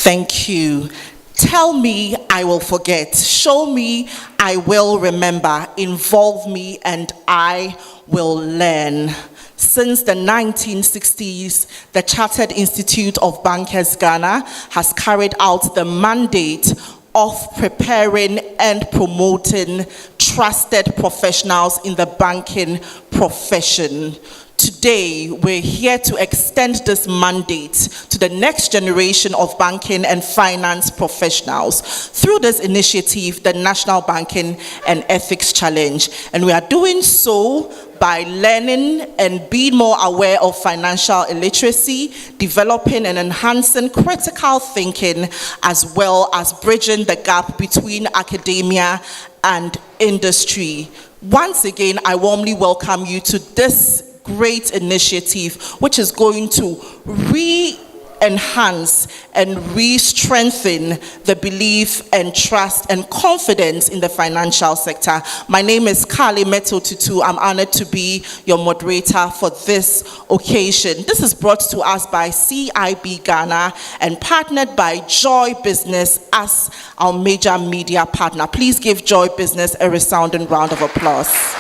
Thank you. Tell me, I will forget. Show me, I will remember. Involve me, and I will learn. Since the 1960s, the Chartered Institute of Bankers Ghana has carried out the mandate of preparing and promoting trusted professionals in the banking profession. Today, we're here to extend this mandate to the next generation of banking and finance professionals through this initiative, the National Banking and Ethics Challenge. And we are doing so by learning and being more aware of financial illiteracy, developing and enhancing critical thinking, as well as bridging the gap between academia and industry. Once again, I warmly welcome you to this great initiative, which is going to re-enhance and re-strengthen the belief and trust and confidence in the financial sector. My name is Kali Meto Tutu. I'm honored to be your moderator for this occasion. This is brought to us by CIB Ghana and partnered by Joy Business as our major media partner. Please give Joy Business a resounding round of applause.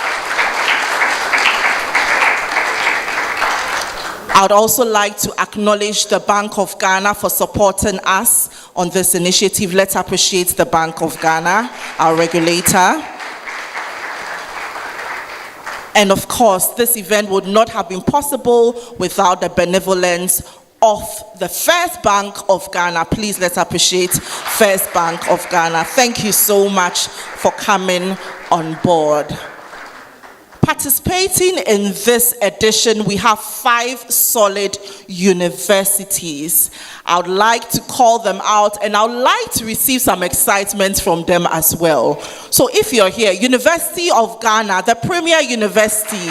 I would also like to acknowledge the Bank of Ghana for supporting us on this initiative. Let's appreciate the Bank of Ghana, our regulator. And of course, this event would not have been possible without the benevolence of the First Bank of Ghana. Please let's appreciate First Bank of Ghana. Thank you so much for coming on board. Participating in this edition, we have 5 solid universities. I would like to call them out, and I would like to receive some excitement from them as well. So if you're here, University of Ghana, the premier university.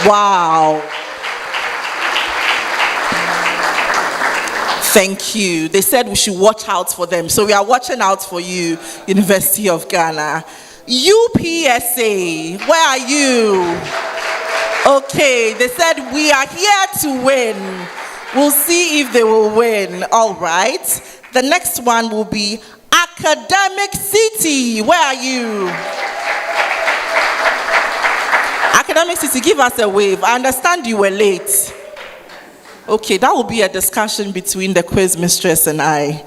Wow. Thank you. They said we should watch out for them. So we are watching out for you, University of Ghana. UPSA, where are you? Okay, they said we are here to win. We'll see if they will win. All right. The next one will be Academic City. Where are you? Academic City, give us a wave. I understand you were late. Okay, that will be a discussion between the quiz mistress and I.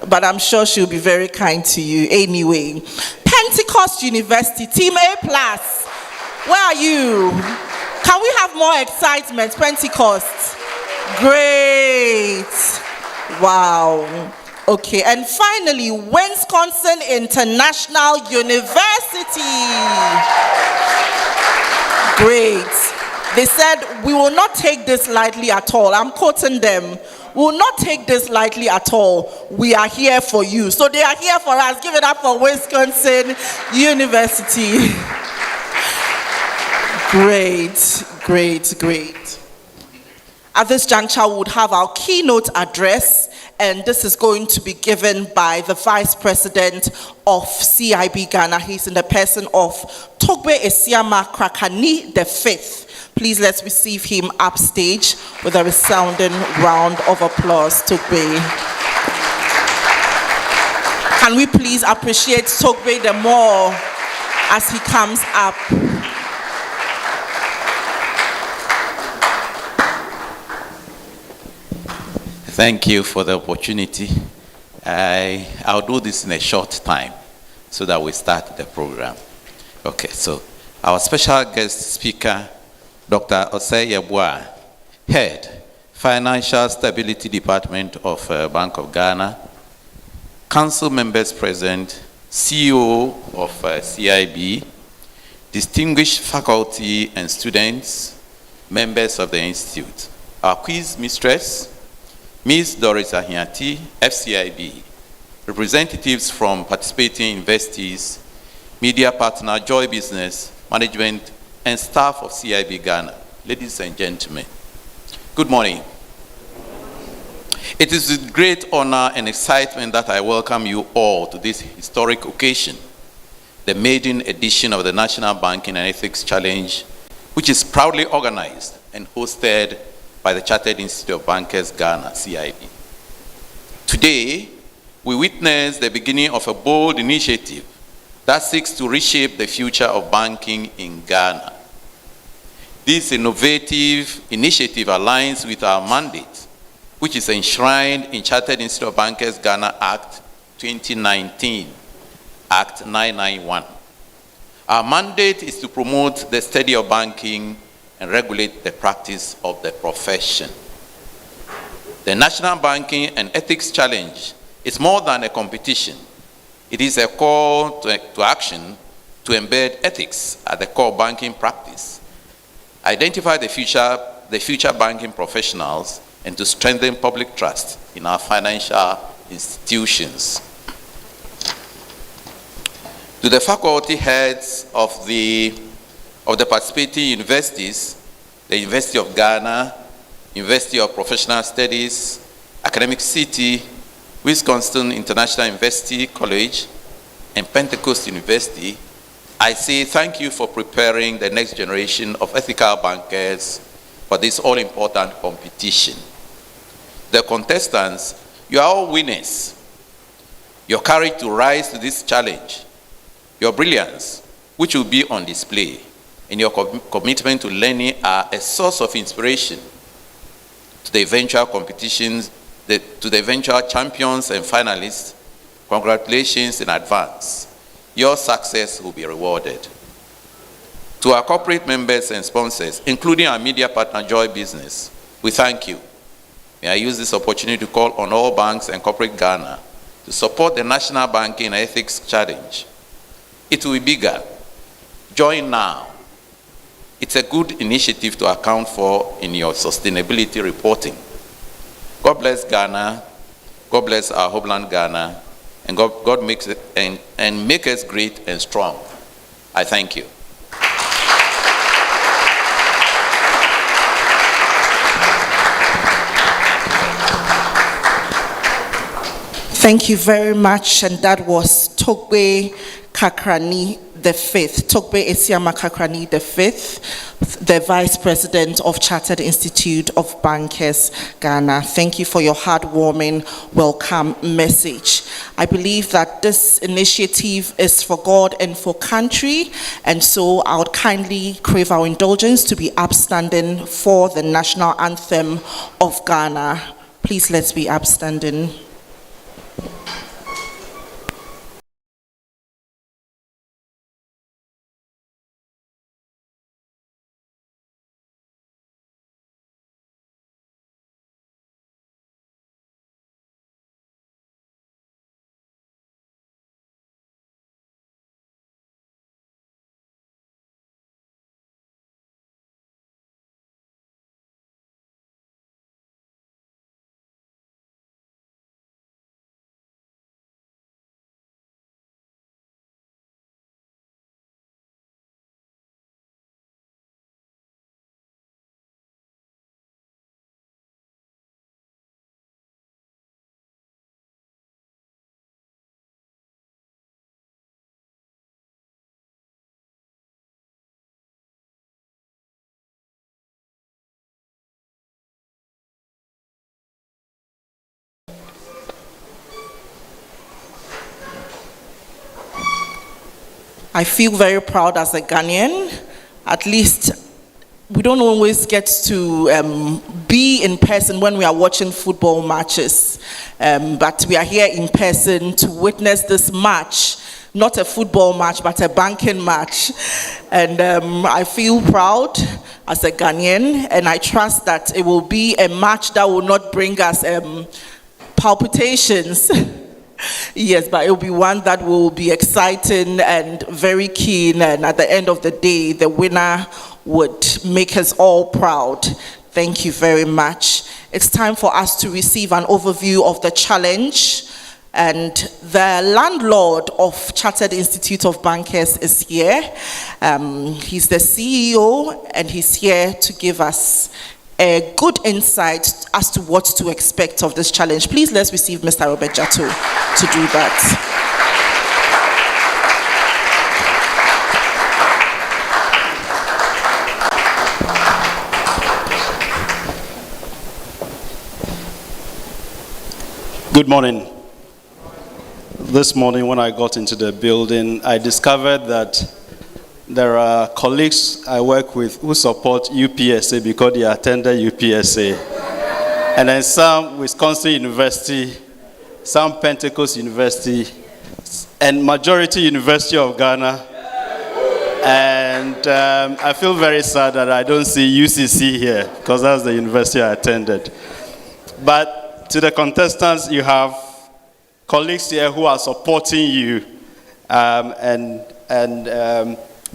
But I'm sure she'll be very kind to you anyway. Pentecost University, Team A+. Where are you? Can we have more excitement, Pentecost? Great. Wow. Okay, and finally, Wisconsin International University. Great. They said, we will not take this lightly at all. I'm quoting them. We will not take this lightly at all. We are here for you. So they are here for us. Give it up for Wisconsin University. Great, great, great. At this juncture, we would have our keynote address, and this is going to be given by the Vice President of CIB Ghana. He's in the person of Togbe Esiama Krakani V. Please let's receive him upstage with a resounding round of applause. Togbe. Can we please appreciate Togbe the more as he comes up? Thank you for the opportunity. I'll do this in a short time so that we start the program. Okay, so our special guest speaker, Dr. Osei Yeboah, Head, Financial Stability Department of Bank of Ghana, Council Members present, CEO of CIB, distinguished faculty and students, members of the Institute. Our quiz mistress, Ms. Doris Ahiati, FCIB, representatives from participating universities, media partner Joy Business, management, and staff of CIB Ghana. Ladies and gentlemen, good morning. It is with great honor and excitement that I welcome you all to this historic occasion, the maiden edition of the National Banking and Ethics Challenge, which is proudly organized and hosted by the Chartered Institute of Bankers Ghana, CIB. Today, we witness the beginning of a bold initiative that seeks to reshape the future of banking in Ghana. This innovative initiative aligns with our mandate, which is enshrined in Chartered Institute of Bankers Ghana Act 2019, Act 991. Our mandate is to promote the study of banking and regulate the practice of the profession. The National Banking and Ethics Challenge is more than a competition. It is a call to action to embed ethics at the core banking practice, identify the future banking professionals, and to strengthen public trust in our financial institutions. To the faculty heads of the participating universities, the University of Ghana, University of Professional Studies, Academic City, Wisconsin International University College, and Pentecost University, I say thank you for preparing the next generation of ethical bankers for this all-important competition. The contestants, you are all winners. Your courage to rise to this challenge, your brilliance, which will be on display, and your commitment to learning are a source of inspiration to the eventual competitions, to the eventual champions and finalists. Congratulations in advance. Your success will be rewarded. To our corporate members and sponsors, including our media partner Joy Business, we thank you. May I use this opportunity to call on all banks and corporate Ghana to support the National Banking and Ethics Challenge. It will be bigger. Join now. It's a good initiative to account for in your sustainability reporting. God bless Ghana. God bless our homeland Ghana. And God makes it and make us great and strong. I thank you. Thank you very much. And that was Togbe Kakrani the Fifth, Togbe Esiama Kakrani the Fifth, the Vice President of Chartered Institute of Bankers Ghana. Thank you for your heartwarming welcome message. I believe that this initiative is for God and for country, and so I would kindly crave our indulgence to be upstanding for the national anthem of Ghana. Please let's be upstanding. I feel very proud as a Ghanaian. At least we don't always get to be in person when we are watching football matches, but we are here in person to witness this match, not a football match, but a banking match. And I feel proud as a Ghanaian, and I trust that it will be a match that will not bring us palpitations. Yes, but it will be one that will be exciting and very keen, and at the end of the day, the winner would make us all proud. Thank you very much. It's time for us to receive an overview of the challenge, and the landlord of Chartered Institute of Bankers is here. He's the CEO, and he's here to give us a good insight as to what to expect of this challenge. Please let's receive Mr. Robert Jato to do that. Good morning. This morning when I got into the building, I discovered that there are colleagues I work with who support UPSA because they attended UPSA. And then some Wisconsin University, some Pentecost University, and majority University of Ghana. And I feel very sad that I don't see UCC here because that's the university I attended. But to the contestants, you have colleagues here who are supporting you and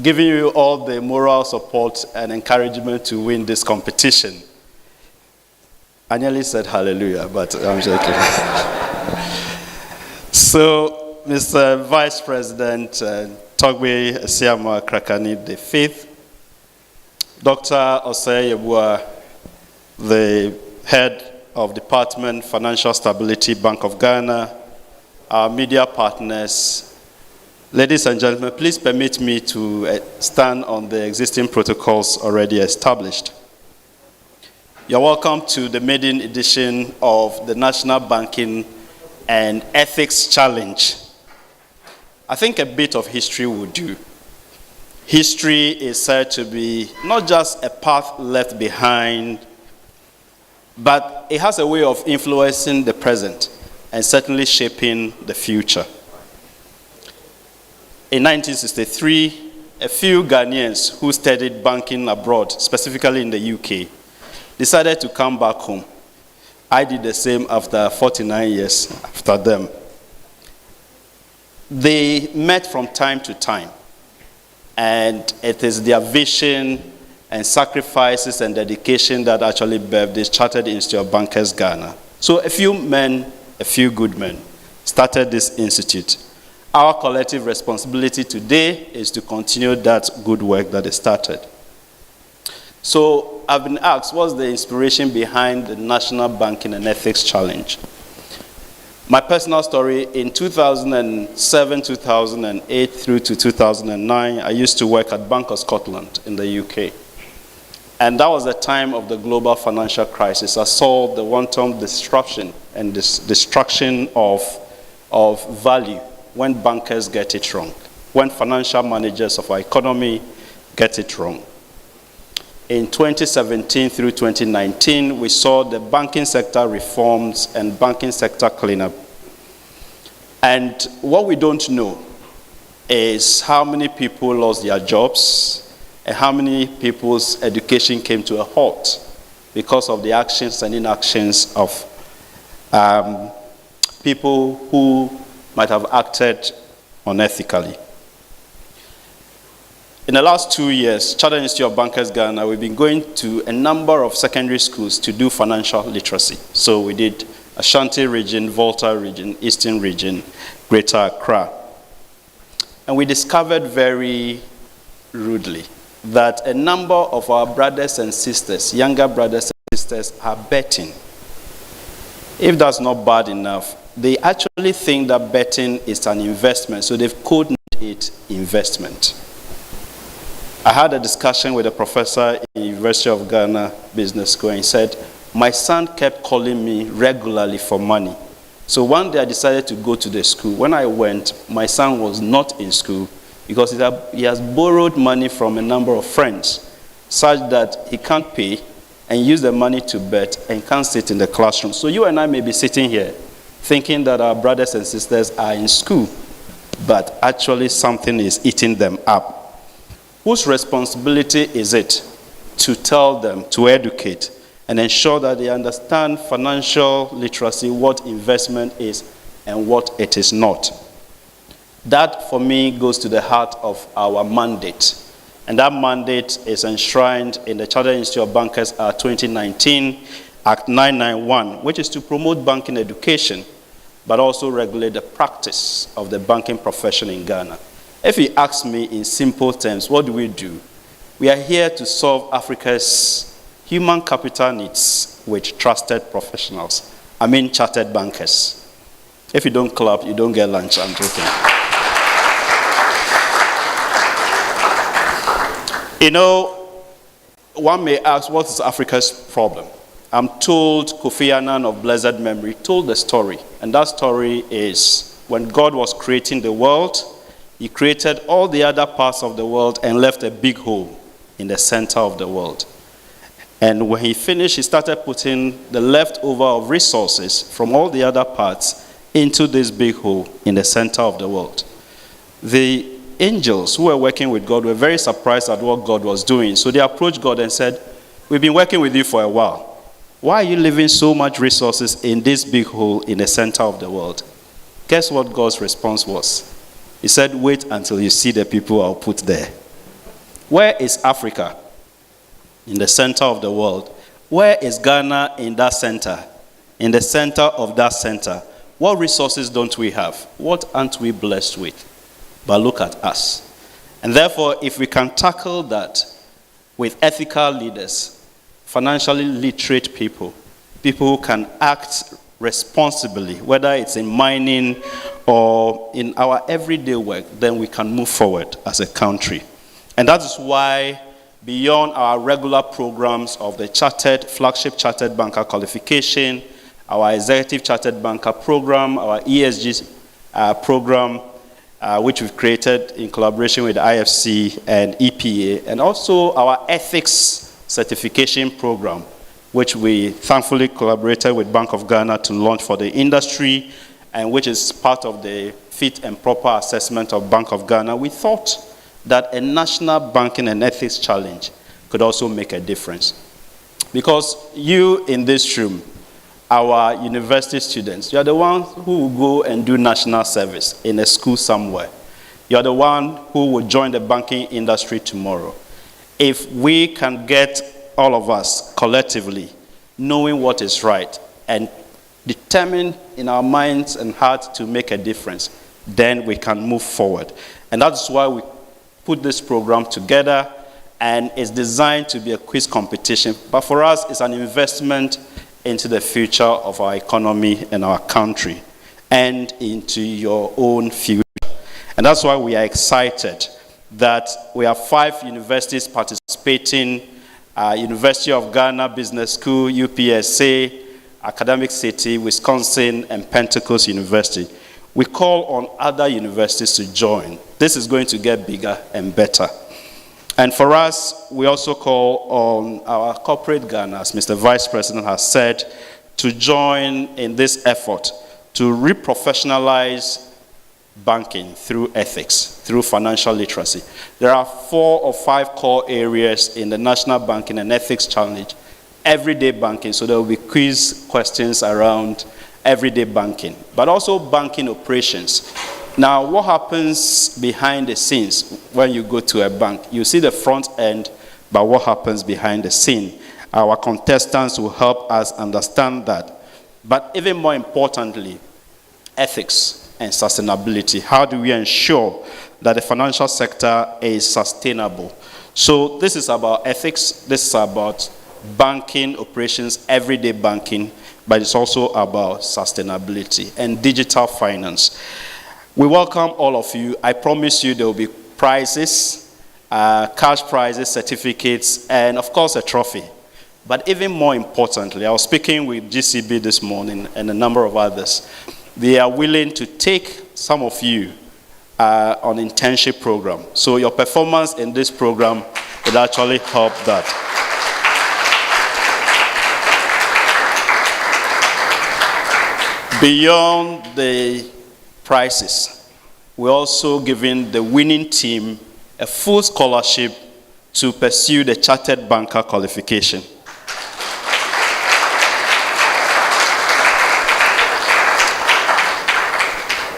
giving you all the moral support and encouragement to win this competition. I nearly said hallelujah, but I'm joking. So, Mr. Vice President Togbe Esiama Krakani V, Dr. Osei Yebua, the head of Department Financial Stability, Bank of Ghana, our media partners, ladies and gentlemen, please permit me to stand on the existing protocols already established. You're welcome to the maiden edition of the National Banking and Ethics Challenge. I think a bit of history will do. History is said to be not just a path left behind, but it has a way of influencing the present and certainly shaping the future. In 1963, a few Ghanaians who studied banking abroad, specifically in the UK, decided to come back home. I did the same after 49 years after them. They met from time to time, and it is their vision and sacrifices and dedication that actually birthed this Chartered Institute of Bankers Ghana. So a few men, a few good men, started this institute. Our collective responsibility today is to continue that good work that is started. So I've been asked, what's the inspiration behind the National Banking and Ethics Challenge? My personal story, in 2007, 2008 through to 2009, I used to work at Bank of Scotland in the UK. And that was the time of the global financial crisis. I saw the wanton disruption and destruction of value when bankers get it wrong, when financial managers of our economy get it wrong. In 2017 through 2019, we saw the banking sector reforms and banking sector cleanup. And what we don't know is how many people lost their jobs and how many people's education came to a halt because of the actions and inactions of people who might have acted unethically. In the last 2 years, Chartered Institute of Bankers Ghana, we've been going to a number of secondary schools to do financial literacy. So we did Ashanti region, Volta region, Eastern region, Greater Accra. And we discovered very rudely that a number of our brothers and sisters, younger brothers and sisters, are betting. If that's not bad enough, they actually think that betting is an investment, so they've coded it investment. I had a discussion with a professor in the University of Ghana Business School, and he said, my son kept calling me regularly for money. So one day I decided to go to the school. When I went, my son was not in school because he has borrowed money from a number of friends such that he can't pay and use the money to bet and can't sit in the classroom. So you and I may be sitting here thinking that our brothers and sisters are in school, but actually something is eating them up. Whose responsibility is it to tell them, to educate, and ensure that they understand financial literacy, what investment is and what it is not? That, for me, goes to the heart of our mandate. And that mandate is enshrined in the Chartered Institute of Bankers Act 2019, Act 991, which is to promote banking education, but also regulate the practice of the banking profession in Ghana. If you ask me in simple terms, what do? We are here to solve Africa's human capital needs with trusted professionals. I mean chartered bankers. If you don't clap, you don't get lunch. I'm joking. You know, one may ask, what is Africa's problem? I'm told Kofi Annan of blessed memory told the story, And that story is when God was creating the world, he created all the other parts of the world and left a big hole in the center of the world. And when he finished, he started putting the leftover of resources from all the other parts into this big hole in the center of the world. The angels who were working with God were very surprised at what God was doing. So they approached God and said, "We've been working with you for a while. Why are you leaving so much resources in this big hole in the center of the world?" Guess what God's response was? He said, "Wait until you see the people I'll put there." Where is Africa? In the center of the world. Where is Ghana in that center? In the center of that center. What resources don't we have? What aren't we blessed with? But look at us. And therefore, if we can tackle that with ethical leaders, financially literate people, people who can act responsibly, whether it's in mining or in our everyday work, then we can move forward as a country. And that is why, beyond our regular programs of the flagship chartered banker qualification, our executive chartered banker program, our ESG program, which we've created in collaboration with IFC and EPA, and also our ethics certification program, which we thankfully collaborated with Bank of Ghana to launch for the industry, and which is part of the fit and proper assessment of Bank of Ghana. We thought that a national banking and ethics challenge could also make a difference. Because you in this room, our university students, you are the ones who will go and do national service in a school somewhere. You are the one who will join the banking industry tomorrow. If we can get all of us collectively knowing what is right and determined in our minds and hearts to make a difference, then we can move forward. And that's why we put this program together, and it's designed to be a quiz competition. But for us, it's an investment into the future of our economy and our country and into your own future. And that's why we are excited that we have 5 universities participating: University of Ghana Business School, UPSA, Academic City, Wisconsin, and Pentecost University. We call on other universities to join. This is going to get bigger and better. And for us, we also call on our corporate Ghana, as Mr. Vice President has said, to join in this effort to reprofessionalize banking through ethics, through financial literacy. There are 4 or 5 core areas in the National Banking and Ethics Challenge. Everyday banking, so there will be quiz questions around everyday banking, but also banking operations. Now, what happens behind the scenes when you go to a bank? You see the front end, but what happens behind the scene? Our contestants will help us understand that. But even more importantly, ethics and sustainability. How do we ensure that the financial sector is sustainable? So this is about ethics, this is about banking operations, everyday banking, but it's also about sustainability and digital finance. We welcome all of you. I promise you there will be prizes, cash prizes, certificates, and of course a trophy. But even more importantly, I was speaking with GCB this morning and a number of others. They are willing to take some of you on internship program. So your performance in this program would actually help that. Beyond the prizes, we're also giving the winning team a full scholarship to pursue the chartered banker qualification.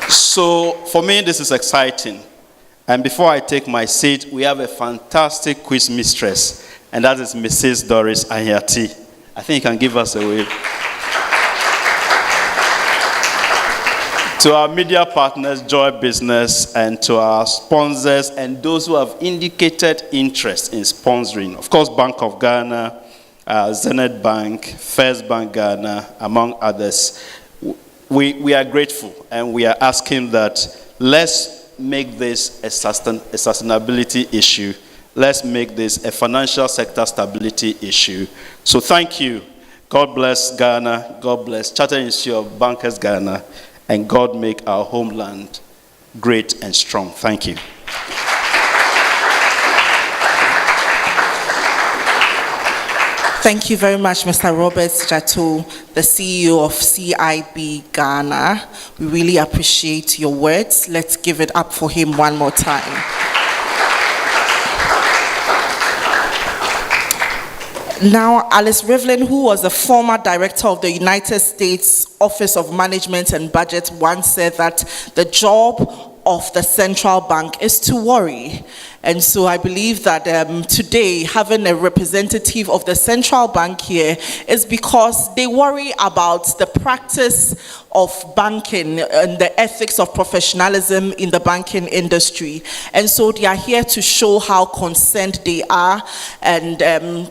So for me, this is exciting. And before I take my seat, we have a fantastic quiz mistress, and that is Mrs. Doris Anyati. I think you can give us a wave. To our media partners, Joy Business, and to our sponsors and those who have indicated interest in sponsoring. Of course, Bank of Ghana, Zenith Bank, First Bank Ghana, among others. We are grateful, and we are asking that let's make this a sustainability issue. Let's make this a financial sector stability issue. So thank you. God bless Ghana. God bless Chartered Institute of Bankers Ghana. And God make our homeland great and strong. Thank you. Thank you very much, Mr. Robert Jato, the CEO of CIB Ghana. We really appreciate your words. Let's give it up for him one more time. Now, Alice Rivlin, who was a former director of the United States Office of Management and Budget, once said that the job of the central bank is to worry. And so I believe that today having a representative of the central bank here is because they worry about the practice of banking and the ethics of professionalism in the banking industry. And so they are here to show how concerned they are and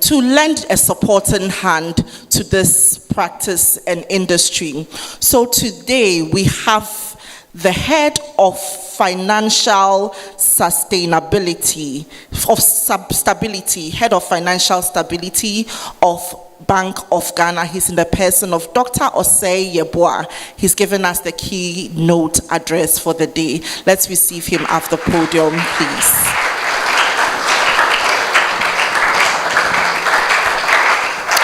to lend a supporting hand to this practice and industry. So today we have the head of financial sustainability, head of financial stability of Bank of Ghana. He's in the person of Dr. Osei Yeboah. He's given us the keynote address for the day. Let's receive him off the podium, please.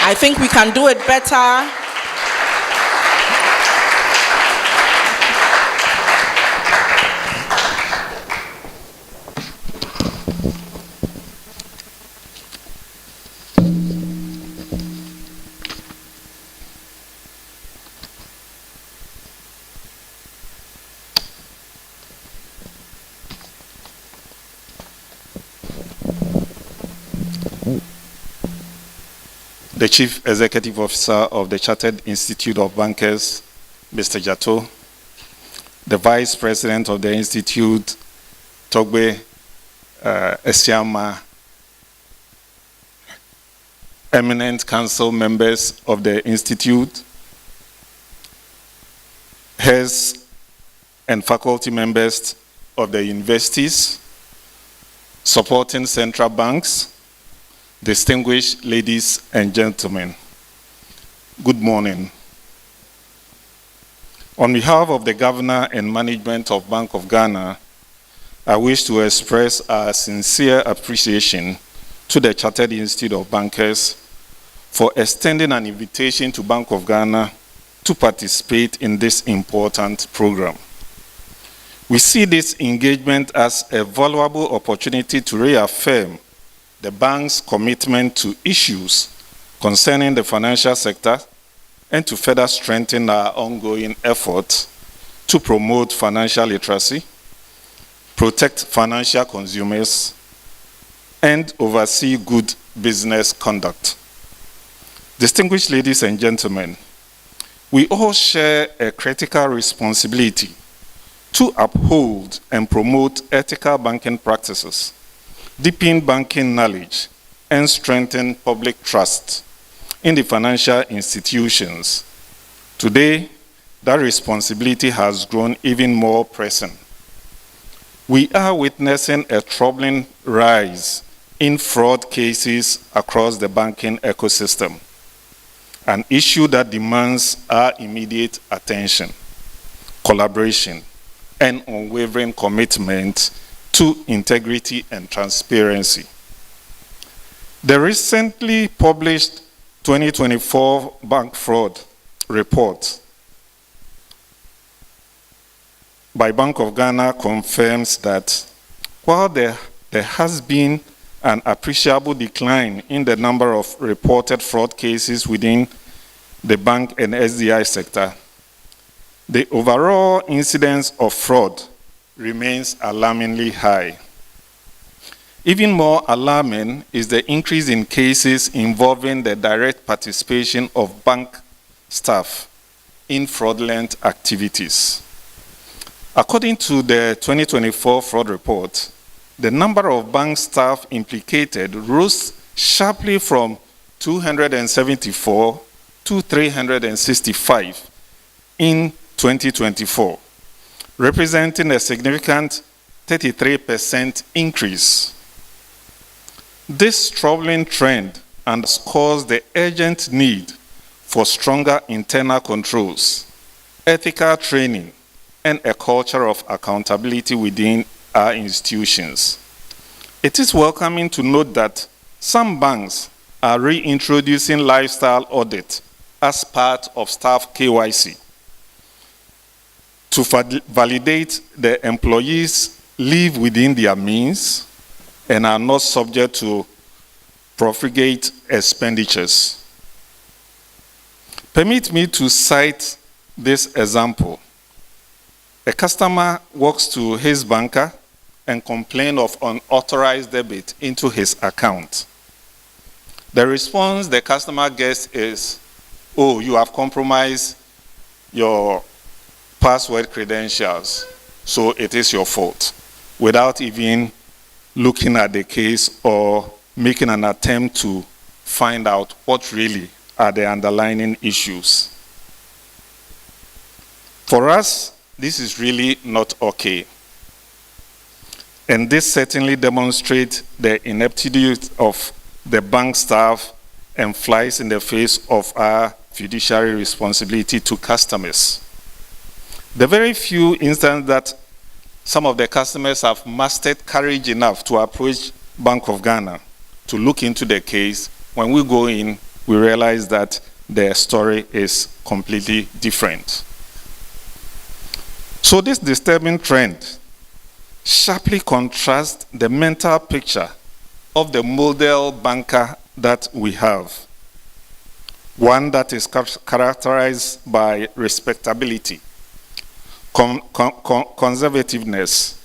I think we can do it better. The Chief Executive Officer of the Chartered Institute of Bankers, Mr. Jato, the Vice President of the Institute, Togbe Esiama, eminent council members of the Institute, heads and faculty members of the universities, supporting central banks, distinguished ladies and gentlemen, good morning. On behalf of the Governor and Management of Bank of Ghana, I wish to express our sincere appreciation to the Chartered Institute of Bankers for extending an invitation to Bank of Ghana to participate in this important program. We see this engagement as a valuable opportunity to reaffirm the bank's commitment to issues concerning the financial sector and to further strengthen our ongoing efforts to promote financial literacy, protect financial consumers, and oversee good business conduct. Distinguished ladies and gentlemen, we all share a critical responsibility to uphold and promote ethical banking practices, deepen banking knowledge, and strengthen public trust in the financial institutions. Today, that responsibility has grown even more pressing. We are witnessing a troubling rise in fraud cases across the banking ecosystem, an issue that demands our immediate attention, collaboration, and unwavering commitment to integrity and transparency. The recently published 2024 Bank Fraud Report by Bank of Ghana confirms that while there has been an appreciable decline in the number of reported fraud cases within the bank and SDI sector, the overall incidence of fraud remains alarmingly high. Even more alarming is the increase in cases involving the direct participation of bank staff in fraudulent activities. According to the 2024 fraud report, the number of bank staff implicated rose sharply from 274 to 365 in 2024, representing a significant 33% increase. This troubling trend underscores the urgent need for stronger internal controls, ethical training, and a culture of accountability within our institutions. It is welcoming to note that some banks are reintroducing lifestyle audit as part of staff KYC to validate the employees live within their means and are not subject to profligate expenditures. Permit me to cite this example. A customer walks to his banker and complains of unauthorized debit into his account. The response the customer gets is, "Oh, you have compromised your password credentials, so it is your fault," without even looking at the case or making an attempt to find out what really are the underlying issues. For us, this is really not okay. And this certainly demonstrates the ineptitude of the bank staff and flies in the face of our fiduciary responsibility to customers. The very few instances that some of the customers have mustered courage enough to approach Bank of Ghana to look into the case, when we go in, we realize that their story is completely different. So this disturbing trend sharply contrasts the mental picture of the model banker that we have. One that is characterized by respectability, conservativeness,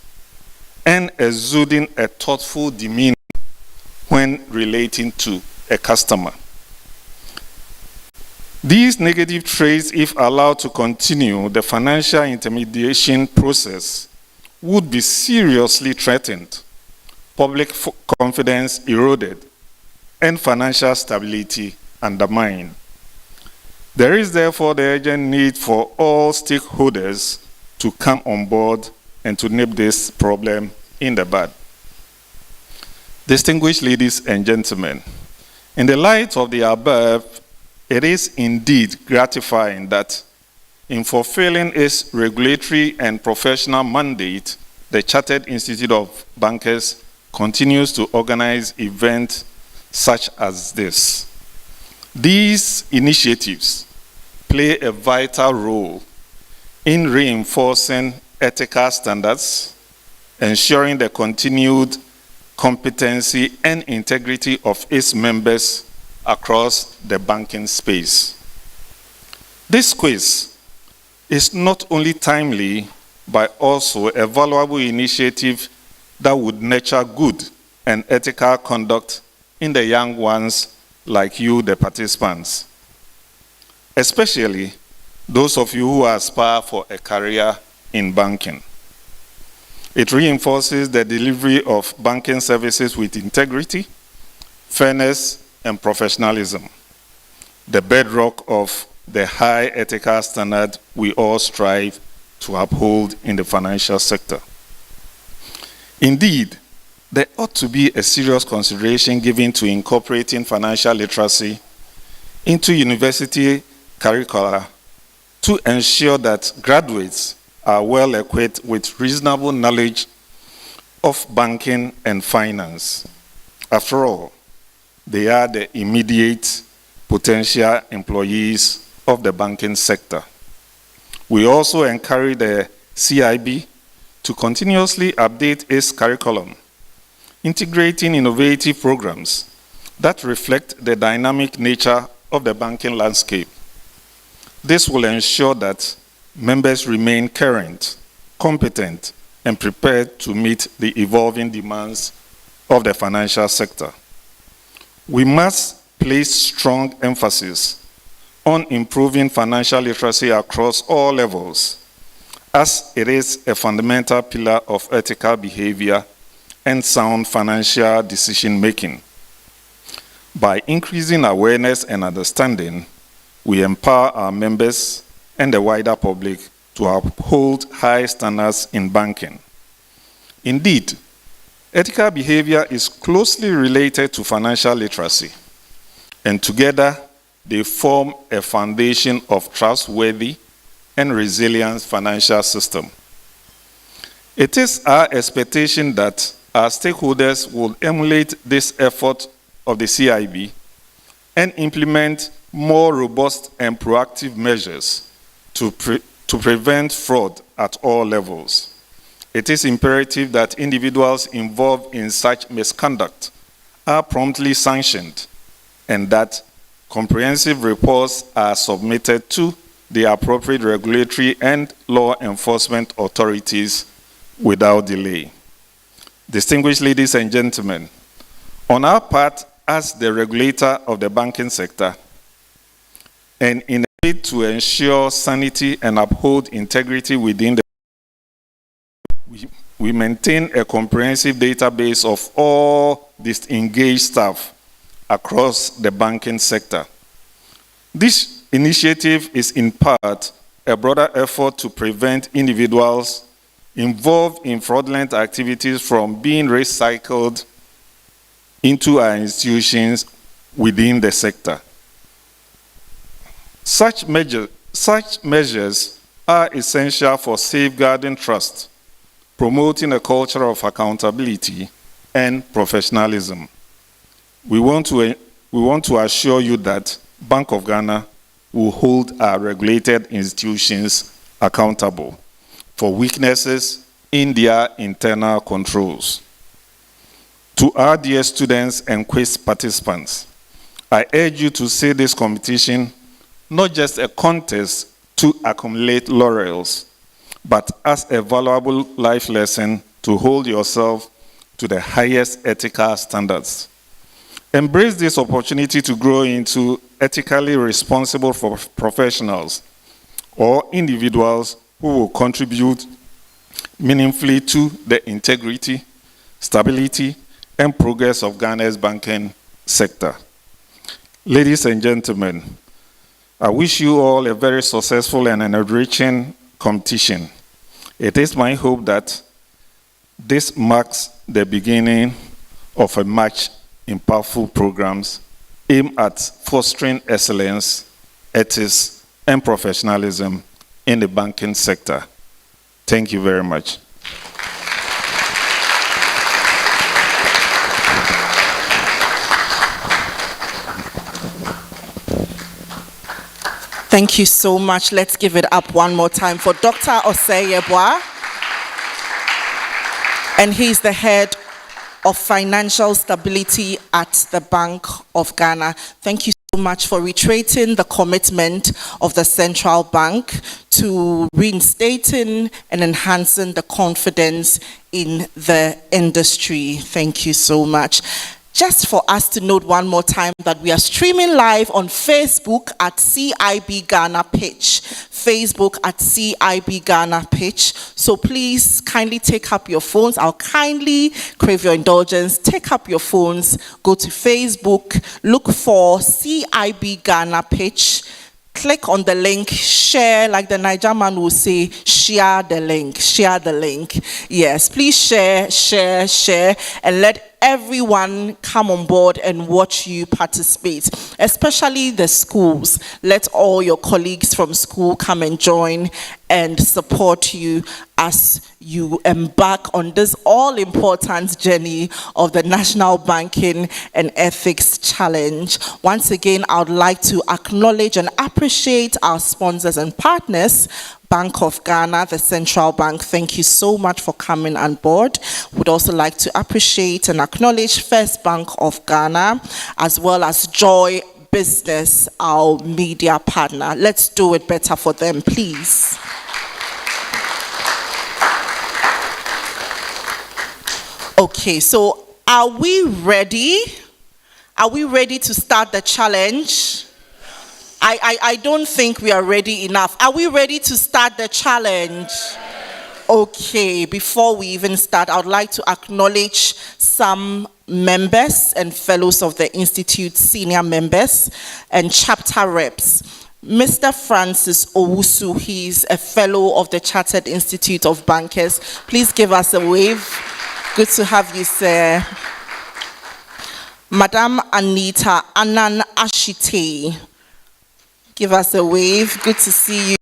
and exuding a thoughtful demeanor when relating to a customer. These negative traits, if allowed to continue, the financial intermediation process would be seriously threatened, public confidence eroded, and financial stability undermined. There is therefore the urgent need for all stakeholders to come on board and to nip this problem in the bud. Distinguished ladies and gentlemen, in the light of the above, it is indeed gratifying that in fulfilling its regulatory and professional mandate, the Chartered Institute of Bankers continues to organize events such as this. These initiatives play a vital role in reinforcing ethical standards, ensuring the continued competency and integrity of its members across the banking space. This quiz is not only timely, but also a valuable initiative that would nurture good and ethical conduct in the young ones like you, the participants, especially those of you who aspire for a career in banking. It reinforces the delivery of banking services with integrity, fairness, and professionalism, the bedrock of the high ethical standard we all strive to uphold in the financial sector. Indeed, there ought to be a serious consideration given to incorporating financial literacy into university curricula to ensure that graduates are well equipped with reasonable knowledge of banking and finance. After all, they are the immediate potential employees of the banking sector. We also encourage the CIB to continuously update its curriculum, integrating innovative programs that reflect the dynamic nature of the banking landscape. This will ensure that members remain current, competent, and prepared to meet the evolving demands of the financial sector. We must place strong emphasis on improving financial literacy across all levels, as it is a fundamental pillar of ethical behavior and sound financial decision-making. By increasing awareness and understanding, we empower our members and the wider public to uphold high standards in banking. Indeed, ethical behavior is closely related to financial literacy, and together they form a foundation of trustworthy and resilient financial system. It is our expectation that our stakeholders will emulate this effort of the CIB and implement more robust and proactive measures to prevent fraud at all levels. It is imperative that individuals involved in such misconduct are promptly sanctioned and that comprehensive reports are submitted to the appropriate regulatory and law enforcement authorities without delay. Distinguished ladies and gentlemen, on our part as the regulator of the banking sector, and in a bid to ensure sanity and uphold integrity within the we maintain a comprehensive database of all disengaged staff across the banking sector. This initiative is in part a broader effort to prevent individuals involved in fraudulent activities from being recycled into our institutions within the sector. Such measures are essential for safeguarding trust, promoting a culture of accountability and professionalism. We want to assure you that Bank of Ghana will hold our regulated institutions accountable for weaknesses in their internal controls. To our dear students and quiz participants, I urge you to see this competition not just a contest to accumulate laurels, but as a valuable life lesson to hold yourself to the highest ethical standards. Embrace this opportunity to grow into ethically responsible professionals or individuals who will contribute meaningfully to the integrity, stability, and progress of Ghana's banking sector. Ladies and gentlemen, I wish you all a very successful and enriching competition. It is my hope that this marks the beginning of a much impactful programs aimed at fostering excellence, ethics, and professionalism in the banking sector. Thank you very much. Thank you so much. Let's give it up one more time for Dr. Osei-Yeboah. And he's the head of financial stability at the Bank of Ghana. Thank you so much for reiterating the commitment of the central bank to reinstating and enhancing the confidence in the industry. Thank you so much. Just for us to note one more time that we are streaming live on Facebook at CIB Ghana Pitch. Facebook at CIB Ghana Pitch. So please kindly take up your phones. I'll kindly crave your indulgence. Take up your phones, go to Facebook, look for CIB Ghana Pitch. Click on the link, share, like the Niger man will say, share the link, share the link. Yes, please share, share, share, and let everyone come on board and watch you participate, especially the schools. Let all your colleagues from school come and join and support you as you embark on this all-important journey of the National Banking and Ethics Challenge. Once again, I would like to acknowledge and appreciate our sponsors and partners, Bank of Ghana, the central bank. Thank you so much for coming on board. Would also like to appreciate and acknowledge First Bank of Ghana, as well as Joy Business, our media partner. Let's do it better for them, please. Okay, so are we ready? Are we ready to start the challenge? I don't think we are ready enough. Are we ready to start the challenge? Okay, before we even start, I would like to acknowledge some members and fellows of the Institute, senior members and chapter reps. Mr. Francis Owusu, he's a fellow of the Chartered Institute of Bankers. Please give us a wave. Good to have you, sir. Madam Anita Anan Ashite, Give us a wave. Good to see you.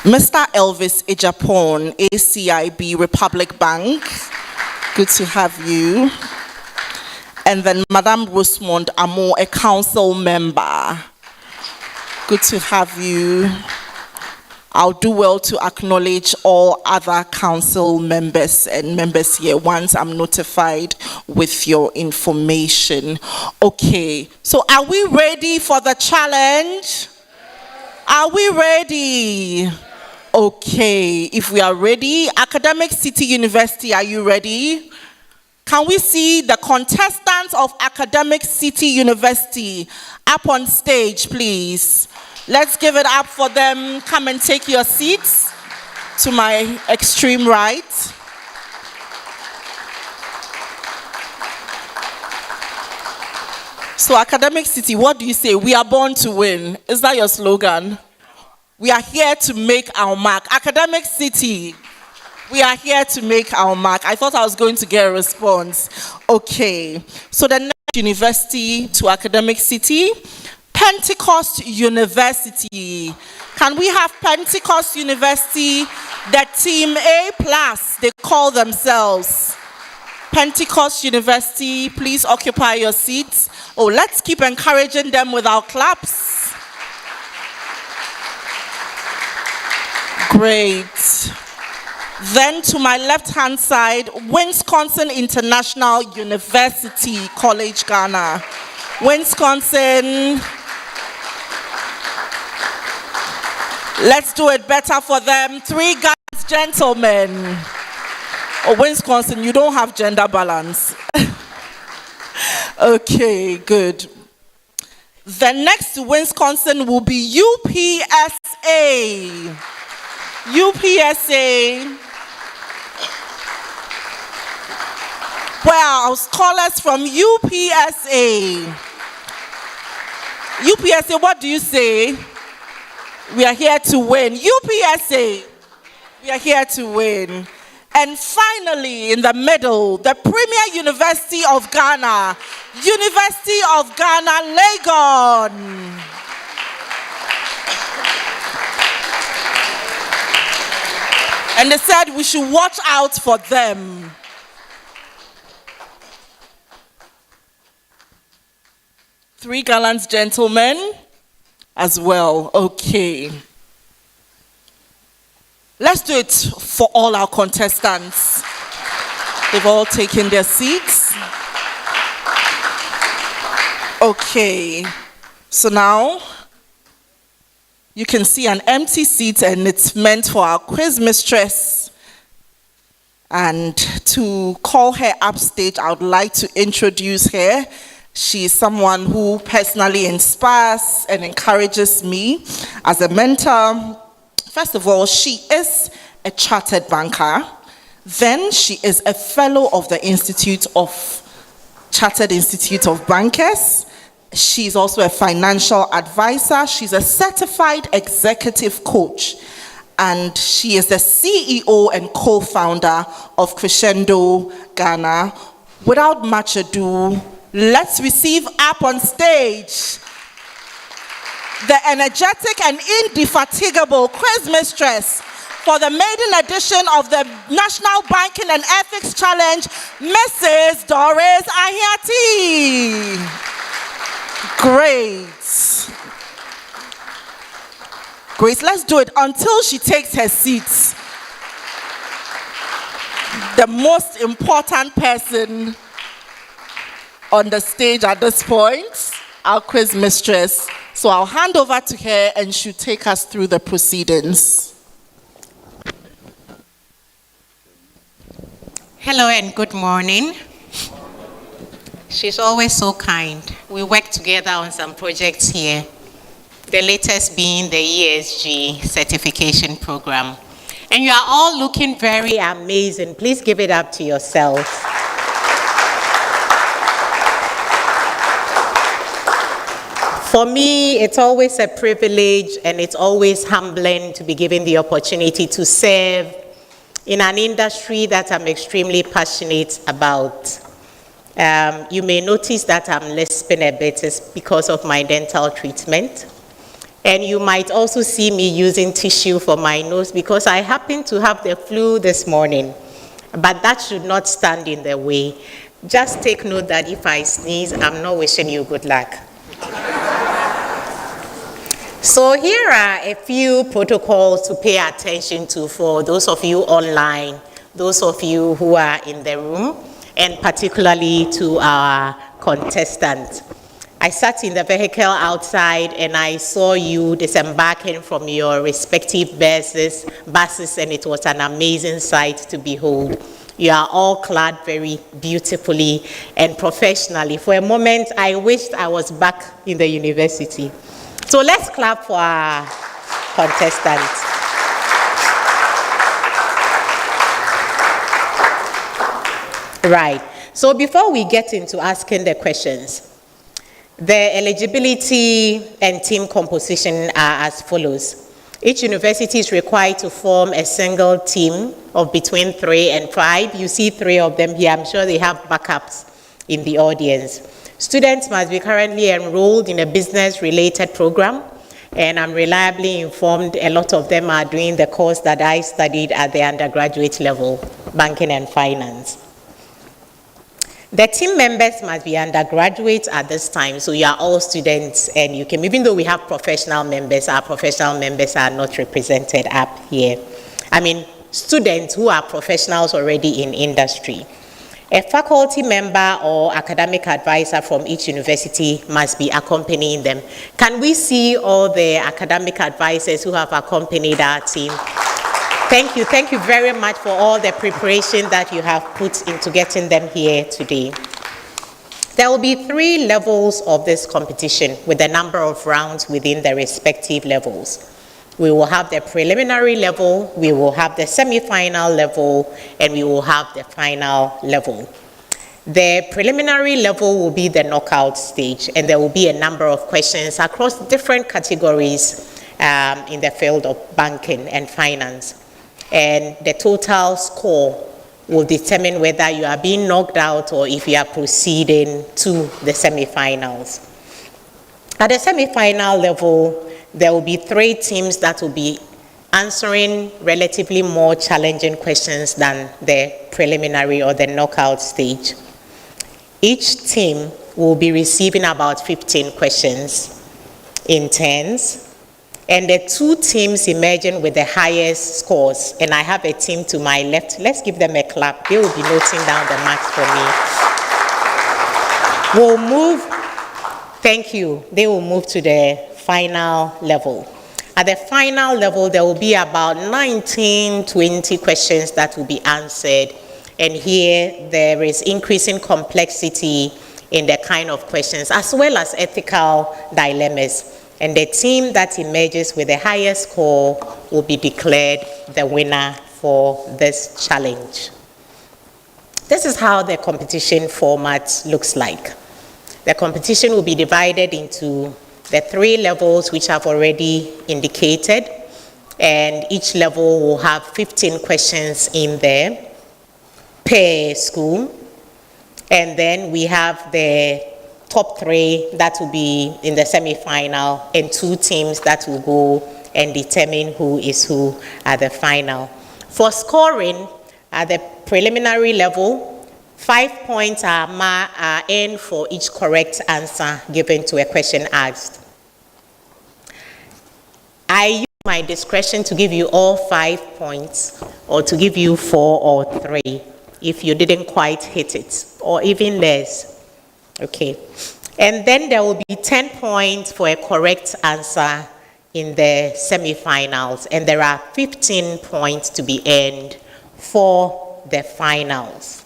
Mr. Elvis Ejapon, ACIB Republic Bank. Good to have you. And then Madame Rosemond Amo, a council member. Good to have you. I'll do well to acknowledge all other council members and members here once I'm notified with your information. Okay, so are we ready for the challenge? Are we ready? Okay, if we are ready, Academic City University, are you ready? Can we see the contestants of Academic City University up on stage, please? Let's give it up for them. Come and take your seats to my extreme right. So Academic City, what do you say? We are born to win. Is that your slogan? We are here to make our mark. Academic City, we are here to make our mark. I thought I was going to get a response. Okay, so the next university to Academic City, Pentecost University. Can we have Pentecost University, the team A+, they call themselves. Pentecost University, please occupy your seats. Oh, let's keep encouraging them with our claps. Great. Then to my left-hand side, Wisconsin International University, College, Ghana. Wisconsin. Let's do it better for them. 3 guys, gentlemen. Oh, Wisconsin, you don't have gender balance. Okay, good. The next Wisconsin will be UPSA. UPSA. Well, scholars from UPSA. UPSA, what do you say? We are here to win. UPSA, we are here to win. And finally, in the middle, the Premier University of Ghana, University of Ghana, Legon. And they said we should watch out for them. Three gallant gentlemen as well. Okay. Let's do it for all our contestants. They've all taken their seats. Okay. So now you can see an empty seat, and it's meant for our quiz mistress. And to call her upstage, I would like to introduce her. She's someone who personally inspires and encourages me as a mentor. First of all, she is a chartered banker. Then she is a fellow of the Chartered Institute of Bankers. She's also a financial advisor. She's a certified executive coach. And she is the CEO and co-founder of Crescendo Ghana. Without much ado, let's receive up on stage the energetic and indefatigable quiz mistress for the maiden edition of the National Banking and Ethics Challenge, Mrs. Doris Ahiati. Great. Grace, let's do it until she takes her seat. The most important person on the stage at this point, our quiz mistress. So I'll hand over to her and she'll take us through the proceedings. Hello and good morning. She's always so kind. We work together on some projects here, the latest being the ESG certification program. And you are all looking very amazing. Please give it up to yourselves. For me, it's always a privilege and it's always humbling to be given the opportunity to serve in an industry that I'm extremely passionate about. You may notice that I'm lisping a bit. It's because of my dental treatment. And you might also see me using tissue for my nose because I happen to have the flu this morning. But that should not stand in the way. Just take note that if I sneeze, I'm not wishing you good luck. So here are a few protocols to pay attention to for those of you online, those of you who are in the room, and particularly to our contestants. I sat in the vehicle outside and I saw you disembarking from your respective buses, and it was an amazing sight to behold. You are all clad very beautifully and professionally. For a moment, I wished I was back in the university. So let's clap for our contestants. Right. So before we get into asking the questions, the eligibility and team composition are as follows. Each university is required to form a single team of between 3 and 5. You see 3 of them here. I'm sure they have backups in the audience. Students must be currently enrolled in a business-related program, and I'm reliably informed a lot of them are doing the course that I studied at the undergraduate level, banking and finance. The team members must be undergraduates at this time, so you are all students, and you can, even though we have professional members, our professional members are not represented up here. I mean, students who are professionals already in industry. A faculty member or academic advisor from each university must be accompanying them. Can we see all the academic advisors who have accompanied our team? Thank you very much for all the preparation that you have put into getting them here today. There will be 3 levels of this competition with a number of rounds within the respective levels. We will have the preliminary level, we will have the semi-final level, and we will have the final level. The preliminary level will be the knockout stage, and there will be a number of questions across different categories in the field of banking and finance. And the total score will determine whether you are being knocked out or if you are proceeding to the semi-finals. At the semi-final level, there will be 3 teams that will be answering relatively more challenging questions than the preliminary or the knockout stage. Each team will be receiving about 15 questions in turns, and the 2 teams emerging with the highest scores, and I have a team to my left. Let's give them a clap. They will be noting down the marks for me. We'll move, thank you, they will move to the final level. At the final level, there will be about 19-20 questions that will be answered. And here, there is increasing complexity in the kind of questions, as well as ethical dilemmas. And the team that emerges with the highest score will be declared the winner for this challenge. This is how the competition format looks like. The competition will be divided into the 3 levels which I've already indicated, and each level will have 15 questions in there per school. And then we have the top 3 that will be in the semi-final, and 2 teams that will go and determine who is who at the final. For scoring, at the preliminary level, 5 points are earned for each correct answer given to a question asked. I use my discretion to give you all 5 points, or to give you 4 or 3 if you didn't quite hit it, or even less. Okay. And then there will be 10 points for a correct answer in the semi-finals, and there are 15 points to be earned for the finals.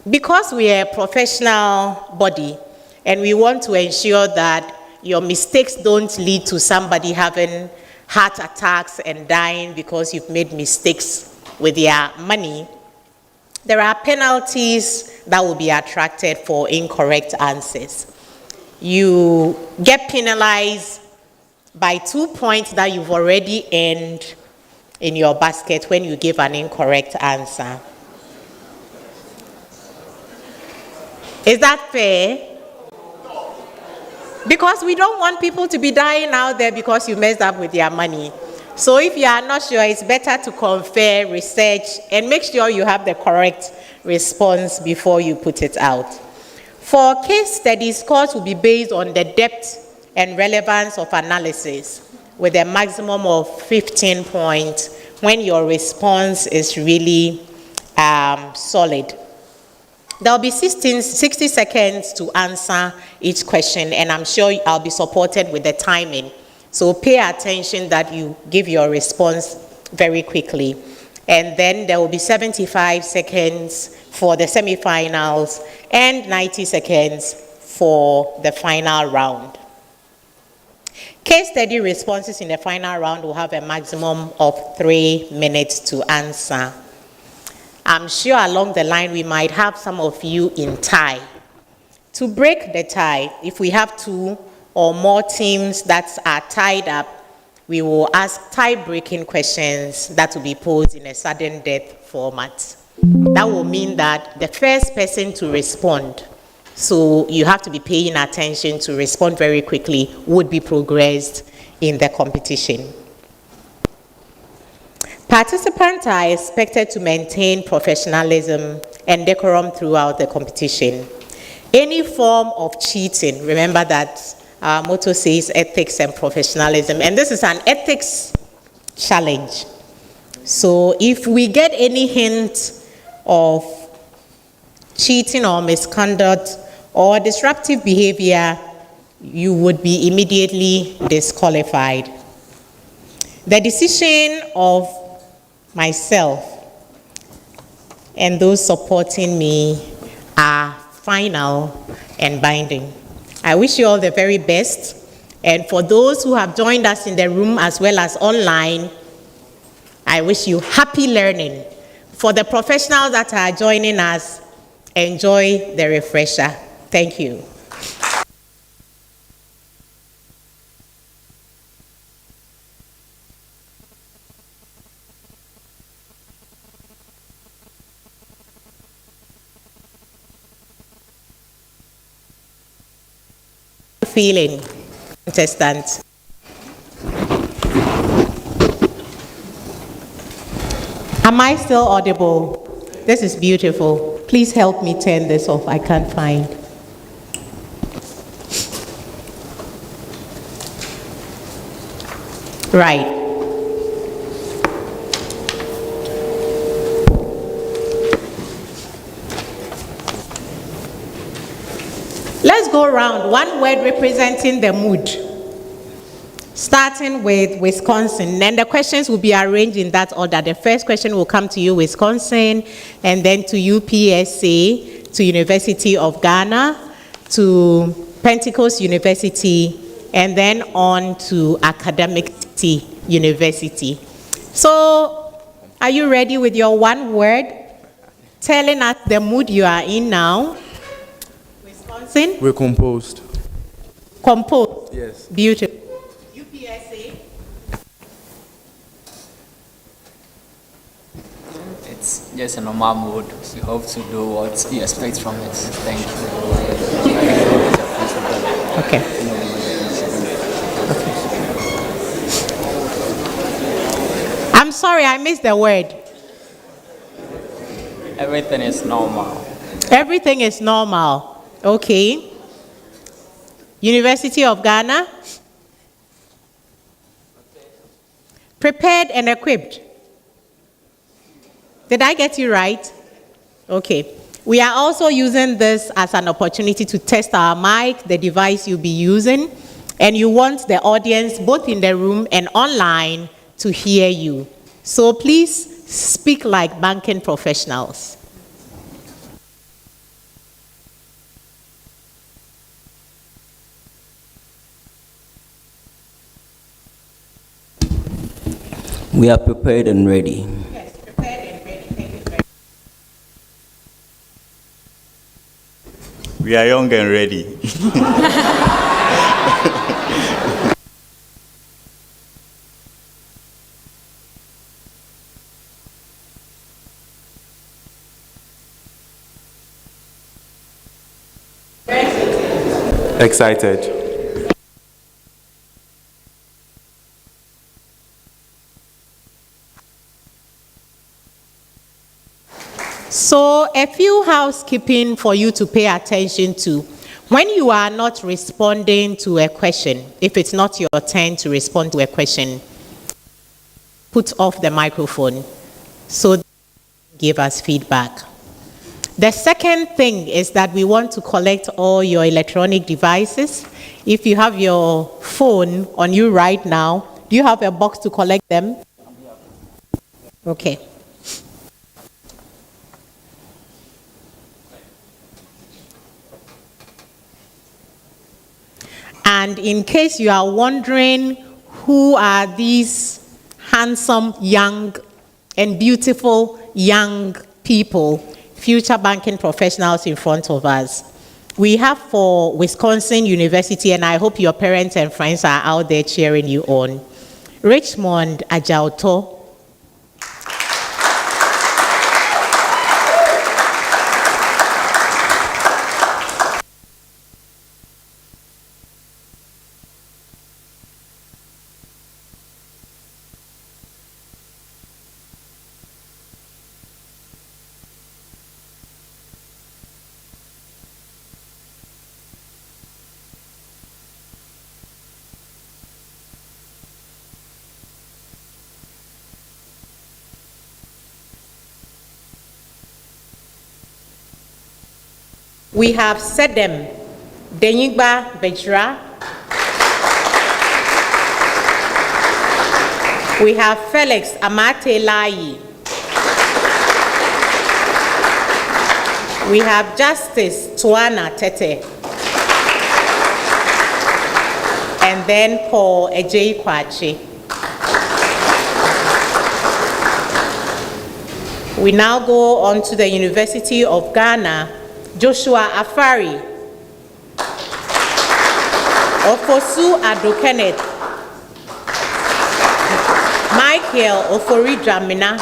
Because we are a professional body and we want to ensure that your mistakes don't lead to somebody having heart attacks and dying because you've made mistakes with their money, there are penalties that will be attracted for incorrect answers. You get penalized by 2 points that you've already earned in your basket when you give an incorrect answer. Is that fair? Because we don't want people to be dying out there because you messed up with their money. So if you are not sure, it's better to confer, research, and make sure you have the correct response before you put it out. For case studies, scores will be based on the depth and relevance of analysis with a maximum of 15 points when your response is really solid. There will be 60 seconds to answer each question, and I'm sure I'll be supported with the timing. So pay attention that you give your response very quickly. And then there will be 75 seconds for the semifinals and 90 seconds for the final round. Case study responses in the final round will have a maximum of 3 minutes to answer. I'm sure along the line we might have some of you in tie. To break the tie, if we have 2 or more teams that are tied up, we will ask tie-breaking questions that will be posed in a sudden death format. That will mean that the first person to respond, so you have to be paying attention to respond very quickly, would be progressed in the competition. Participants are expected to maintain professionalism and decorum throughout the competition. Any form of cheating, remember that our motto says ethics and professionalism, and this is an ethics challenge. So if we get any hint of cheating or misconduct or disruptive behavior, you would be immediately disqualified. The decision of myself and those supporting me are final and binding. I wish you all the very best. And for those who have joined us in the room as well as online, I wish you happy learning. For the professionals that are joining us, enjoy the refresher. Thank you. Feeling, contestant. Am I still audible? This is beautiful. Please help me turn this off. I can't find. Right. Let's go around. One word representing the mood. Starting with Wisconsin. And the questions will be arranged in that order. The first question will come to you, Wisconsin, and then to UPSA, to University of Ghana, to Pentecost University, and then on to Academic City University. So, are you ready with your one word? Telling us the mood you are in now. Wisconsin? We're composed. Composed? Yes. Beautiful. UPSA? It's just a normal mood. We hope to do what we expect from it. Thank you. Okay. I'm sorry, I missed the word. Everything is normal. Everything is normal. Okay. University of Ghana? Prepared and equipped. Did I get you right? Okay. We are also using this as an opportunity to test our mic, the device you'll be using, and you want the audience, both in the room and online, to hear you. So please speak like banking professionals. We are prepared and ready. Yes, prepared and ready. Thank you very much. We are young and ready. Excited. So, a few housekeeping for you to pay attention to. When you are not responding to a question, if it's not your turn to respond to a question, put off the microphone so give us feedback. The second thing is that we want to collect all your electronic devices. If you have your phone on you right now, do you have a box to collect them? Okay. And in case you are wondering who are these handsome, young, and beautiful young people, future banking professionals in front of us, we have for Wisconsin University, and I hope your parents and friends are out there cheering you on, Richmond Ajauto. We have Sedem Denyigba Bejra. We have Felix Amate Layi. We have Justice Tuana Tete. And then Paul Ejei Kwachi. We now go on to the University of Ghana. Joshua Afari, Ofosu Adokenneth, Michael Oforidramina,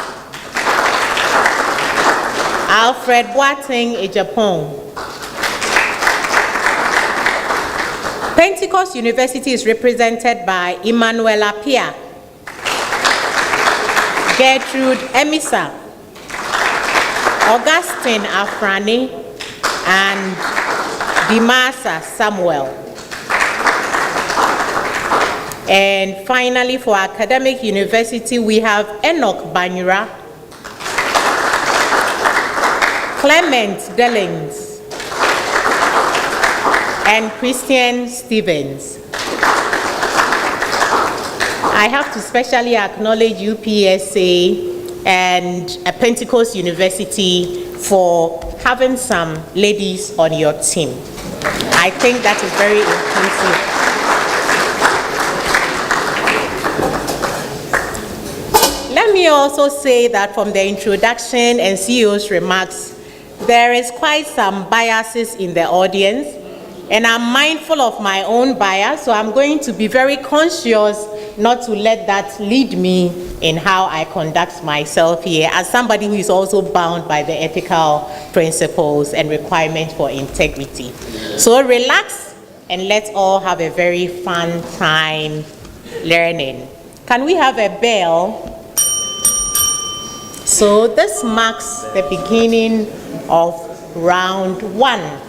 Alfred Boateng Ejapong. Pentecost University is represented by Emmanuela Pia, Gertrude Emisa, Augustine Afrani, and Dimasa Samuel. And finally, for Academic University, we have Enoch Banyura, Clement Dellings, and Christian Stevens. I have to specially acknowledge UPSA and Pentecost University for having some ladies on your team. I think that is very inclusive. Let me also say that from the introduction and CEO's remarks, there is quite some biases in the audience, and I'm mindful of my own bias, so I'm going to be very conscious not to let that lead me in how I conduct myself here as somebody who is also bound by the ethical principles and requirements for integrity. So relax and let's all have a very fun time learning. Can we have a bell? So this marks the beginning of round 1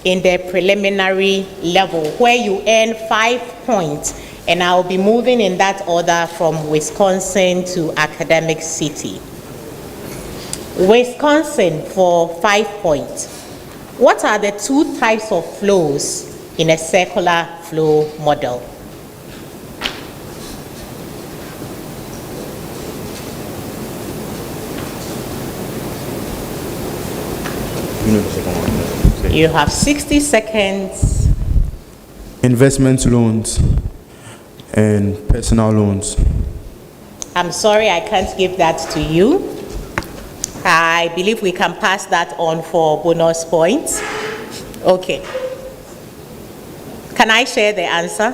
in the preliminary level where you earn 5 points. And I'll be moving in that order from Wisconsin to Academic City. Wisconsin for 5 points. What are the 2 types of flows in a circular flow model? You have 60 seconds. Investment loans and personal loans. I'm sorry, I can't give that to you. I believe we can pass that on for bonus points. Okay. Can I share the answer?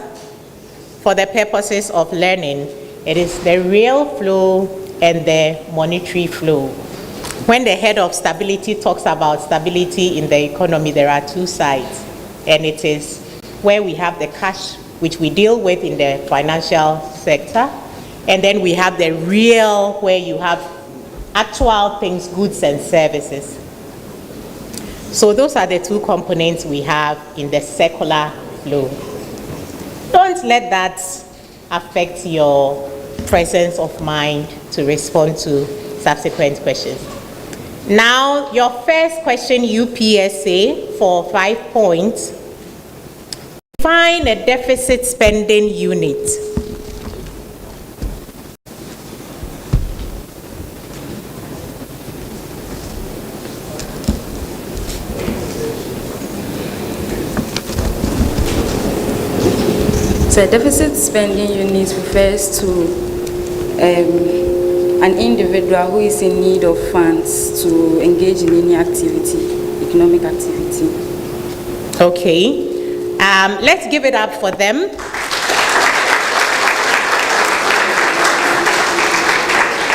For the purposes of learning, it is the real flow and the monetary flow. When the head of stability talks about stability in the economy, there are 2 sides, and it is where we have the cash, which we deal with in the financial sector, and then we have the real, where you have actual things, goods and services. So those are the two components we have in the circular flow. Don't let that affect your presence of mind to respond to subsequent questions. Now, your first question, UPSA, for 5 points. Define a deficit spending unit. So a deficit spending unit refers to an individual who is in need of funds to engage in any activity, economic activity. Okay. Let's give it up for them.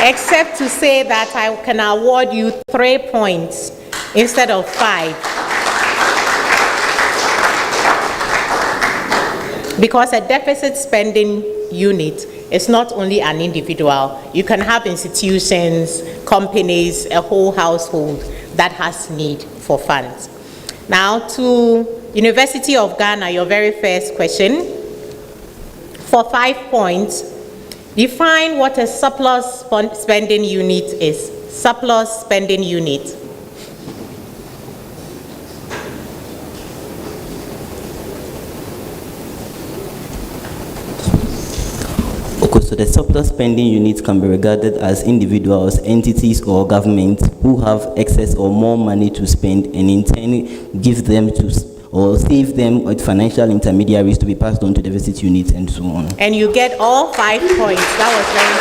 Except to say that I can award you 3 points instead of 5. Because a deficit spending unit is not only an individual. You can have institutions, companies, a whole household that has need for funds. Now to University of Ghana, your very first question. For 5 points, define what a surplus spending unit is. Surplus spending unit. Okay, so the surplus spending units can be regarded as individuals, entities, or governments who have excess or more money to spend and in turn give them to or save them with financial intermediaries to be passed on to deficit units and so on. And you get all 5 points. That was very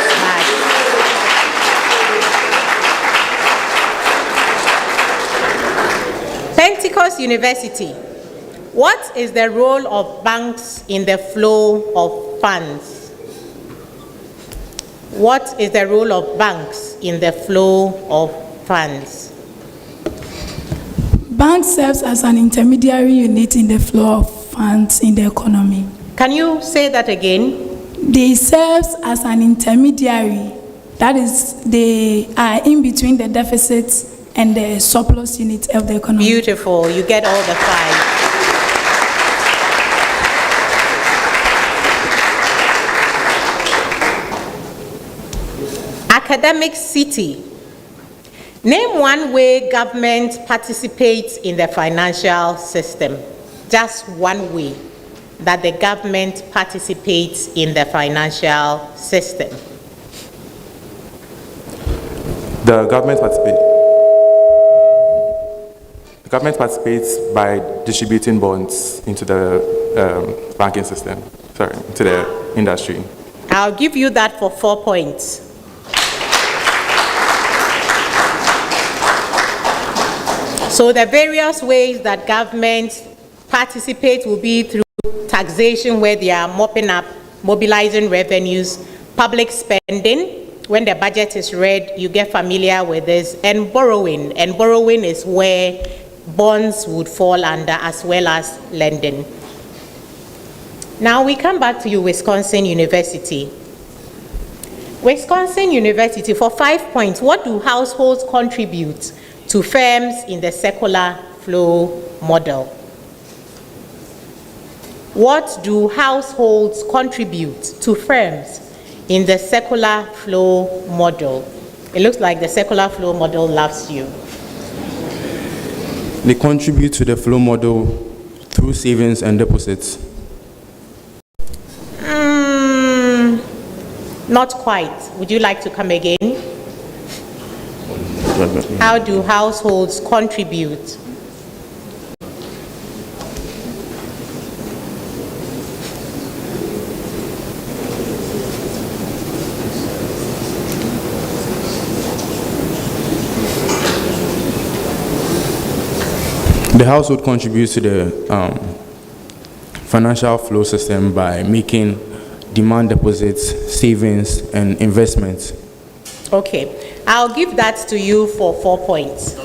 smart. Pentecost University. What is the role of banks in the flow of funds? What is the role of banks in the flow of funds? Bank serves as an intermediary unit in the flow of funds in the economy. Can you say that again? They serve as an intermediary. That is, they are in between the deficits and the surplus unit of the economy. Beautiful. You get all the 5. Academic city. Name one way government participates in the financial system. Just one way that the government participates in the financial system. The government participates by distributing bonds into the banking system, into the industry. I'll give you that for 4 points. So the various ways that government participates will be through taxation, where they are mopping up, mobilizing revenues, public spending. When the budget is read, you get familiar with this, and borrowing. And borrowing is where bonds would fall under, as well as lending. Now we come back to you, Wisconsin University. Wisconsin University, for 5 points, what do households contribute to firms in the circular flow model? What do households contribute to firms in the circular flow model? It looks like the circular flow model loves you. They contribute to the flow model through savings and deposits. Not quite. Would you like to come again? How do households contribute? The household contributes to the financial flow system by making demand deposits, savings, and investments. Okay, I'll give that to you for 4 points.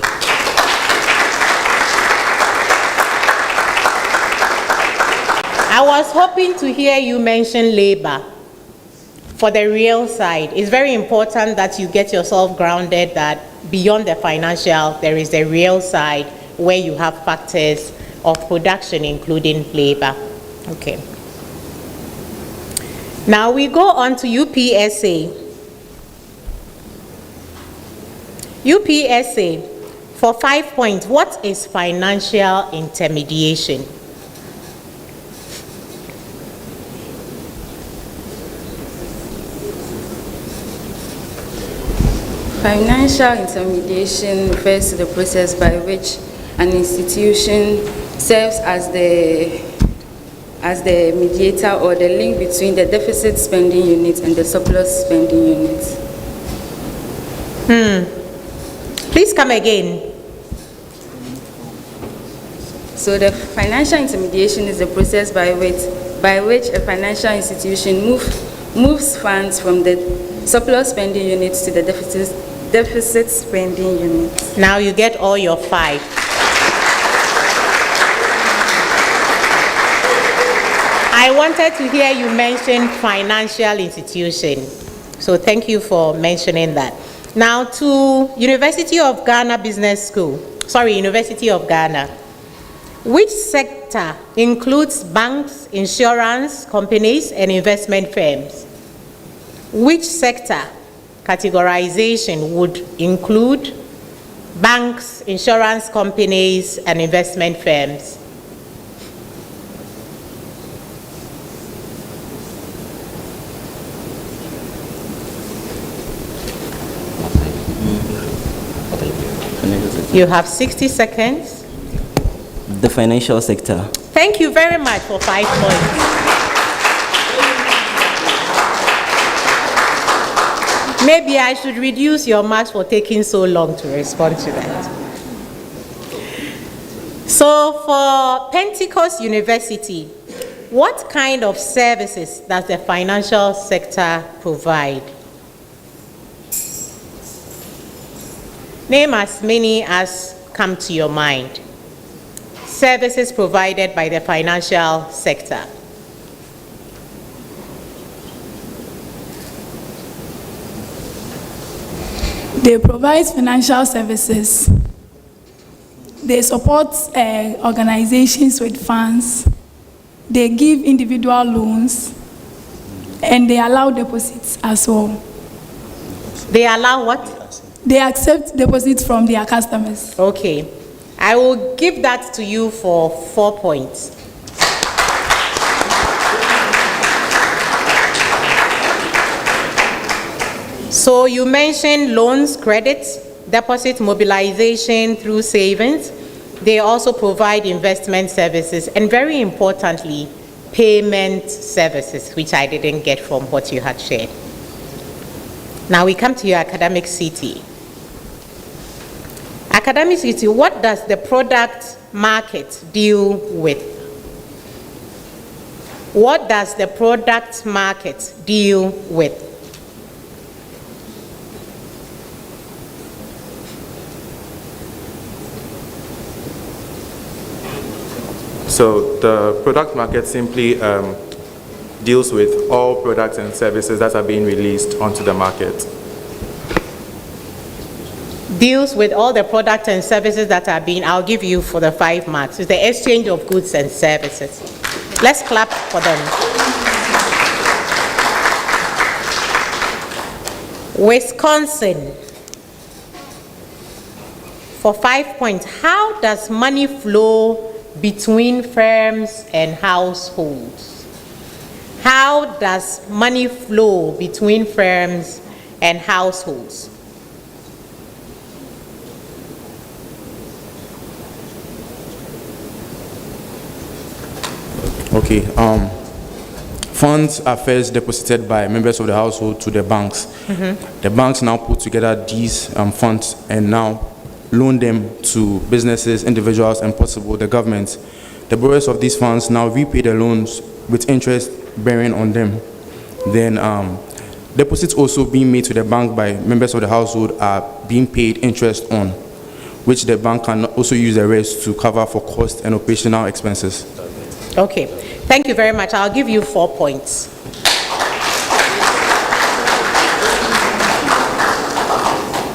I was hoping to hear you mention labor for the real side. It's very important that you get yourself grounded that beyond the financial, there is the real side where you have factors of production, including labor. Okay. Now we go on to UPSA. UPSA, for 5 points, what is financial intermediation? Financial intermediation refers to the process by which an institution serves as the mediator or the link between the deficit spending unit and the surplus spending unit. Please come again. So the financial intermediation is the process by which a financial institution moves funds from the surplus spending units to the deficit spending unit. Now you get all your 5. I wanted to hear you mention financial institution. So thank you for mentioning that. Now to University of Ghana Business School. University of Ghana. Which sector includes banks, insurance companies, and investment firms? Which sector categorization would include banks, insurance companies, and investment firms? You have 60 seconds. The financial sector. Thank you very much for 5 points. Maybe I should reduce your marks for taking so long to respond to that. So for Pentecost University, what kind of services does the financial sector provide? Name as many as come to your mind. Services provided by the financial sector. They provide financial services. They support organizations with funds. They give individual loans. And they allow deposits as well. They allow what? They accept deposits from their customers. Okay. I will give that to you for 4 points. So you mentioned loans, credits, deposit mobilization through savings. They also provide investment services and very importantly, payment services, which I didn't get from what you had shared. Now we come to your academic city. Academic city, what does the product market deal with? What does the product market deal with? So the product market simply deals with all products and services that are being released onto the market. Deals with all the products and services that are being, I'll give you for the 5 marks. It's the exchange of goods and services. Let's clap for them. Wisconsin. For 5 points, how does money flow between firms and households? How does money flow between firms and households? Okay. Funds are first deposited by members of the household to the banks. The banks now put together these funds and now loan them to businesses, individuals, and possible the government. The borrowers of these funds now repay the loans with interest bearing on them. Then deposits also being made to the bank by members of the household are being paid interest on, which the bank can also use the rest to cover for cost and operational expenses. Okay, thank you very much. I'll give you 4 points.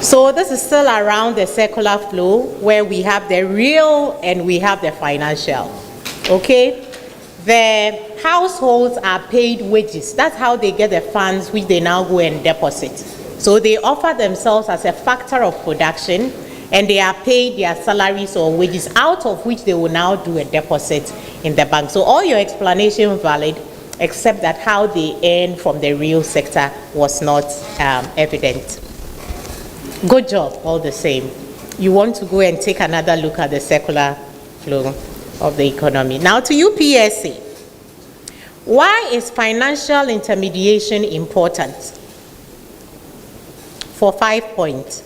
So this is still around the circular flow where we have the real and we have the financial. Okay? The households are paid wages. That's how they get the funds which they now go and deposit. So they offer themselves as a factor of production and they are paid their salaries or wages out of which they will now do a deposit in the bank. So all your explanation valid except that how they earn from the real sector was not evident. Good job, all the same. You want to go and take another look at the circular flow of the economy. Now to UPSA. Why is financial intermediation important? For 5 points.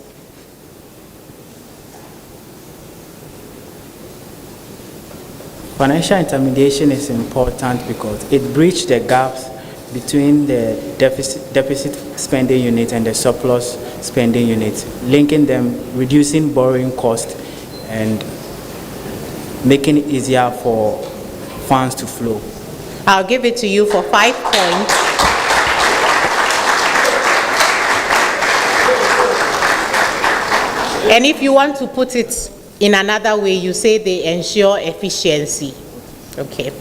Financial intermediation is important because it bridges the gaps between the deficit spending unit and the surplus spending unit, linking them, reducing borrowing cost, and making it easier for funds to flow. I'll give it to you for 5 points. And if you want to put it in another way, you say they ensure efficiency. Okay.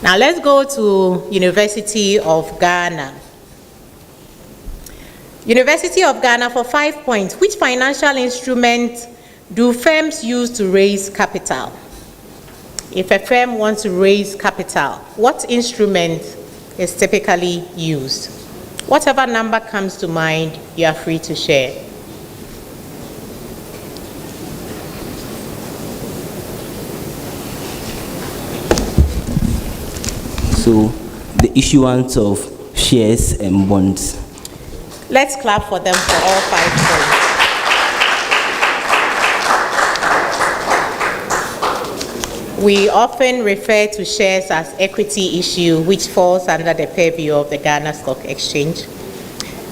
Now let's go to University of Ghana. University of Ghana for 5 points. Which financial instrument do firms use to raise capital? If a firm wants to raise capital, what instrument is typically used? Whatever number comes to mind, you are free to share. So the issuance of shares and bonds. Let's clap for them for all 5 points. We often refer to shares as equity issue, which falls under the purview of the Ghana Stock Exchange.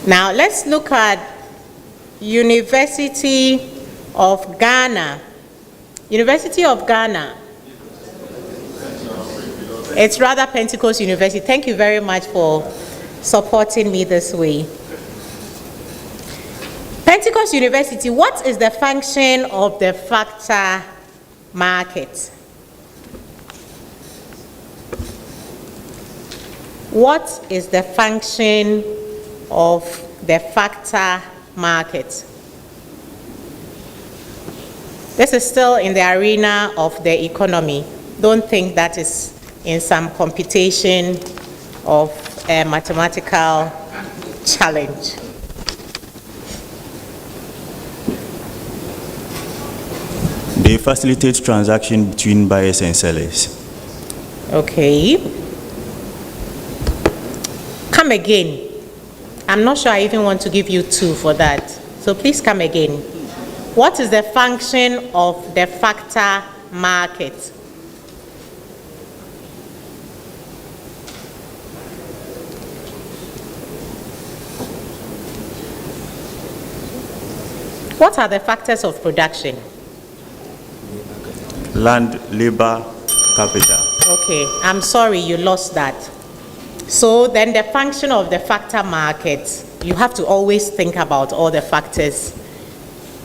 Now let's look at University of Ghana. University of Ghana. It's rather Pentecost University. Thank you very much for supporting me this way. Pentecost University, what is the function of the factor market? What is the function of the factor market? This is still in the arena of the economy. Don't think that is in some computation of a mathematical challenge. They facilitate transaction between buyers and sellers. Okay. Come again. I'm not sure I even want to give you 2 for that. So please come again. What is the function of the factor market? What are the factors of production? Land, labor, capital. Okay, I'm sorry you lost that. So then the function of the factor market, you have to always think about all the factors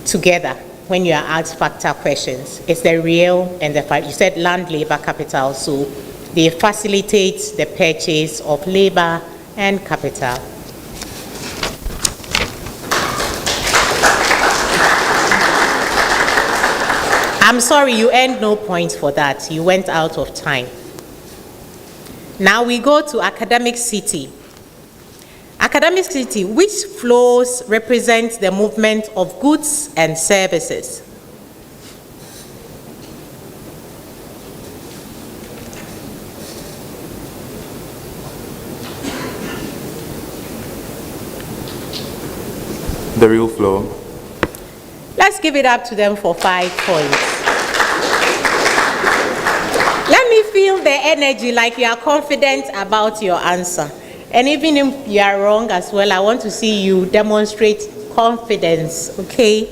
together when you are asked factor questions. It's the real and the factor. You said land, labor, capital, so they facilitate the purchase of labor and capital. I'm sorry, you earned no points for that. You went out of time. Now we go to academic city. Academic city, which flows represent the movement of goods and services? The real flow. Let's give it up to them for 5 points. Let me feel the energy like you are confident about your answer. And even if you are wrong as well, I want to see you demonstrate confidence, okay?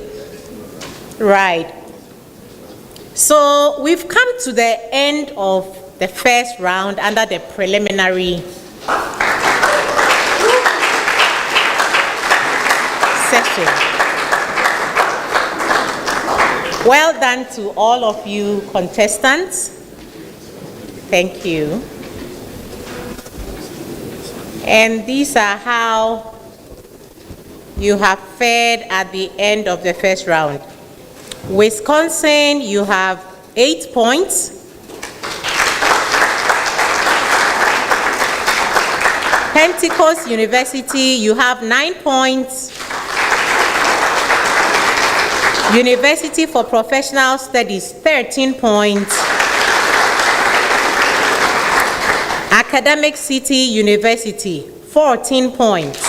Right. So we've come to the end of the first round under the preliminary session. Well done to all of you contestants. Thank you. And these are how you have fared at the end of the first round. Wisconsin, you have 8 points. Pentecost University, you have 9 points. University for Professional Studies, 13 points. Academic City University, 14 points.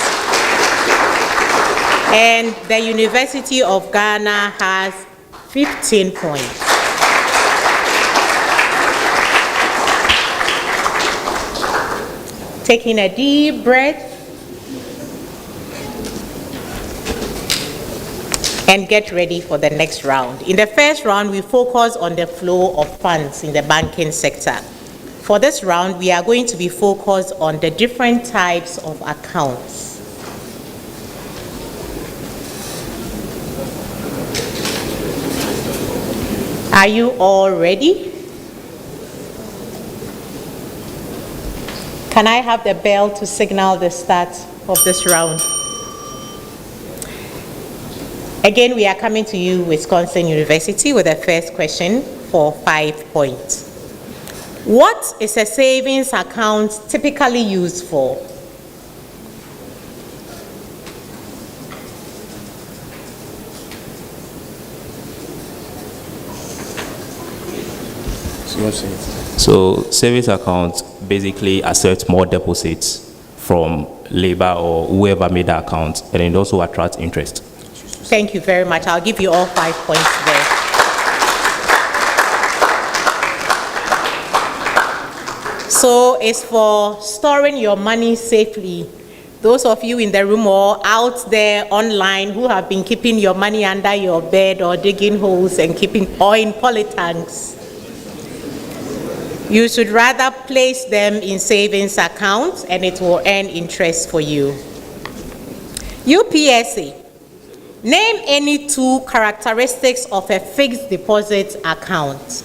And the University of Ghana has 15 points. Taking a deep breath and get ready for the next round. In the first round, we focus on the flow of funds in the banking sector. For this round, we are going to be focused on the different types of accounts. Are you all ready? Can I have the bell to signal the start of this round? Again, we are coming to you, Wisconsin University, with the first question for 5 points. What is a savings account typically used for? So savings accounts basically accept more deposits from labor or whoever made the account, and it also attracts interest. Thank you very much. I'll give you all 5 points there. So it's for storing your money safely. Those of you in the room or out there online who have been keeping your money under your bed or digging holes and keeping or in polytanks, you should rather place them in savings accounts and it will earn interest for you. UPSA, name any 2 characteristics of a fixed deposit account.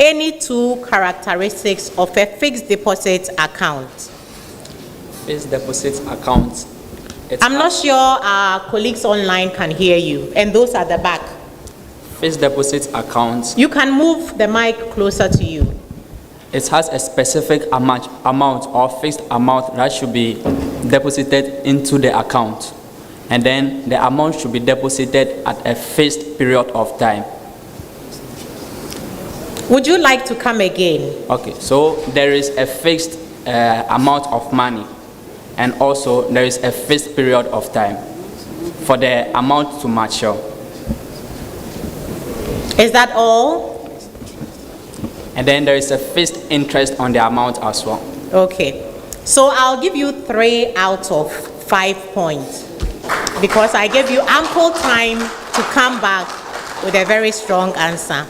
Any 2 characteristics of a fixed deposit account. Fixed deposit account. I'm not sure our colleagues online can hear you, and those at the back. Fixed deposit account. You can move the mic closer to you. It has a specific amount or fixed amount that should be deposited into the account. And then the amount should be deposited at a fixed period of time. Would you like to come again? Okay, so there is a fixed amount of money, and also there is a fixed period of time for the amount to mature. Is that all? And then there is a fixed interest on the amount as well. Okay, so I'll give you 3 out of 5 points because I gave you ample time to come back with a very strong answer.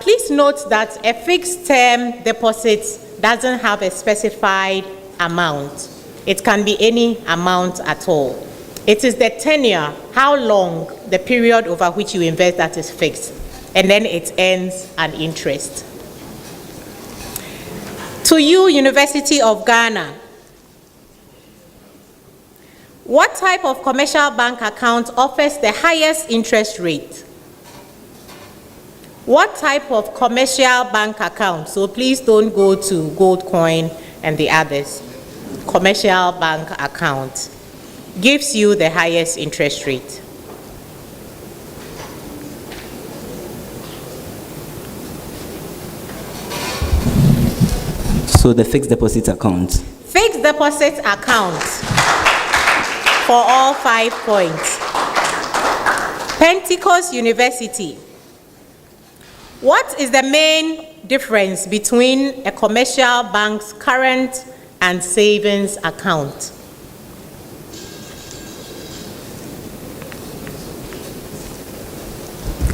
Please note that a fixed term deposit doesn't have a specified amount. It can be any amount at all. It is the tenure, how long, the period over which you invest that is fixed, and then it earns an interest. To you, University of Ghana, what type of commercial bank account offers the highest interest rate? What type of commercial bank account? So please don't go to Gold Coin and the others. Commercial bank account gives you the highest interest rate. So the fixed deposit account. Fixed deposit account for all 5 points. Pentecost University. What is the main difference between a commercial bank's current and savings account?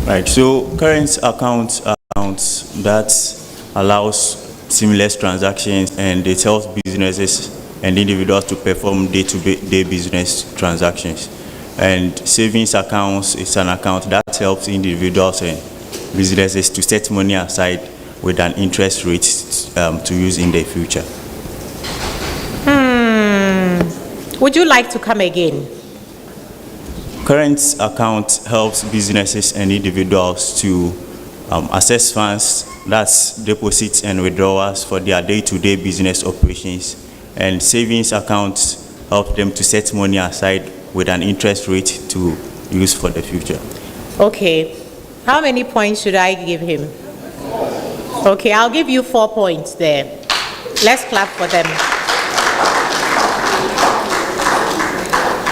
Right, so current accounts are accounts that allows seamless transactions, and it helps businesses and individuals to perform day-to-day business transactions. And savings accounts is an account that helps individuals and businesses to set money aside with an interest rate to use in the future. Would you like to come again? Current account helps businesses and individuals to access funds, that's deposits and withdrawals for their day-to-day business operations. And savings accounts help them to set money aside with an interest rate to use for the future. Okay. How many points should I give him? Okay, I'll give you 4 points there. Let's clap for them.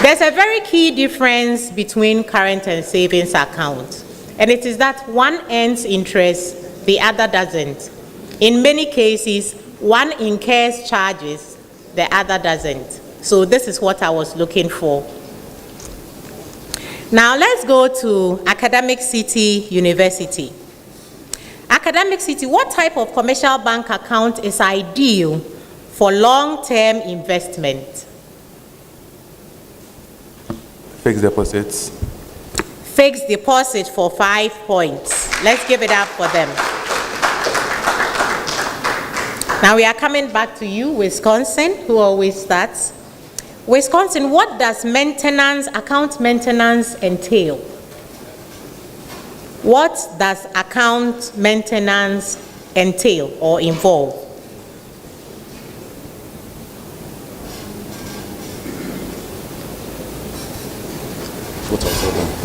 There's a very key difference between current and savings account, and it is that one earns interest, the other doesn't. In many cases, one incurs charges, the other doesn't. So this is what I was looking for. Now let's go to Academic City University. Academic City, what type of commercial bank account is ideal for long-term investment? Fixed deposits. Fixed deposit for 5 points. Let's give it up for them. Now we are coming back to you, Wisconsin, who always starts. Wisconsin, what does account maintenance entail? What does account maintenance entail or involve?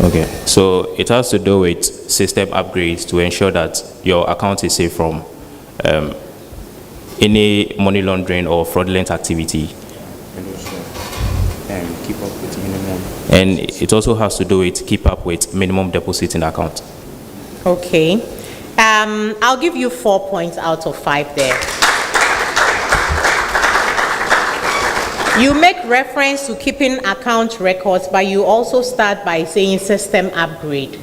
Okay, so it has to do with system upgrades to ensure that your account is safe from any money laundering or fraudulent activity. And keep up with minimum. And it also has to do with keep up with minimum deposit in the account. Okay. I'll give you 4 points out of 5 there. You make reference to keeping account records, but you also start by saying system upgrade.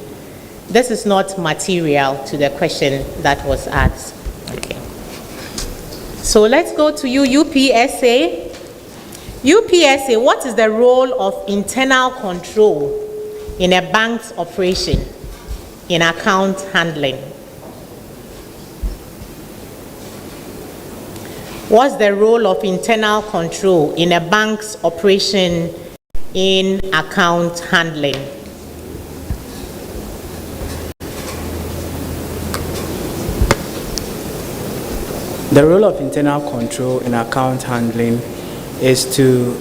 This is not material to the question that was asked. Okay. So let's go to you, UPSA. UPSA, what is the role of internal control in a bank's operation in account handling? What's the role of internal control in a bank's operation in account handling? The role of internal control in account handling is to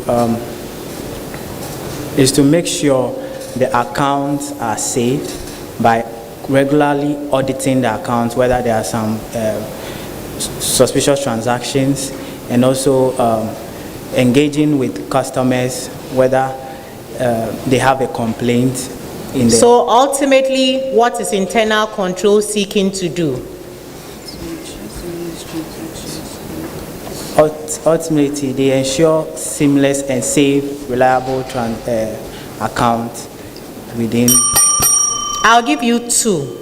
make sure the accounts are saved by regularly auditing the accounts, whether there are some suspicious transactions, and also engaging with customers, whether they have a complaint. So ultimately, what is internal control seeking to do? Ultimately, they ensure seamless and safe, reliable accounts within. I'll give you 2.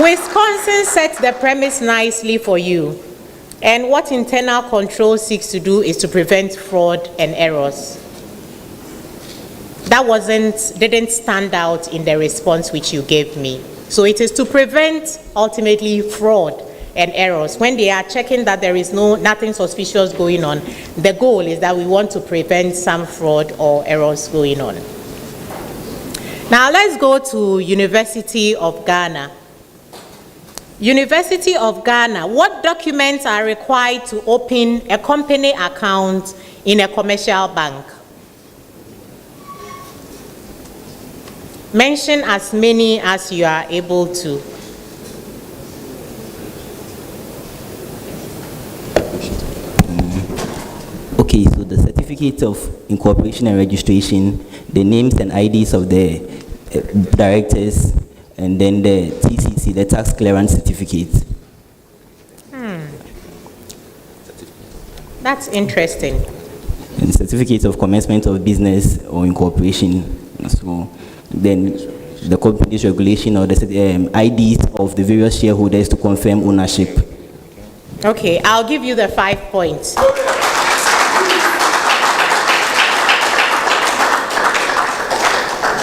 Wisconsin sets the premise nicely for you. And what internal control seeks to do is to prevent fraud and errors. That didn't stand out in the response which you gave me. So it is to prevent ultimately fraud and errors. When they are checking that there is nothing suspicious going on, the goal is that we want to prevent some fraud or errors going on. Now let's go to University of Ghana. University of Ghana, what documents are required to open a company account in a commercial bank? Mention as many as you are able to. Okay, so the certificate of incorporation and registration, the names and IDs of the directors, and then the TCC, the tax clearance certificate. That's interesting. And certificate of commencement of business or incorporation. So then the company's regulation or the IDs of the various shareholders to confirm ownership. Okay, I'll give you the 5 points.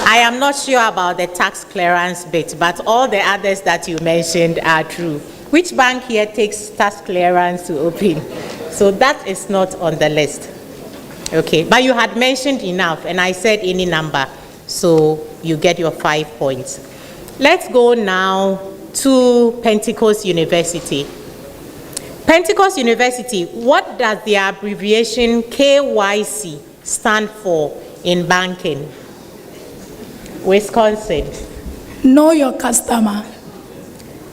I am not sure about the tax clearance bit, but all the others that you mentioned are true. Which bank here takes tax clearance to open? So that is not on the list. Okay, but you had mentioned enough, and I said any number, so you get your 5 points. Let's go now to Pentecost University. Pentecost University, what does the abbreviation KYC stand for in banking? Wisconsin. Know your customer.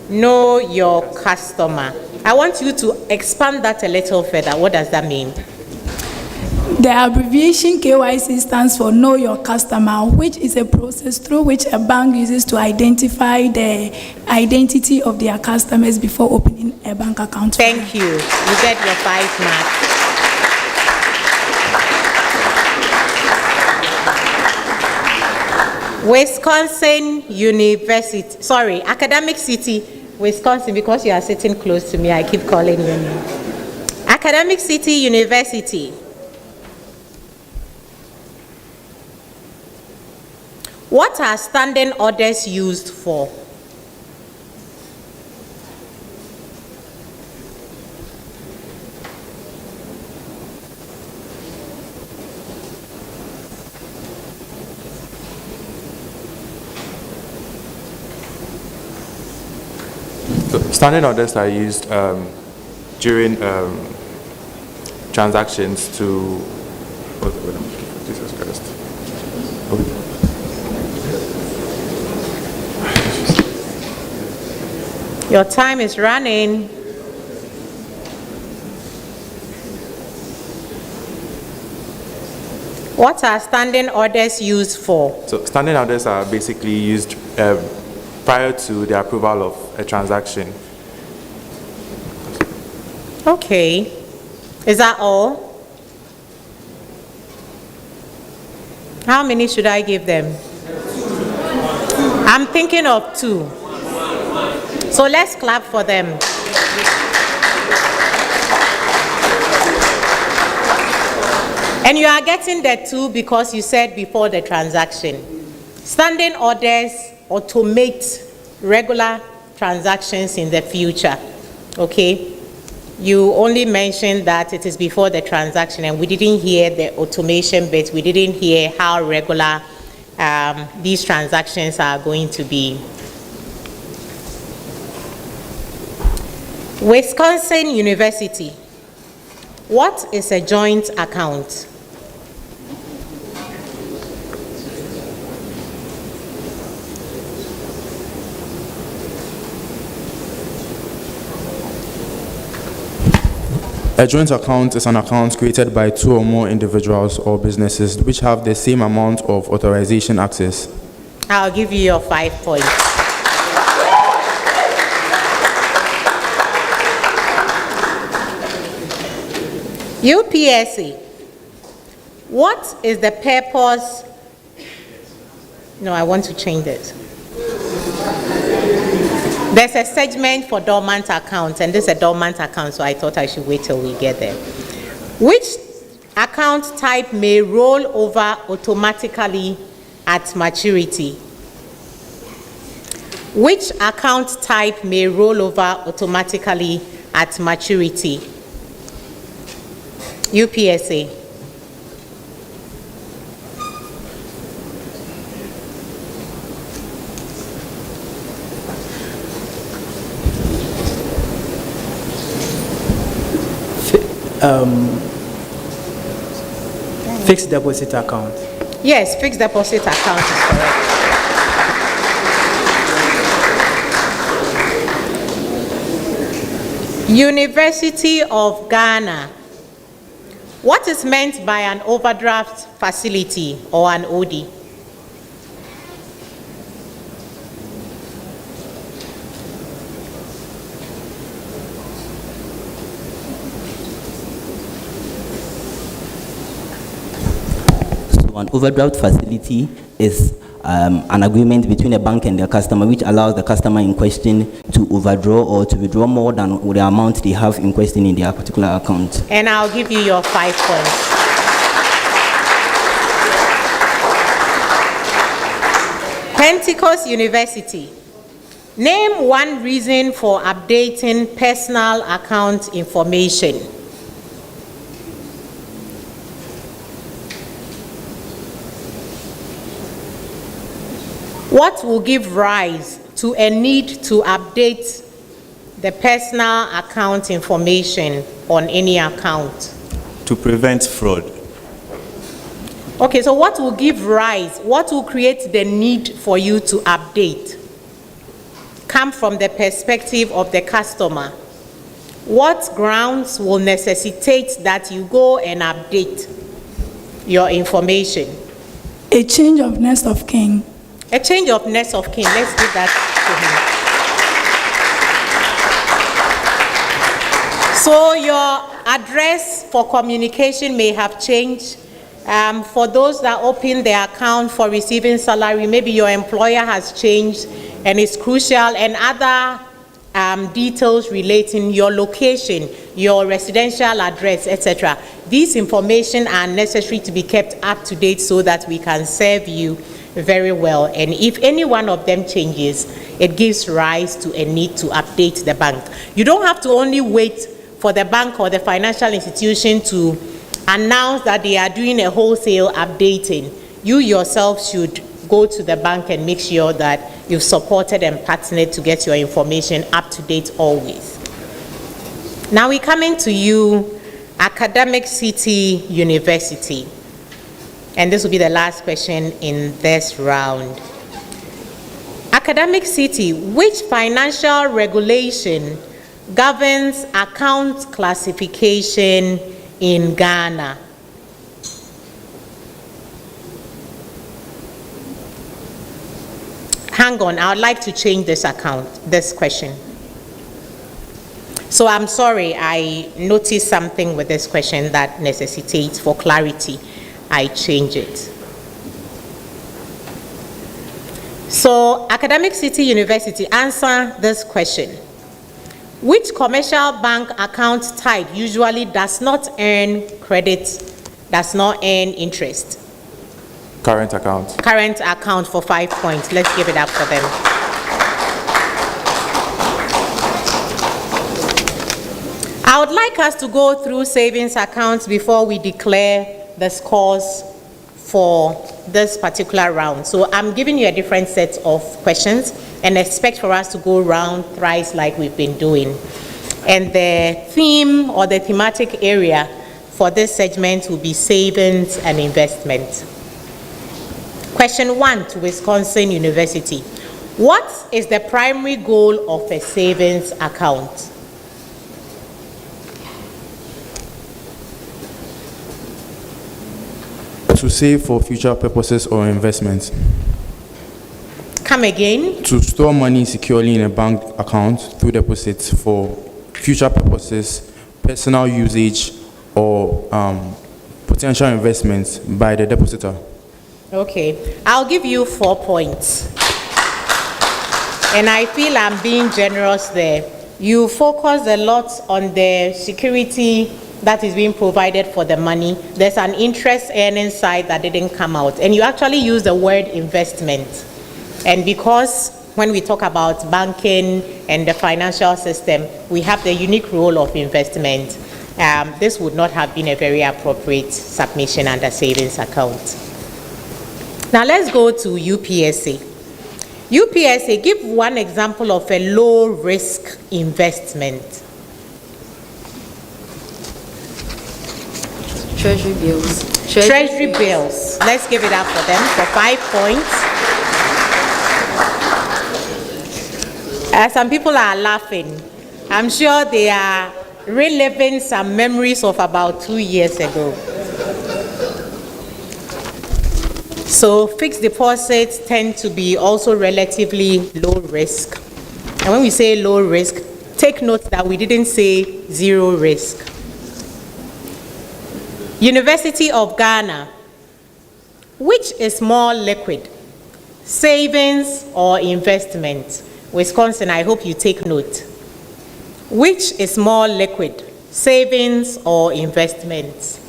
Know your customer. I want you to expand that a little further. What does that mean? The abbreviation KYC stands for Know Your Customer, which is a process through which a bank uses to identify the identity of their customers before opening a bank account. Thank you. You get your 5 marks. Wisconsin University, sorry, Academic City, Wisconsin, because you are sitting close to me, I keep calling your name. Academic City University. What are standing orders used for? Standing orders are used during transactions to. Jesus Christ. Your time is running. What are standing orders used for? So standing orders are basically used prior to the approval of a transaction. Okay. Is that all? How many should I give them? I'm thinking of 2. So let's clap for them. And you are getting the 2 because you said before the transaction. Standing orders automate regular transactions in the future. Okay? You only mentioned that it is before the transaction, and we didn't hear the automation bit. We didn't hear how regular these transactions are going to be. Wisconsin University. What is a joint account? A joint account is an account created by 2 or more individuals or businesses which have the same amount of authorization access. I'll give you your 5 points. UPSA. What is the purpose? No, I want to change it. There's a segment for dormant accounts, and this is a dormant account, so I thought I should wait till we get there. Which account type may roll over automatically at maturity? Which account type may roll over automatically at maturity? UPSA. Fixed deposit account. Yes, fixed deposit account is correct. University of Ghana. What is meant by an overdraft facility or an OD? An overdraft facility is an agreement between a bank and their customer, which allows the customer in question to overdraw or to withdraw more than the amount they have in question in their particular account. And I'll give you your 5 points. Pentecost University. Name one reason for updating personal account information. What will give rise to a need to update the personal account information on any account? To prevent fraud. Okay, so what will give rise, what will create the need for you to update? Come from the perspective of the customer. What grounds will necessitate that you go and update your information? A change of next of kin. A change of next of kin. Let's give that to him. So your address for communication may have changed. For those that open their account for receiving salary, maybe your employer has changed and it's crucial, and other details relating your location, your residential address, etc. These information are necessary to be kept up to date so that we can serve you very well. And if any one of them changes, it gives rise to a need to update the bank. You don't have to only wait for the bank or the financial institution to announce that they are doing a wholesale updating. You yourself should go to the bank and make sure that you've supported and partnered to get your information up to date always. Now we're coming to you, Academic City University. And this will be the last question in this round. Academic City, which financial regulation governs account classification in Ghana? Hang on, I would like to change this question. So I'm sorry, I noticed something with this question that necessitates, for clarity, I change it. So, Academic City University, answer this question. Which commercial bank account type usually does not earn credit, does not earn interest? Current account. Current account for 5 points. Let's give it up for them. I would like us to go through savings accounts before we declare the scores for this particular round. So I'm giving you a different set of questions and expect for us to go round thrice like we've been doing. And the theme or the thematic area for this segment will be savings and investment. Question 1 to Wisconsin University. What is the primary goal of a savings account? To save for future purposes or investments. Come again. To store money securely in a bank account through deposits for future purposes, personal usage, or potential investments by the depositor. Okay, I'll give you 4 points. And I feel I'm being generous there. You focus a lot on the security that is being provided for the money. There's an interest earning side that didn't come out. And you actually use the word investment. And because when we talk about banking and the financial system, we have the unique role of investment. This would not have been a very appropriate submission under savings account. Now let's go to UPSA. UPSA, give one example of a low risk investment. Treasury bills. Treasury bills. Let's give it up for them for 5 points. Some people are laughing. I'm sure they are reliving some memories of about 2 years ago. So fixed deposits tend to be also relatively low risk. And when we say low risk, take note that we didn't say zero risk. University of Ghana, which is more liquid, Savings or investment? Wisconsin, I hope you take note. Which is more liquid, savings or investments?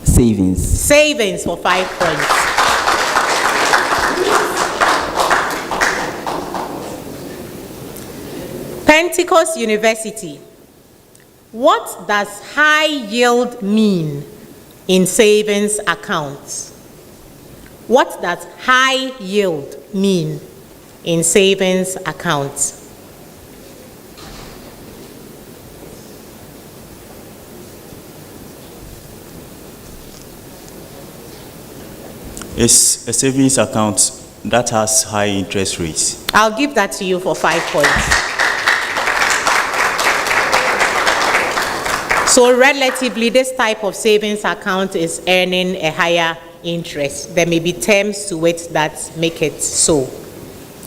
Savings. Savings for 5 points. Pentecost University. What does high yield mean in savings accounts? What does high yield mean in savings accounts? It's a savings account that has high interest rates. I'll give that to you for 5 points. So relatively, this type of savings account is earning a higher interest. There may be terms to it that make it so.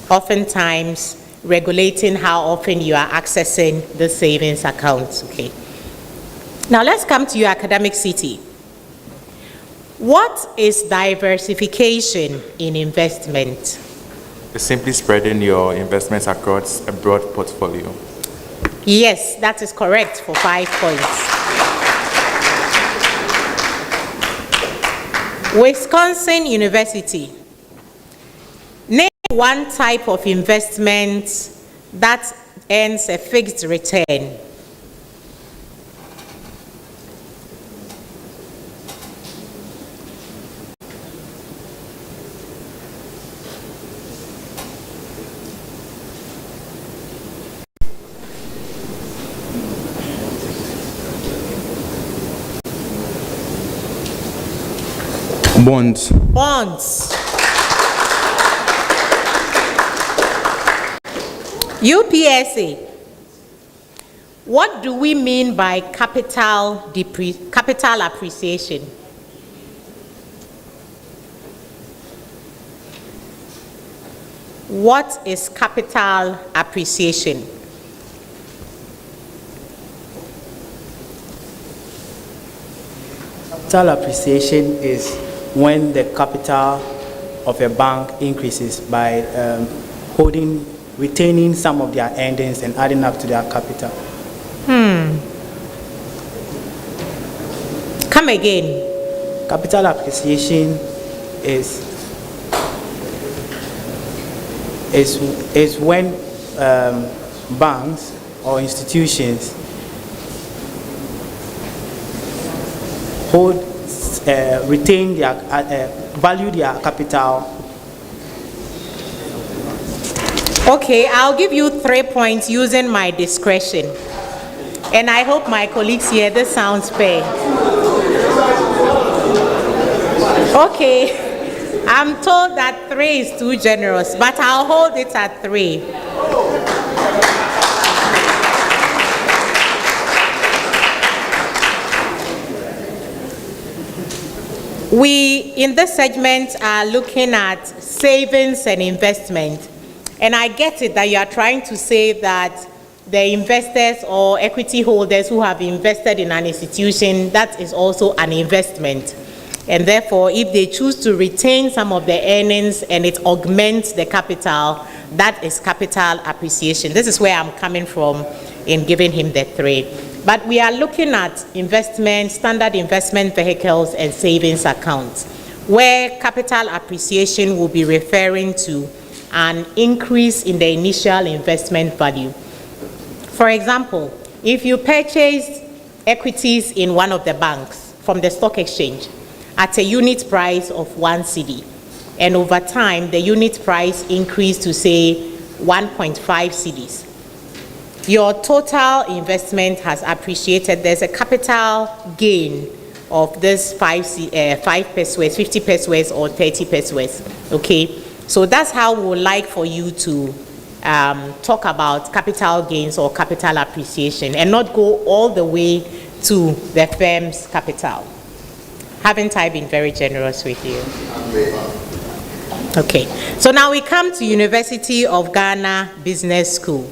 Oftentimes, regulating how often you are accessing the savings account. Okay. Now let's come to your academic city. What is diversification in investment? It's simply spreading your investments across a broad portfolio. Yes, that is correct for 5 points. Wisconsin University. Name one type of investment that earns a fixed return. Bonds. Bonds. UPSA. What do we mean by capital appreciation? What is capital appreciation? Capital appreciation is when the capital of a bank increases by retaining some of their earnings and adding up to their capital. Come again. Capital appreciation is when banks or institutions retain their value their capital. Okay, I'll give you 3 points using my discretion. And I hope my colleagues here, this sounds fair. Okay, I'm told that 3 is too generous, but I'll hold it at 3. We, in this segment, are looking at savings and investment. And I get it that you are trying to say that the investors or equity holders who have invested in an institution, that is also an investment. And therefore, if they choose to retain some of the earnings and it augments the capital, that is capital appreciation. This is where I'm coming from in giving him the 3. But we are looking at investment, standard investment vehicles and savings accounts, where capital appreciation will be referring to an increase in the initial investment value. For example, if you purchase equities in one of the banks from the stock exchange at a unit price of 1 cedi, and over time the unit price increased to say 1.5 cedis, your total investment has appreciated. There's a capital gain of this 5 pesos, 50 pesos or 30 pesos. Okay, so that's how we would like for you to talk about capital gains or capital appreciation and not go all the way to the firm's capital. Haven't I been very generous with you? Okay, so now we come to University of Ghana Business School.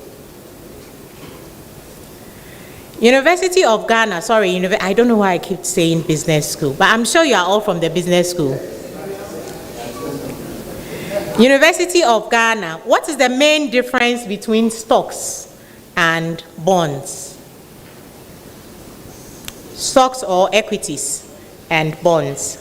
University of Ghana, sorry, I don't know why I keep saying business school, but I'm sure you are all from the business school. University of Ghana, what is the main difference between stocks and bonds? Stocks or equities and bonds?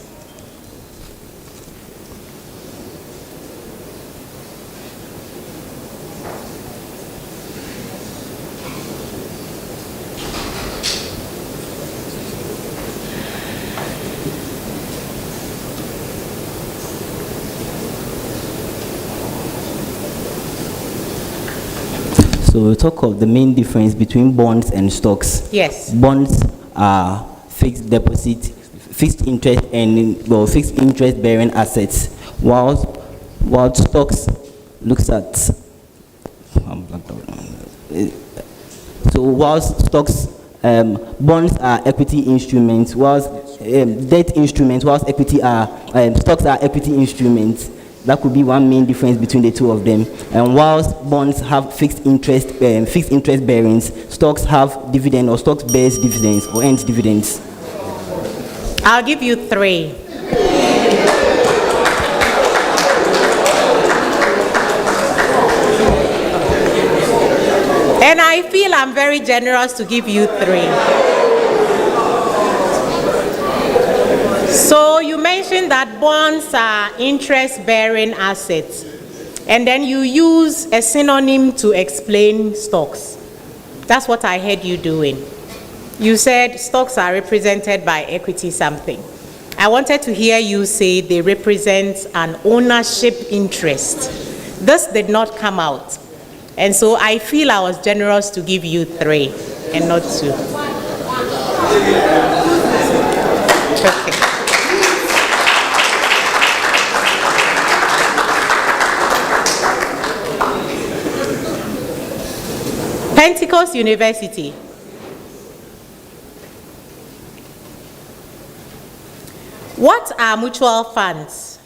So we'll talk of the main difference between bonds and stocks. Yes. Bonds are fixed deposit, fixed interest and fixed interest bearing assets, while stocks looks at so whilst stocks bonds are equity instruments, whilst debt instruments, whilst stocks are equity instruments. That could be one main difference between the two of them. And whilst bonds have fixed interest bearings, stocks have dividend, or stocks bears dividends or earns dividends. I'll give you 3. And I feel I'm very generous to give you 3. So you mentioned that bonds are interest-bearing assets, and then you use a synonym to explain stocks. That's what I heard you doing. You said stocks are represented by equity something. I wanted to hear you say they represent an ownership interest. This did not come out. And so I feel I was generous to give you 3 and not 2. Okay. Pentecost University. What are mutual funds?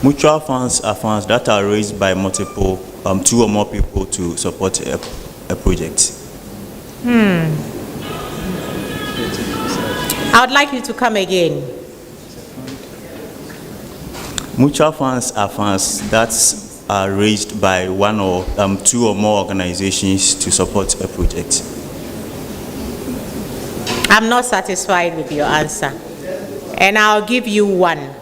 Mutual funds are funds that are raised by multiple, 2 or more people to support a project. I would like you to come again. Mutual funds are funds that are raised by 1 or 2 or more organizations to support a project. I'm not satisfied with your answer, and I'll give you 1.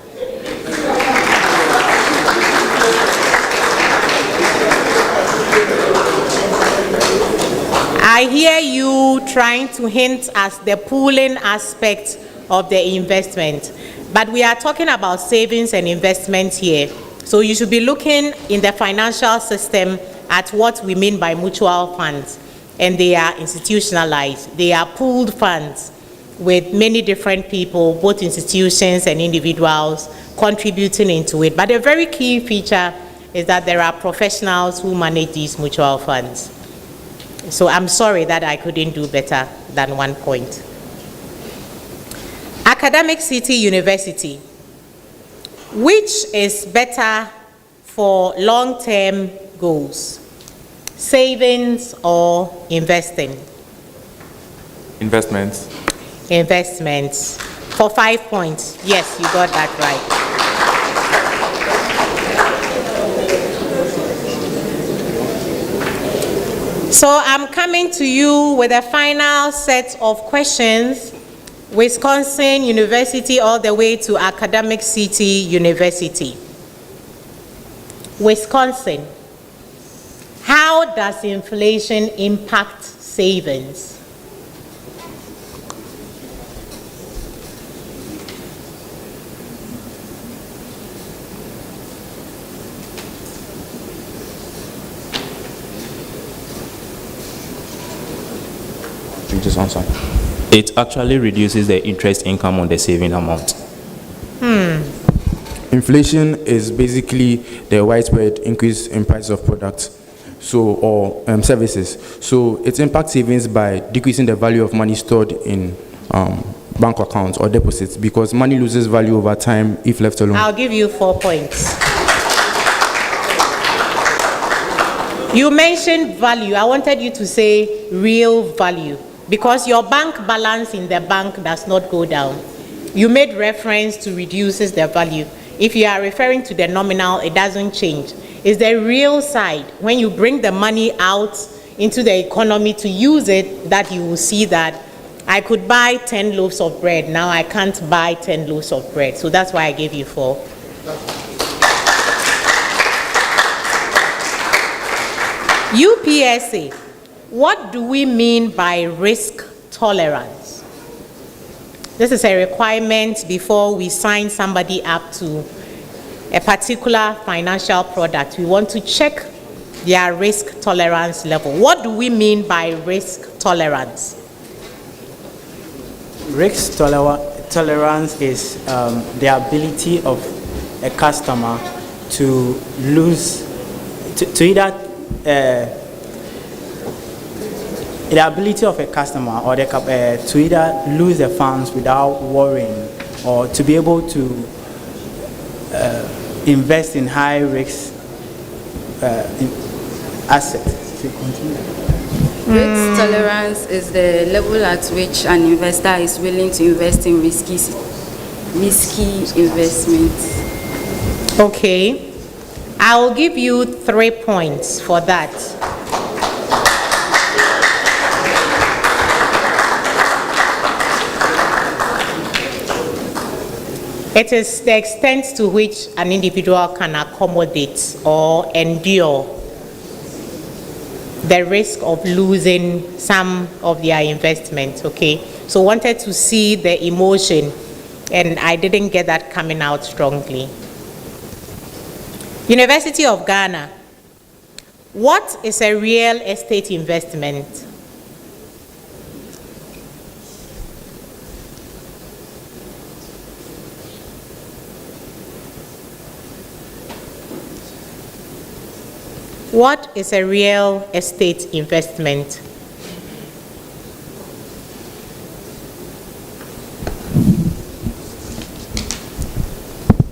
I hear you trying to hint at the pooling aspect of the investment, but we are talking about savings and investment here. So you should be looking in the financial system at what we mean by mutual funds, and they are institutionalized. They are pooled funds with many different people, both institutions and individuals, contributing into it. But a very key feature is that there are professionals who manage these mutual funds. So I'm sorry that I couldn't do better than 1 point. Academic City University. Which is better for long-term goals? Savings or investing? Investments. Investments. For 5 points. Yes, you got that right. So I'm coming to you with a final set of questions. Wisconsin University all the way to Academic City University. Wisconsin. How does inflation impact savings? Just answer. It actually reduces the interest income on the saving amount. Inflation is basically the widespread increase in price of products, or services. So it impacts savings by decreasing the value of money stored in bank accounts or deposits, because money loses value over time if left alone. I'll give you 4 points. You mentioned value. I wanted you to say real value, because your bank balance in the bank does not go down. You made reference to reduces the value. If you are referring to the nominal, it doesn't change. It's the real side. When you bring the money out into the economy to use it, that you will see that I could buy 10 loaves of bread. Now I can't buy 10 loaves of bread. So that's why I gave you 4. UPSA, what do we mean by risk tolerance? This is a requirement before we sign somebody up to a particular financial product. We want to check their risk tolerance level. What do we mean by risk tolerance? Risk tolerance is the ability of a customer to lose, to either the ability of a customer or to either lose the funds without worrying, or to be able to invest in high risk assets. Risk tolerance is the level at which an investor is willing to invest in risky investments. Okay, I will give you 3 points for that. It is the extent to which an individual can accommodate or endure the risk of losing some of their investments, okay? So wanted to see the emotion, and I didn't get that coming out strongly. University of Ghana, what is a real estate investment? What is a real estate investment?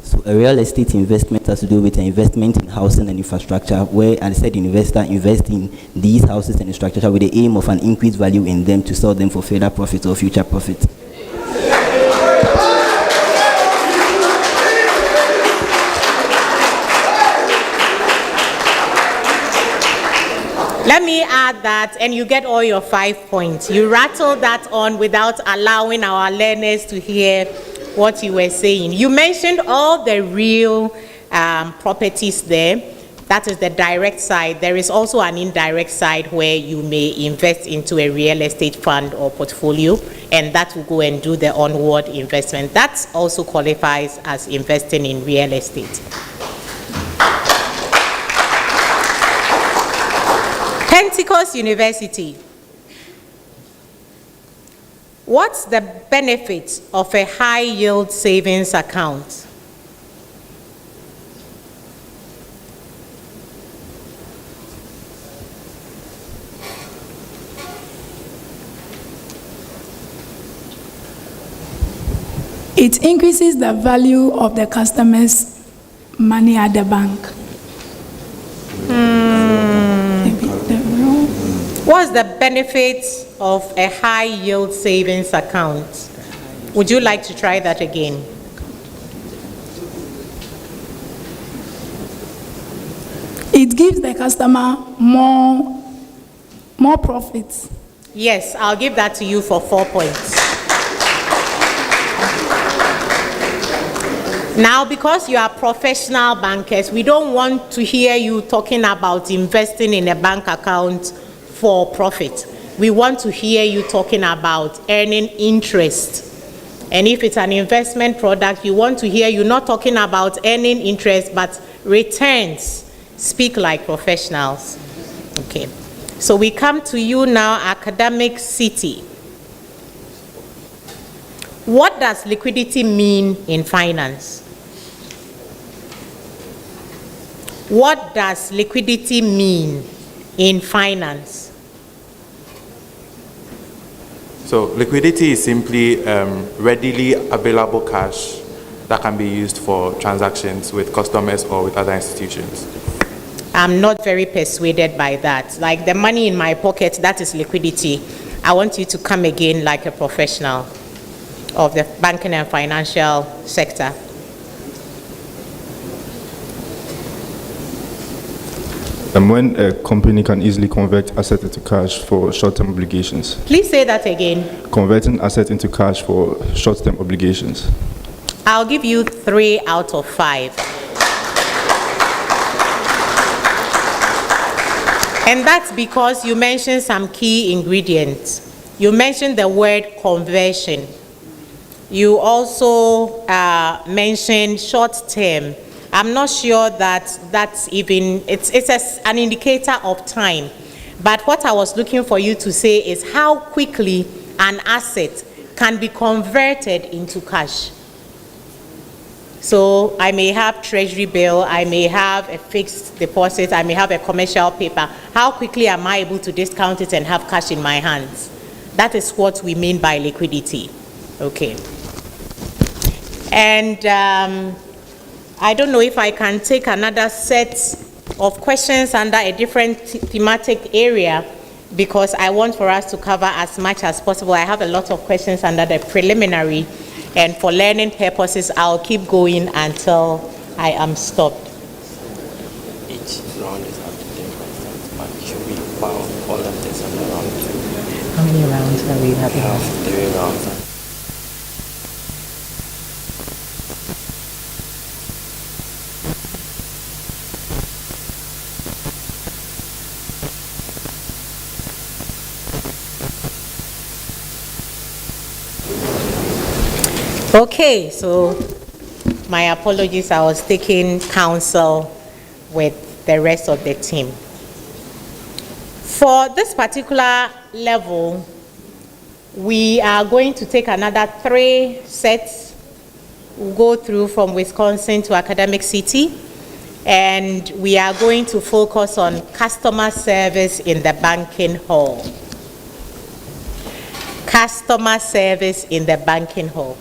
So a real estate investment has to do with an investment in housing and infrastructure, where a said investor invests in these houses and infrastructure with the aim of an increased value in them to sell them for further profit or future profit. Let me add that, and you get all your 5 points. You rattled that on without allowing our learners to hear what you were saying. You mentioned all the real properties there. That is the direct side. There is also an indirect side where you may invest into a real estate fund or portfolio, and that will go and do the onward investment. That also qualifies as investing in real estate. Pentecost University. What's the benefit of a high yield savings account? It increases the value of the customer's money at the bank. What's the benefit of a high yield savings account? Would you like to try that again? It gives the customer more profits. Yes, I'll give that to you for 4 points. Now, because you are professional bankers, we don't want to hear you talking about investing in a bank account for profit. We want to hear you talking about earning interest. And if it's an investment product, you want to hear you not talking about earning interest, but returns. Speak like professionals. Okay. So we come to you now, Academic City. What does liquidity mean in finance? What does liquidity mean in finance? So liquidity is simply readily available cash that can be used for transactions with customers or with other institutions. I'm not very persuaded by that. Like the money in my pocket, that is liquidity. I want you to come again like a professional of the banking and financial sector. And when a company can easily convert asset into cash for short-term obligations. Please say that again. Converting asset into cash for short-term obligations. I'll give you 3 out of 5. And that's because you mentioned some key ingredients. You mentioned the word conversion. You also mentioned short-term. I'm not sure that that's even, it's an indicator of time. But what I was looking for you to say is how quickly an asset can be converted into cash. So I may have treasury bill, I may have a fixed deposit, I may have a commercial paper. How quickly am I able to discount it and have cash in my hands? That is what we mean by liquidity. Okay. And I don't know if I can take another set of questions under a different thematic area, because I want for us to cover as much as possible. I have a lot of questions under the preliminary, and for learning purposes, I'll keep going until I am stopped. Each round is up to 10 questions, but should we file all of this on round 2? How many rounds are we having? We have 3 rounds. Okay, so my apologies, I was taking counsel with the rest of the team. For this particular level, we are going to take another 3 sets. We'll go through from Wisconsin to Academic City, and we are going to focus on customer service in the banking hall. Customer service in the banking hall.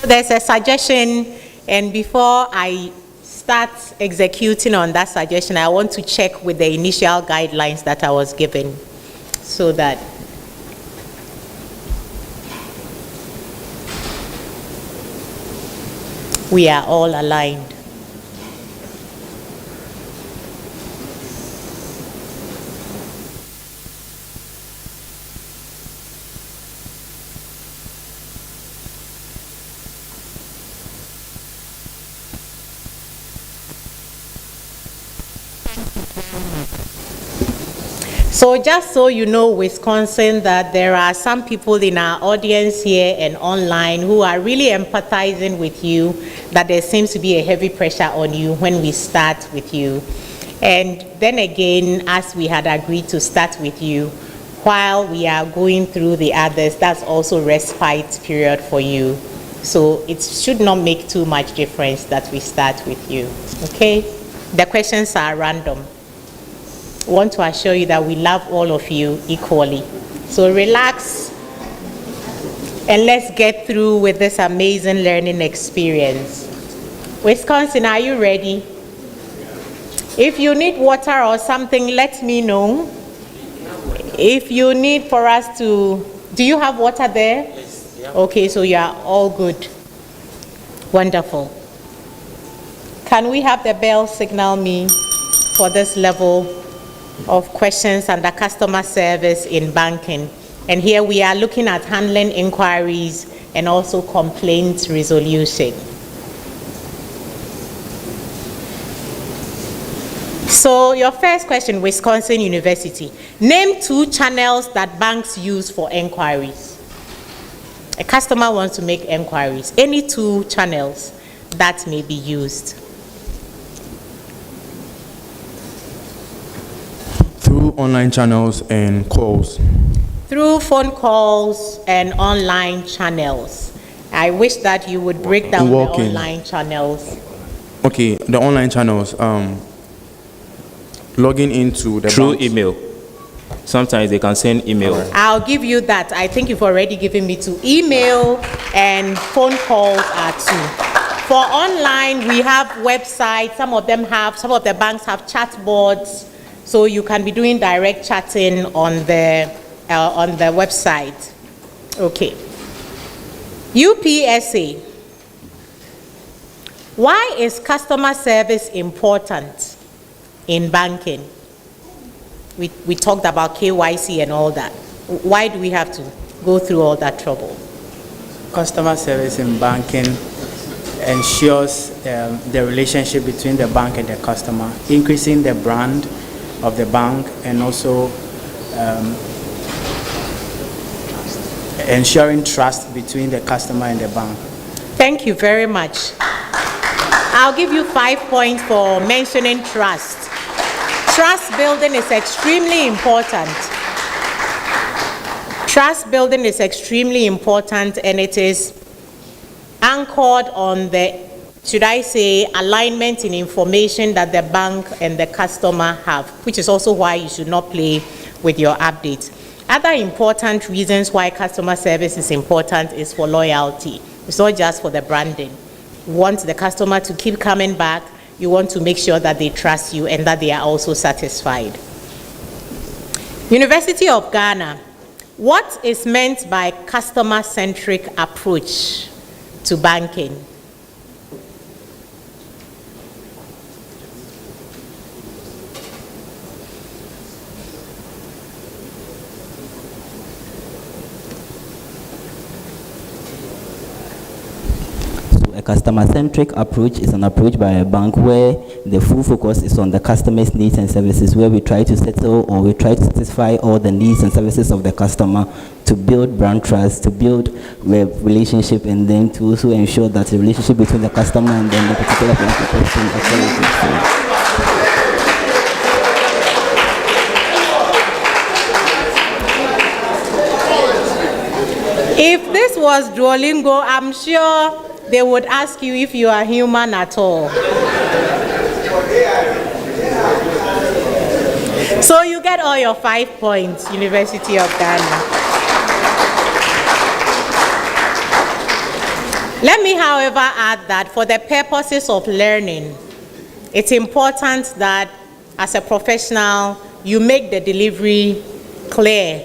There's a suggestion, and before I start executing on that suggestion, I want to check with the initial guidelines that I was given so that we are all aligned. So just so you know, Wisconsin, that there are some people in our audience here and online who are really empathizing with you, that there seems to be a heavy pressure on you when we start with you. And then again, as we had agreed to start with you, while we are going through the others, that's also respite period for you. So it should not make too much difference that we start with you, okay? The questions are random. I want to assure you that we love all of you equally. So relax and let's get through with this amazing learning experience. Wisconsin, are you ready? If you need water or something, let me know. If you need for us to, do you have water there? Yes. Yeah. Okay, so you are all good. Wonderful. Can we have the bell signal me for this level of questions under customer service in banking? And here we are looking at handling inquiries and also complaint resolution. So your first question, Wisconsin University. Name 2 channels that banks use for inquiries. A customer wants to make inquiries. Any 2 channels that may be used. Through Through online channels and calls. Through phone calls and online channels. I wish that you would break down the online channels. Okay, the online channels, logging into the through banks. email. Sometimes they can send email. I'll give you that. I think you've already given me 2. Email and phone calls are 2. For online, we have websites. Some of the banks have chat boards, so you can be doing direct chatting on the website. Okay. UPSA. Why is customer service important in banking? We talked about KYC and all that. Why do we have to go through all that trouble? Customer service in banking ensures the relationship between the bank and the customer, increasing the brand of the bank and also ensuring trust between the customer and the bank. Thank you very much. I'll give you 5 points for mentioning trust. Trust building is extremely important. Trust building is extremely important, and it is anchored on the, should I say, alignment in information that the bank and the customer have, which is also why you should not play with your updates. Other important reasons why customer service is important is for loyalty. It's not just for the branding. You want the customer to keep coming back. You want to make sure that they trust you and that they are also satisfied. University of Ghana. What is meant by customer-centric approach to banking? A customer-centric approach is an approach by a bank where the full focus is on the customer's needs and services, where we try to settle or we try to satisfy all the needs and services of the customer, to build brand trust, to build relationship, and then to also ensure that the relationship between the customer and then the particular bank is If this was Duolingo, I'm sure they would ask you if you are human at all. So you get all your 5 points, University of Ghana. Let me, however, add that for the purposes of learning, it's important that as a professional, you make the delivery clear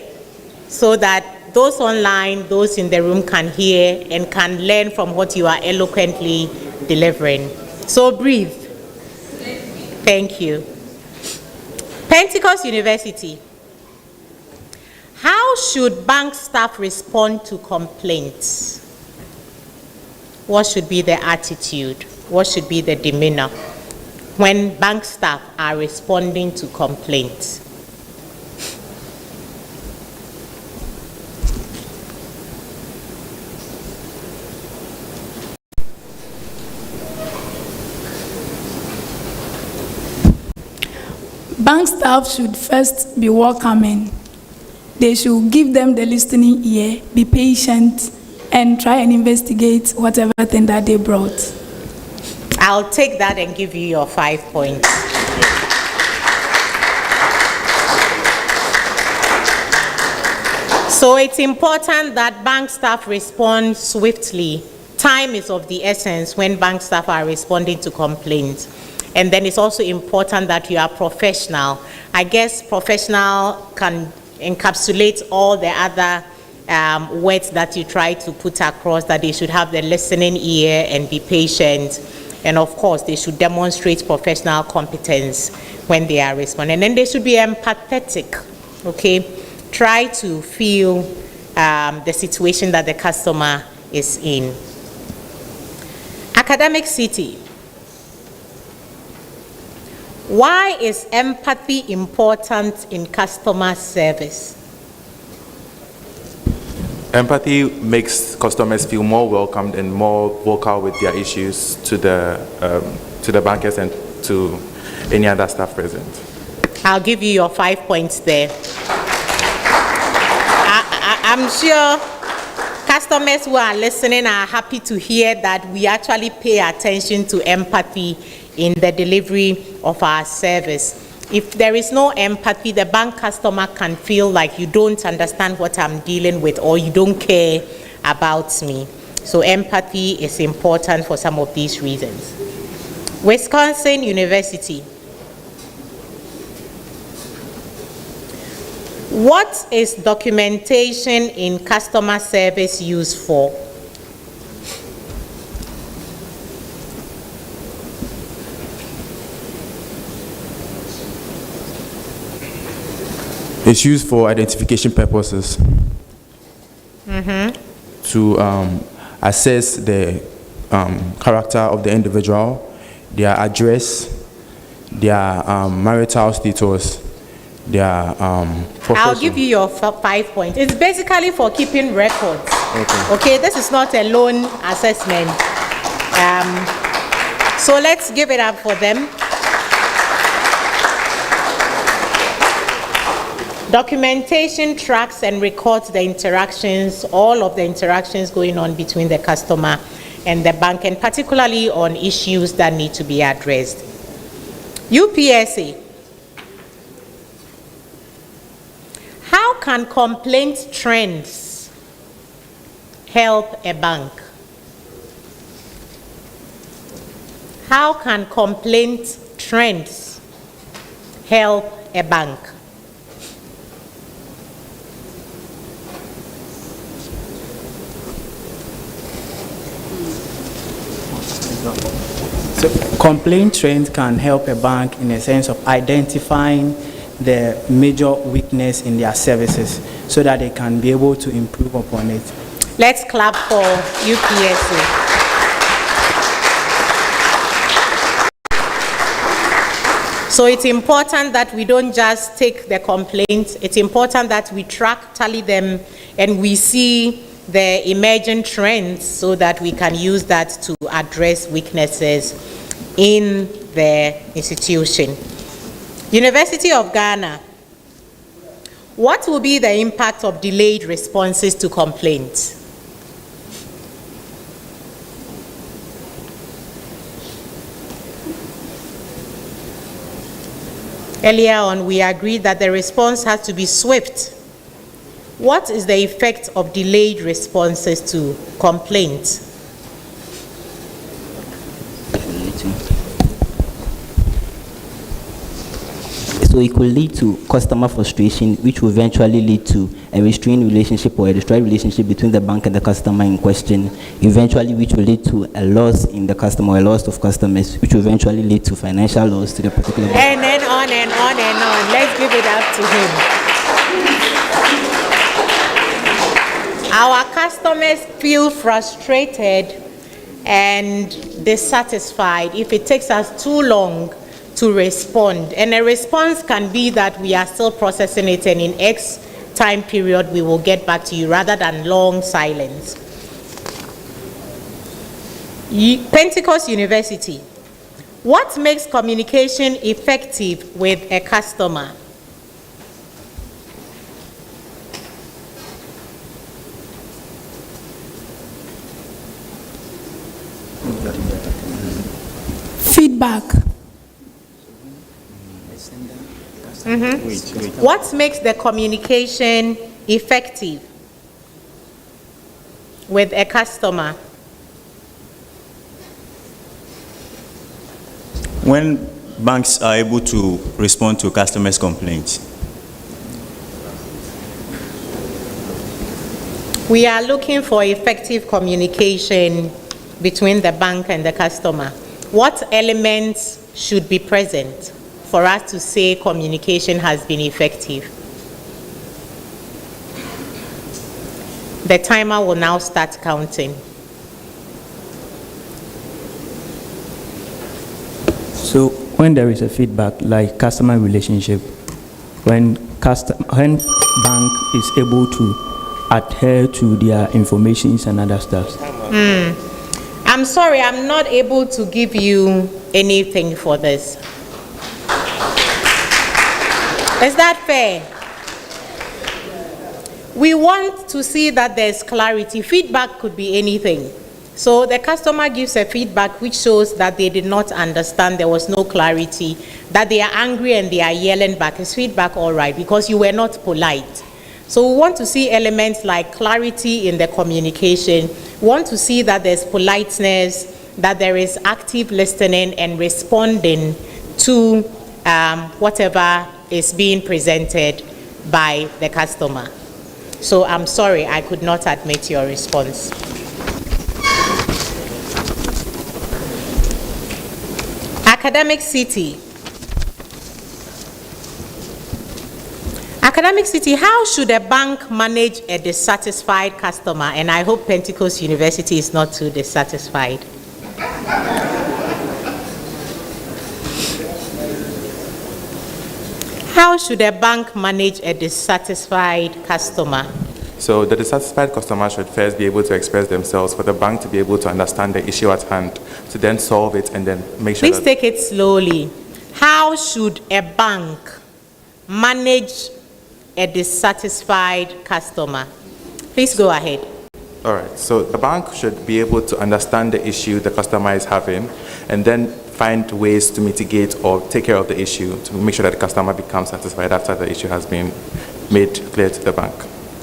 so that those online, those in the room can hear and can learn from what you are eloquently delivering. So breathe. Thank you. Pentecost University. How should bank staff respond to complaints? What should be the attitude? What should be the demeanor when bank staff are responding to complaints? Bank staff should first be welcoming. They should give them the listening ear, be patient, and try and investigate whatever thing that they brought. I'll take that and give you your 5 points. So it's important that bank staff respond swiftly. Time is of the essence when bank staff are responding to complaints. And then it's also important that you are professional. I guess professional can encapsulate all the other words that you try to put across, that they should have the listening ear and be patient. And of course, they should demonstrate professional competence when they are responding. And then they should be empathetic, okay? Try to feel the situation that the customer is in. Academic City. Why is empathy important in customer service? Empathy makes customers feel more welcomed and more vocal with their issues to the bankers and to any other staff present. I'll give you your 5 points there. I'm sure customers who are listening are happy to hear that we actually pay attention to empathy in the delivery of our service. If there is no empathy, the bank customer can feel like you don't understand what I'm dealing with or you don't care about me. So empathy is important for some of these reasons. Wisconsin University. What is documentation in customer service used for? It's used for identification purposes. To assess the character of the individual, their address, their marital status, their profession. I'll give you your 5 points. It's basically for keeping records. Okay, this is not a loan assessment. So let's give it up for them. Documentation tracks and records the interactions, all of the interactions going on between the customer and the bank, and particularly on issues that need to be addressed. UPSA. How can complaint trends help a bank? How can complaint trends help a bank? So complaint trends can help a bank in a sense of identifying the major weakness in their services so that they can be able to improve upon it. Let's clap for UPSA. So it's important that we don't just take the complaints. It's important that we track, tally them, and we see the emerging trends so that we can use that to address weaknesses in the institution. University of Ghana. What will be the impact of delayed responses to complaints? Earlier on, we agreed that the response has to be swift. What is the effect of delayed responses to complaints? So it could lead to customer frustration, which will eventually lead to a restrained relationship or a destroyed relationship between the bank and the customer in question, eventually which will lead to a loss in the customer, a loss of customers, which will eventually lead to financial loss to the particular bank. And then on and on and on. Let's give it up to him. Our customers feel frustrated and dissatisfied if it takes us too long to respond. And a response can be that we are still processing it and in X time period we will get back to you, rather than long silence. Pentecost University. What makes communication effective with a customer? Feedback. What makes the communication effective with a customer? When banks are able to respond to customers' complaints. We are looking for effective communication between the bank and the customer. What elements should be present for us to say communication has been effective? The timer will now start counting. So when there is a feedback like customer relationship, when bank is able to adhere to their informations and other stuff. I'm sorry, I'm not able to give you anything for this. Is that fair? We want to see that there's clarity. Feedback could be anything. So the customer gives a feedback which shows that they did not understand, there was no clarity, that they are angry and they are yelling back. Is feedback all right? Because you were not polite. So we want to see elements like clarity in the communication. We want to see that there's politeness, that there is active listening and responding to whatever is being presented by the customer. So I'm sorry, I could not admit your response. Academic City. Academic City, how should a bank manage a dissatisfied customer? And I hope Pentecost University is not too dissatisfied. How should a bank manage a dissatisfied customer? So the dissatisfied customer should first be able to express themselves for the bank to be able to understand the issue at hand, to then solve it and then make sure Please take it slowly. How should a bank manage a dissatisfied customer? Please go ahead. All right, so the bank should be able to understand the issue the customer is having and then find ways to mitigate or take care of the issue to make sure that the customer becomes satisfied after the issue has been made clear to the bank.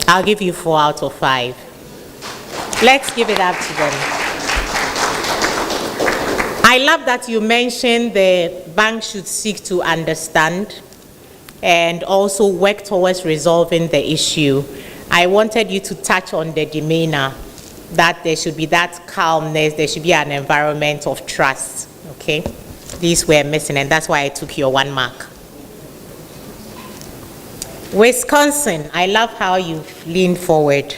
I'll give you 4 out of 5. Let's give it up to them. I love that you mentioned the bank should seek to understand and also work towards resolving the issue. I wanted you to touch on the demeanor, that there should be that calmness, there should be an environment of trust, okay? These were missing, and that's why I took your 1 mark. Wisconsin, I love how you've leaned forward.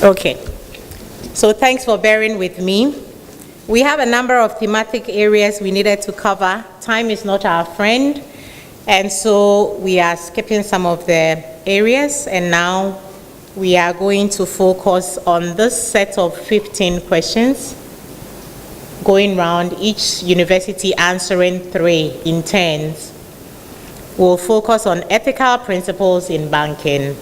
Okay, so thanks for bearing with me. We have a number of thematic areas we needed to cover. Time is not our friend, and so we are skipping some of the areas, and now we are going to focus on this set of 15 questions, going round, each university answering 3 in turns. We'll focus on ethical principles in banking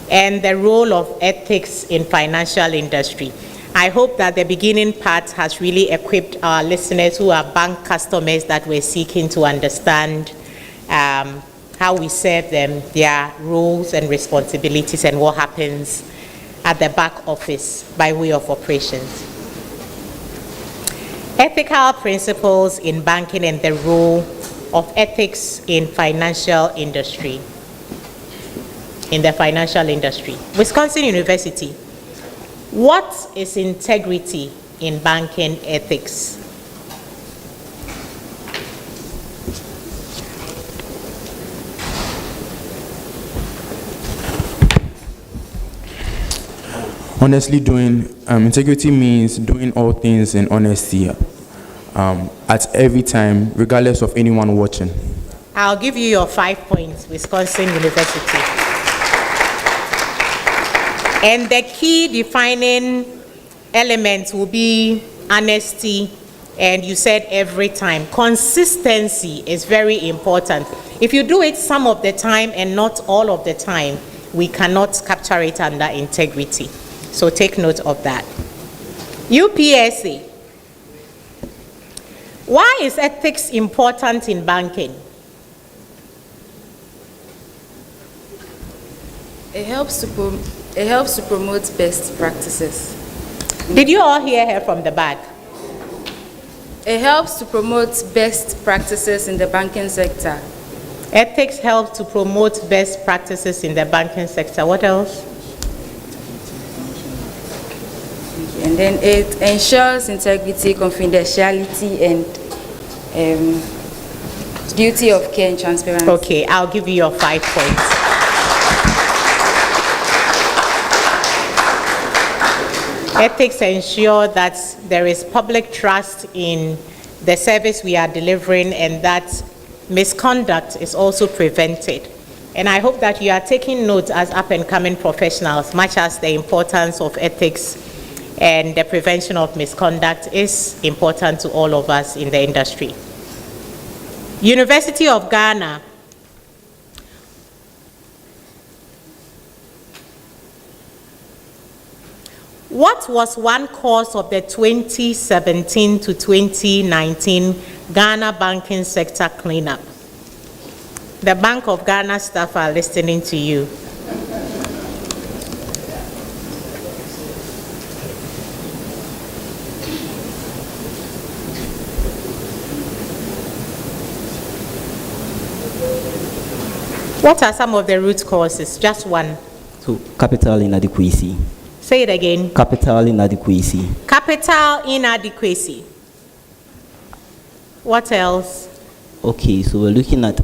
and the role of ethics in financial industry. I hope that the beginning part has really equipped our listeners who are bank customers that we're seeking to understand how we serve them, their roles and responsibilities, and what happens at the back office by way of operations. Ethical principles in banking and the role of ethics in financial industry. In the financial industry. Wisconsin University, what is integrity in banking ethics? Honestly, integrity means doing all things in honesty at every time, regardless of anyone watching. I'll give you your 5 points, Wisconsin University. And the key defining elements will be honesty, and you said every time. Consistency is very important. If you do it some of the time and not all of the time, we cannot capture it under integrity. So take note of that. UPSA. Why is ethics important in banking? It helps to promote best practices. Did you all hear her from the back? It helps to promote best practices in the banking sector. Ethics helps to promote best practices in the banking sector. What else? And then it ensures integrity, confidentiality, and duty of care and transparency. Okay, I'll give you your 5 points. Ethics ensure that there is public trust in the service we are delivering and that misconduct is also prevented. And I hope that you are taking note as up-and-coming professionals, much as the importance of ethics and the prevention of misconduct is important to all of us in the industry. University of Ghana. What was one cause of the 2017 to 2019 Ghana banking sector cleanup? The Bank of Ghana staff are listening to you. What are some of the root causes? Just one. So, capital inadequacy. Say it again. Capital inadequacy. Capital inadequacy. What else? Okay, so we're looking at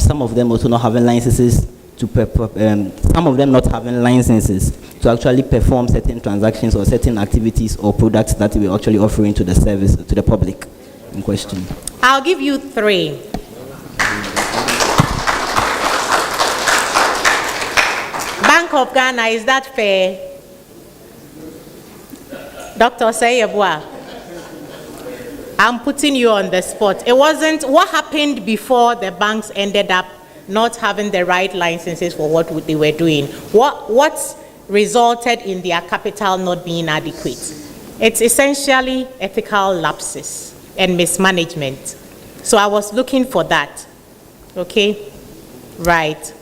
some of them also not having licenses some of them not having licenses to actually perform certain transactions or certain activities or products that we're actually offering to the service, to the public in question. I'll give you 3. Bank of Ghana, is that fair? Dr. Sayebwa, I'm putting you on the spot. It wasn't what happened before the banks ended up not having the right licenses for what they were doing. What resulted in their capital not being adequate? It's essentially ethical lapses and mismanagement. So I was looking for that. Okay? Right.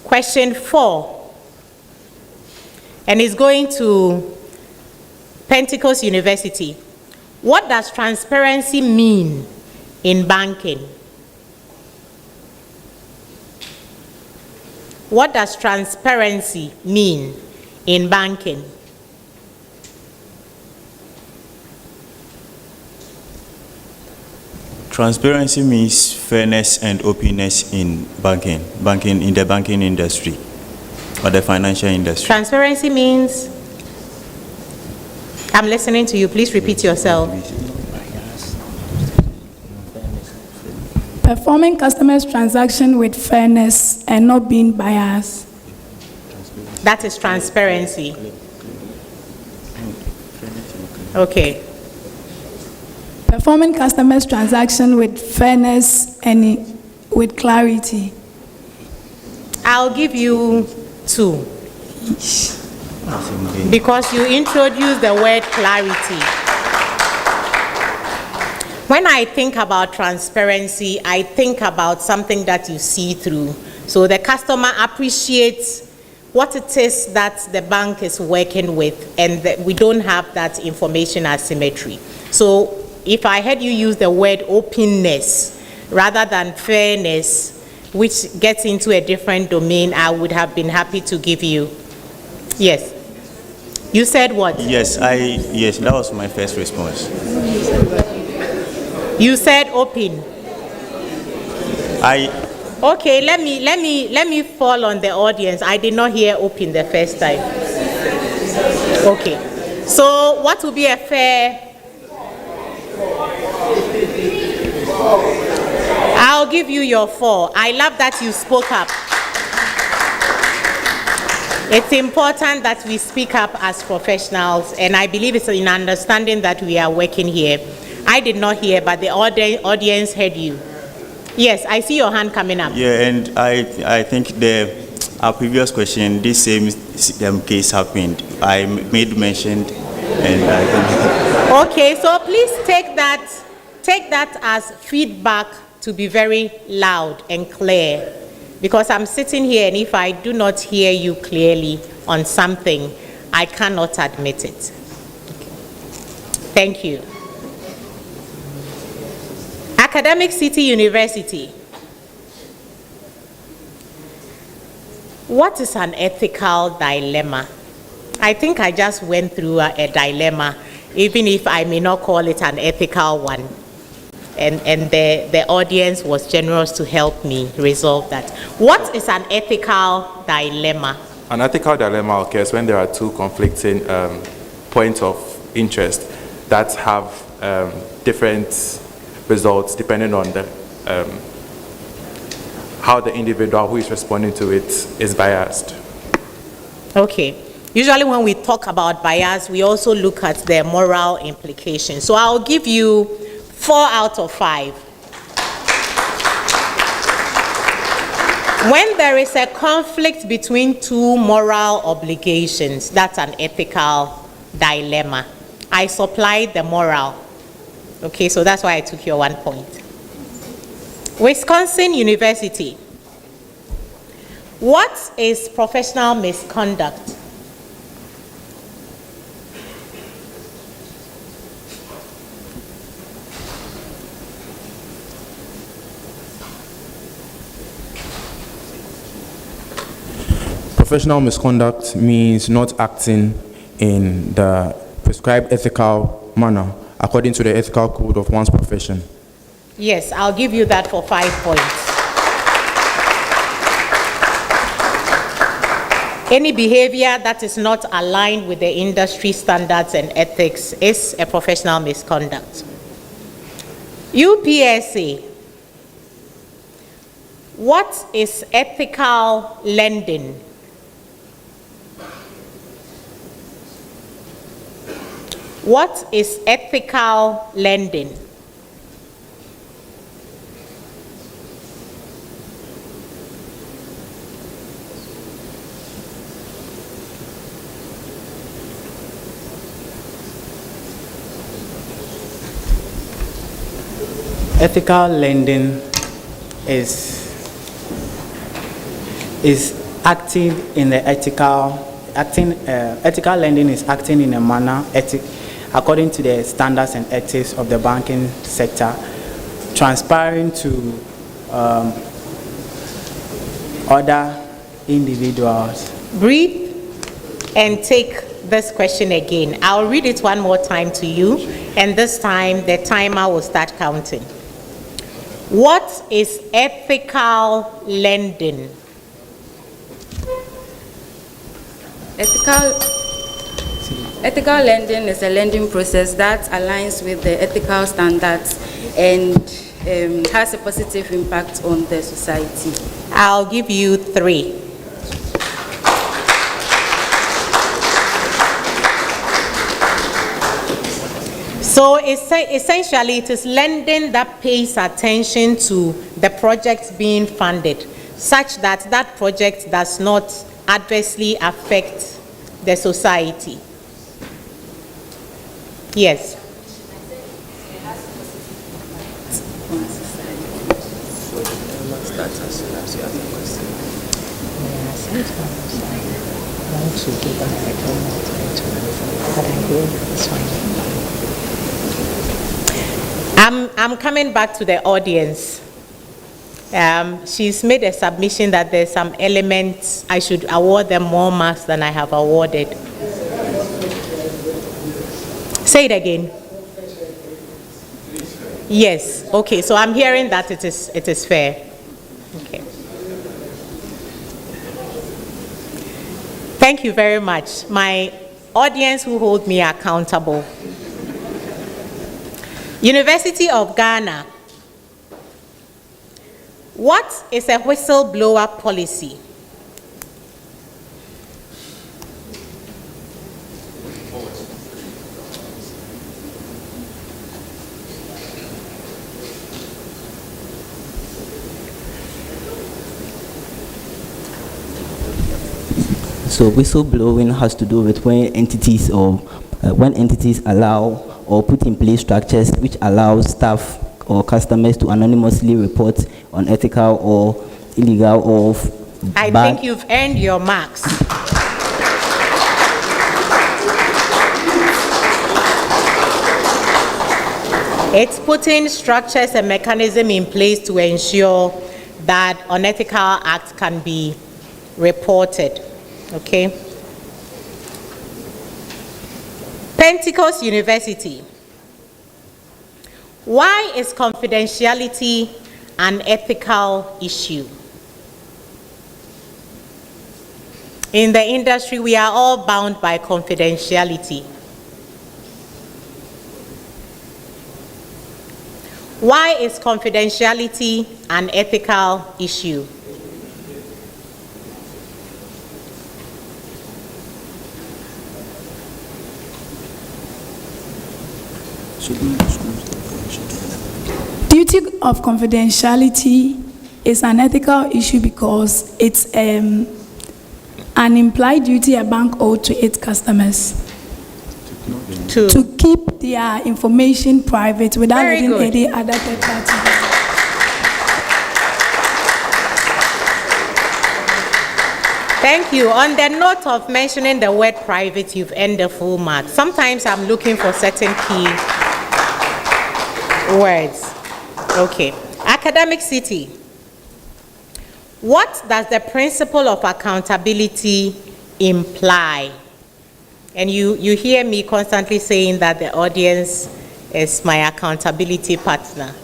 Question 4. And it's going to Pentecost University. What does transparency mean in banking? What does transparency mean in banking? Transparency means fairness and openness in banking in the banking industry or the financial industry. Transparency means, I'm listening to you, please repeat yourself. Performing customers' transaction with fairness and not being biased. That is transparency. Okay. Performing customers' transaction with fairness and with clarity. I'll give you 2. Because you introduced the word clarity. When I think about transparency, I think about something that you see through. So the customer appreciates what it is that the bank is working with, and that we don't have that information asymmetry. So if I had you use the word openness rather than fairness, which gets into a different domain, I would have been happy to give you. Yes. You said what? Yes, that was my first response. You said open. Okay, let me fall on the audience. I did not hear open the first time. Okay. So what would be a fair? I'll give you your 4. I love that you spoke up. It's important that we speak up as professionals, and I believe it's in understanding that we are working here. I did not hear, but the audience heard you. Yes, I see your hand coming up. Yeah, and I think our previous question, this same case happened. I made mention, and I think. Okay, so please take that as feedback to be very loud and clear, because I'm sitting here, and if I do not hear you clearly on something, I cannot admit it. Thank you. Academic City University. What is an ethical dilemma? I think I just went through a dilemma, even if I may not call it an ethical one. And the audience was generous to help me resolve that. What is an ethical dilemma? An ethical dilemma occurs when there are two conflicting points of interest that have different results depending on the how the individual who is responding to it is biased. Okay. Usually when we talk about bias, we also look at the moral implications. So I'll give you 4 out of 5. When there is a conflict between two moral obligations, that's an ethical dilemma. I supplied the moral. Okay, so that's why I took your 1 point. Wisconsin University. What is professional misconduct? Professional misconduct means not acting in the prescribed ethical manner according to the ethical code of one's profession. Yes, I'll give you that for 5 points. Any behavior that is not aligned with the industry standards and ethics is a professional misconduct. UPSA. What is ethical lending? What is ethical lending? Ethical lending is acting in the ethical lending is acting in a manner according to the standards and ethics of the banking sector, transparent to other individuals. Breathe and take this question again. I'll read it one more time to you, and this time the timer will start counting. What is ethical lending? Ethical lending is a lending process that aligns with the ethical standards and has a positive impact on the society. I'll give you 3. So essentially, it is lending that pays attention to the project being funded, such that that project does not adversely affect the society. Yes. I'm coming back to the audience. She's made a submission that there's some elements I should award them more marks than I have awarded. Say it again. Yes. Okay. So I'm hearing that it is fair. Okay. Thank you very much. My audience who hold me accountable. University of Ghana. What is a whistleblower policy? So whistleblowing has to do with when entities allow or put in place structures which allow staff or customers to anonymously report unethical or illegal or I think you've earned your marks. It's putting structures and mechanisms in place to ensure that unethical acts can be reported. Okay. Pentecost University. Why is confidentiality an ethical issue? In the industry, we are all bound by confidentiality. Why is confidentiality an ethical issue? Duty of confidentiality is an ethical issue because it's an implied duty a bank owed to its customers to keep their information private without letting any other third party. Thank you. On the note of mentioning the word private, you've earned a full mark. Sometimes I'm looking for certain key words. Okay. Academic City. What does the principle of accountability imply? And you hear me constantly saying that the audience is my accountability partner.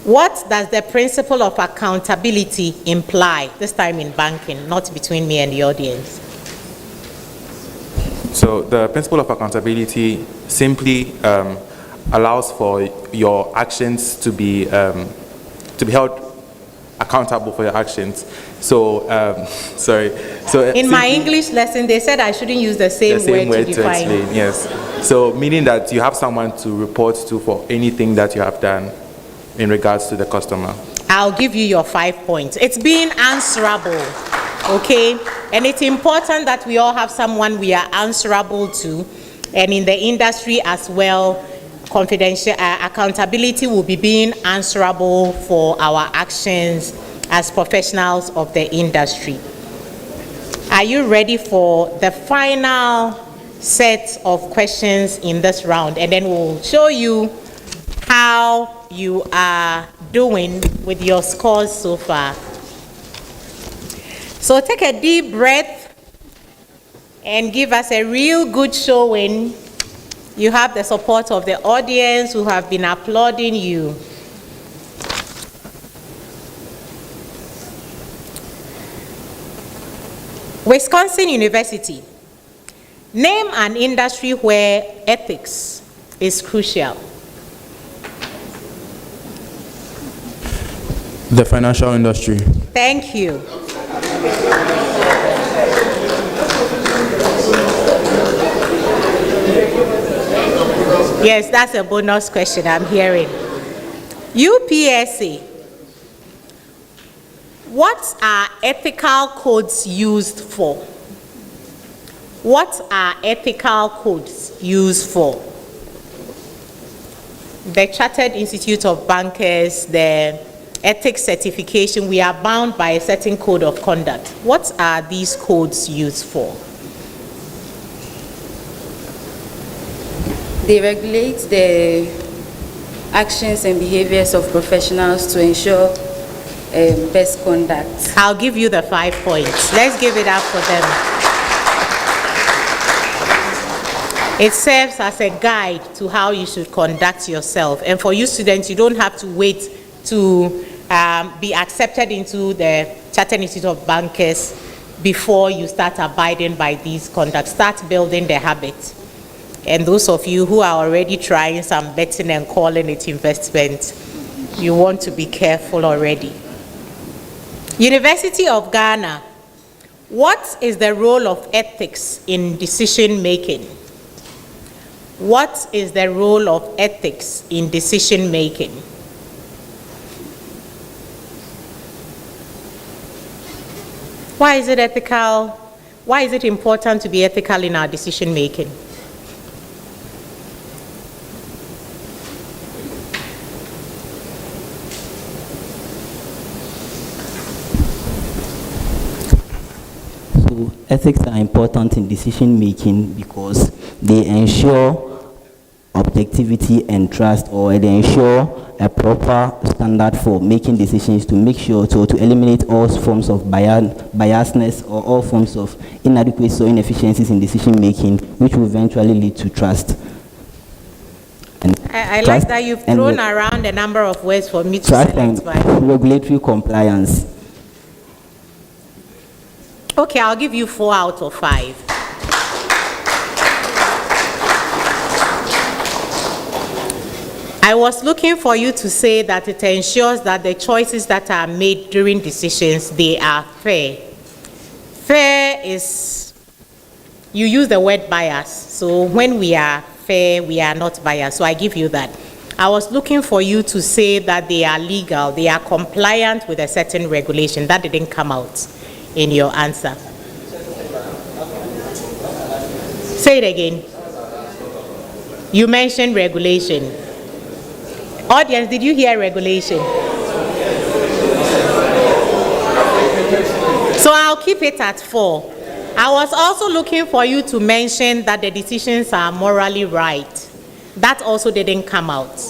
What does the principle of accountability imply? This time in banking, not between me and the audience. So the principle of accountability simply allows for your actions to be held accountable for your actions. So, sorry. So in my English lesson, they said I shouldn't use the same word to define. Explain, yes. So meaning that you have someone to report to for anything that you have done in regards to the customer. I'll give you your 5 points. It's being answerable, okay? And it's important that we all have someone we are answerable to, and in the industry as well, confidential accountability will be being answerable for our actions as professionals of the industry. Are you ready for the final set of questions in this round? And then we'll show you how you are doing with your scores so far. So take a deep breath and give us a real good showing. You have the support of the audience who have been applauding you. Wisconsin University. Name an industry where ethics is crucial. The financial industry. Thank you. Yes, that's a bonus question I'm hearing. UPSA. What are ethical codes used for? What are ethical codes used for? The Chartered Institute of Bankers, the ethics certification, we are bound by a certain code of conduct. What are these codes used for? They regulate the actions and behaviors of professionals to ensure best conduct. I'll give you the 5 points. Let's give it up for them. It serves as a guide to how you should conduct yourself. And for you students, you don't have to wait to be accepted into the Chartered Institute of Bankers before you start abiding by these conducts. Start building the habit. And those of you who are already trying some betting and calling it investment, you want to be careful already. University of Ghana. What is the role of ethics in decision making? What is the role of ethics in decision making? Why is it ethical? Why is it important to be ethical in our decision making? So ethics are important in decision making because they ensure objectivity and trust, or they ensure a proper standard for making decisions to make sure to eliminate all forms of biasness or all forms of inadequacy or inefficiencies in decision making, which will eventually lead to trust. I like that you've thrown around a number of words for me to trust select and by. regulatory compliance. Okay, I'll give you 4 out of 5. I was looking for you to say that it ensures that the choices that are made during decisions, they are fair. Fair is, you use the word bias. So when we are fair, we are not biased. So I give you that. I was looking for you to say that they are legal, they are compliant with a certain regulation. That didn't come out in your answer. Say it again. You mentioned regulation. Audience, did you hear regulation? So I'll keep it at 4. I was also looking for you to mention that the decisions are morally right. That also didn't come out,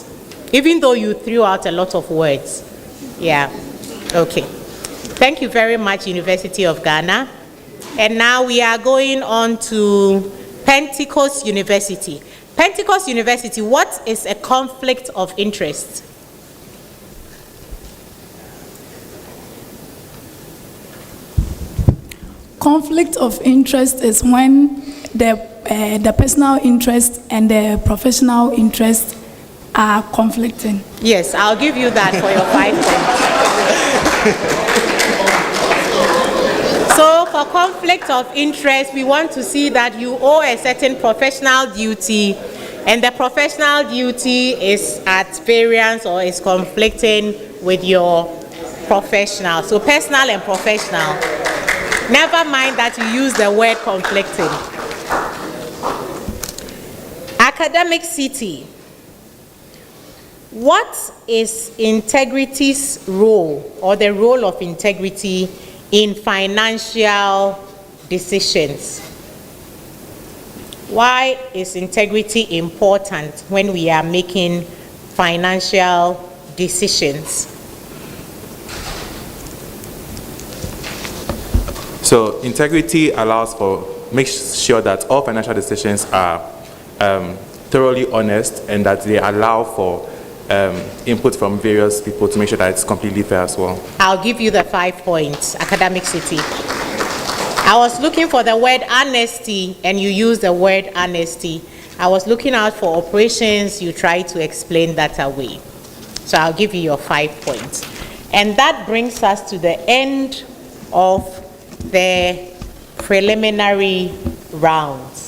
even though you threw out a lot of words. Yeah, okay. Thank you very much, University of Ghana. And now we are going on to Pentecost University. Pentecost University, what is a conflict of interest? Conflict of interest is when the personal interest and the professional interest are conflicting. Yes, I'll give you that for your 5 points. So for conflict of interest, we want to see that you owe a certain professional duty, and the professional duty is at variance or is conflicting with your professional. So personal and professional. Never mind that you use the word conflicting. Academic city. What is integrity's role, or the role of integrity in financial decisions? Why is integrity important when we are making financial decisions? So integrity makes sure that all financial decisions are thoroughly honest, and that they allow for input from various people to make sure that it's completely fair as well. I'll give you the 5 points, academic city. I was looking for the word honesty, and you used the word honesty. I was looking out for operations, you tried to explain that away. So I'll give you your 5 points. And that brings us to the end of the preliminary rounds.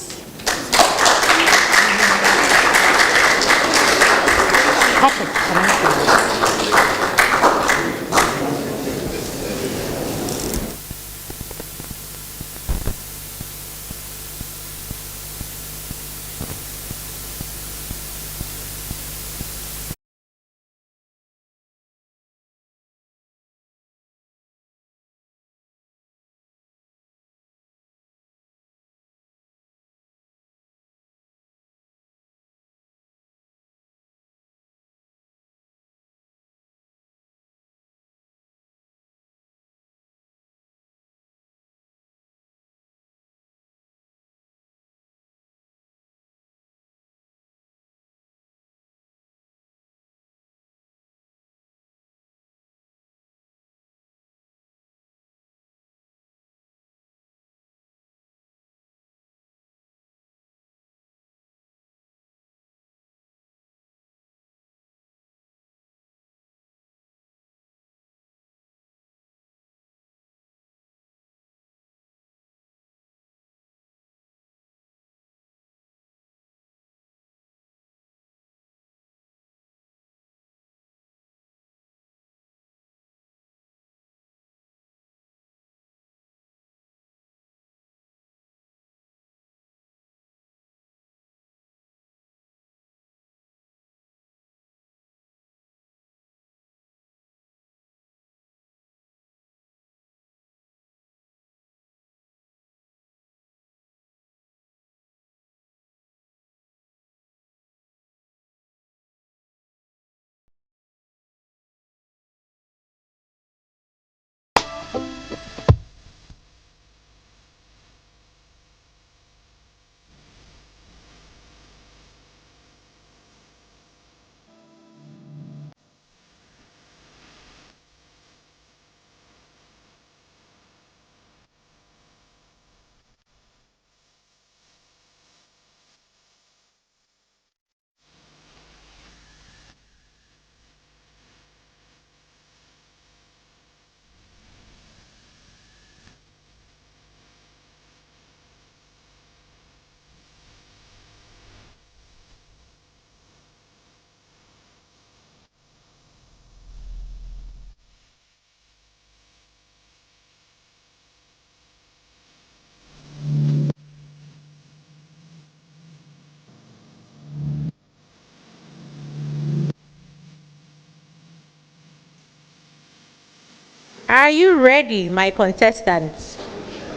Are you ready, my contestants,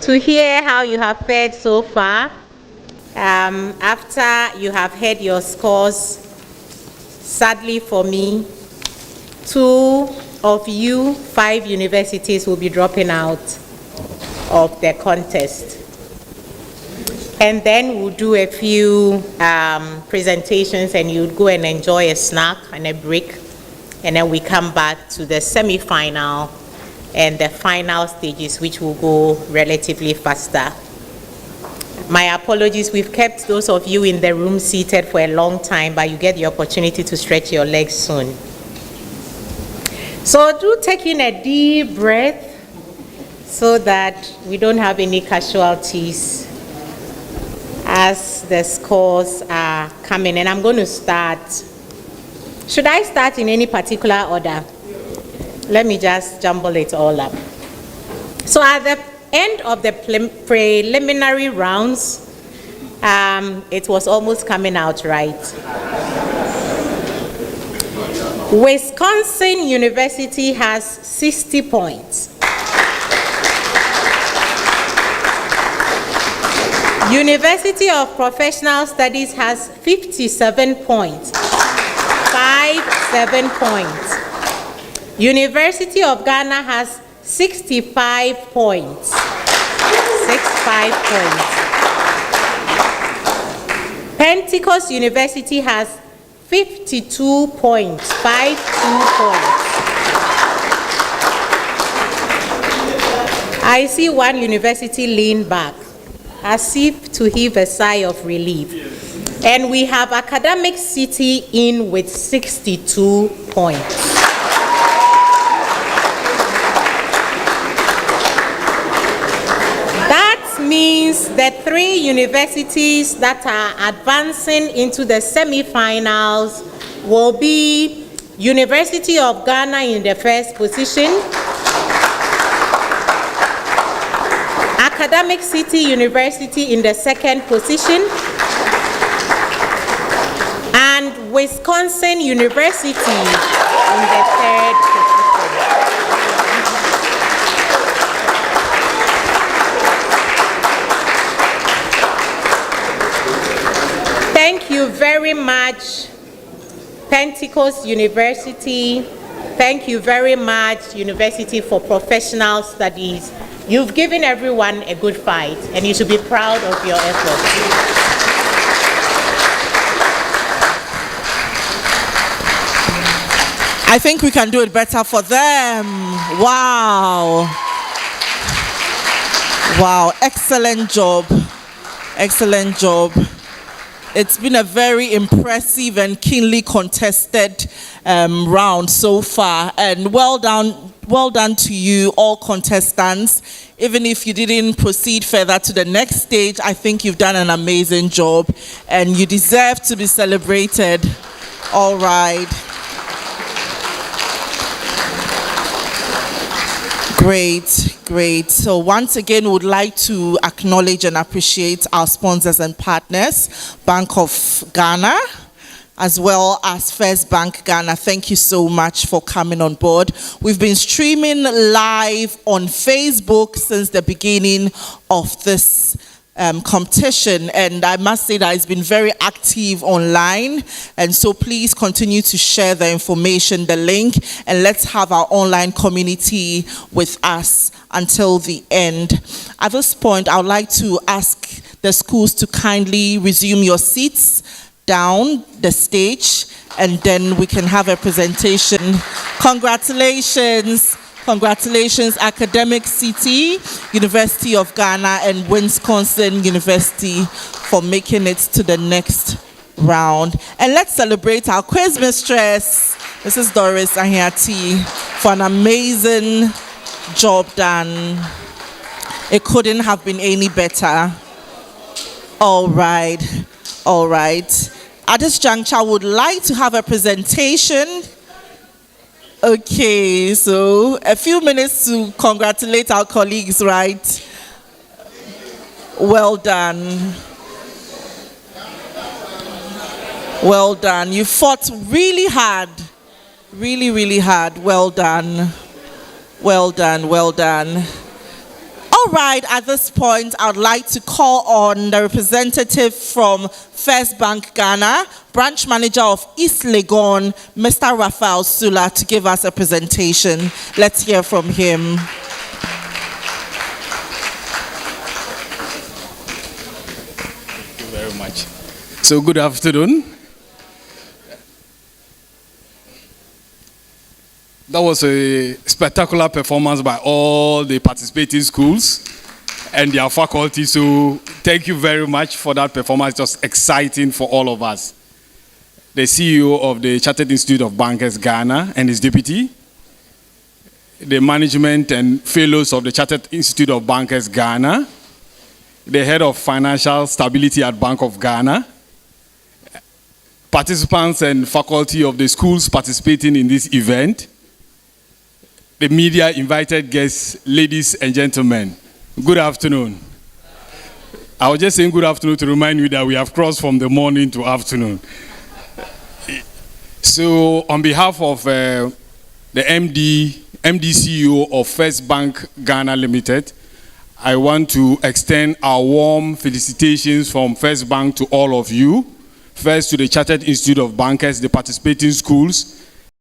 to hear how you have fared so far? After you have heard your scores, sadly for me, 2 of you, 5 universities will be dropping out of the contest. And then we'll do a few presentations and you'll go and enjoy a snack and a break. And then we come back to the semi-final and the final stages, which will go relatively faster. My apologies, we've kept those of you in the room seated for a long time, but you get the opportunity to stretch your legs soon. So do take in a deep breath so that we don't have any casualties as the scores are coming. And I'm going to start. Should I start in any particular order? Let me just jumble it all up. So at the end of the preliminary rounds, it was almost coming out right. Wisconsin University has 60 points. University of Professional Studies has 57 points. 57 points. University of Ghana has 65 points. 65 points. Pentecost University has 52 points. 52 points. I see one university lean back, as if to heave a sigh of relief. And we have Academic City in with 62 points. Means the 3 universities that are advancing into the semi-finals will be University of Ghana in the first position, Academic City University in the second position, and Wisconsin University in the third position. Thank you very much, Pentecost University. Thank you very much, University for Professional Studies. You've given everyone a good fight, and you should be proud of your efforts. I think we can do it better for them. Wow. Wow, excellent job. Excellent job. It's been a very impressive and keenly contested round so far, and well done to you, all contestants. Even if you didn't proceed further to the next stage, I think you've done an amazing job, and you deserve to be celebrated. All right. Great, great. So once again, we would like to acknowledge and appreciate our sponsors and partners, Bank of Ghana, as well as First Bank Ghana. Thank you so much for coming on board. We've been streaming live on Facebook since the beginning of this competition, and I must say that it's been very active online, and so please continue to share the information, the link, and let's have our online community with us until the end. At this point, I would like to ask the schools to kindly resume your seats down the stage, and then we can have a presentation. Congratulations. Congratulations, Academic City, University of Ghana, and Wisconsin University for making it to the next round. And let's celebrate our quiz mistress, Mrs. Doris Ahiati, for an amazing job done. It couldn't have been any better. All right, all right. At this juncture, I would like to have a presentation. Okay, so a few minutes to congratulate our colleagues, right? Well done. Well done. You fought really hard. Really, really hard. Well done. Well done, well done. All right, at this point, I would like to call on the representative from First Bank Ghana, branch manager of East Legon, Mr. Raphael Sula, to give us a presentation. Let's hear from him. Thank you very much. So, good afternoon. That was a spectacular performance by all the participating schools and their faculty. So thank you very much for that performance. It was exciting for all of us. The CEO of the Chartered Institute of Bankers Ghana and his deputy, the management and fellows of the Chartered Institute of Bankers Ghana, the head of financial stability at Bank of Ghana, participants and faculty of the schools participating in this event, the media, invited guests, ladies and gentlemen, good afternoon. I was just saying good afternoon to remind you that we have crossed from the morning to afternoon. So on behalf of the MD CEO of First Bank Ghana Limited, I want to extend our warm felicitations from First Bank to all of you. First to the Chartered Institute of Bankers, the participating schools,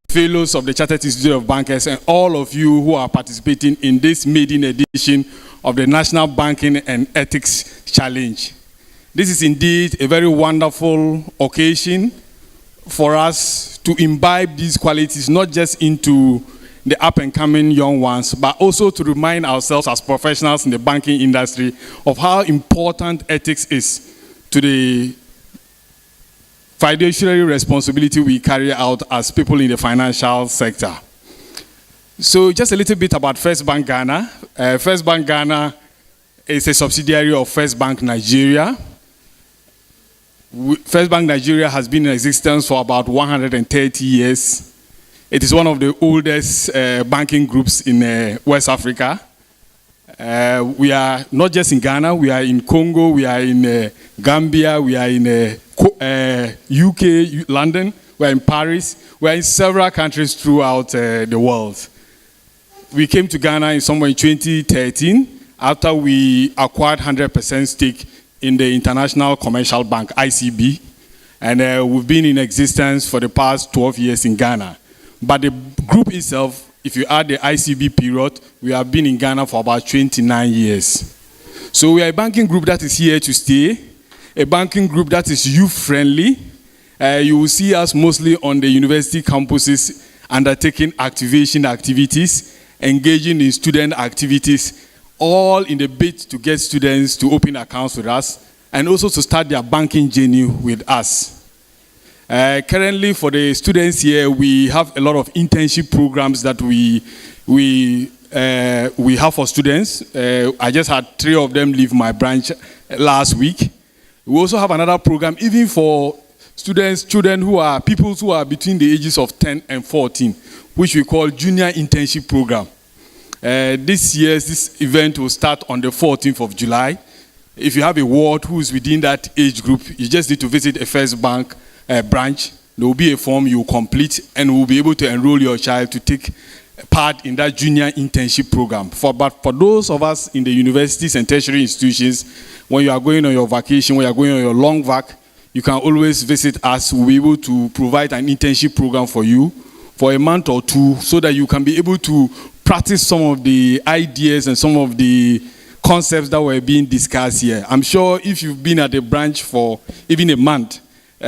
fellows of the Chartered Institute of Bankers, and all of you who are participating in this maiden edition of the National Banking and Ethics Challenge. This is indeed a very wonderful occasion for us to imbibe these qualities, not just into the up-and-coming young ones, but also to remind ourselves as professionals in the banking industry of how important ethics is to the fiduciary responsibility we carry out as people in the financial sector. So just a little bit about First Bank Ghana. First Bank Ghana is a subsidiary of First Bank Nigeria. First Bank Nigeria has been in existence for about 130 years. It is one of the oldest banking groups in West Africa. We are not just in Ghana, we are in Congo, we are in Gambia, we are in UK, London, we are in Paris, we are in several countries throughout the world. We came to Ghana in somewhere in 2013 after we acquired 100% stake in the International Commercial Bank, ICB, and we've been in existence for the past 12 years in Ghana. But the group itself, if you add the ICB period, we have been in Ghana for about 29 years. So we are a banking group that is here to stay, a banking group that is youth-friendly. You will see us mostly on the university campuses undertaking activation activities, engaging in student activities, all in the bid to get students to open accounts with us and also to start their banking journey with us. Currently, for the students here, we have a lot of internship programs that we have for students. I just had 3 of them leave my branch last week. We also have another program even for children who are between the ages of 10 and 14, which we call Junior Internship Program. This event will start on the 14th of July. If you have a ward who is within that age group, you just need to visit a First Bank branch. There will be a form you complete and we'll be able to enroll your child to take part in that junior internship program. But for those of us in the universities and tertiary institutions, when you are going on your vacation, when you are going on your long vac, you can always visit us. We'll be able to provide an internship program for you for a month or 2 so that you can be able to practice some of the ideas and some of the concepts that were being discussed here. I'm sure if you've been at the branch for even a month,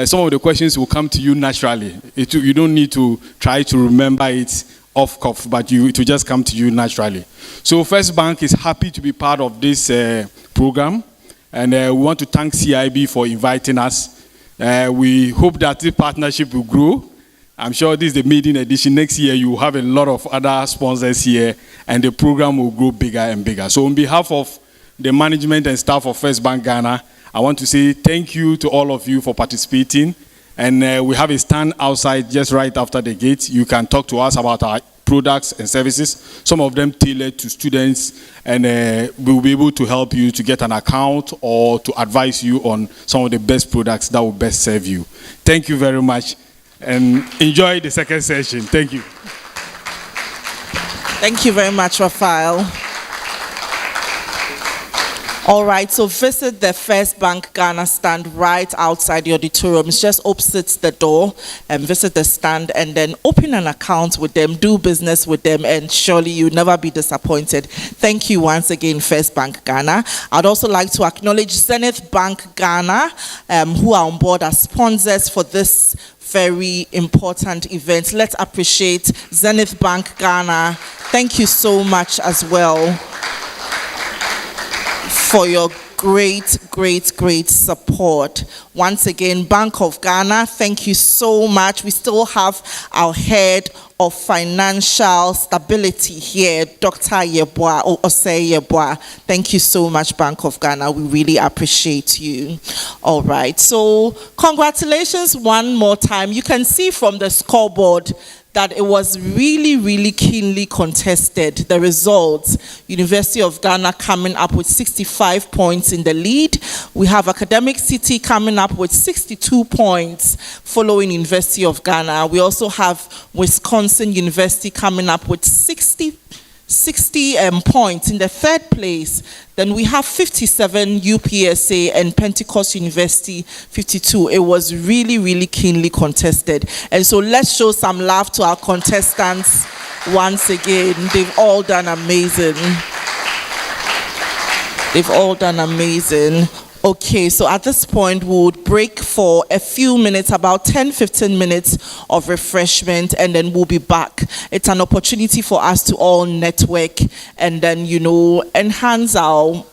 some of the questions will come to you naturally. You don't need to try to remember it off cuff, but it will just come to you naturally. So First Bank is happy to be part of this program, and we want to thank CIB for inviting us. We hope that this partnership will grow. I'm sure this is the maiden edition. Next year, you will have a lot of other sponsors here, and the program will grow bigger and bigger. So on behalf of the management and staff of First Bank Ghana, I want to say thank you to all of you for participating. And we have a stand outside just right after the gate. You can talk to us about our products and services, some of them tailored to students, and we'll be able to help you to get an account or to advise you on some of the best products that will best serve you. Thank you very much, and enjoy the second session. Thank you. Thank you very much, Raphael. All right, so visit the First Bank Ghana stand right outside the auditorium. It's just opposite the door, and visit the stand and then open an account with them, do business with them, and surely you'll never be disappointed. Thank you once again, First Bank Ghana. I'd also like to acknowledge Zenith Bank Ghana, who are on board as sponsors for this very important event. Let's appreciate Zenith Bank Ghana. Thank you so much as well for your great support. Once again, Bank of Ghana, thank you so much. We still have our head of financial stability here, Dr. Yeboah, Osei Yeboah. Thank you so much, Bank of Ghana. We really appreciate you. All right, so congratulations one more time. You can see from the scoreboard that it was really keenly contested. The results, University of Ghana coming up with 65 points in the lead. We have Academic City coming up with 62 points following University of Ghana. We also have Wisconsin University coming up with 60 points in the third place. Then we have 57 UPSA and Pentecost University 52. It was really keenly contested. And so let's show some love to our contestants once again. They've all done amazing. They've all done amazing. Okay, so at this point, we would break for a few minutes, about 10-15 minutes of refreshment, and then we'll be back. It's an opportunity for us to all network and then, enhance our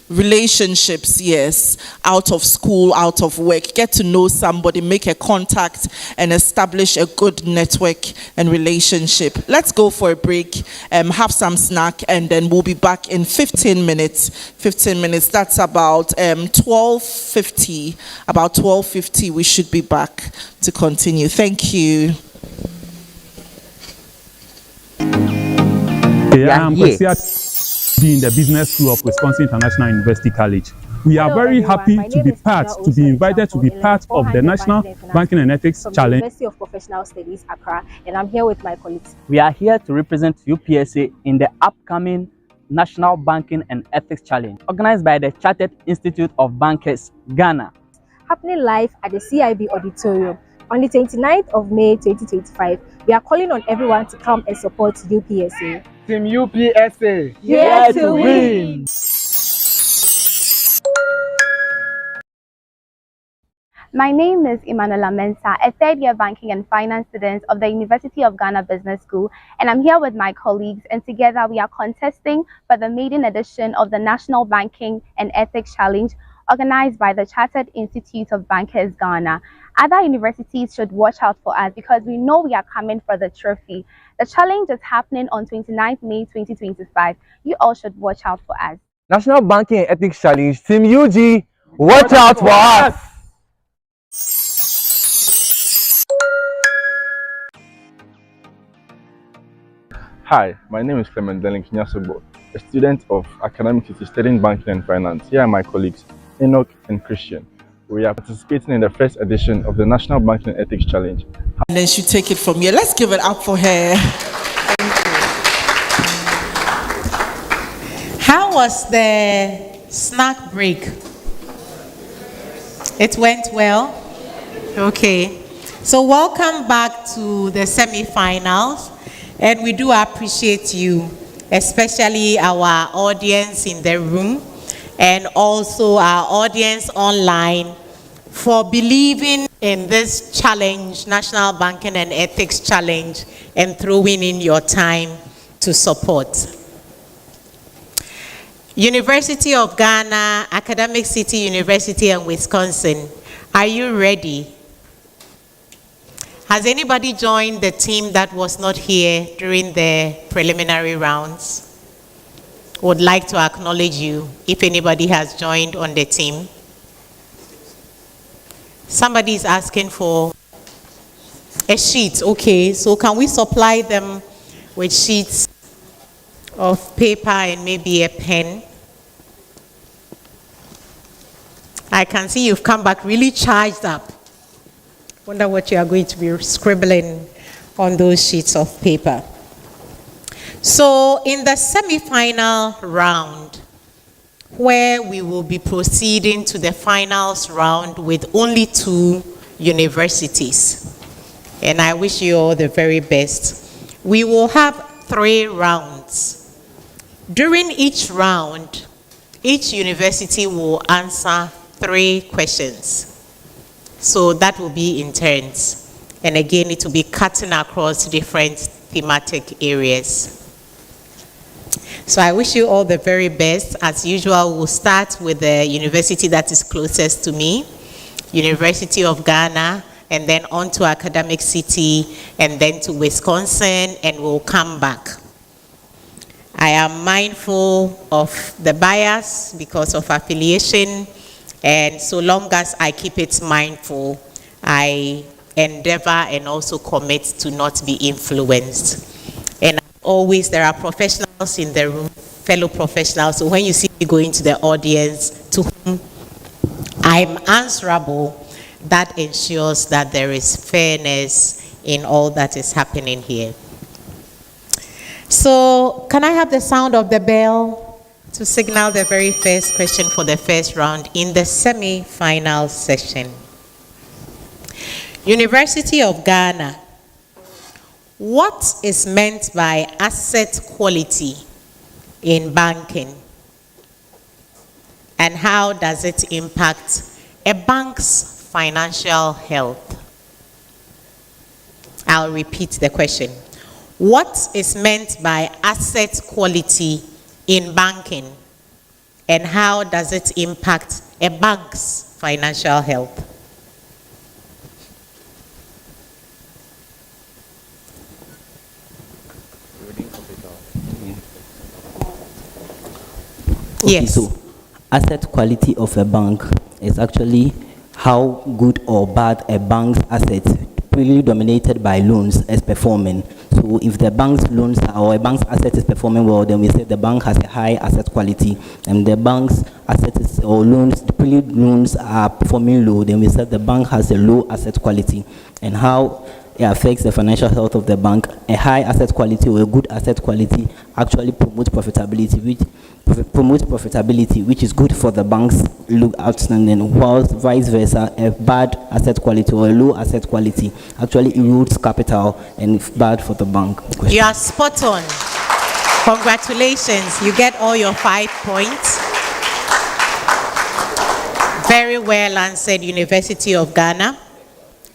relationships, yes, out of school, out of work. Get to know somebody, make a contact, and establish a good network and relationship. Let's go for a break, have some snack, and then we'll be back in 15 minutes. 15 minutes, that's about 12:50. About 12:50, we should be back to continue. Thank you. I'm in the business school of Wisconsin International University College. We are very happy to be invited to be part of the National Banking and Ethics Challenge. University of Professional Studies, Accra, and I'm here with my colleagues. We are here to represent UPSA in the upcoming National Banking and Ethics Challenge, organized by the Chartered Institute of Bankers, Ghana. Happening live at the CIB Auditorium on the 29th of May 2025. We are calling on everyone to come and support UPSA. Team UPSA, here to win! My name is Emanuela Mensah, a third-year banking and finance student of the University of Ghana Business School, and I'm here with my colleagues, and together we are contesting for the maiden edition of the National Banking and Ethics Challenge, organized by the Chartered Institute of Bankers, Ghana. Other universities should watch out for us because we know we are coming for the trophy. The challenge is happening on 29th May 2025. You all should watch out for us. National Banking and Ethics Challenge, Team UG, watch out for us! Hi, my name is Clement Delink Nyasobo, a student of Academic City studying Banking and Finance. Here are my colleagues, Enoch and Christian. We are participating in the first edition of the National Banking and Ethics Challenge. And then she take it from here. Let's give it up for her. How was the snack break? It went well? Okay. So welcome back to the semi-finals. And we do appreciate you, especially our audience in the room and also our audience online, for believing in this challenge, National Banking and Ethics Challenge, and throwing in your time to support. University of Ghana, Academic City University, and Wisconsin, are you ready? Has anybody joined the team that was not here during the preliminary rounds? Would like to acknowledge you if anybody has joined on the team. Somebody is asking for a sheet. Okay, so can we supply them with sheets of paper and maybe a pen? I can see you've come back really charged up. Wonder what you are going to be scribbling on those sheets of paper. So in the semi-final round, where we will be proceeding to the finals round with only 2 universities, and I wish you all the very best. We will have 3 rounds. During each round, each university will answer 3 questions. So that will be in turns. And again, it will be cutting across different thematic areas. So I wish you all the very best. As usual, we'll start with the university that is closest to me, University of Ghana, and then on to Academic City, and then to Wisconsin, and we'll come back. I am mindful of the bias because of affiliation, and so long as I keep it mindful, I endeavor and also commit to not be influenced. And always there are professionals in the room, fellow professionals, so when you see me going to the audience to whom I'm answerable, that ensures that there is fairness in all that is happening here. So, can I have the sound of the bell to signal the very first question for the first round in the semi-final session? University of Ghana, what is meant by asset quality in banking? And how does it impact a bank's financial health? I'll repeat the question. What is meant by asset quality in banking, and how does it impact a bank's financial health? Yes. So, asset quality of a bank is actually how good or bad a bank's assets, really dominated by loans, is performing. So if the bank's loans or a bank's asset is performing well, then we say the bank has a high asset quality. And the bank's assets or loans, really loans are performing low, then we say the bank has a low asset quality. And how it affects the financial health of the bank, a high asset quality or a good asset quality actually promotes profitability, which is good for the bank's look outstanding, whilst vice versa, a bad asset quality or a low asset quality actually erodes capital and is bad for the bank. You are spot on. Congratulations, you get all your 5 points. Very well answered, University of Ghana.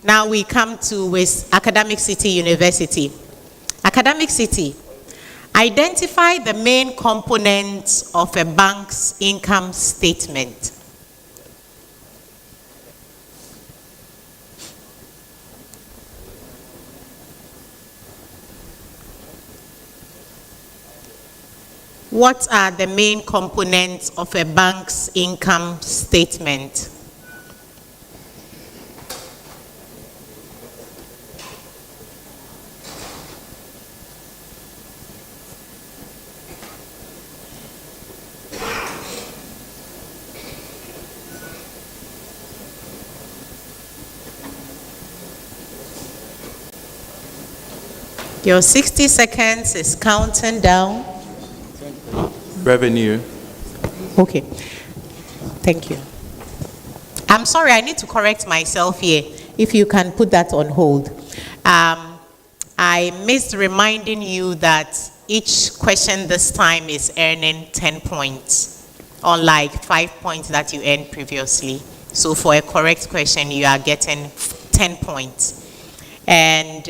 Now we come to Academic City University. Academic City, identify the main components of a bank's income statement. What are the main components of a bank's income statement? Your 60 seconds is counting down. Revenue. Okay. Thank you. I'm sorry, I need to correct myself here. If you can put that on hold. I missed reminding you that each question this time is earning 10 points, unlike 5 points that you earned previously. So for a correct question, you are getting 10 points. And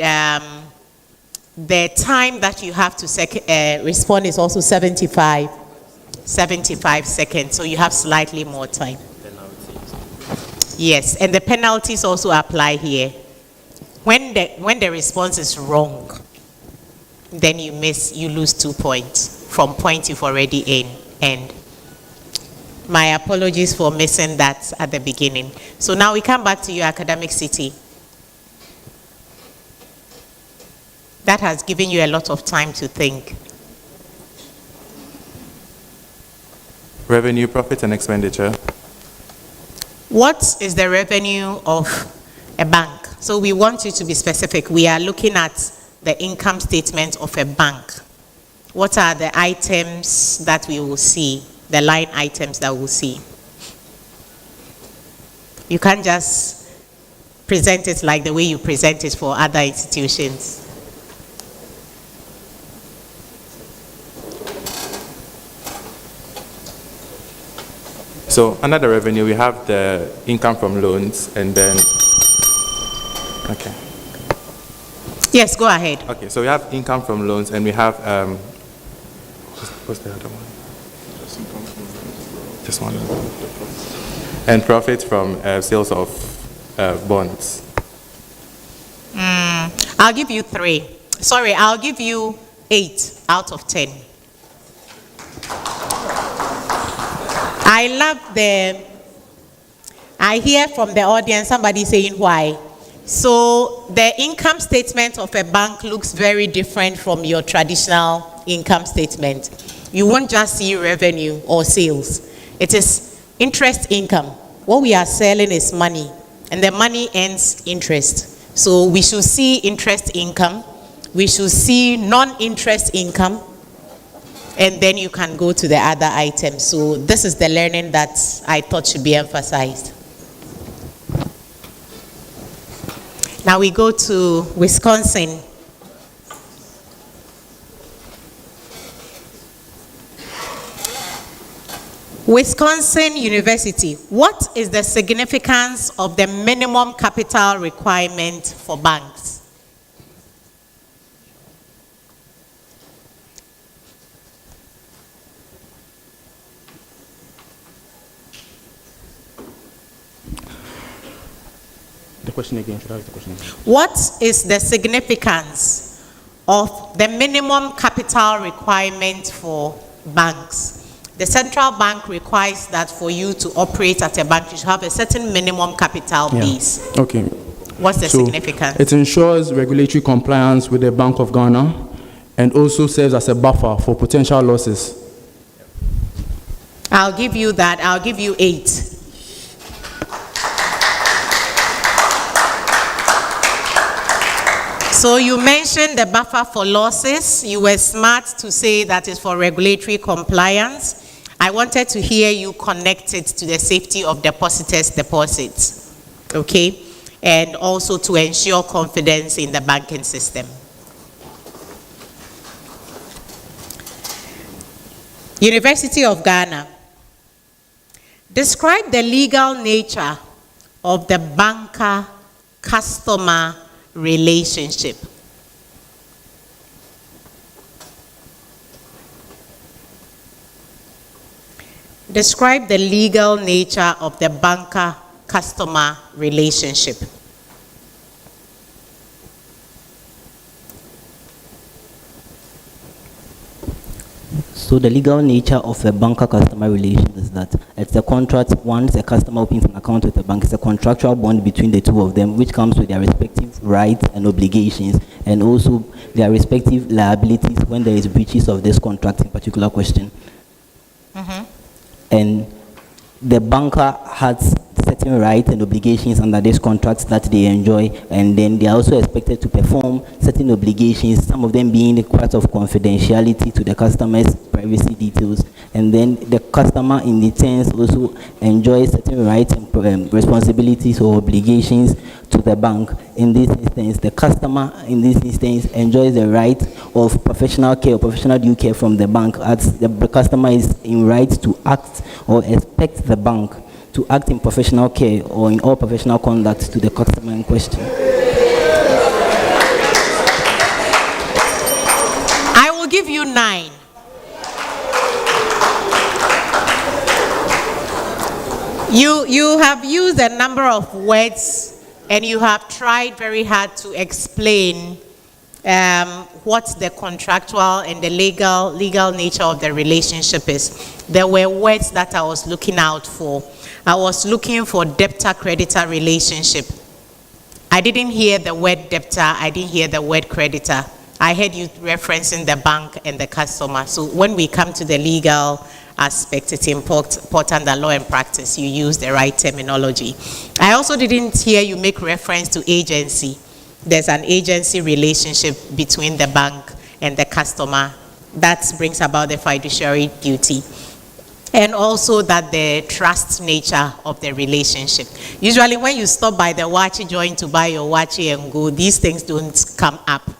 the time that you have to respond is also 75 seconds, so you have slightly more time. Yes, and the penalties also apply here. When the response is wrong, then you lose 2 points from points you've already earned. My apologies for missing that at the beginning. So now we come back to your Academic City. That has given you a lot of time to think. Revenue, profit, and expenditure. What is the revenue of a bank? So we want you to be specific. We are looking at the income statement of a bank. what are the items that we will see, the line items that we'll see? You can't just present it like the way you present it for other institutions. So under the revenue, we have the income from loans, and then, okay. Yes, go ahead. Okay, so we have income from loans, and we have, what's the other one? Just one. And profit from sales of bonds. I'll give you 3. Sorry, I'll give you 8 out of 10. I hear from the audience somebody saying why. So the income statement of a bank looks very different from your traditional income statement. You won't just see revenue or sales. It is interest income. What we are selling is money, and the money earns interest. So we should see interest income, we should see non-interest income, and then you can go to the other items. So this is the learning that I thought should be emphasized. Now we go to Wisconsin. Wisconsin University. What is the significance of the minimum capital requirement for banks? The question again, should I have the question again? What is the significance of the minimum capital requirement for banks? The central bank requires that for you to operate at a bank, you should have a certain minimum capital base. Okay. What's the significance? It ensures regulatory compliance with the Bank of Ghana and also serves as a buffer for potential losses. I'll give you that. I'll give you 8. So you mentioned the buffer for losses. You were smart to say that is for regulatory compliance. I wanted to hear you connect it to the safety of depositors' deposits, okay? And also to ensure confidence in the banking system. University of Ghana. Describe the legal nature of the banker-customer relationship. Describe the legal nature of the banker-customer relationship. So the legal nature of a banker-customer relation is that it's a contract. Once a customer opens an account with a bank, it's a contractual bond between the two of them, which comes with their respective rights and obligations, and also their respective liabilities when there is breaches of this contract in particular question. And the banker has certain rights and obligations under these contracts that they enjoy, and then they are also expected to perform certain obligations, some of them being part of confidentiality to the customer's privacy details, and then the customer in return also enjoys certain rights and responsibilities or obligations to the bank. In this instance, the customer in this instance enjoys the right of professional care or professional due care from the bank, as the customer is in right to act or expect the bank to act in professional care or in all professional conduct to the customer in question. I will give you 9. You have used a number of words and you have tried very hard to explain what the contractual and the legal nature of the relationship is. There were words that I was looking out for. I was looking for debtor-creditor relationship. I didn't hear the word debtor, I didn't hear the word creditor. I heard you referencing the bank and the customer. So when we come to the legal aspect, it's important that law and practice, you use the right terminology. I also didn't hear you make reference to agency. There's an agency relationship between the bank and the customer That brings about the fiduciary duty. And also that the trust nature of the relationship. Usually when you stop by the watch joint to buy your watch and go, these things don't come up.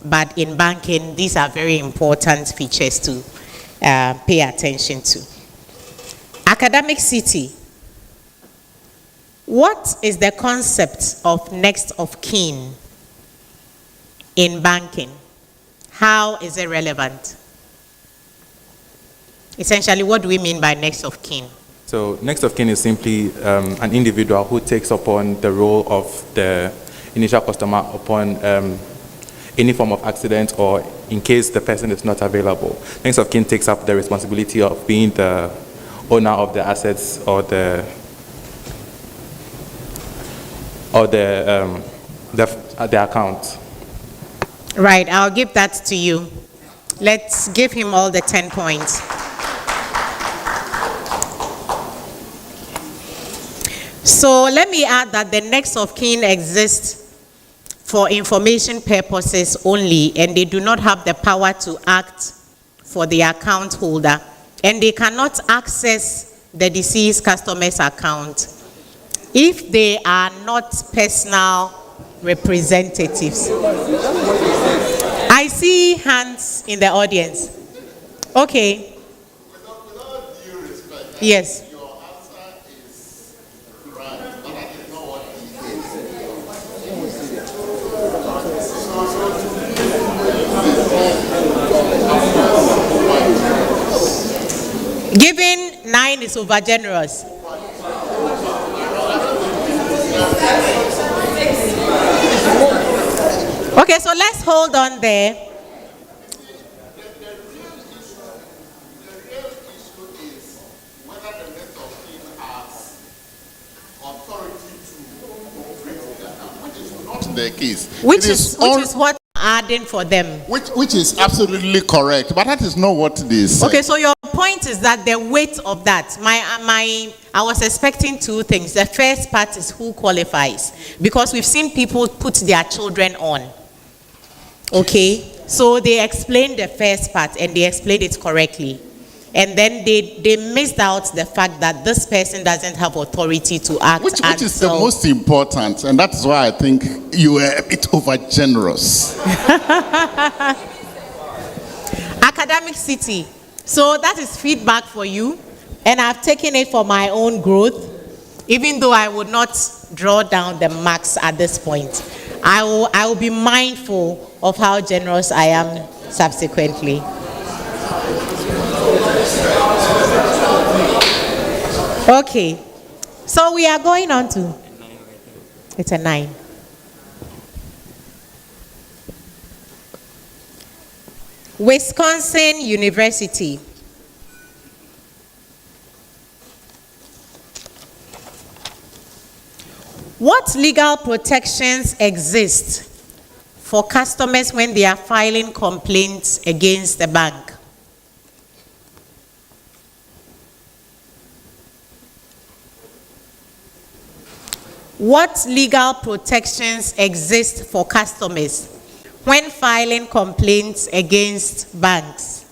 But in banking, these are very important features to pay attention to. Academic city. What is the concept of next of kin in banking? How is it relevant? Essentially, what do we mean by next of kin? So next of kin is simply an individual who takes upon the role of the initial customer upon any form of accident or in case the person is not available. Next of kin takes up the responsibility of being the owner of the assets or the account. Right, I'll give that to you. Let's give him all the 10 points. So let me add that the next of kin exists for information purposes only, and they do not have the power to act for the account holder, and they cannot access the deceased customer's account if they are not personal representatives. I see hands in the audience. Okay. Yes. Giving 9 is over generous. Okay, so let's hold on there. The case. Which is what I'm adding for them. Which is absolutely correct, but that is not what they say. Okay, so your point is that the weight of that, I was expecting two things. The first part is who qualifies, because we've seen people put their children on. Okay, so they explained the first part and they explained it correctly. And then they missed out the fact that this person doesn't have authority to act. Which is the most important, and that's why I think you were a bit over generous. Academic city. So that is feedback for you, and I've taken it for my own growth, even though I would not draw down the marks at this point. I will be mindful of how generous I am subsequently. Okay, so we are going on to, it's a 9. Wisconsin University. What legal protections exist for customers when they are filing complaints against the bank? What legal protections exist for customers when filing complaints against banks?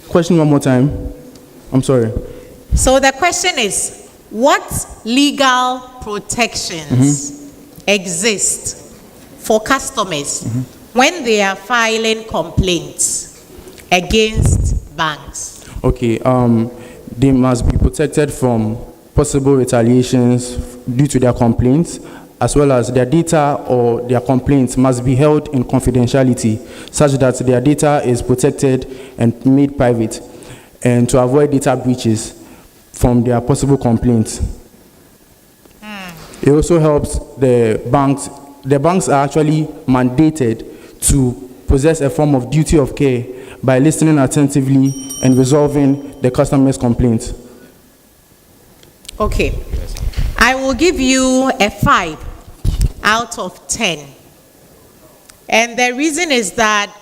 Question one more time. I'm sorry. So the question is, what legal protections exist for customers when they are filing complaints against banks? Okay, they must be protected from possible retaliations due to their complaints, as well as their data or their complaints must be held in confidentiality, such that their data is protected and made private, and to avoid data breaches from their possible complaints. It also helps the banks. The banks are actually mandated to possess a form of duty of care by listening attentively and resolving the customer's complaints. Okay. I will give you a 5 out of 10. And the reason is that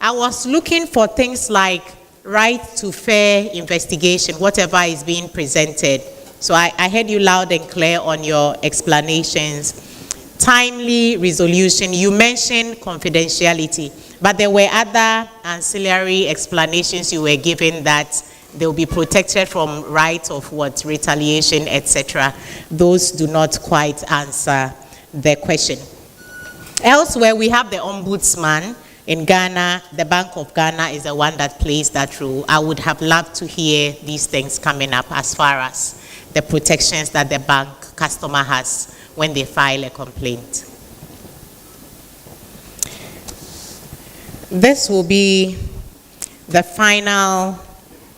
I was looking for things like right to fair investigation, whatever is being presented. So I heard you loud and clear on your explanations. Timely resolution, you mentioned confidentiality, but there were other ancillary explanations you were given that they will be protected from right of what, retaliation, etc. Those do not quite answer the question. Elsewhere, we have the ombudsman. In Ghana, the Bank of Ghana is the one that plays that role. I would have loved to hear these things coming up as far as the protections that the bank customer has when they file a complaint. This will be the final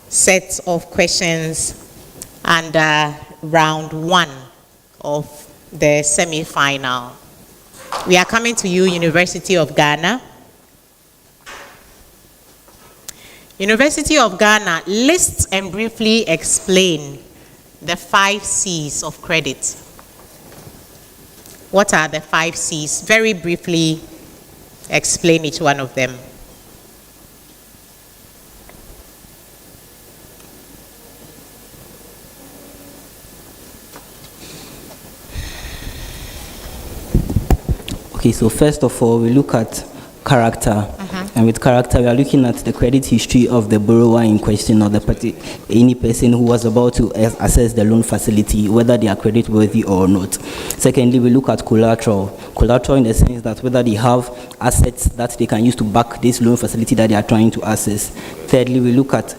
set of questions under round 1 of the semi-final. We are coming to you, University of Ghana. University of Ghana, list and briefly explain the 5 C's of credit. What are the 5 C's? Very briefly explain each one of them. Okay, so first of all, we look at character. And with character, we are looking at the credit history of the borrower in question or any person who was about to access the loan facility, whether they are creditworthy or not. Secondly, we look at collateral. Collateral in the sense that whether they have assets that they can use to back this loan facility that they are trying to access. Thirdly, we look at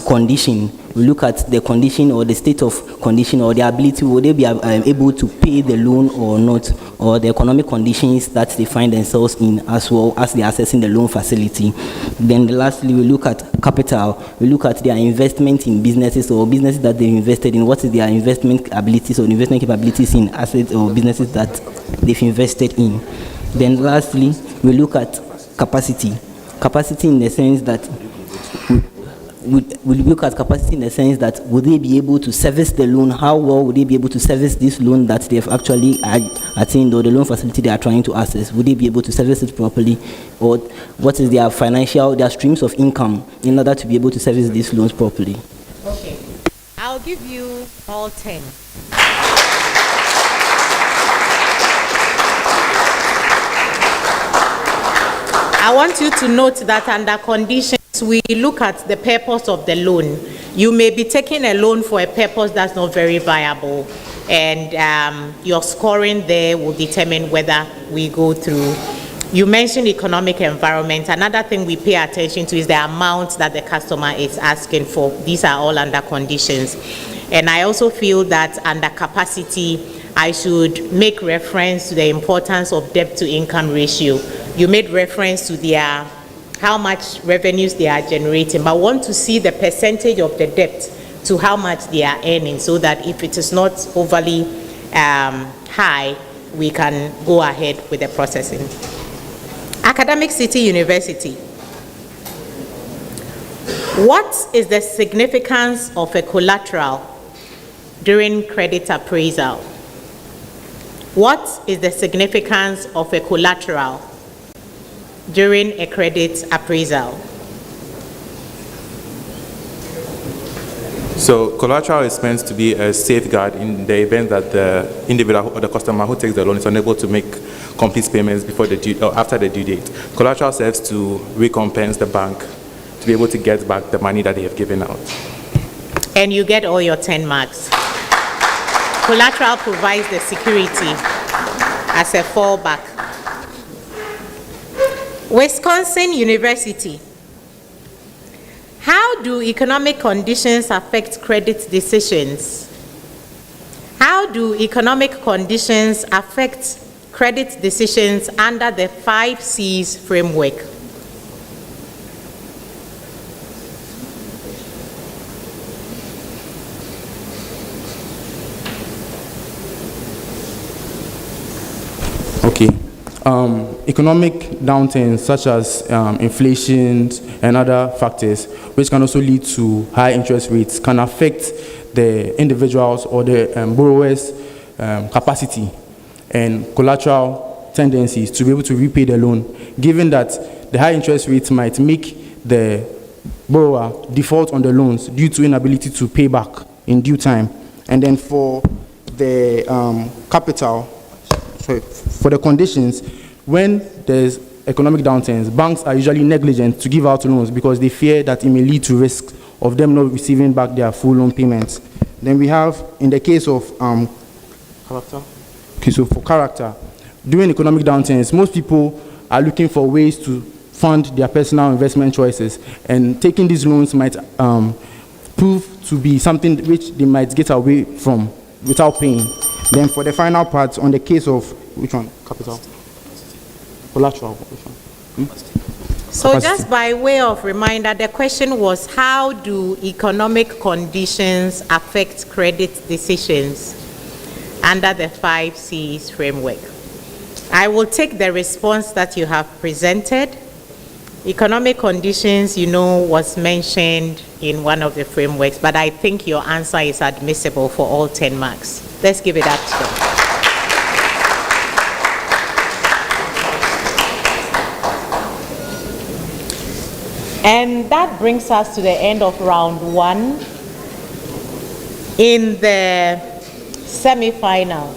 condition. We look at the condition or the state of condition or the ability, will they be able to pay the loan or not, or the economic conditions that they find themselves in as well as they are accessing the loan facility. Then lastly, we look at capital. We look at their investment in businesses or businesses that they invested in. What is their investment abilities or investment capabilities in assets or businesses that they've invested in. Then lastly, we look at capacity. Capacity in the sense that we look at capacity in the sense that would they be able to service the loan? How well would they be able to service this loan that they've actually attained, or the loan facility they are trying to access? Would they be able to service it properly? Or what is their their streams of income in order to be able to service these loans properly? Okay. I'll give you all 10. I want you to note that under conditions, we look at the purpose of the loan. You may be taking a loan for a purpose that's not very viable, and your scoring there will determine whether we go through. You mentioned economic environment. Another thing we pay attention to is the amount that the customer is asking for. These are all under conditions. And I also feel that under capacity, I should make reference to the importance of debt to income ratio. You made reference to how much revenues they are generating, but want to see the percentage of the debt to how much they are earning, so that if it is not overly high, we can go ahead with the processing. Academic City University. What is the significance of a collateral during credit appraisal? What is the significance of a collateral during a credit appraisal? So collateral is meant to be a safeguard in the event that the individual or the customer who takes the loan is unable to make complete payments before the due or after the due date. Collateral serves to recompense the bank to be able to get back the money that they have given out. And you get all your 10 marks. Collateral provides the security as a fallback. Wisconsin University. How do economic conditions affect credit decisions? How do economic conditions affect credit decisions under the 5 C's framework? Okay. Economic downturns such as inflation and other factors, which can also lead to high interest rates, can affect the individuals or the borrower's capacity and collateral tendencies to be able to repay the loan, given that the high interest rates might make the borrower default on the loans due to inability to pay back in due time. And then for the for the conditions, when there's economic downturns, banks are usually negligent to give out loans because they fear that it may lead to risk of them not receiving back their full loan payments. Then we have, in the case of character. Okay, so for character, during economic downturns, most people are looking for ways to fund their personal investment choices, and taking these loans might prove to be something which they might get away from without paying. Then for the final part, on the case of, which one? Capital? Collateral? Which one? So just by way of reminder, the question was, how do economic conditions affect credit decisions under the 5 C's framework? I will take the response that you have presented. Economic conditions, was mentioned in one of the frameworks, but I think your answer is admissible for all 10 marks. Let's give it up to them. And that brings us to the end of round 1. In the semi-finals,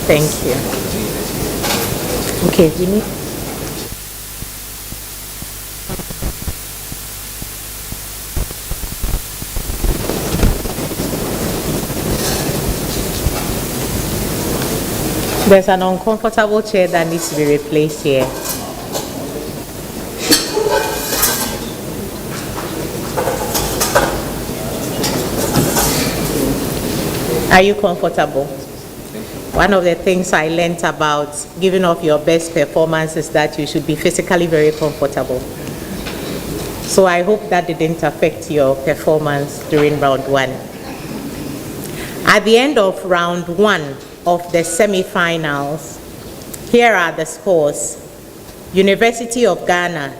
thank you. Okay, we need. There's an uncomfortable chair that needs to be replaced here. Are you comfortable? One of the things I learned about giving off your best performance is that you should be physically very comfortable. So I hope that didn't affect your performance during round 1. At the end of round 1 of the semi-finals, here are the scores. University of Ghana,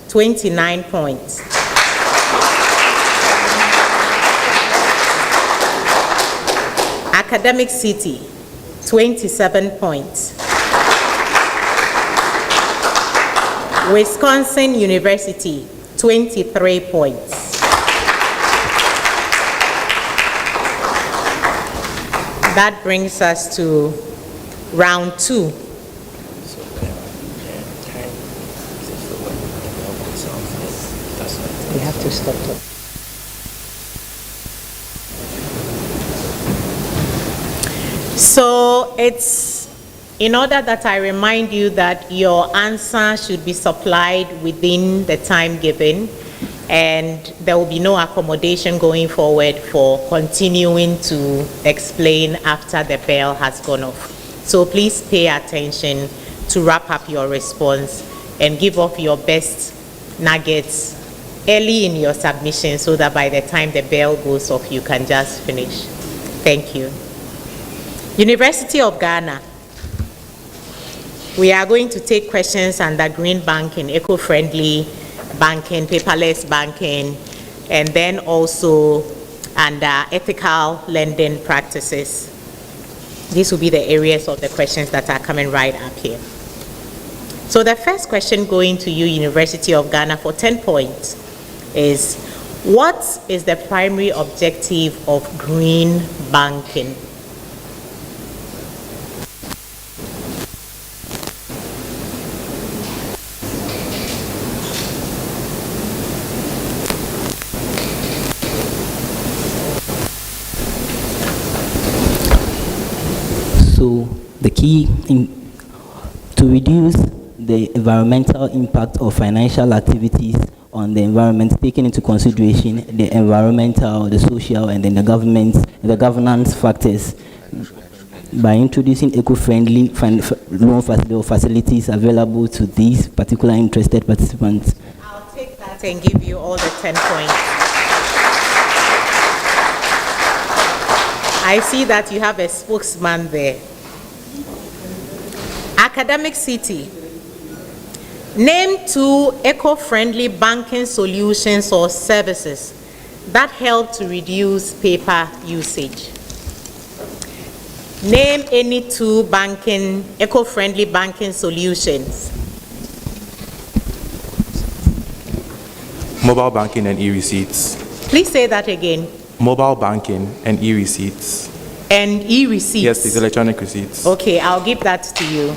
29 points. Academic City, 27 points. Wisconsin University, 23 points. That brings us to round 2. We have to stop it. So it's in order that I remind you that your answer should be supplied within the time given, and there will be no accommodation going forward for continuing to explain after the bell has gone off. So please pay attention to wrap up your response and give off your best nuggets early in your submission so that by the time the bell goes off, you can just finish. Thank you. University of Ghana. We are going to take questions under green banking, eco-friendly banking, paperless banking, and then also under ethical lending practices. These will be the areas of the questions that are coming right up here. So the first question going to you, University of Ghana, for 10 points is, what is the primary objective of green banking? So the key to reduce the environmental impact of financial activities on the environment, taking into consideration the environmental, the social, and then the governance factors, by introducing eco-friendly loan facilities available to these particular interested participants. I'll take that and give you all the 10 points. I see that you have a spokesman there. Academic City. Name 2 eco-friendly banking solutions or services that help to reduce paper usage. Name any 2 eco-friendly banking solutions. Mobile banking and e-receipts. Please say that again. Mobile banking and e-receipts. And e-receipts? Yes, these electronic receipts. Okay, I'll give that to you.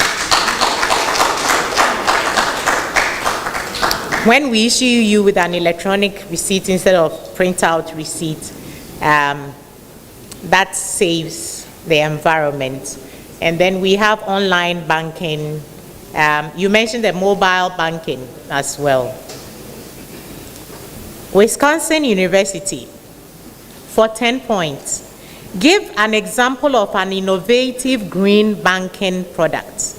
When we issue you with an electronic receipt instead of printout receipt, that saves the environment. And then we have online banking. You mentioned the mobile banking as well. Wisconsin University, for 10 points. Give an example of an innovative green banking product.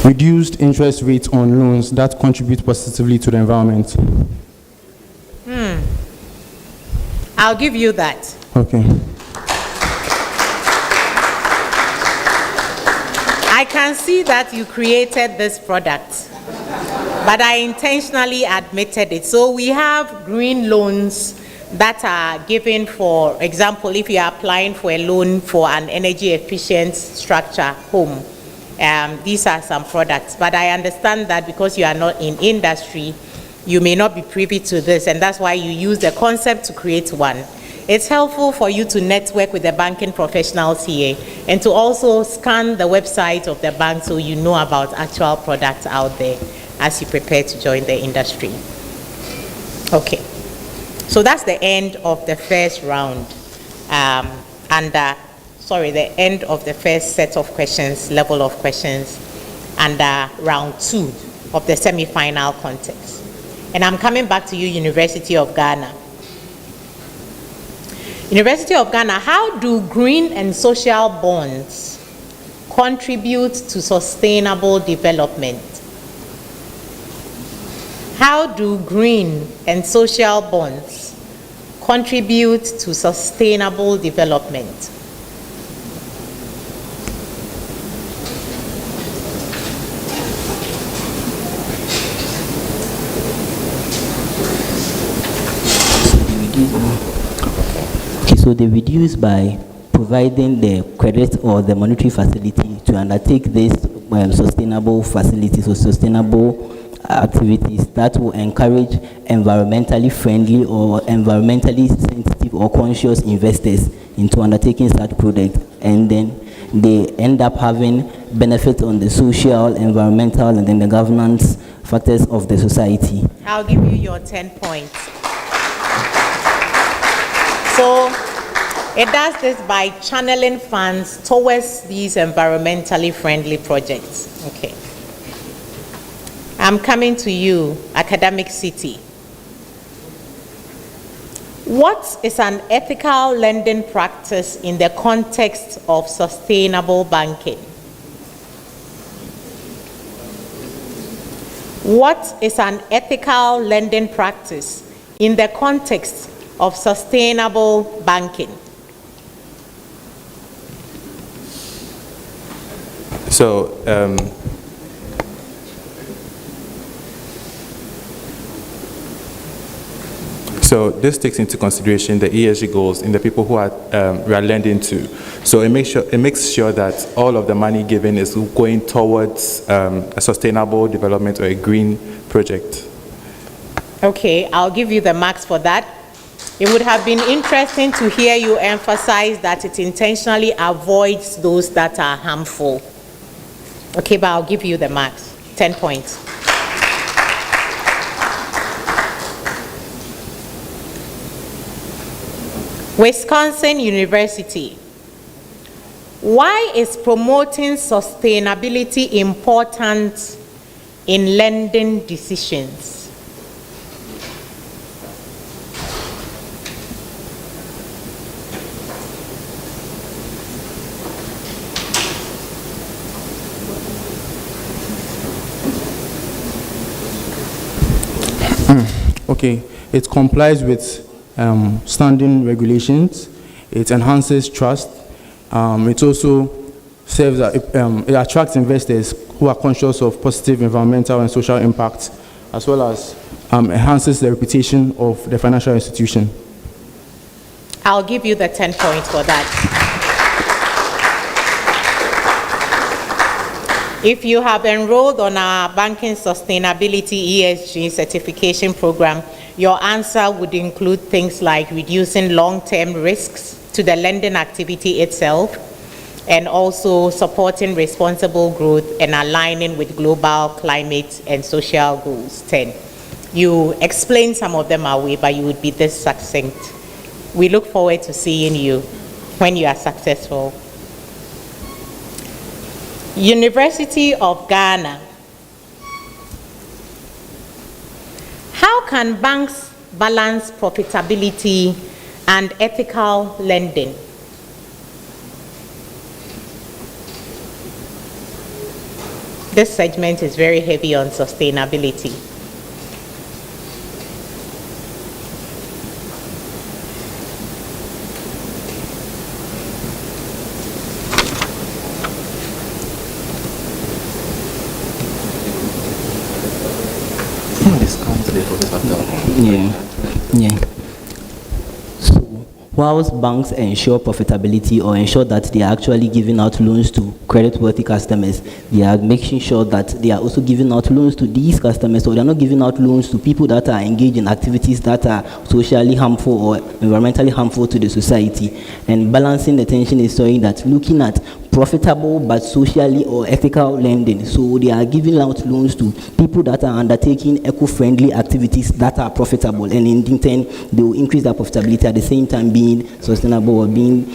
Reduced interest rates on loans that contribute positively to the environment. I'll give you that. Okay. I can see that you created this product, but I intentionally admitted it. So we have green loans that are given, for example, if you are applying for a loan for an energy efficient structure home. These are some products, but I understand that because you are not in industry, you may not be privy to this, and that's why you use the concept to create one. It's helpful for you to network with the banking professionals here and to also scan the website of the bank so you know about actual products out there as you prepare to join the industry. Okay, so that's the end of the first round. The end of the first set of questions, level of questions, under round 2 of the semi-final contest. And I'm coming back to you, University of Ghana. University of Ghana, how do green and social bonds contribute to sustainable development? How do green and social bonds contribute to sustainable development? So they reduce by providing the credit or the monetary facility to undertake this sustainable facilities or sustainable activities that will encourage environmentally friendly or environmentally sensitive or conscious investors into undertaking such projects, and then they end up having benefits on the social, environmental, and then the governance factors of the society. I'll give you your 10 points. So it does this by channeling funds towards these environmentally friendly projects. Okay. I'm coming to you, Academic City. What is an ethical lending practice in the context of sustainable banking? What is an ethical lending practice in the context of sustainable banking? So this takes into consideration the ESG goals in the people who we are lending to. So it makes sure that all of the money given is going towards a sustainable development or a green project. Okay, I'll give you the marks for that. It would have been interesting to hear you emphasize that it intentionally avoids those that are harmful. Okay, but I'll give you the marks, 10 points. Wisconsin University. Why is promoting sustainability important in lending decisions? Okay, it complies with standing regulations. It enhances trust. It also serves it attracts investors who are conscious of positive environmental and social impact, as well as enhances the reputation of the financial institution. I'll give you the 10 points for that. If you have enrolled on our Banking Sustainability ESG certification program, your answer would include things like reducing long-term risks to the lending activity itself, and also supporting responsible growth and aligning with global climate and social goals. 10. You explained some of them away, but you would be this succinct. We look forward to seeing you when you are successful. University of Ghana. How can banks balance profitability and ethical lending? This segment is very heavy on sustainability. Yeah. So, whilst banks ensure profitability or ensure that they are actually giving out loans to credit-worthy customers, they are making sure that they are also giving out loans to these customers, or they are not giving out loans to people that are engaged in activities that are socially harmful or environmentally harmful to the society. And balancing the tension is showing that looking at profitable but socially or ethical lending. So they are giving out loans to people that are undertaking eco-friendly activities that are profitable, and in turn they will increase their profitability at the same time being sustainable or being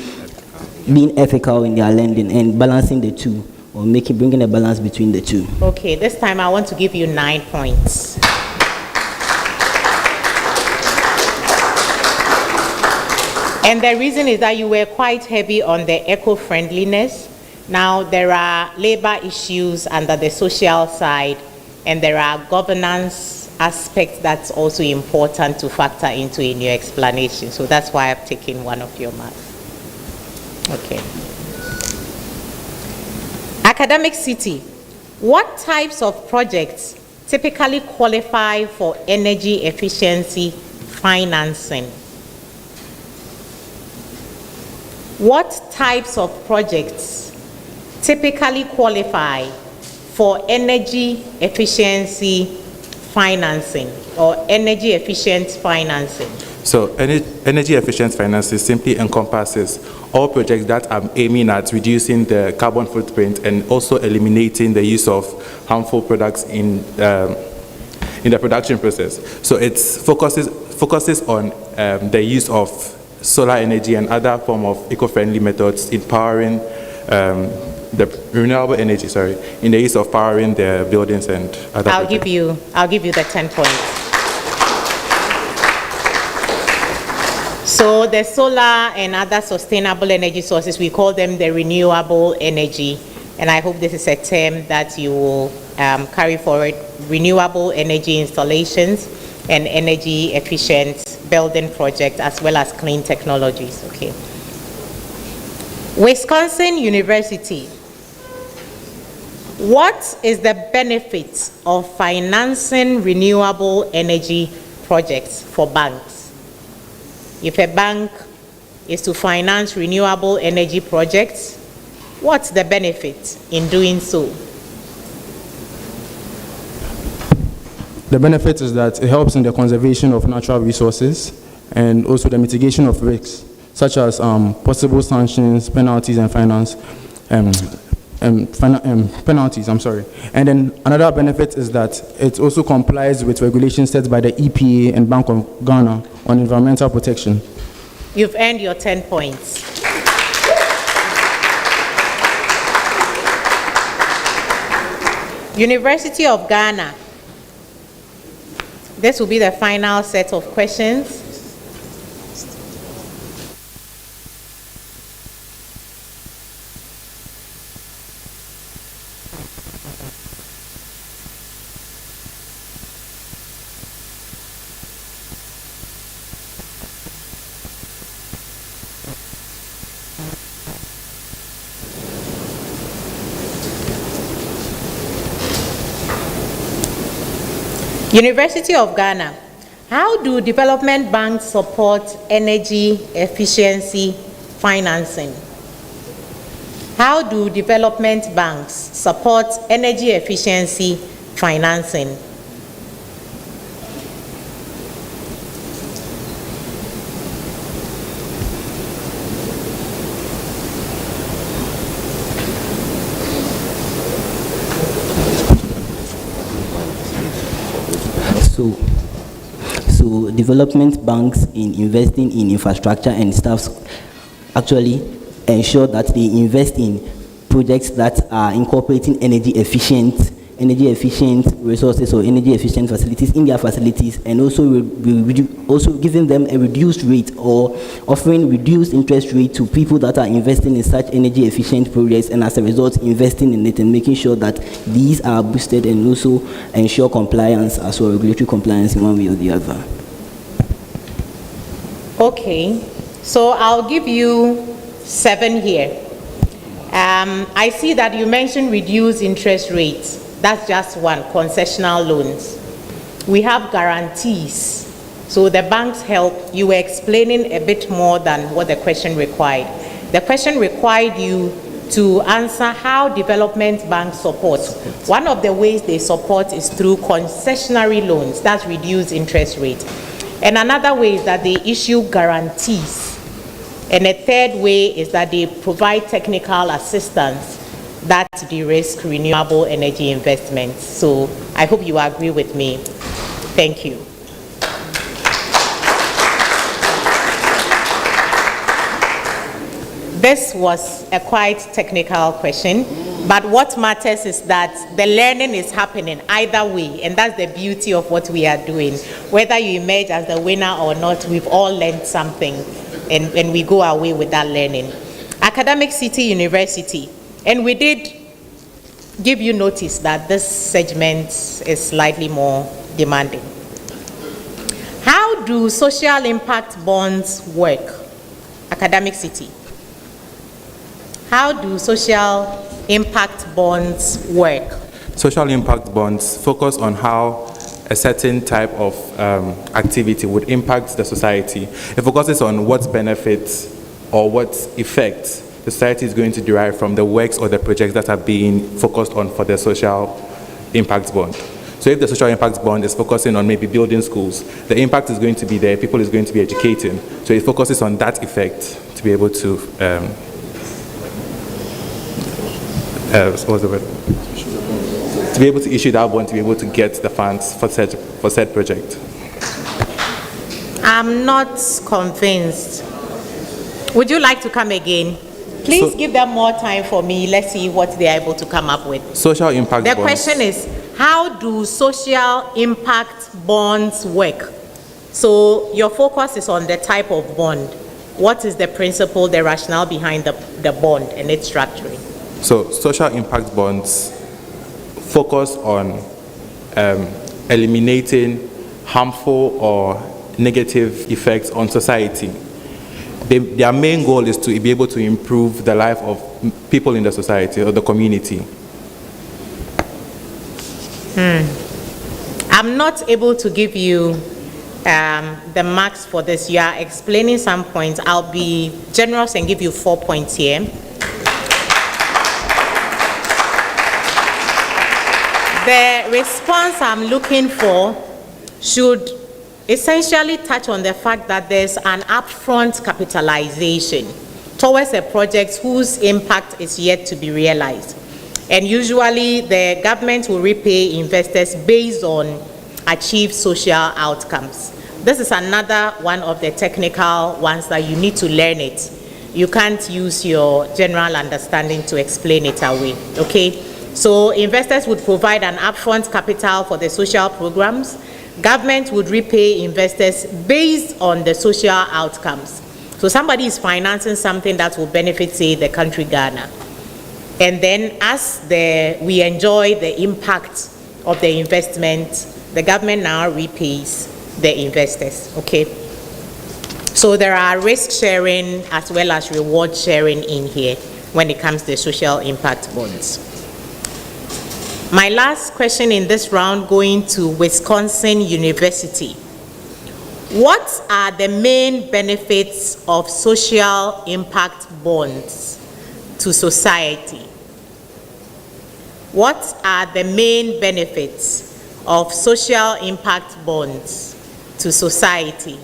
ethical in their lending, and balancing the two, or bringing a balance between the two. Okay, this time I want to give you 9 points. And the reason is that you were quite heavy on the eco-friendliness. Now there are labor issues under the social side, and there are governance aspects that's also important to factor into in your explanation. So that's why I've taken one of your marks. Okay. Academic City. What types of projects typically qualify for energy efficiency financing? What types of projects typically qualify for energy efficiency financing or energy efficient financing? So energy efficient financing simply encompasses all projects that are aiming at reducing the carbon footprint and also eliminating the use of harmful products in the production process. So it focuses on the use of solar energy and other form of eco-friendly methods in powering the renewable energy, in the use of powering the buildings and other I'll give you the 10 points. So the solar and other sustainable energy sources, we call them the renewable energy, and I hope this is a term that you will carry forward: renewable energy installations and energy efficient building projects, as well as clean technologies. Okay. Wisconsin University. What is the benefit of financing renewable energy projects for banks? If a bank is to finance renewable energy projects, what's the benefit in doing so? The benefit is that it helps in the conservation of natural resources and also the mitigation of risks, such as possible sanctions, penalties, and penalties. And then another benefit is that it also complies with regulations set by the EPA and Bank of Ghana on environmental protection. You've earned your 10 points. University of Ghana. This will be the final set of questions. University of Ghana, how do development banks support energy efficiency financing? How do development banks support energy efficiency financing? So development banks in investing in infrastructure and stuff actually ensure that they invest in projects that are incorporating energy efficient resources or energy efficient facilities in their facilities, and also also giving them a reduced rate or offering reduced interest rate to people that are investing in such energy efficient projects, and as a result investing in it and making sure that these are boosted and also ensure compliance as well, regulatory compliance in one way or the other. Okay, so I'll give you 7 here. I see that you mentioned reduced interest rates. That's just one, concessional loans. We have guarantees. So the banks help. You were explaining a bit more than what the question required. The question required you to answer how development banks support. One of the ways they support is through concessionary loans. That's reduced interest rate. And another way is that they issue guarantees. And a third way is that they provide technical assistance that de-risk renewable energy investments. So I hope you agree with me. Thank you. This was a quite technical question, but what matters is that the learning is happening either way, and that's the beauty of what we are doing. Whether you emerge as the winner or not, we've all learned something, and we go away with that learning. Academic City University, and we did give you notice that this segment is slightly more demanding. How do social impact bonds work? Academic City. How do social impact bonds work? Social impact bonds focus on how a certain type of activity would impact the society. It focuses on what benefits or what effects the society is going to derive from the works or the projects that are being focused on for the social impact bond. So if the social impact bond is focusing on maybe building schools, the impact is going to be there, people is going to be educating. So it focuses on that effect to be able to, what's the word? To be able to issue that bond, to be able to get the funds for said project. I'm not convinced. Would you like to come again? Please give them more time for me. Let's see what they are able to come up with. Social impact bonds. The question is, how do social impact bonds work? So your focus is on the type of bond. What is the principle, the rationale behind the bond and its structuring? So social impact bonds focus on eliminating harmful or negative effects on society. Their main goal is to be able to improve the life of people in the society or the community. I'm not able to give you the marks for this. You are explaining some points. I'll be generous and give you 4 points here. The response I'm looking for should essentially touch on the fact that there's an upfront capitalization towards a project whose impact is yet to be realized. And usually the government will repay investors based on achieved social outcomes. This is another one of the technical ones that you need to learn it. You can't use your general understanding to explain it away, okay? So investors would provide an upfront capital for the social programs. Government would repay investors based on the social outcomes. So somebody is financing something that will benefit, say, the country Ghana. And then as we enjoy the impact of the investment, the government now repays the investors, okay? So there are risk sharing as well as reward sharing in here when it comes to social impact bonds. My last question in this round going to Wisconsin University. What are the main benefits of social impact bonds to society? What are the main benefits of social impact bonds to society?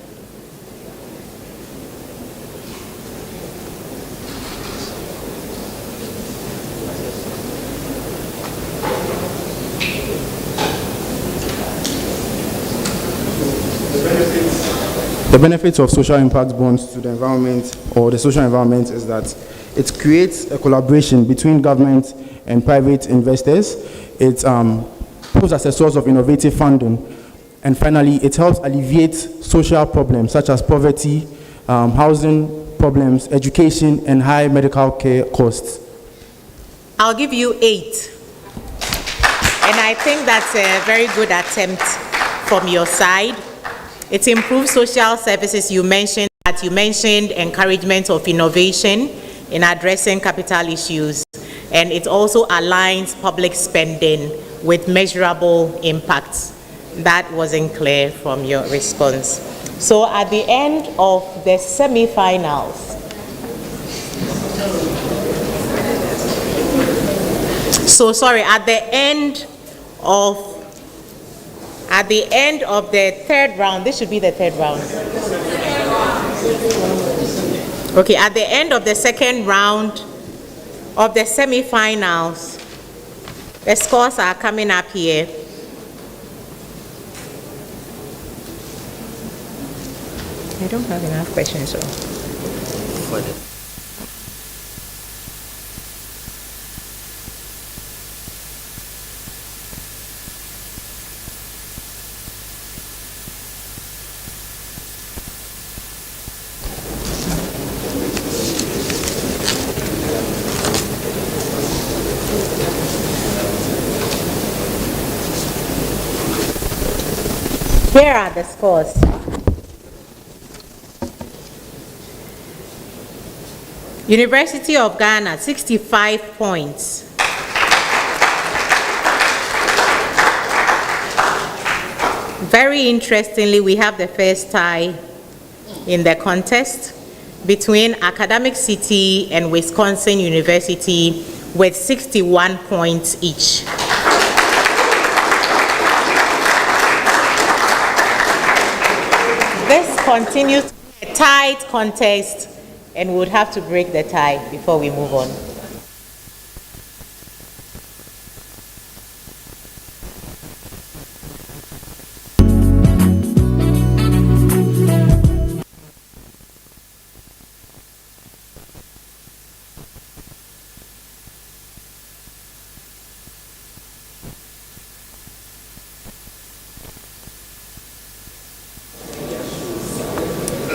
The benefits of social impact bonds to the environment or the social environment is that it creates a collaboration between government and private investors. It proves as a source of innovative funding. And finally, it helps alleviate social problems such as poverty, housing problems, education, and high medical care costs. I'll give you 8. And I think that's a very good attempt from your side. It improves social services. You mentioned that. You mentioned encouragement of innovation in addressing capital issues. And it also aligns public spending with measurable impacts. That wasn't clear from your response. So at the end of the semi-finals, at the end of the third round, this should be the third round. Okay, at the end of the second round of the semi-finals, the scores are coming up here. I don't have enough questions. So. Here are the scores. University of Ghana, 65 points. Very interestingly, we have the first tie in the contest between Academic City and Wisconsin University with 61 points each. This continues to be a tight contest, and we would have to break the tie before we move on.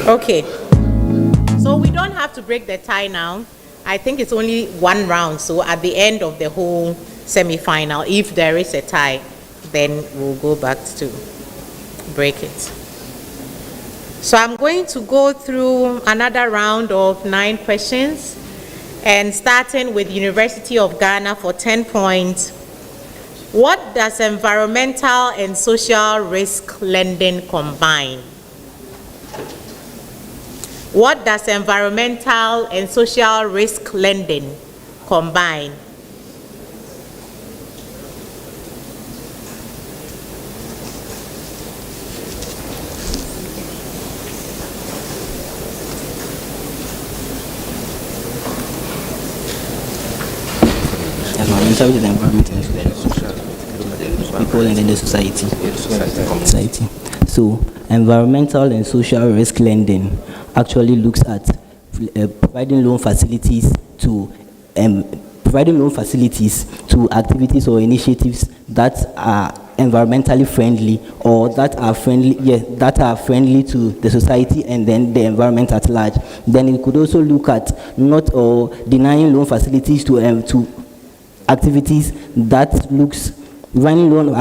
Okay, so we don't have to break the tie now. I think it's only one round, so at the end of the whole semi-final, if there is a tie, then we'll go back to break it. So I'm going to go through another round of 9 questions, and starting with University of Ghana for 10 points. What does environmental and social risk lending combine? What does environmental and social risk lending combine? Environmental with the environment and people and then the society. So environmental and social risk lending actually looks at providing loan facilities to activities or initiatives that are environmentally friendly or that are friendly to the society and then the environment at large. Then it could also look at not or denying loan facilities to activities that looks running loan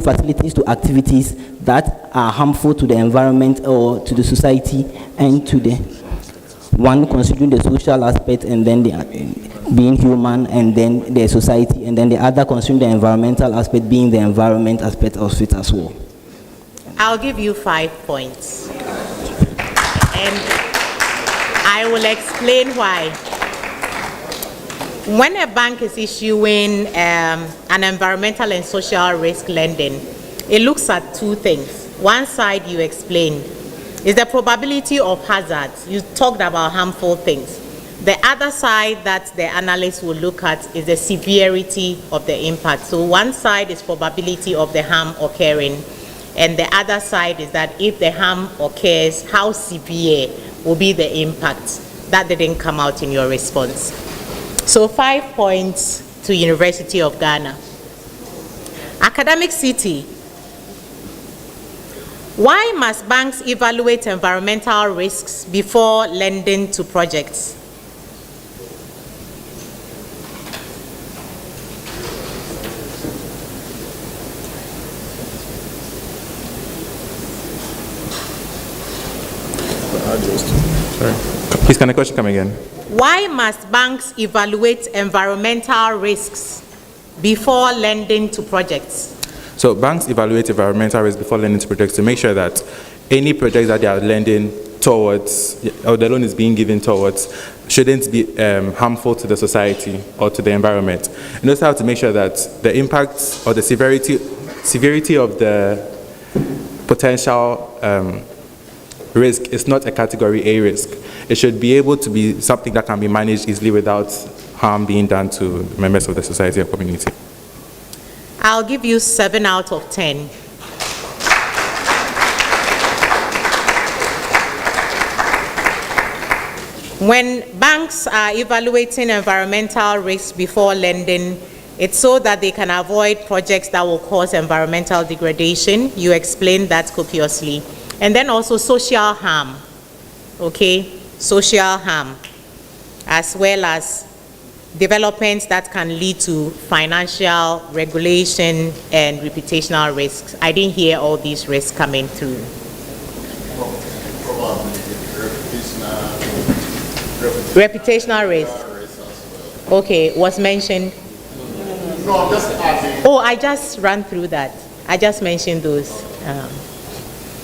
facilities to activities that are harmful to the environment or to the society and to the one considering the social aspect and then the being human, and then the society, and then the other considering the environmental aspect being the environment aspect of it as well. I'll give you 5 points. And I will explain why. When a bank is issuing an environmental and social risk lending, it looks at 2 things. One side you explained is the probability of hazards. You talked about harmful things. The other side that the analyst will look at is the severity of the impact. So one side is probability of the harm occurring, and the other side is that if the harm occurs, how severe will be the impact. That didn't come out in your response. So 5 points to University of Ghana. Academic City. Why must banks evaluate environmental risks before lending to projects? Sorry. Please, can the question come again? Why must banks evaluate environmental risks before lending to projects? So banks evaluate environmental risk before lending to projects to make sure that any project that they are lending towards, or the loan is being given towards, shouldn't be harmful to the society or to the environment. And also have to make sure that the impact or the severity of the potential risk is not a category A risk. It should be able to be something that can be managed easily without harm being done to members of the society or community. I'll give you 7 out of 10. When banks are evaluating environmental risks before lending, it's so that they can avoid projects that will cause environmental degradation. You explained that copiously. And then also social harm, okay? Social harm, as well as developments that can lead to financial, regulation, and reputational risks. I didn't hear all these risks coming through. Reputational risk. Okay, was mentioned. Oh, I just ran through that. I just mentioned those.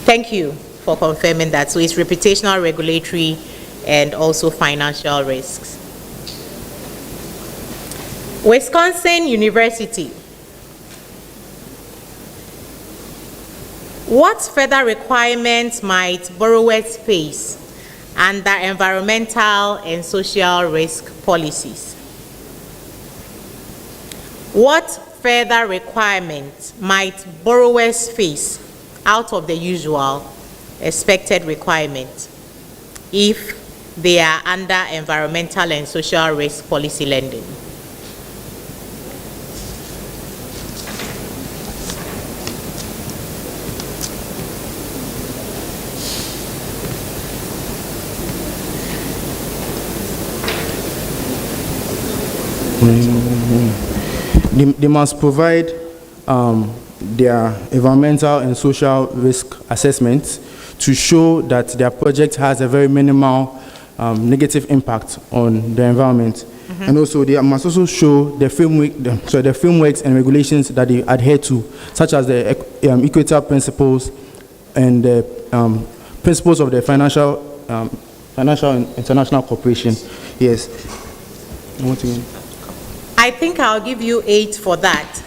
Thank you for confirming that. So it's reputational, regulatory, and also financial risks. Wisconsin University. What further requirements might borrowers face under environmental and social risk policies? What further requirements might borrowers face out of the usual expected requirements if they are under environmental and social risk policy lending? They must provide their environmental and social risk assessments to show that their project has a very minimal negative impact on the environment. And also they must also show the frameworks and regulations that they adhere to, such as the equitable principles and the principles of the financial and international cooperation. Yes. Once again. I think I'll give you 8 for that.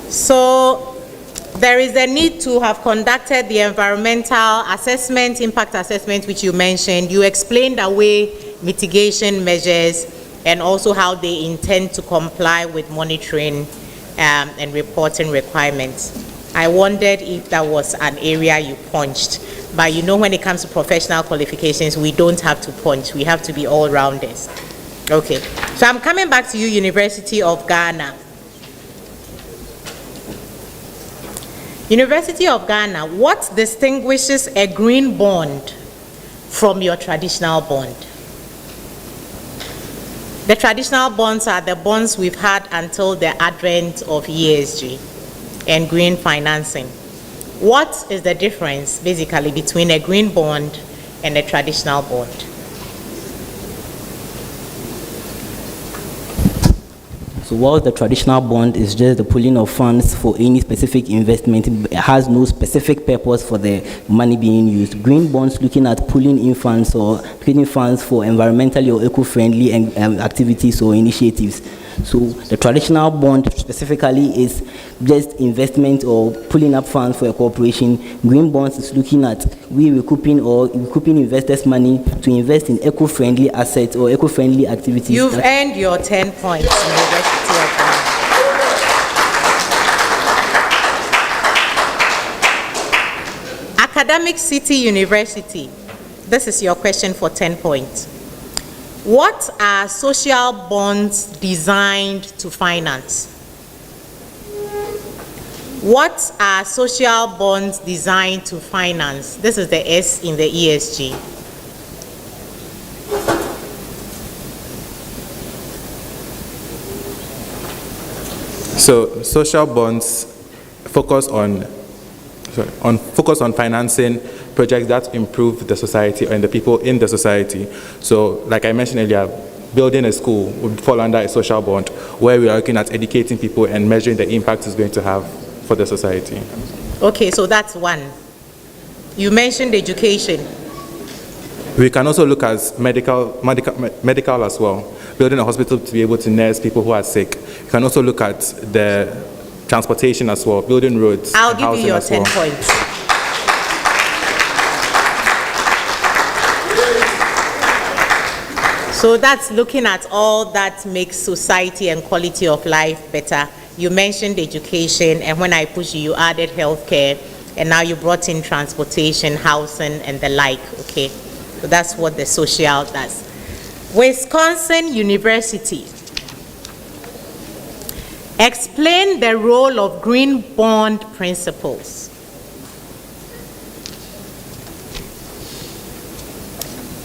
So there is a need to have conducted the environmental assessment, impact assessment, which you mentioned. You explained away mitigation measures and also how they intend to comply with monitoring and reporting requirements. I wondered if that was an area you punched. But you know, when it comes to professional qualifications, we don't have to punch. We have to be all-rounders. Okay. So I'm coming back to you, University of Ghana. University of Ghana, what distinguishes a green bond from your traditional bond? The traditional bonds are the bonds we've had until the advent of ESG and green financing. What is the difference, basically, between a green bond and a traditional bond? So while the traditional bond is just the pooling of funds for any specific investment, it has no specific purpose for the money being used. Green bonds looking at pooling in funds or putting funds for environmentally or eco-friendly activities or initiatives. So the traditional bond specifically is just investment or pulling up funds for a corporation. Green bonds is looking at recouping investors' money to invest in eco-friendly assets or eco-friendly activities. You've earned your 10 points in the University of Ghana. Academic City University. This is your question for 10 points. What are social bonds designed to finance? What are social bonds designed to finance? This is the S in the ESG. So social bonds focus on financing projects that improve the society and the people in the society. So like I mentioned earlier, building a school would fall under a social bond where we are looking at educating people and measuring the impact it's going to have for the society. Okay, so that's one. You mentioned education. We can also look at medical as well, building a hospital to be able to nurse people who are sick. You can also look at the transportation as well, building roads. I'll give you your 10 points. So that's looking at all that makes society and quality of life better. You mentioned education, and when I pushed you, you added healthcare, and now you brought in transportation, housing, and the like, okay? So that's what the social does. Wisconsin University. Explain the role of green bond principles.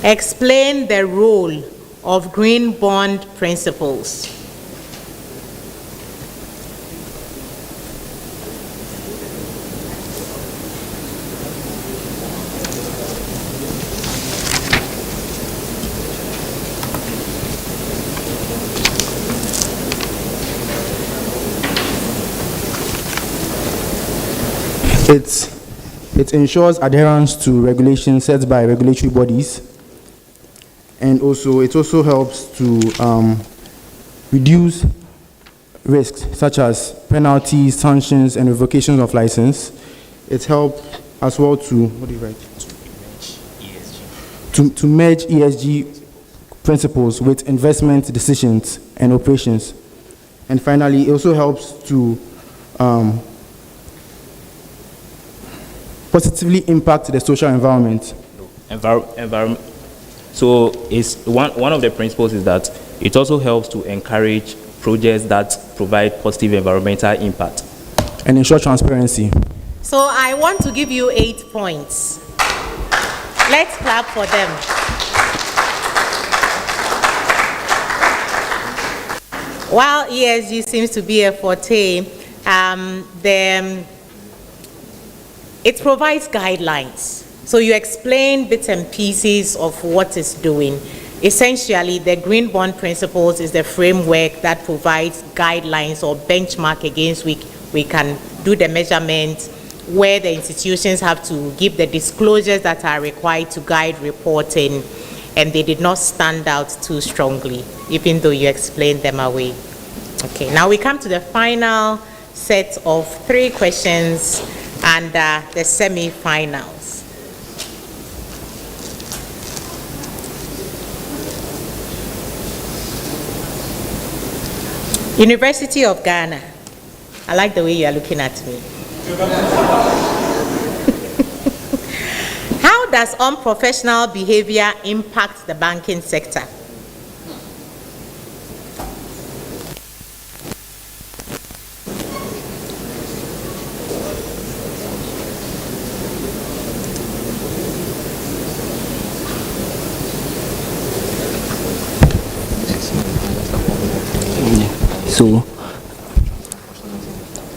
Explain the role of green bond principles. It ensures adherence to regulations set by regulatory bodies, and also it also helps to reduce risks such as penalties, sanctions, and revocations of license. It helps as well to to merge ESG principles with investment decisions and operations. And finally, it also helps to positively impact the social environment. Environment. So it's one of the principles is that it also helps to encourage projects that provide positive environmental impact. And ensure transparency. So I want to give you 8 points. Let's clap for them. While ESG seems to be a forte, it provides guidelines. So you explain bits and pieces of what it's doing. Essentially, the Green Bond Principles is the framework that provides guidelines or benchmark against which we can do the measurements, where the institutions have to give the disclosures that are required to guide reporting, and they did not stand out too strongly, even though you explained them away. Okay, now we come to the final set of 3 questions and the semi-finals. University of Ghana. I like the way you are looking at me. How does unprofessional behavior impact the banking sector? So,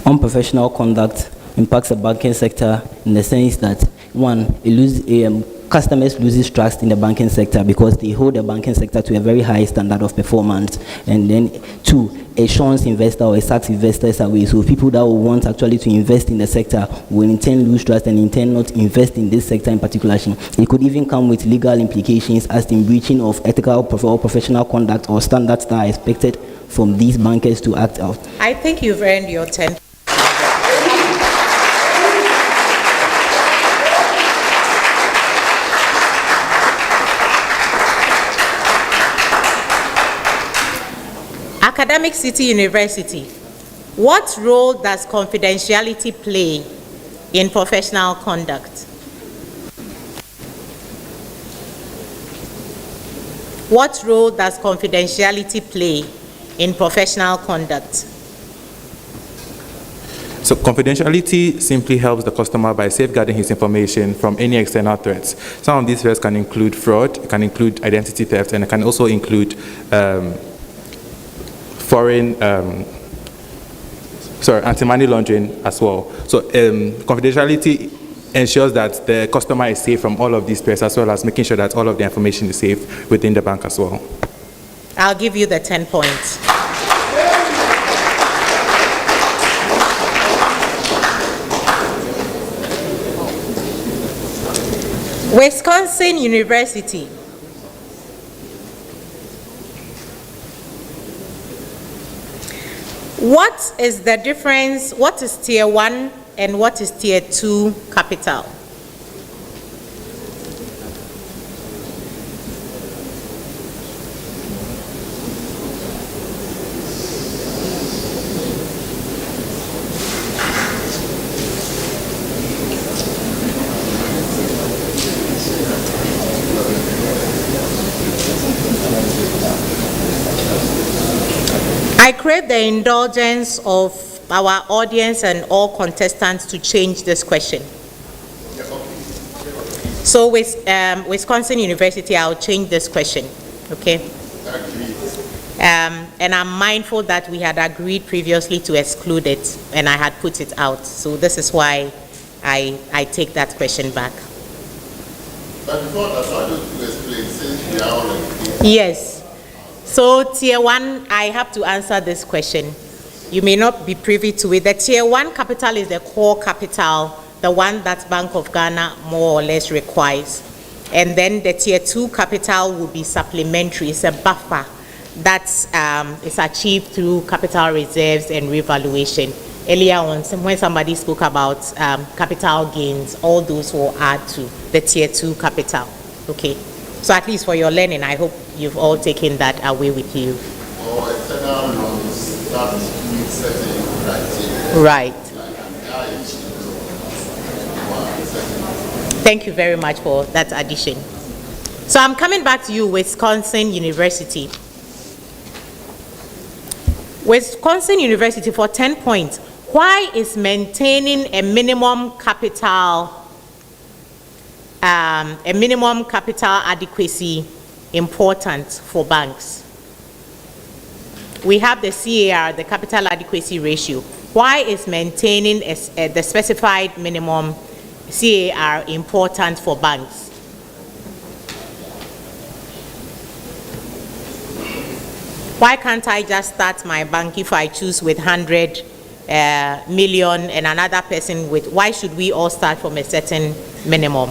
unprofessional conduct impacts the banking sector in the sense that, one, customers loses trust in the banking sector because they hold the banking sector to a very high standard of performance. And then, two, it shuns investor or it sacks investors away. So people that will want actually to invest in the sector will in turn lose trust and in turn not invest in this sector in particular. It could even come with legal implications as in breaching of ethical or professional conduct or standards that are expected from these bankers to act out. I think you've earned your 10. Academic City University. What role does confidentiality play in professional conduct? What role does confidentiality play in professional conduct? So confidentiality simply helps the customer by safeguarding his information from any external threats. Some of these threats can include fraud, it can include identity theft, and it can also include anti-money laundering as well. So confidentiality ensures that the customer is safe from all of these threats, as well as making sure that all of the information is safe within the bank as well. I'll give you the 10 points. Wisconsin University. What is the difference? What is tier 1 and what is tier 2 capital? I crave the indulgence of our audience and all contestants to change this question. So with Wisconsin University, I'll change this question, okay? And I'm mindful that we had agreed previously to exclude it, and I had put it out. So this is why I take that question back. But before that, I want to explain, since we are all like Yes. So tier 1, I have to answer this question. You may not be privy to it. The tier 1 capital is the core capital, the one that Bank of Ghana more or less requires. And then the tier 2 capital will be supplementary. It's a buffer that is achieved through capital reserves and revaluation. Earlier on, when somebody spoke about capital gains, all those will add to the tier 2 capital. Okay. So at least for your learning, I hope you've all taken that away with you. or external loans that meet certain criteria. Right. Like an IHG Thank you very much for that addition. So I'm coming back to you, Wisconsin University. Wisconsin University for 10 points. Why is maintaining a minimum capital adequacy important for banks? We have the CAR, the capital adequacy ratio. Why is maintaining the specified minimum CAR important for banks? Why can't I just start my bank if I choose with 100 million and another person with, why should we all start from a certain minimum?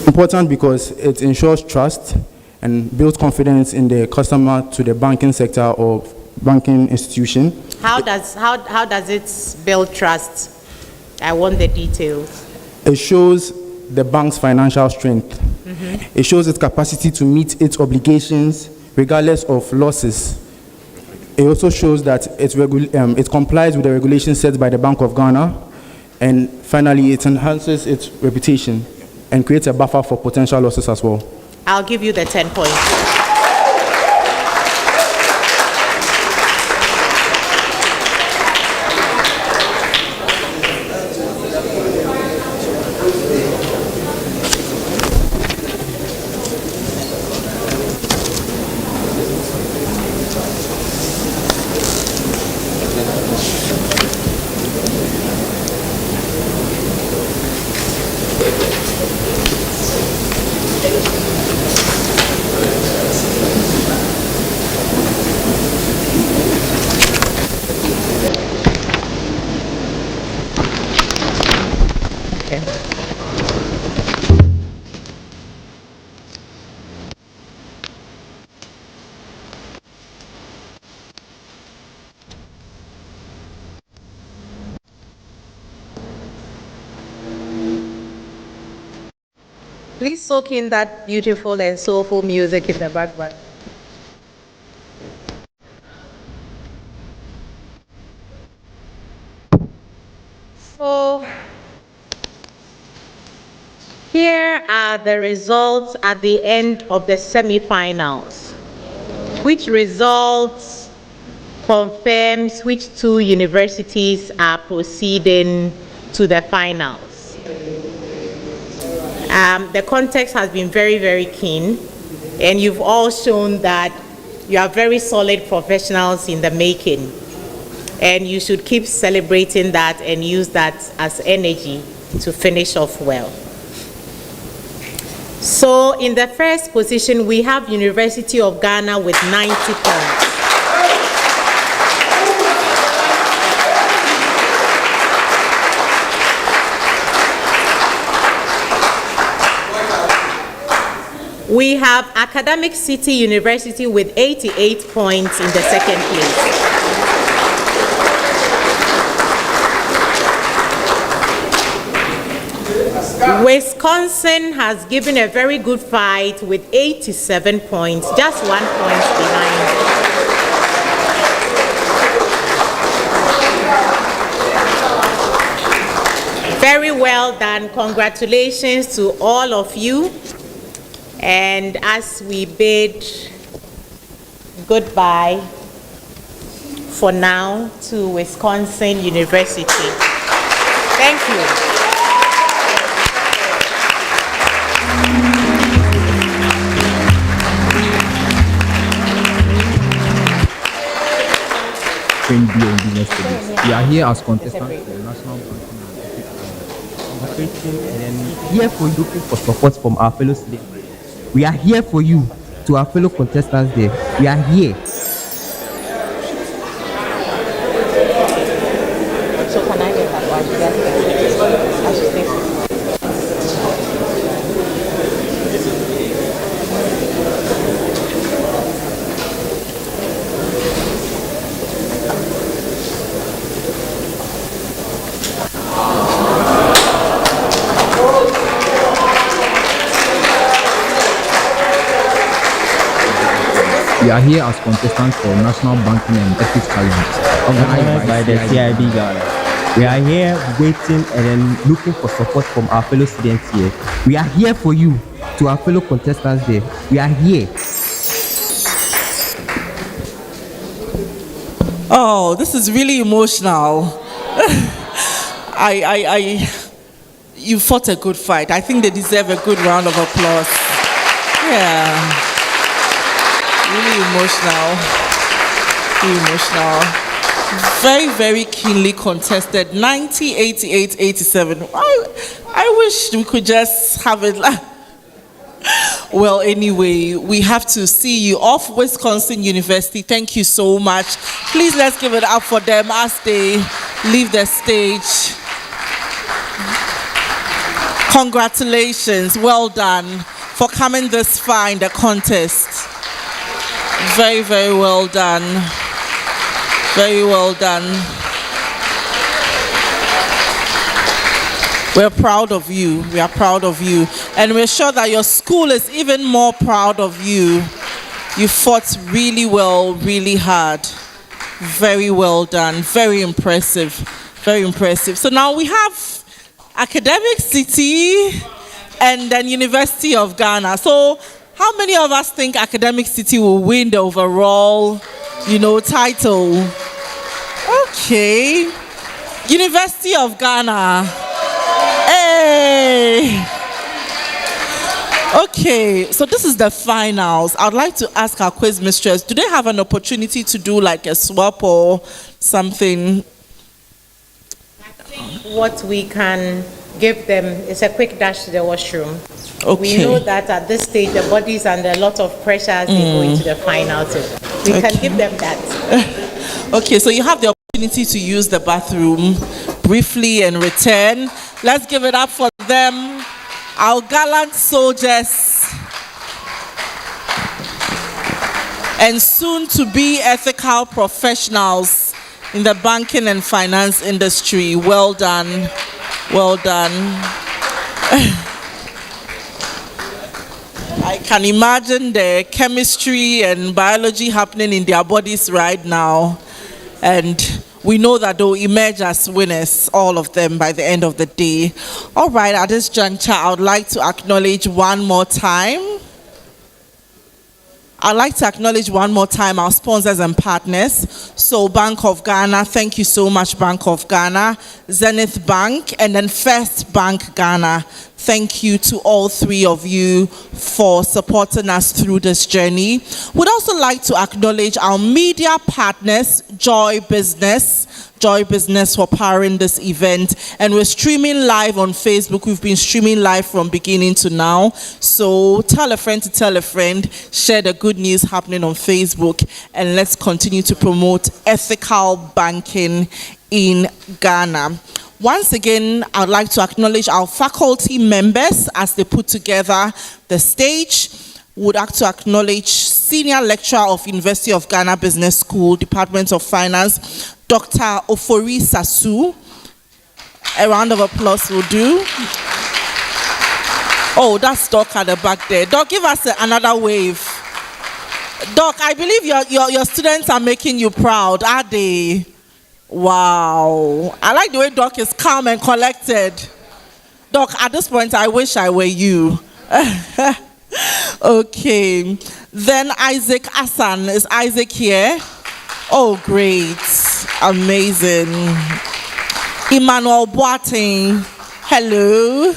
Important because it ensures trust and builds confidence in the customer to the banking sector or banking institution. How does it build trust? I want the details. It shows the bank's financial strength. It shows its capacity to meet its obligations regardless of losses. It also shows that it complies with the regulations set by the Bank of Ghana. And finally, it enhances its reputation and creates a buffer for potential losses as well. I'll give you the 10 points. Please soak in that beautiful and soulful music in the background. So, here are the results at the end of the semi-finals. Which results confirms which two universities are proceeding to the finals. The context has been very, very keen, and you've all shown that you are very solid professionals in the making, and you should keep celebrating that and use that as energy to finish off well. So in the first position, we have University of Ghana with 90 points. We have Academic City University with 88 points in the second place. Wisconsin has given a very good fight with 87 points, just 1 point behind. Very well done. Congratulations to all of you. And as we bid goodbye for now to Wisconsin University. Thank you. We are here as contestants for the National Banking and then here for looking for support from our fellow students. We are here for you, to our fellow contestants there. We are here. So can I get that one? We are here as contestants for National Banking and Ethics Challenge, organized by the CIB Ghana. We are here waiting and then looking for support from our fellow students here. We are here for you, to our fellow contestants there. We are here. Oh, this is really emotional. You fought a good fight. I think they deserve a good round of applause. Yeah. Really emotional. Really emotional. Very, very keenly contested. 90, 88, 87. I wish we could just have it. Well, anyway, we have to see you off. Wisconsin University, thank you so much. Please let's give it up for them as they leave the stage. Congratulations, well done for coming this far in the contest. Very, very well done. Very well done. We're proud of you. We are proud of you. And we're sure that your school is even more proud of you. You fought really well, really hard. Very well done. Very impressive. Very impressive. So now we have Academic City and then University of Ghana. So how many of us think Academic City will win the overall, title? Okay. University of Ghana. Hey. Okay, so this is the finals. I'd like to ask our quiz mistress, do they have an opportunity to do like a swap or something? What we can give them is a quick dash to the washroom. Okay. We know that at this stage the body's under a lot of pressure as they go into the final. We can give them that. Okay, so you have the opportunity to use the bathroom briefly and return. Let's give it up for them, our gallant soldiers and soon to be ethical professionals in the banking and finance industry. Well done. Well done. can imagine the chemistry and biology happening in their bodies right now. And we know that they'll emerge as winners, all of them, by the end of the day. All right, at this juncture, I would like to acknowledge one more time. I'd like to acknowledge one more time our sponsors and partners. So Bank of Ghana, thank you so much, Bank of Ghana, Zenith Bank, and then First Bank Ghana. Thank you to all three of you for supporting us through this journey. We'd also like to acknowledge our media partners, Joy Business for powering this event. And we're streaming live on Facebook. We've been streaming live from beginning to now. So tell a friend to tell a friend, share the good news happening on Facebook, and let's continue to promote ethical banking in Ghana. Once again, I'd like to acknowledge our faculty members as they put together the stage. Would like to acknowledge Senior Lecturer of University of Ghana Business School, Department of Finance, Dr. Ofori Sasu. A round of applause will do. Oh, that's Doc at the back there. Doc, give us another wave. Doc, I believe your students are making you proud, are they? Wow. I like the way Doc is calm and collected. Doc, at this point, I wish I were you. Okay. Then Isaac Asan. Is Isaac here? Oh, great. Amazing. Emmanuel Boateng. Hello.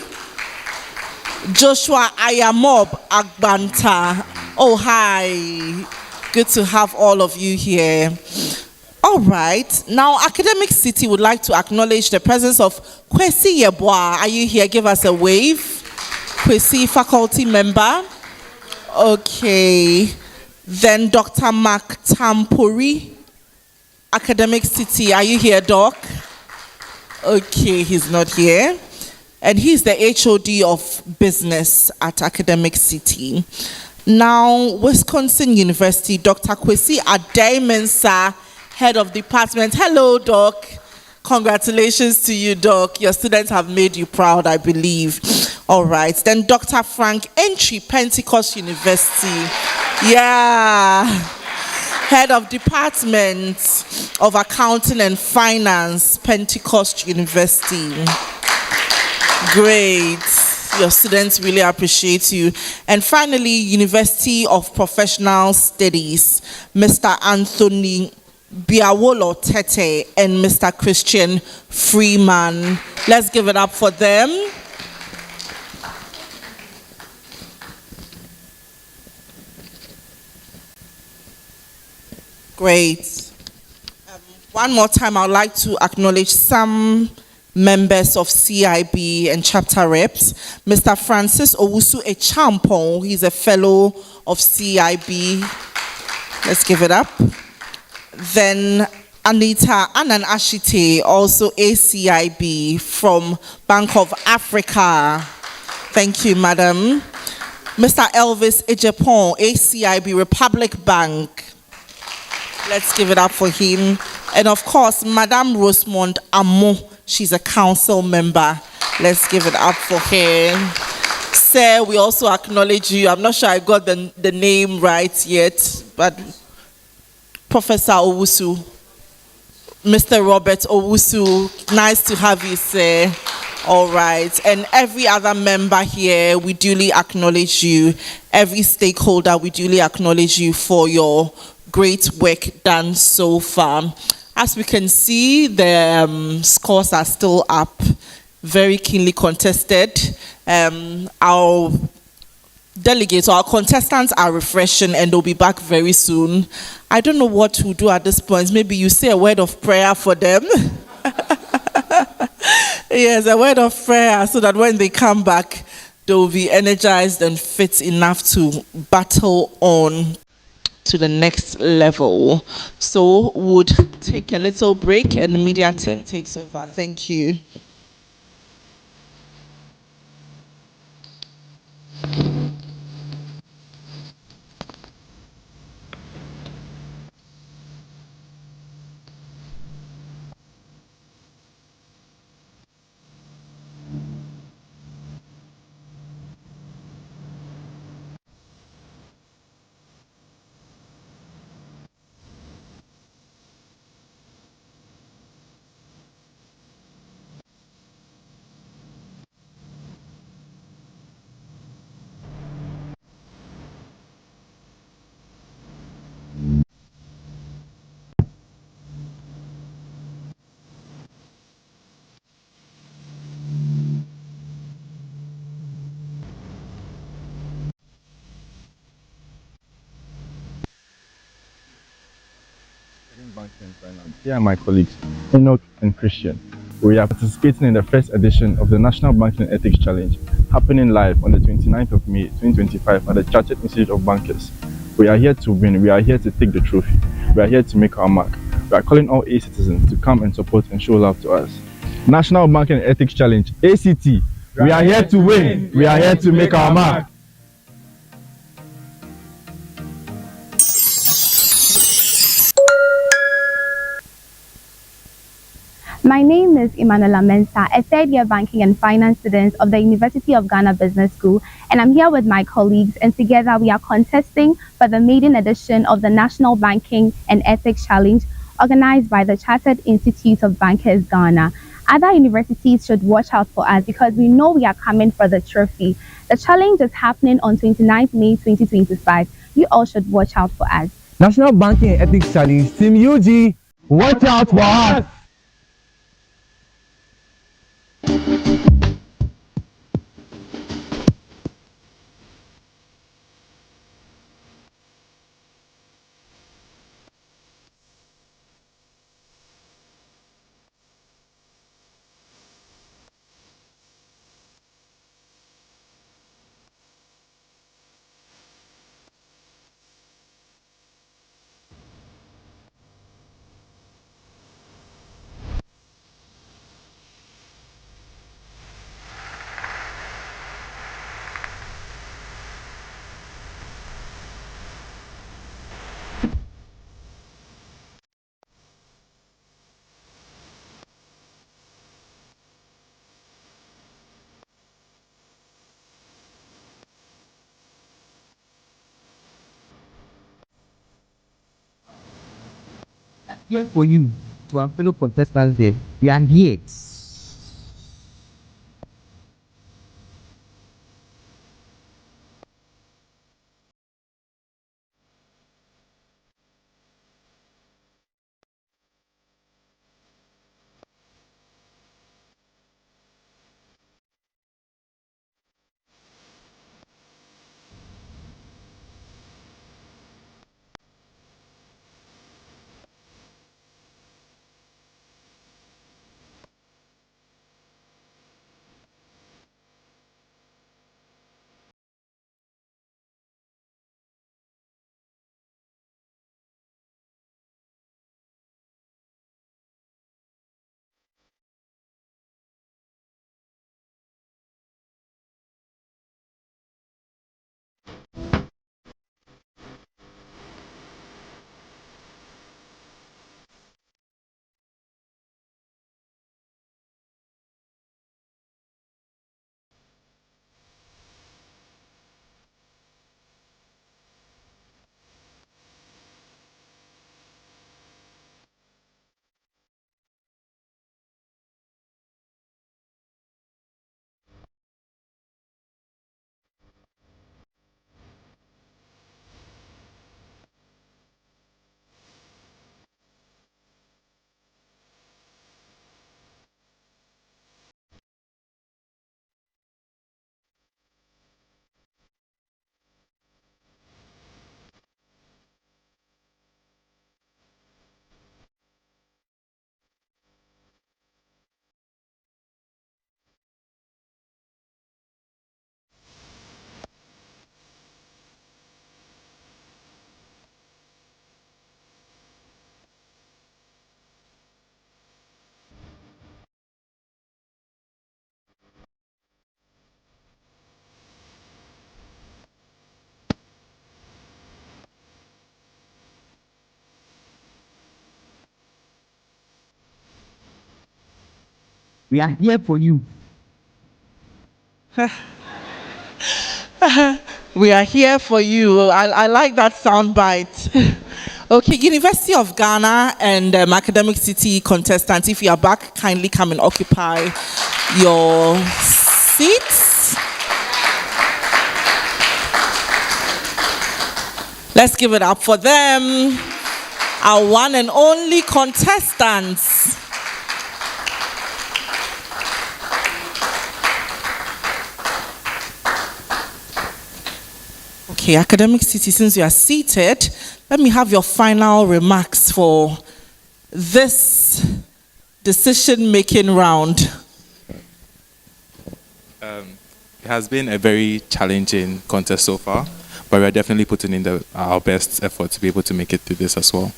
Joshua Ayamob Agbanta. Oh, hi. Good to have all of you here. All right. Now, Academic City would like to acknowledge the presence of Kwesi Yeboah. Are you here? Give us a wave. Kwesi, faculty member. Okay. Then Dr. Mark Tampori, Academic City. Are you here, Doc? Okay, he's not here. And he's the HOD of Business at Academic City. Now, Wisconsin University, Dr. Kwesi Adaimensa, Head of Department. Hello, Doc. Congratulations to you, Doc. Your students have made you proud, I believe. All right. Then Dr. Frank Entry, Pentecost University. Yeah. Head of Department of Accounting and Finance, Pentecost University. Great. Your students really appreciate you. And finally, University of Professional Studies, Mr. Anthony Biawolo Tete and Mr. Christian Freeman. Let's give it up for them. Great. One more time, I'd like to acknowledge some members of CIB and chapter reps. Mr. Francis Owusu Echampon, he's a fellow of CIB. Let's give it up. Then Anita Anan Ashite, also ACIB from Bank of Africa. Thank you, madam. Mr. Elvis Ejepon, ACIB Republic Bank. Let's give it up for him. And of course, Madame Rosemond Amo, she's a council member. Let's give it up for her. Sir, we also acknowledge you. I'm not sure I got the name right yet, but Professor Owusu, Mr. Robert Owusu, nice to have you, sir. All right. And every other member here, we duly acknowledge you. Every stakeholder, we duly acknowledge you for your great work done so far. As we can see, the scores are still up, very keenly contested. Our delegates, our contestants are refreshing and they'll be back very soon. I don't know what to do at this point. Maybe you say a word of prayer for them. Yes, a word of prayer so that when they come back, they'll be energized and fit enough to battle on to the next level. So would take a little break and the media team takes over. Thank you. Banking and Finance. Here are my colleagues, Enoch and Christian. We are participating in the first edition of the National Banking and Ethics Challenge, happening live on the 29th of May 2025 at the Chartered Institute of Bankers. We are here to win. We are here to take the trophy. We are here to make our mark. We are calling all A citizens to come and support and show love to us. National Banking and Ethics Challenge, ACT. We are here to win. We are here to make our mark. My name is Emanuela Mensah, a third-year banking and finance student of the University of Ghana Business School, and I'm here with my colleagues, and together we are contesting for the maiden edition of the National Banking and Ethics Challenge organized by the Chartered Institute of Bankers Ghana. Other universities should watch out for us because we know we are coming for the trophy. The challenge is happening on 29th May 2025. You all should watch out for us. National Banking and Ethics Challenge, Team UG, watch out for us! Here for you, to our fellow contestants there, we are here. We are here for you. We are here for you. I like that sound bite. Okay, University of Ghana and Academic City contestants, if you are back, kindly come and occupy your seats. Let's give it up for them, our one and only contestants. Okay, Academic City, since you are seated, let me have your final remarks for this decision-making round? It has been a very challenging contest so far, but we're definitely putting in our best effort to be able to make it through this as well.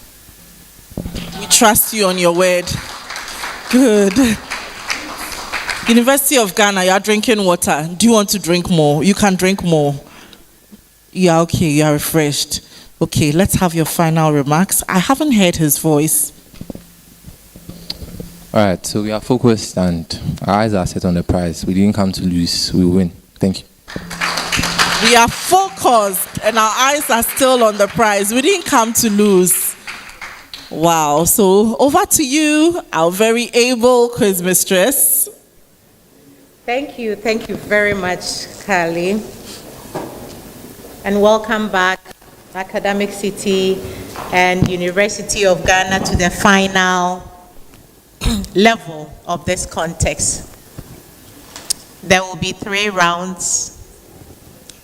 We trust you on your word. Good. University of Ghana, you are drinking water. Do you want to drink more? You can drink more. You are okay, you are refreshed. Okay, let's have your final remarks. I haven't heard his voice. All right, so we are focused and our eyes are set on the prize. We didn't come to lose, we will win. Thank you. We are focused and our eyes are still on the prize. We didn't come to lose. Wow, so over to you, our very able quiz mistress. Thank you very much, Carly. And welcome back, Academic City and University of Ghana, to the final level of this contest. There will be 3 rounds,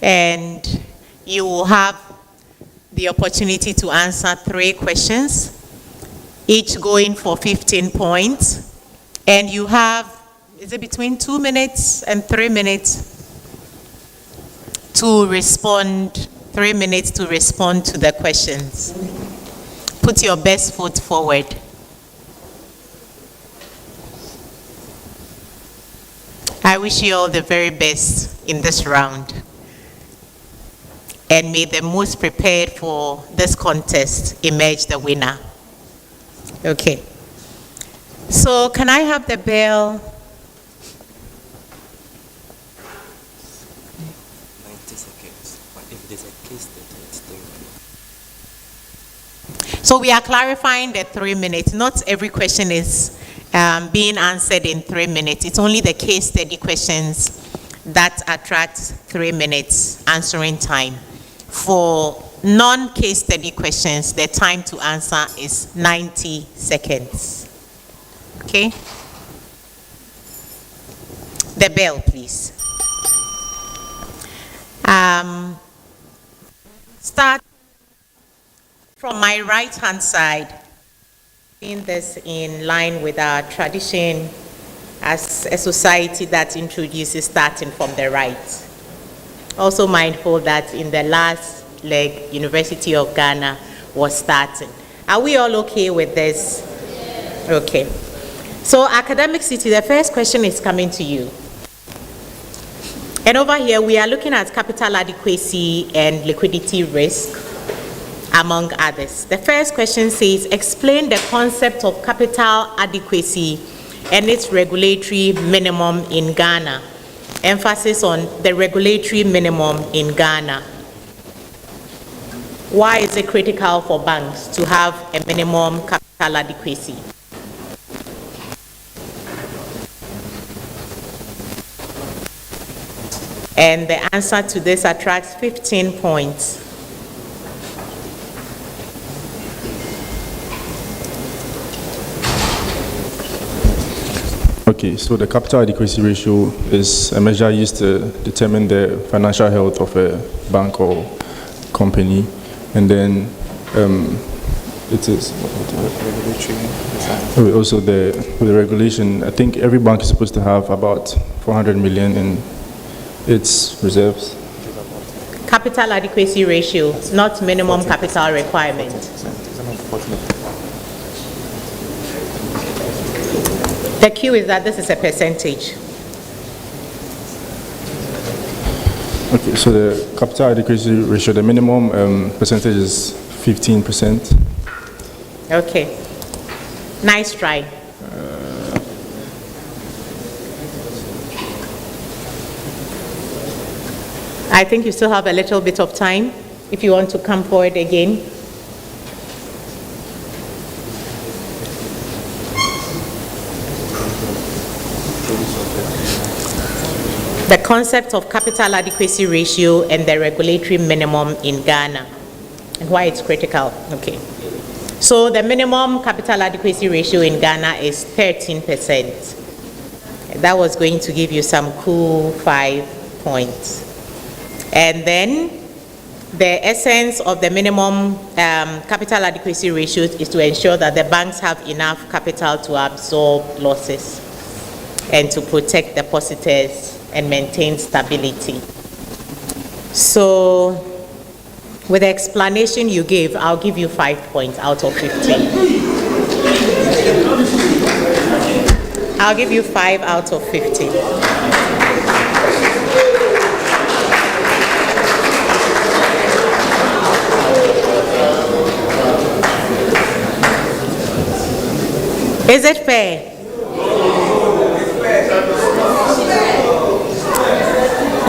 and you will have the opportunity to answer 3 questions, each going for 15 points. And you have, is it between 2 minutes and 3 minutes to respond, 3 minutes to respond to the questions. Put your best foot forward. I wish you all the very best in this round. And may the most prepared for this contest emerge the winner. Okay. So can I have the bell? 90 seconds. But if there's a case that it's 3 minutes. So we are clarifying the 3 minutes. Not every question is being answered in 3 minutes. It's only the case study questions that attract 3 minutes answering time. For non-case study questions, the time to answer is 90 seconds. Okay? The bell, please. Start from my right-hand side. In this in line with our tradition as a society that introduces starting from the right. Also mindful that in the last leg, University of Ghana was starting. Are we all okay with this? Okay. So Academic City, the first question is coming to you. And over here, we are looking at capital adequacy and liquidity risk, among others. The first question says, explain the concept of capital adequacy and its regulatory minimum in Ghana. Emphasis on the regulatory minimum in Ghana. Why is it critical for banks to have a minimum capital adequacy? And the answer to this attracts 15 points. Okay, so the capital adequacy ratio is a measure used to determine the financial health of a bank or company, and then it is also the regulation. I think every bank is supposed to have about 400 million in its reserves. Capital adequacy ratio, not minimum capital requirement. The cue is that this is a percentage. Okay, so the capital adequacy ratio, the minimum percentage is 15%. Okay. Nice try. I think you still have a little bit of time if you want to come forward again. The concept of capital adequacy ratio and the regulatory minimum in Ghana and why it's critical. Okay. So the minimum capital adequacy ratio in Ghana is 13%. That was going to give you some cool 5 points. And then The essence of the minimum capital adequacy ratio is to ensure that the banks have enough capital to absorb losses and to protect depositors and maintain stability. So, with the explanation you gave, I'll give you 5 points out of 15. I'll give you 5 out of 15. Is it fair?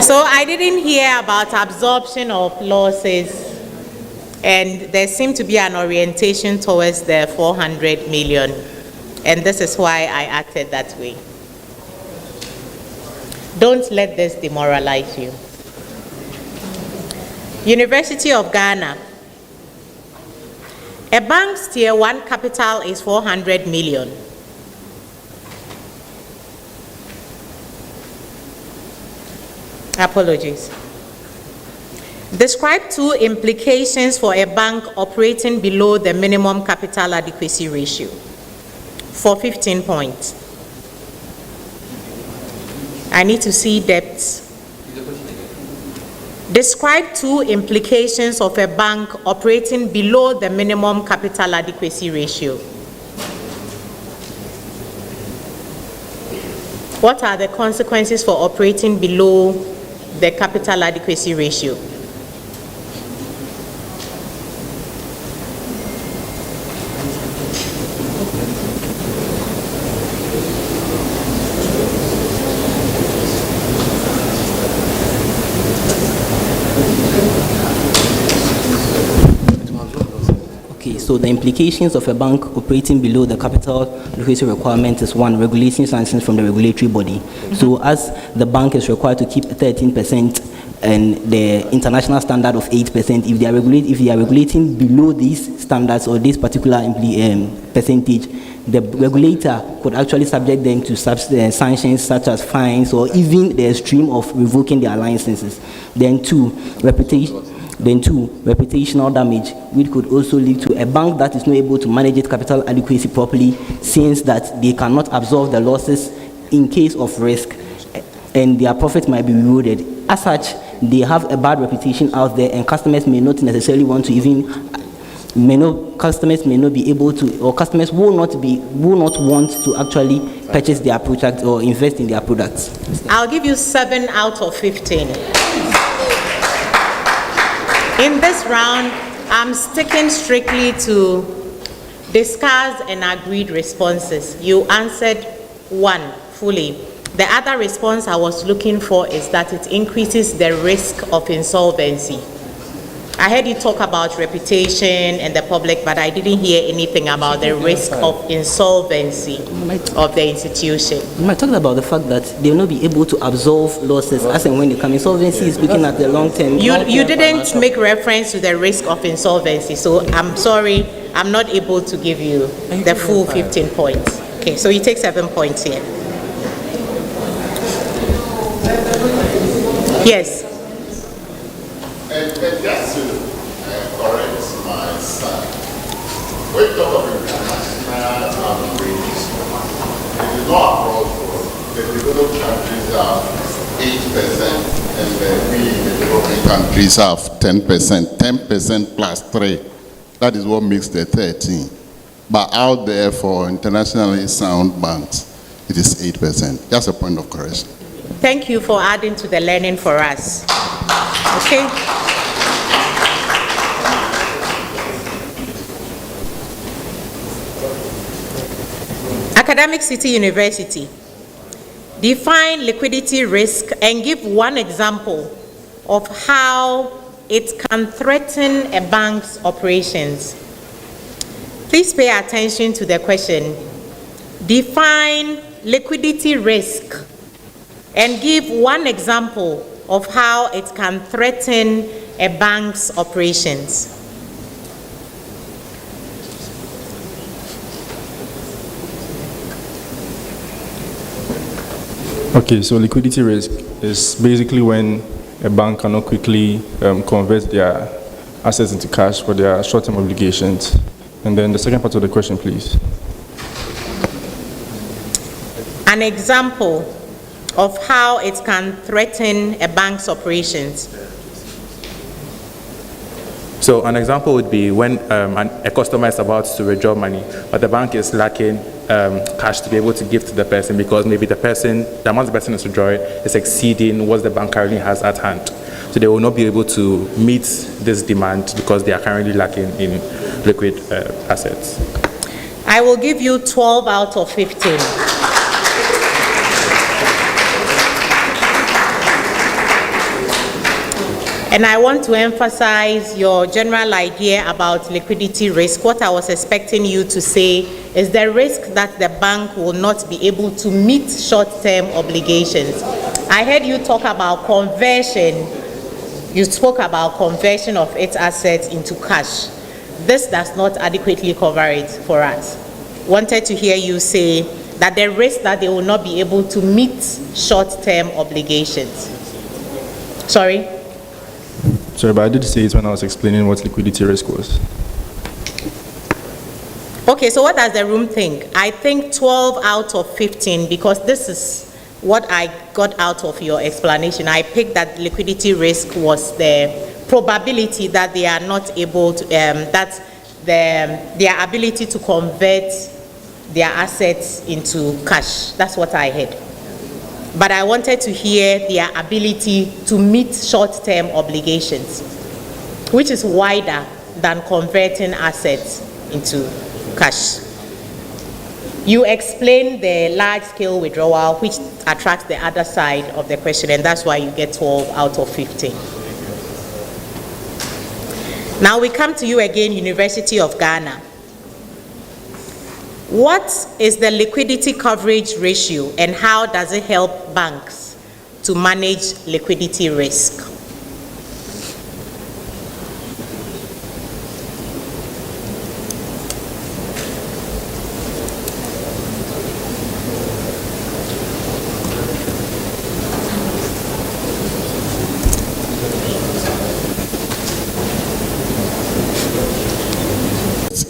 So I didn't hear about absorption of losses, and there seemed to be an orientation towards the 400 million, and this is why I acted that way. Don't let this demoralize you. University of Ghana. A bank's tier 1 capital is 400 million. Apologies. Describe 2 implications for a bank operating below the minimum capital adequacy ratio for 15 points. I need to see debts. Describe 2 implications of a bank operating below the minimum capital adequacy ratio. What are the consequences for operating below the capital adequacy ratio? So the implications of a bank operating below the capital adequacy requirement is 1, regulation sanctions from the regulatory body. So as the bank is required to keep 13% and the international standard of 8%, if they are regulating below these standards or this particular percentage, the regulator could actually subject them to sanctions such as fines or even the extreme of revoking their licenses. Then 2, reputational damage, which could also lead to a bank that is not able to manage its capital adequacy properly, since that they cannot absorb the losses in case of risk, and their profits might be eroded. As such, they have a bad reputation out there, and customers may not necessarily want to customers may not be able to, or customers will not want to actually purchase their product or invest in their products. I'll give you 7 out of 15. In this round, I'm sticking strictly to discussed and agreed responses. You answered 1 fully. The other response I was looking for is that it increases the risk of insolvency. I heard you talk about reputation and the public, but I didn't hear anything about the risk of insolvency of the institution. You might talk about the fact that they will not be able to absorb losses as and when they come. Insolvency is looking at the long term. You didn't make reference to the risk of insolvency, so I'm sorry, I'm not able to give you the full 15 points. Okay, so you take 7 points here. Yes. And just to correct my son, when we talk of international rates, it is not approach for the developed countries have 8% and we, the developing countries, have 10%. 10% plus 3. That is what makes the 13. But out there for internationally sound banks, it is 8%. That's a point of correction. Thank you for adding to the learning for us. Okay. Academic City University. Define liquidity risk and give 1 example of how it can threaten a bank's operations. Please pay attention to the question. Define liquidity risk and give 1 example of how it can threaten a bank's operations. Okay, so liquidity risk is basically when a bank cannot quickly convert their assets into cash for their short-term obligations? And then the second part of the question, please. An example of how it can threaten a bank's operations. So an example would be when a customer is about to withdraw money, but the bank is lacking cash to be able to give to the person because maybe the amount the person is withdrawing is exceeding what the bank currently has at hand. So they will not be able to meet this demand because they are currently lacking in liquid assets. I will give you 12 out of 15. And I want to emphasize your general idea about liquidity risk. What I was expecting you to say is the risk that the bank will not be able to meet short-term obligations. I heard you talk about conversion. You spoke about conversion of its assets into cash. This does not adequately cover it for us. Wanted to hear you say that the risk that they will not be able to meet short-term obligations. Sorry? Sorry, but I did say it when I was explaining what liquidity risk was. Okay, so what does the room think? I think 12 out of 15 because this is what I got out of your explanation. I picked that liquidity risk was the probability that they are not able to, their ability to convert their assets into cash. That's what I heard. But I wanted to hear their ability to meet short-term obligations, which is wider than converting assets into cash. You explained the large-scale withdrawal, which attracts the other side of the question, and that's why you get 12 out of 15. Now we come to you again, University of Ghana. What is the liquidity coverage ratio and how does it help banks to manage liquidity risk?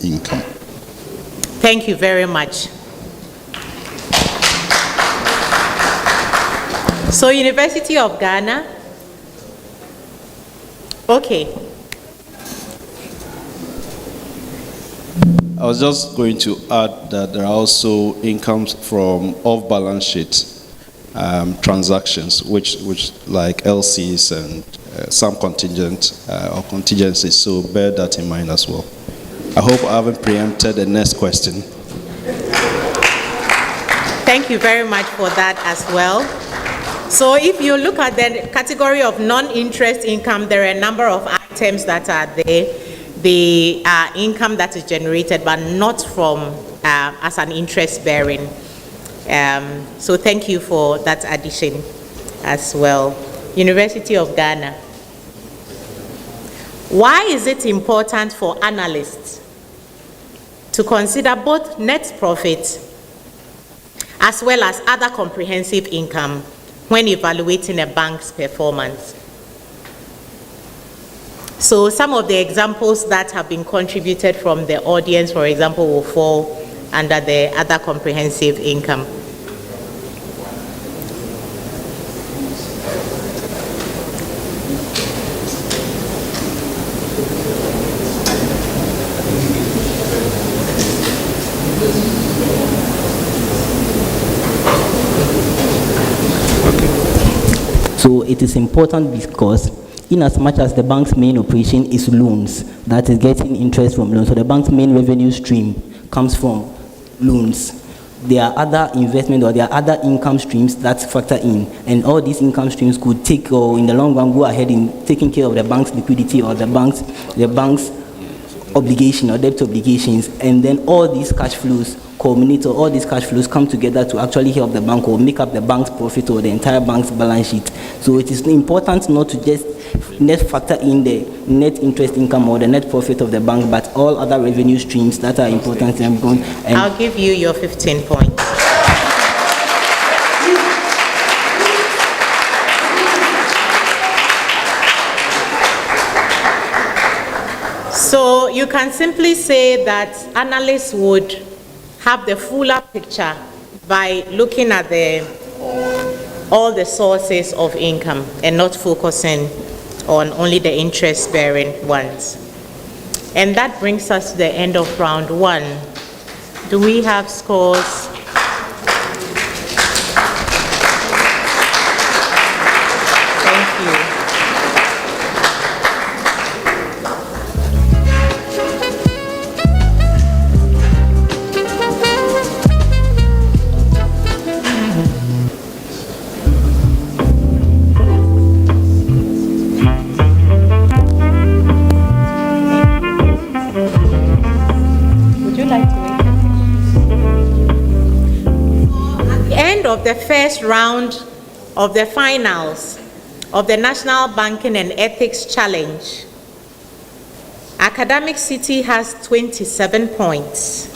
Income. Thank you very much. So, University of Ghana. Okay. I was just going to add that there are also incomes from off-balance sheet transactions, which like LCs and some contingent or contingencies. So bear that in mind as well. I hope I haven't preempted the next question. Thank you very much for that as well. So if you look at the category of non-interest income, there are a number of items that are there. The income that is generated, but not from as an interest bearing. So thank you for that addition as well. University of Ghana. Why is it important for analysts to consider both net profit as well as other comprehensive income when evaluating a bank's performance? So some of the examples that have been contributed from the audience, for example, will fall under the other comprehensive income. So it is important because in as much as the bank's main operation is loans, that is getting interest from loans, so the bank's main revenue stream comes from loans. There are other investment or there are other income streams that factor in, and all these income streams could take or in the long run go ahead in taking care of the bank's liquidity or the bank's obligation or debt obligations, and then all these cash flows culminate or all these cash flows come together to actually help the bank or make up the bank's profit or the entire bank's balance sheet. So it is important not to just net factor in the net interest income or the net profit of the bank, but all other revenue streams that are important. And I'll give you your 15 points. So you can simply say that analysts would have the fuller picture by looking at all the sources of income and not focusing on only the interest-bearing ones. And that brings us to the end of round 1. Do we have scores? Thank you. Of the first round of the finals of the National Banking and Ethics Challenge, Academic City has 27 points.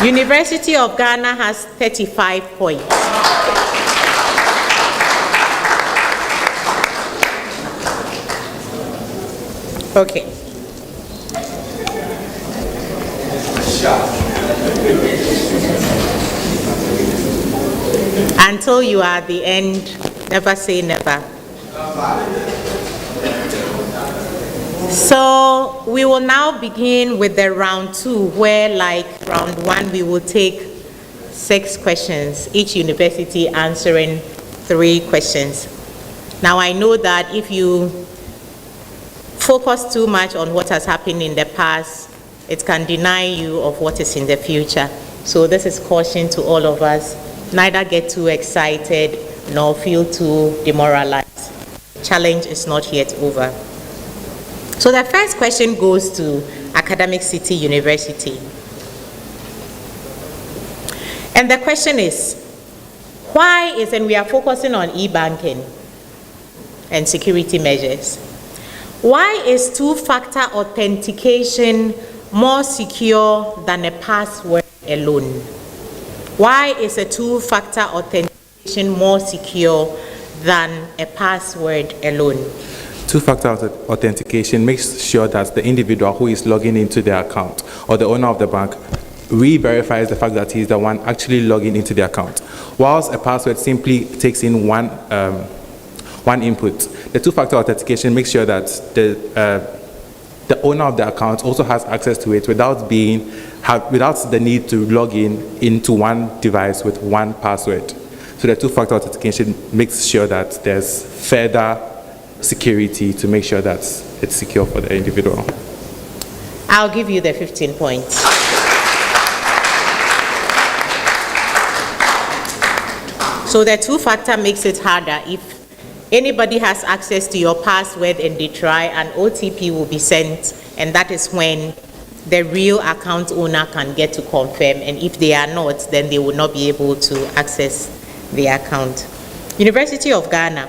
University of Ghana has 35 points. Okay. Until you are at the end, never say never. So we will now begin with the round 2, where like round 1, we will take 6 questions, each university answering 3 questions. Now I know that if you focus too much on what has happened in the past, it can deny you of what is in the future. So this is caution to all of us. Neither get too excited nor feel too demoralized. Challenge is not yet over. So the first question goes to Academic City University. And the question is, why is, and we are focusing on e-banking and security measures, why is two-factor authentication more secure than a password alone? Why is a two-factor authentication more secure than a password alone? Two-factor authentication makes sure that the individual who is logging into their account or the owner of the bank re-verifies the fact that he is the one actually logging into the account. Whilst a password simply takes in one input, the two-factor authentication makes sure that the owner of the account also has access to it without the need to log into one device with one password. So the two-factor authentication makes sure that there's further security to make sure that it's secure for the individual. I'll give you the 15 points. So the two-factor makes it harder. If anybody has access to your password and they try, an OTP will be sent, and that is when the real account owner can get to confirm, and if they are not, then they will not be able to access the account. University of Ghana.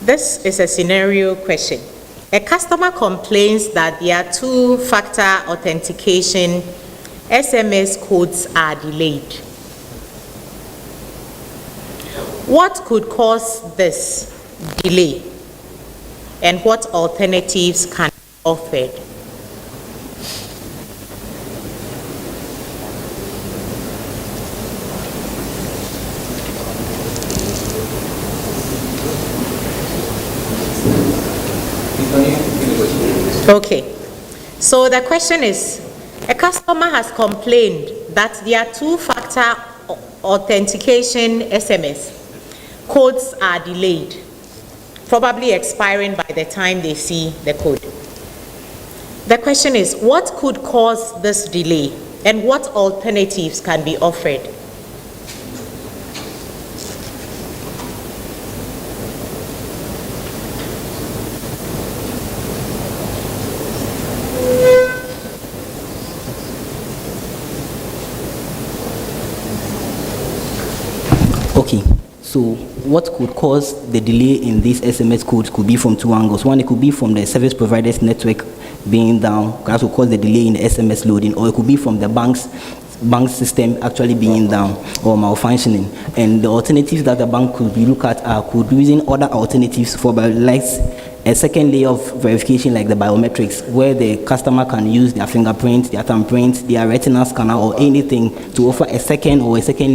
This is a scenario question. A customer complains that their two-factor authentication SMS codes are delayed. What could cause this delay, and what alternatives can be offered? Okay, so the question is, a customer has complained that their two-factor authentication SMS codes are delayed, probably expiring by the time they see the code. The question is, what could cause this delay, and what alternatives can be offered? Okay, so what could cause the delay in these SMS codes could be from 2 angles. One, it could be from the service provider's network being down, that will cause the delay in the SMS loading, or it could be from the bank's bank system actually being down or malfunctioning. And the alternatives that the bank could look at could be using other alternatives for like a second layer of verification like the biometrics, where the customer can use their fingerprint, their thumbprint, their retina scanner or anything to offer a second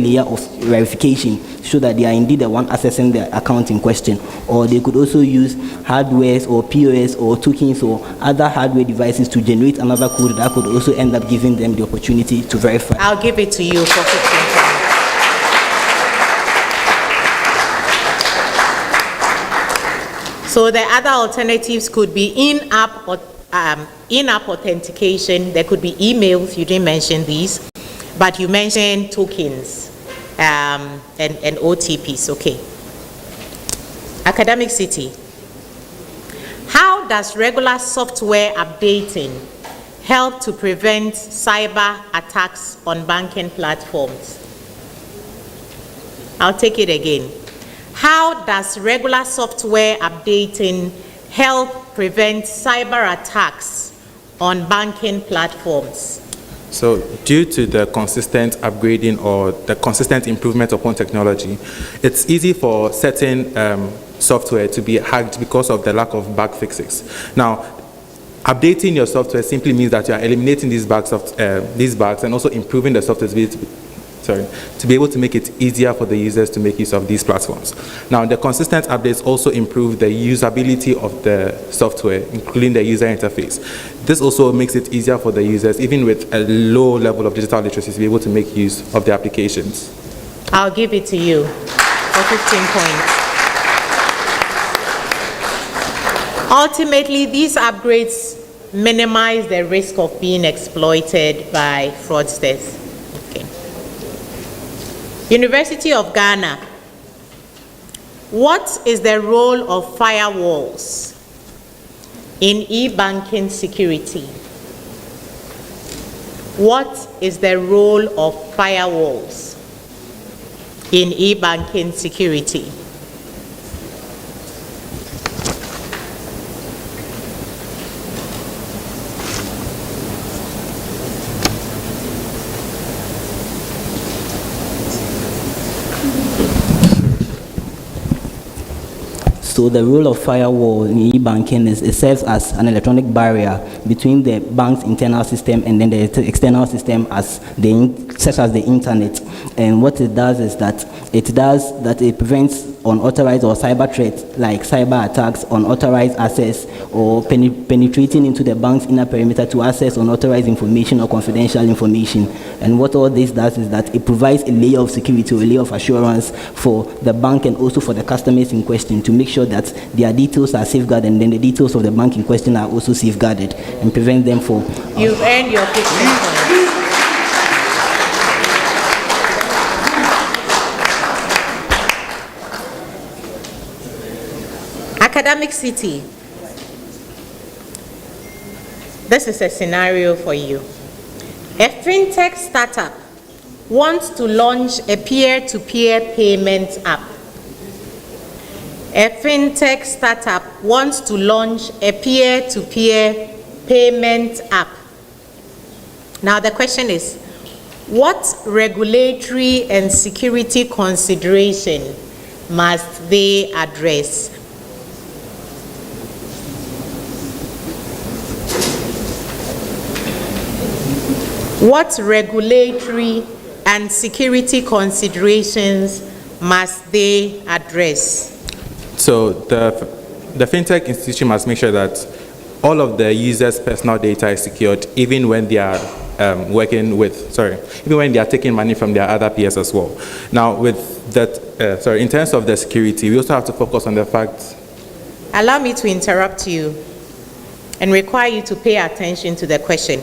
layer of verification so that they are indeed the one accessing the account in question. Or they could also use hardware or POS or tokens or other hardware devices to generate another code that could also end up giving them the opportunity to verify. I'll give it to you for 15 points. So the other alternatives could be in-app authentication. There could be emails. You didn't mention these, but you mentioned tokens and OTPs. Okay. Academic City. How does regular software updating help to prevent cyber attacks on banking platforms? I'll take it again. How does regular software updating help prevent cyber attacks on banking platforms? So due to the consistent upgrading or the consistent improvement upon technology, it's easy for certain software to be hacked because of the lack of bug fixes. Now, updating your software simply means that you are eliminating these bugs and also improving the software to be able to make it easier for the users to make use of these platforms. Now, the consistent updates also improve the usability of the software, including the user interface. This also makes it easier for the users, even with a low level of digital literacy, to be able to make use of the applications. I'll give it to you for 15 points. Ultimately, these upgrades minimize the risk of being exploited by fraudsters. University of Ghana, what is the role of firewalls in e-banking security? What is the role of firewalls in e-banking security? So the role of firewall in e-banking is it serves as an electronic barrier between the bank's internal system and then the external system such as the internet. And what it does is that it prevents unauthorized or cyber threats like cyber attacks, unauthorized access, or penetrating into the bank's inner perimeter to access unauthorized information or confidential information. And what all this does is that it provides a layer of security or a layer of assurance for the bank and also for the customers in question to make sure that their details are safeguarded and then the details of the bank in question are also safeguarded and prevent them from... You've earned your 15 points. Academic City. This is a scenario for you. A fintech startup wants to launch a peer-to-peer payment app. A fintech startup wants to launch a peer-to-peer payment app. Now the question is, what regulatory and security consideration must they address? What regulatory and security considerations must they address? So the fintech institution must make sure that all of the users' personal data is secured, even when they are even when they are taking money from their other peers as well. Now, with that, in terms of the security, we also have to focus on the fact. Allow me to interrupt you and require you to pay attention to the question.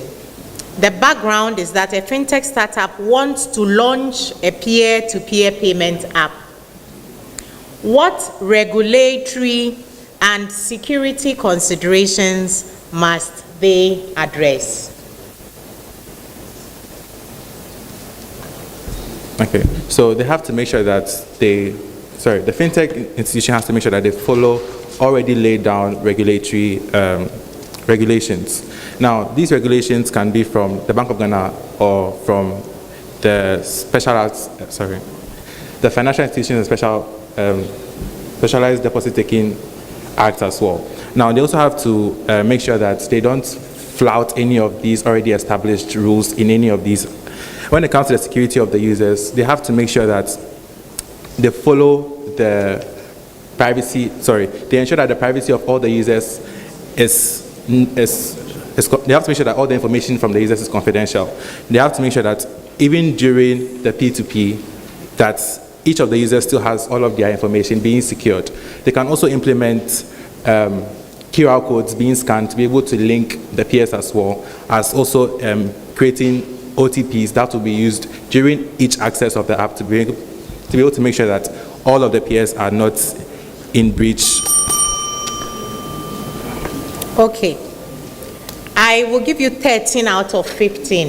The background is that a fintech startup wants to launch a peer-to-peer payment app. What regulatory and security considerations must they address? Okay, so they have to make sure that the fintech institution has to make sure that they follow already laid down regulatory regulations. Now, these regulations can be from the Bank of Ghana or from the the Financial Institutions and Specialized Deposit Taking Act as well. Now, they also have to make sure that they don't flout any of these already established rules in any of these. When it comes to the security of the users, they have to make sure that they follow the privacy, they ensure that the privacy of all the users they have to make sure that all the information from the users is confidential. They have to make sure that even during the P2P, that each of the users still has all of their information being secured. They can also implement QR codes being scanned to be able to link the PS as well, as also creating OTPs that will be used during each access of the app to be able to make sure that all of the PS are not in breach. Okay. I will give you 13 out of 15.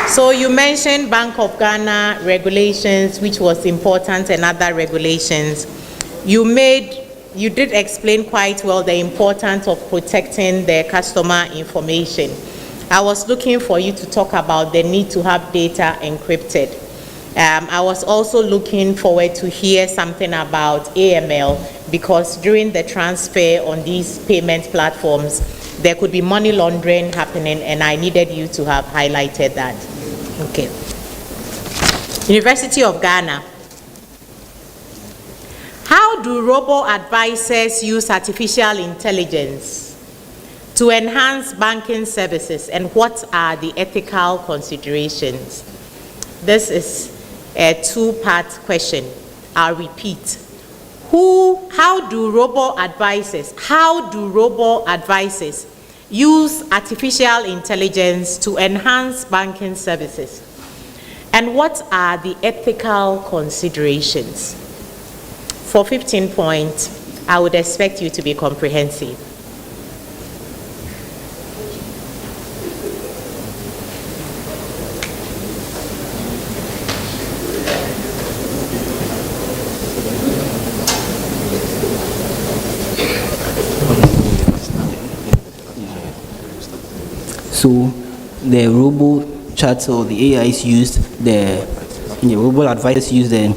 So you mentioned Bank of Ghana regulations, which was important, and other regulations. You did explain quite well the importance of protecting the customer information. I was looking for you to talk about the need to have data encrypted. I was also looking forward to hear something about AML, because during the transfer on these payment platforms, there could be money laundering happening, and I needed you to have highlighted that. Okay. University of Ghana. How do robo-advisors use artificial intelligence to enhance banking services, and what are the ethical considerations? This is a two-part question. I'll repeat. How do robo-advisors use artificial intelligence to enhance banking services? And what are the ethical considerations? For 15 points, I would expect you to be comprehensive. So the robo chats or the AIs used, the robo advisors use the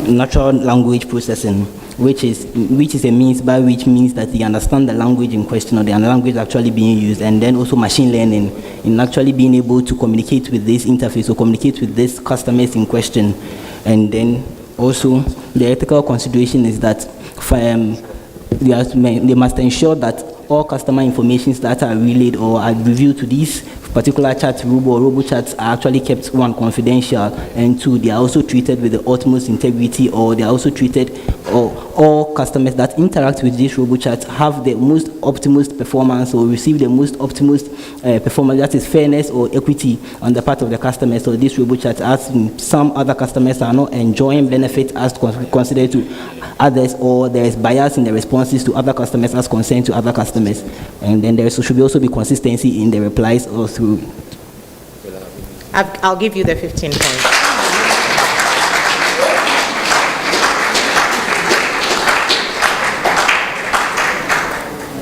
natural language processing, which is a means by which means that they understand the language in question, or the language actually being used, and then also machine learning in actually being able to communicate with this interface or communicate with this customers in question. And then also the ethical consideration is that they must ensure that all customer informations that are relayed or are revealed to these particular chats, robo chats, are actually kept, one, confidential, and two, they are also treated with the utmost integrity, or they are also treated, or all customers that interact with these robo chats have the most optimist performance, or receive the most optimist performance, that is fairness or equity on the part of the customers. So these robo chats, as some other customers are not enjoying benefit as considered to others, or there is bias in the responses to other customers as concerned to other customers. And then there should also be consistency in the replies or through. I'll give you the 15 points.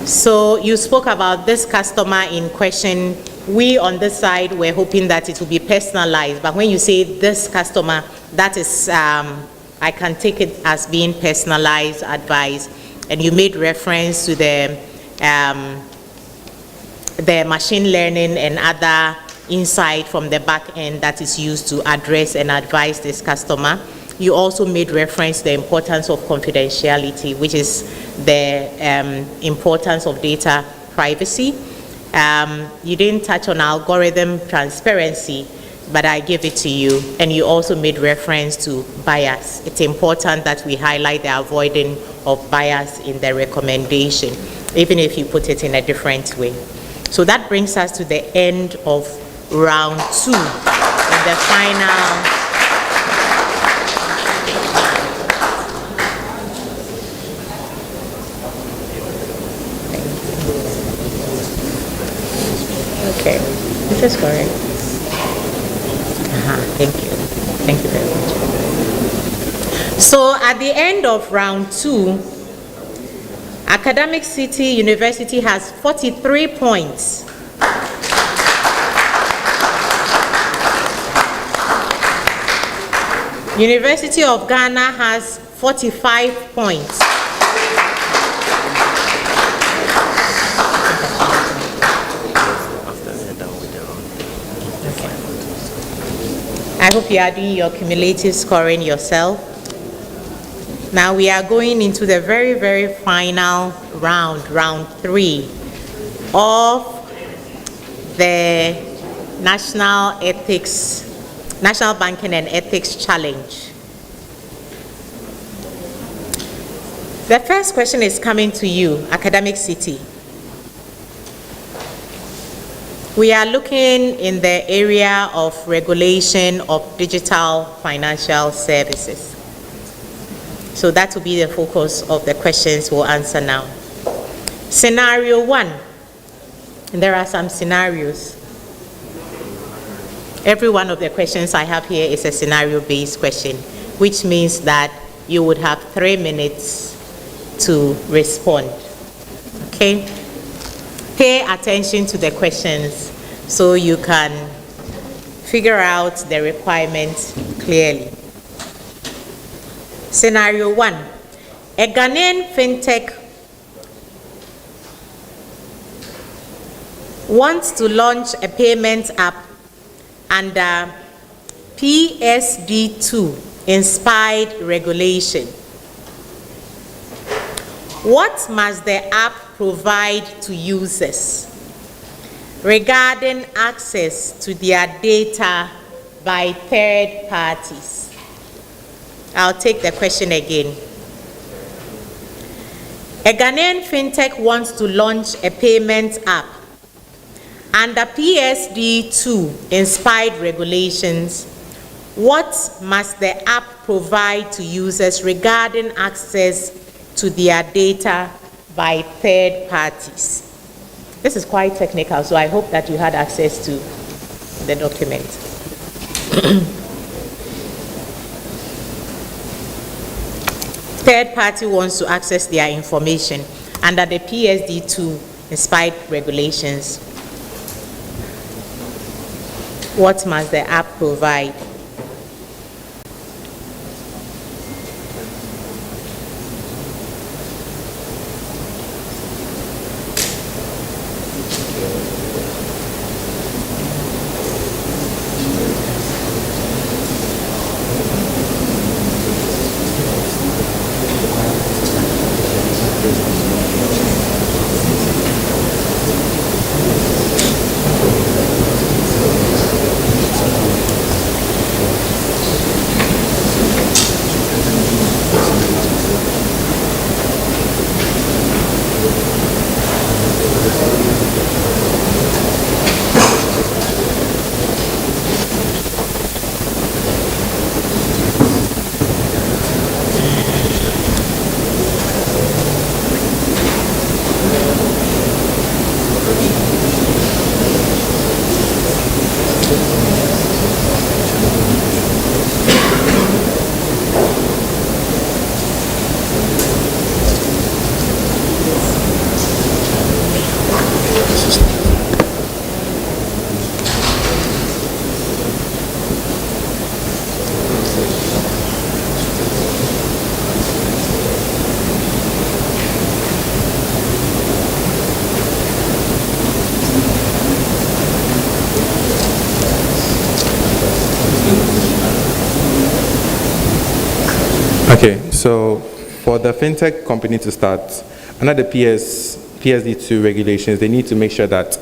So you spoke about this customer in question. We on this side were hoping that it would be personalized, but when you say this customer, that is, I can take it as being personalized advice, and you made reference to the machine learning and other insight from the back end that is used to address and advise this customer. You also made reference to the importance of confidentiality, which is the importance of data privacy. You didn't touch on algorithm transparency, but I give it to you. And you also made reference to bias. It's important that we highlight the avoiding of bias in the recommendation, even if you put it in a different way. So that brings us to the end of round 2, and the final. Okay, this is correct. Thank you. Thank you very much. So at the end of round 2, Academic City University has 43 points. University of Ghana has 45 points. I hope you are doing your cumulative scoring yourself. Now we are going into the very, very final round, round 3 of the National Banking and Ethics Challenge. The first question is coming to you, Academic City. We are looking in the area of regulation of digital financial services. So that will be the focus of the questions we'll answer now. Scenario 1. And there are some scenarios. Every one of the questions I have here is a scenario-based question, which means that you would have 3 minutes to respond. Okay? Pay attention to the questions so you can figure out the requirements clearly. Scenario 1. A Ghanaian fintech wants to launch a payment app under PSD2 inspired regulation. What must the app provide to users regarding access to their data by third parties? I'll take the question again. A Ghanaian fintech wants to launch a payment app under PSD2 inspired regulations. What must the app provide to users regarding access to their data by third parties? This is quite technical, so I hope that you had access to the document. Third party wants to access their information under the PSD2 inspired regulations. What must the app provide? Okay, so for the fintech company to start, under the PSD2 regulations, they need to make sure that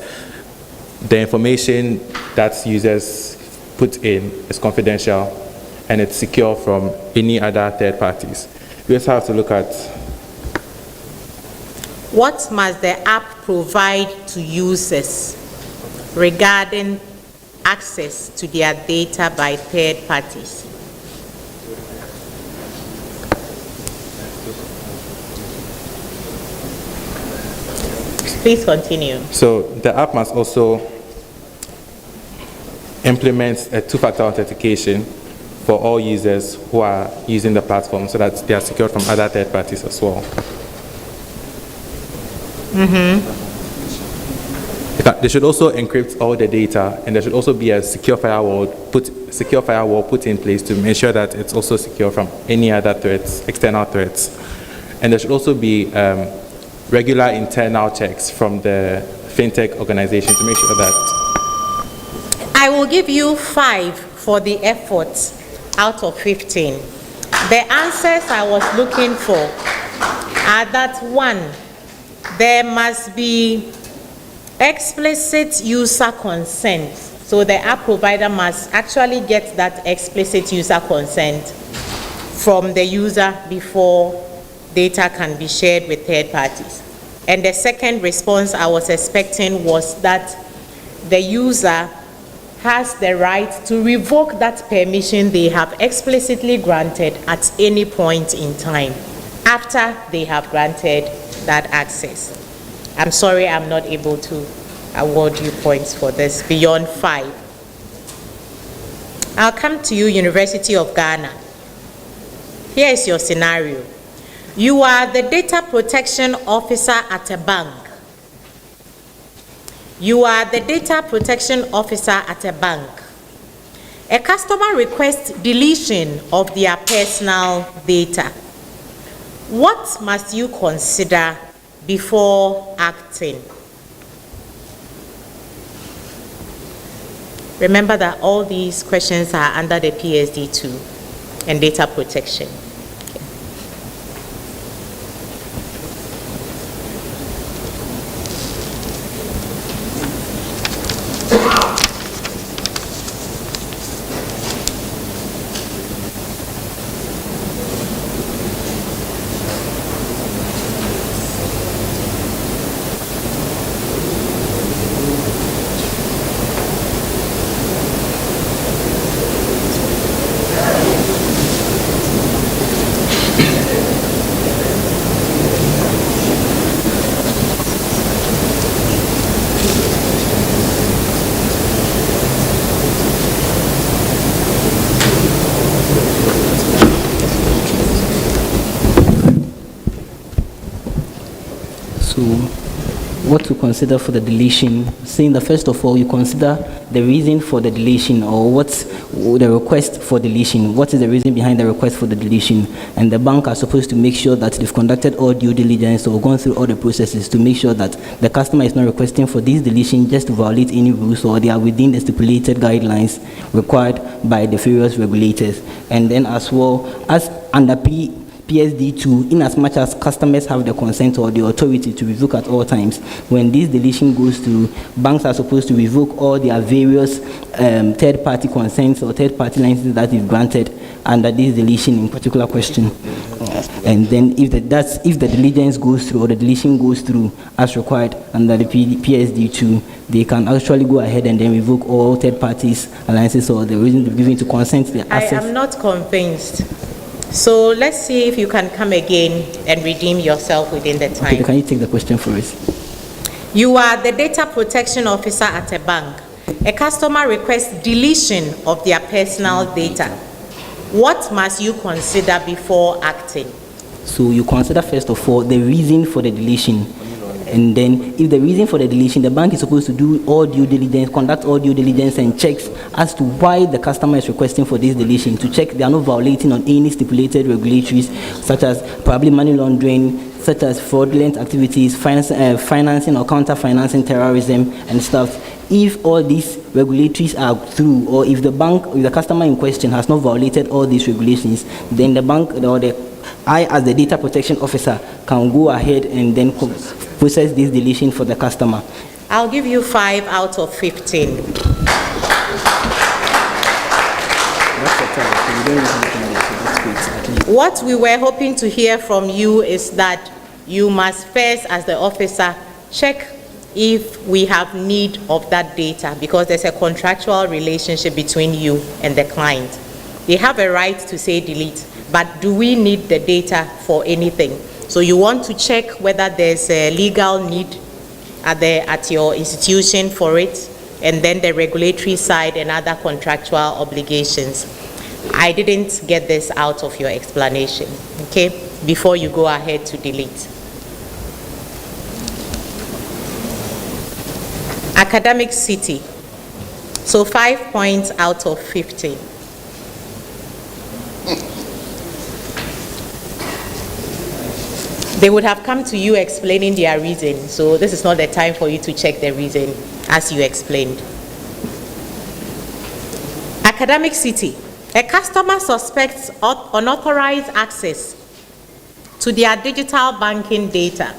the information that users put in is confidential and it's secure from any other third parties. We also have to look at what must the app provide to users regarding access to their data by third parties. Please continue. So the app must also implement a two-factor authentication for all users who are using the platform so that they are secured from other third parties as well. They should also encrypt all the data, and there should also be a secure firewall put in place to make sure that it's also secure from any other threats, external threats. And there should also be regular internal checks from the fintech organization to make sure that. I will give you 5 for the effort out of 15. The answers I was looking for are that 1, there must be explicit user consent. So the app provider must actually get that explicit user consent from the user before data can be shared with third parties. And the second response I was expecting was that the user has the right to revoke that permission they have explicitly granted at any point in time after they have granted that access. I'm sorry I'm not able to award you points for this beyond 5. I'll come to you, University of Ghana. Here is your scenario. You are the data protection officer at a bank. You are the data protection officer at a bank. A customer requests deletion of their personal data. What must you consider before acting? Remember that all these questions are under the PSD2 and data protection. What to consider for the deletion, saying that first of all you consider the reason for the deletion, or what's the request for deletion, what is the reason behind the request for the deletion, and the bank are supposed to make sure that they've conducted all due diligence or gone through all the processes to make sure that the customer is not requesting for this deletion just to violate any rules, or they are within the stipulated guidelines required by the various regulators. And then as well as under PSD2, in as much as customers have the consent or the authority to revoke at all times, when this deletion goes through, banks are supposed to revoke all their various third-party consents or third-party licenses that is granted under this deletion in particular question. And then if the diligence goes through or the deletion goes through as required under the PSD2, they can actually go ahead and then revoke all third parties' alliances or the reason given to consent to the access. I am not convinced. So let's see if you can come again and redeem yourself within the time. Okay, can you take the question for us? You are the data protection officer at a bank. A customer requests deletion of their personal data. What must you consider before acting? So you consider first of all the reason for the deletion. And then if the reason for the deletion, the bank is supposed to do all due diligence, conduct all due diligence and checks as to why the customer is requesting for this deletion, to check they are not violating on any stipulated regulatories, such as probably money laundering, such as fraudulent activities, financing or counter-financing terrorism and stuff. If all these regulatories are through, or if the customer in question has not violated all these regulations, then the bank or I, as the data protection officer, can go ahead and then process this deletion for the customer. I'll give you 5 out of 15. What we were hoping to hear from you is that you must first, as the officer, check if we have need of that data, because there's a contractual relationship between you and the client. They have a right to say delete, but do we need the data for anything? So you want to check whether there's a legal need at your institution for it, and then the regulatory side and other contractual obligations. I didn't get this out of your explanation, okay, before you go ahead to delete. Academic City. So 5 points out of 15. They would have come to you explaining their reason, so this is not the time for you to check the reason as you explained. Academic City. A customer suspects unauthorized access to their digital banking data.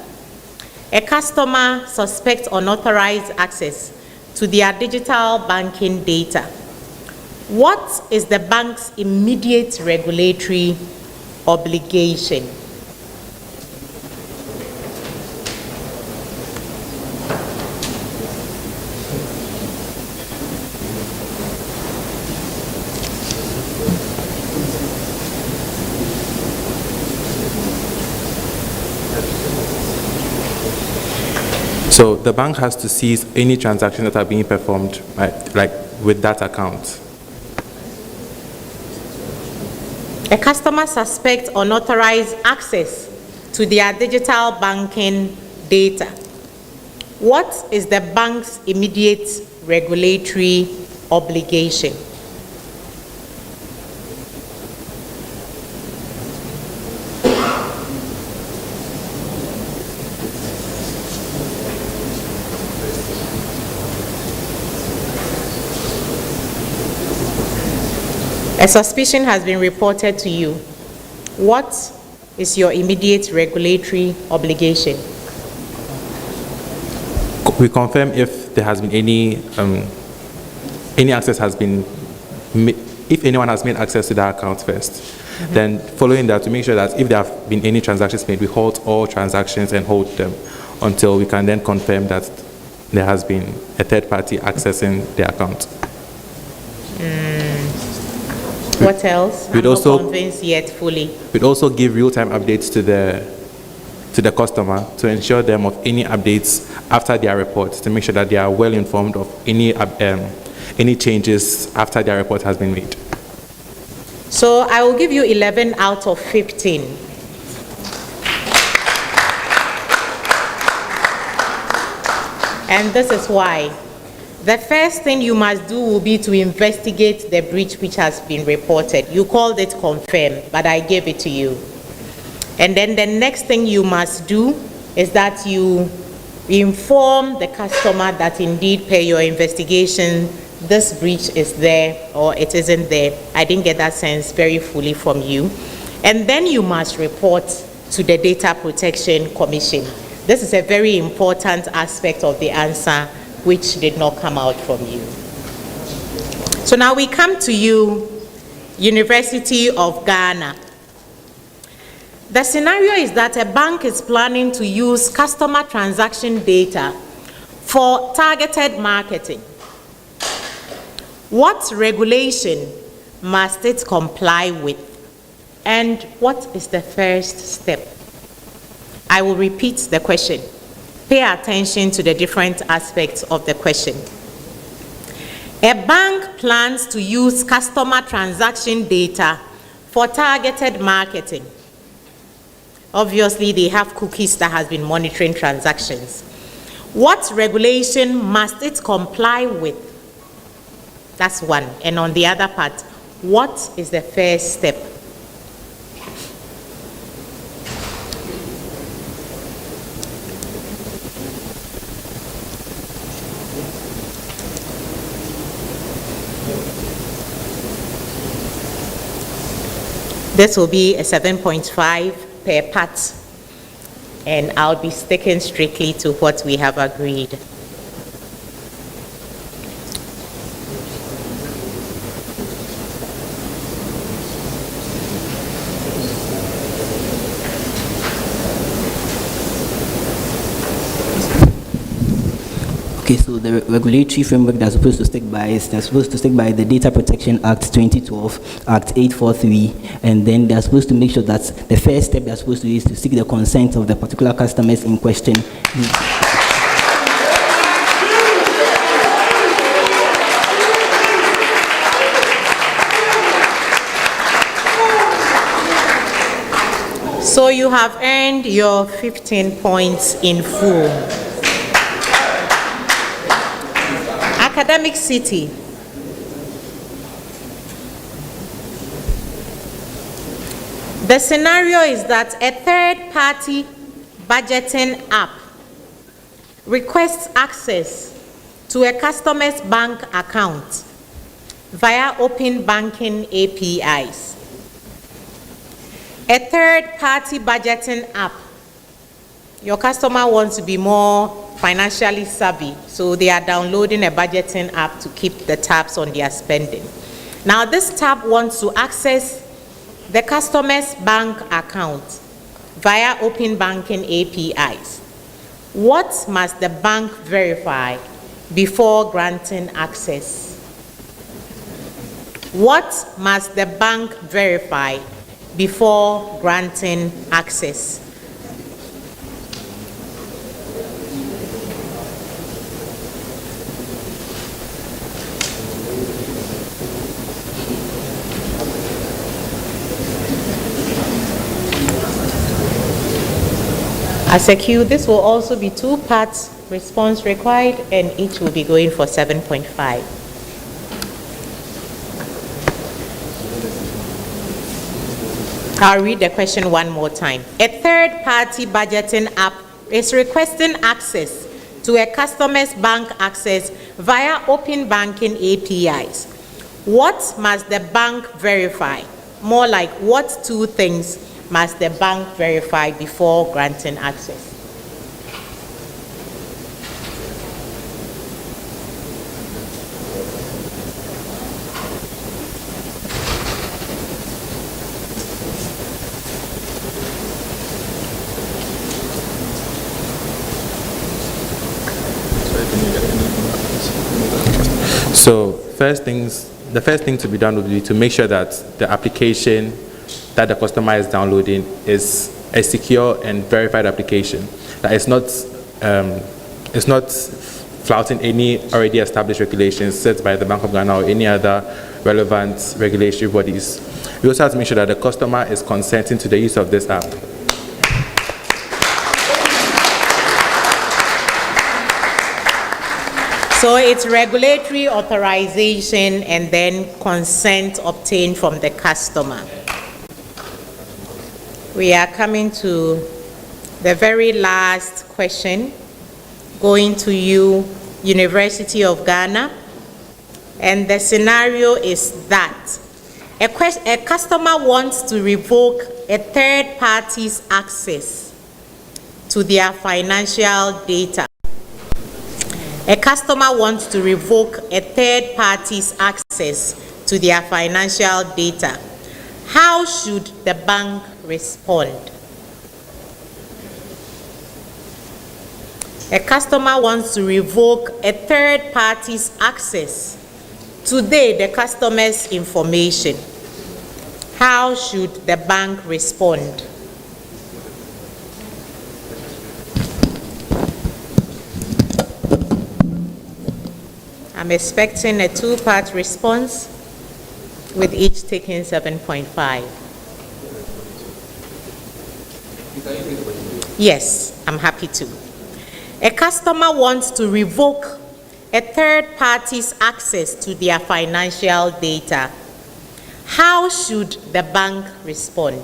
A customer suspects unauthorized access to their digital banking data. What is the bank's immediate regulatory obligation? So the bank has to cease any transactions that are being performed, like with that account. A customer suspects unauthorized access to their digital banking data. What is the bank's immediate regulatory obligation? A suspicion has been reported to you. What is your immediate regulatory obligation? We confirm if there has been any access has been, if anyone has made access to that account first. Then following that, to make sure that if there have been any transactions made, we halt all transactions and hold them until we can then confirm that there has been a third party accessing the account. What else? I'm not convinced yet fully. We'd also give real-time updates to the customer to ensure them of any updates after their report, to make sure that they are well informed of any changes after their report has been made. So I will give you 11 out of 15. And this is why. The first thing you must do will be to investigate the breach which has been reported. You called it confirm, but I gave it to you. And then the next thing you must do is that you inform the customer that indeed per your investigation, this breach is there or it isn't there. I didn't get that sense very fully from you. And then you must report to the Data Protection Commission. This is a very important aspect of the answer which did not come out from you. So now we come to you, University of Ghana. The scenario is that a bank is planning to use customer transaction data for targeted marketing. What regulation must it comply with? And what is the first step? I will repeat the question. Pay attention to the different aspects of the question. A bank plans to use customer transaction data for targeted marketing. Obviously, they have cookies that has been monitoring transactions. What regulation must it comply with? That's one. And on the other part, what is the first step? This will be a 7.5 per part, and I'll be sticking strictly to what we have agreed. Okay, so the regulatory framework they're supposed to stick by is they're supposed to stick by the Data Protection Act 2012, Act 843, and then they're supposed to make sure that the first step they're supposed to do is to seek the consent of the particular customers in question. So you have earned your 15 points in full. Academic City. The scenario is that a third-party budgeting app requests access to a customer's bank account via open banking APIs. A third-party budgeting app. Your customer wants to be more financially savvy, so they are downloading a budgeting app to keep the tabs on their spending. Now, this tab wants to access the customer's bank account via open banking APIs. What must the bank verify before granting access? What must the bank verify before granting access? As a queue, this will also be 2 parts response required, and each will be going for 7.5. I'll read the question one more time. A third-party budgeting app is requesting access to a customer's bank access via open banking APIs. What must the bank verify? More like, what 2 things must the bank verify before granting access? So the first thing to be done would be to make sure that the application that the customer is downloading is a secure and verified application, that it's not flouting any already established regulations set by the Bank of Ghana or any other relevant regulatory bodies. We also have to make sure that the customer is consenting to the use of this app. So it's regulatory authorization and then consent obtained from the customer. We are coming to the very last question, going to you, University of Ghana. And the scenario is that a customer wants to revoke a third party's access to their financial data. A customer wants to revoke a third party's access to their financial data. How should the bank respond? A customer wants to revoke a third party's access to the customer's information. How should the bank respond? I'm expecting a 2-part response with each taking 7.5. Yes, I'm happy to. A customer wants to revoke a third party's access to their financial data. How should the bank respond?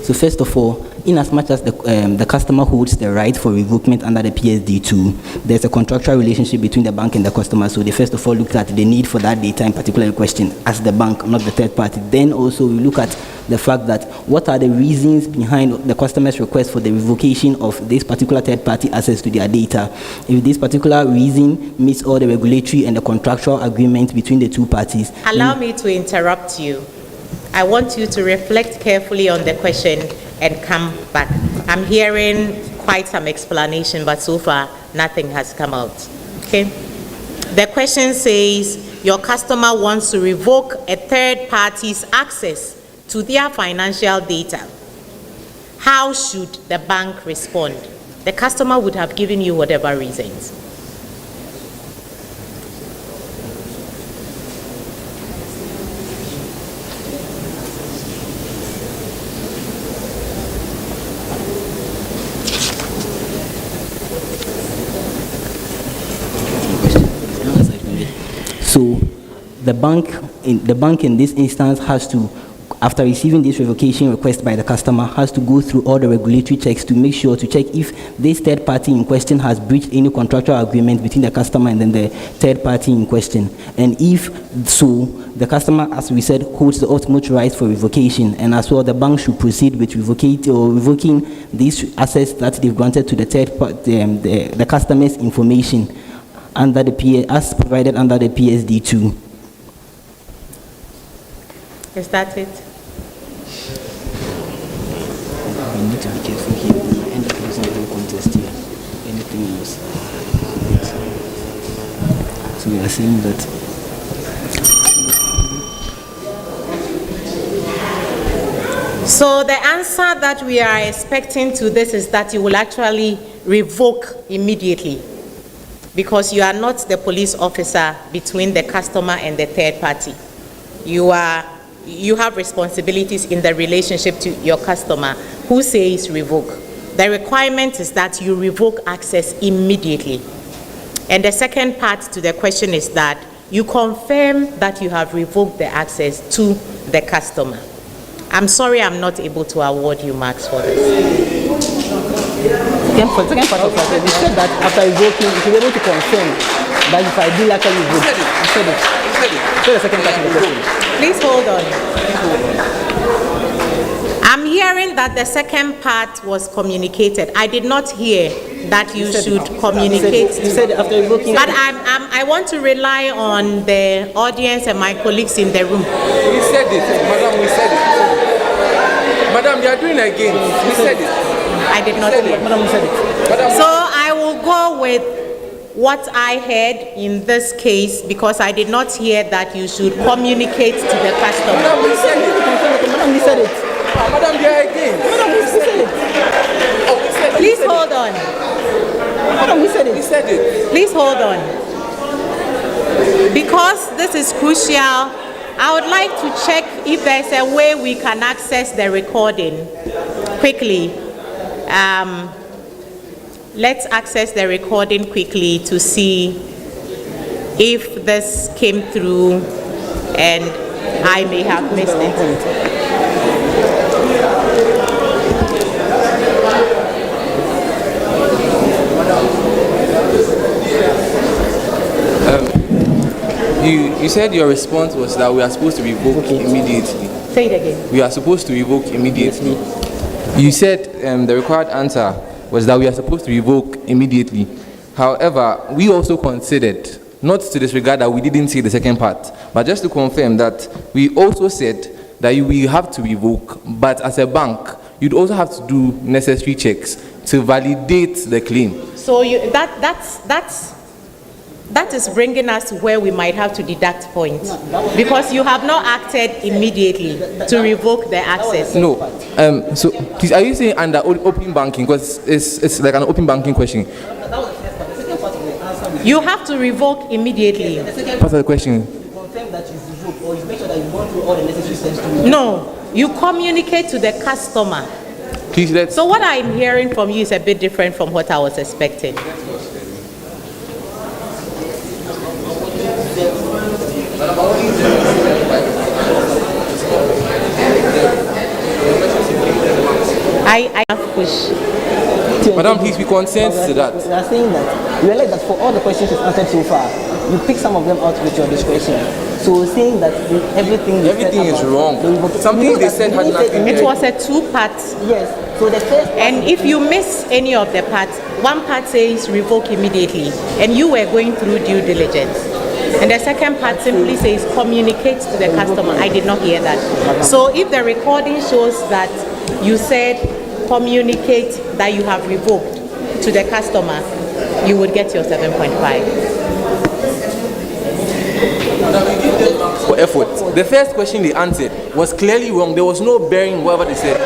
So first of all, in as much as the customer holds the right for revokement under the PSD2, there's a contractual relationship between the bank and the customer. So they first of all looked at the need for that data in particular in question as the bank, not the third party. Then also we look at the fact that what are the reasons behind the customer's request for the revocation of this particular third party access to their data. If this particular reason meets all the regulatory and the contractual agreement between the two parties. Allow me to interrupt you. I want you to reflect carefully on the question and come back. I'm hearing quite some explanation, but so far nothing has come out. Okay? The question says, your customer wants to revoke a third party's access to their financial data, how should the bank respond? The customer would have given you whatever reasons. So the bank in this instance has to, after receiving this revocation request by the customer, has to go through all the regulatory checks to make sure to check if this third party in question has breached any contractual agreement between the customer and then the third party in question. And if so, the customer, as we said, holds the ultimate right for revocation, and as well the bank should proceed with revoking these assets that they've granted to the third party, the customer's information under the as provided under the PSD2. Is that it? We need to be careful here. We end up losing the whole contest here. Anything else? So we are saying that. So the answer that we are expecting to this is that you will actually revoke immediately, because you are not the police officer between the customer and the third party. You have responsibilities in the relationship to your customer who says revoke. The requirement is that you revoke access immediately. And the second part to the question is that you confirm that you have revoked the access to the customer. I'm sorry I'm not able to award you marks for this. Second part of that, we said that after revoking, you should be able to confirm that if I did actually revoke. You said it. So the second part of the question. Please hold on. I'm hearing that the second part was communicated. I did not hear that you should communicate. You said after revoking. But I want to rely on the audience and my colleagues in the room. We said it, madam, we said it. Madam, you are doing it again. We said it. I did not hear. Madam, we said it. So I will go with what I heard in this case, because I did not hear that you should communicate to the customer. Madam, we said it. Madam, we said it. Madam, you are again. Madam, we said it. Oh, we said it. Please hold on. Madam, we said it. We said it. Please hold on. Because this is crucial, I would like to check if there's a way we can access the recording quickly. Let's access the recording quickly to see if this came through and I may have missed it. You said your response was that we are supposed to revoke immediately. Say it again. We are supposed to revoke immediately. You said the required answer was that we are supposed to revoke immediately. However, we also considered, not to disregard that we didn't say the second part, but just to confirm that we also said that we have to revoke, but as a bank, you'd also have to do necessary checks to validate the claim. So that is bringing us to where we might have to deduct points, because you have not acted immediately to revoke the access. No. So, please, are you saying under open banking? Because it's like an open banking question. You have to revoke immediately. Part of the question. No, you communicate to the customer. Please let's. So what I'm hearing from you is a bit different from what I was expecting. I have push. Madam, please be consent to that. We are saying that you realize that for all the questions you've answered so far, you pick some of them out with your discretion. So saying that everything is wrong. Something they said had nothing. It was a two-part. Yes. So the first. And if you miss any of the parts, one part says revoke immediately, and you were going through due diligence. And the second part simply says communicate to the customer. I did not hear that. So if the recording shows that you said communicate that you have revoked to the customer, you would get your 7.5. for effort. The first question they answered was clearly wrong. There was no bearing whatever they said.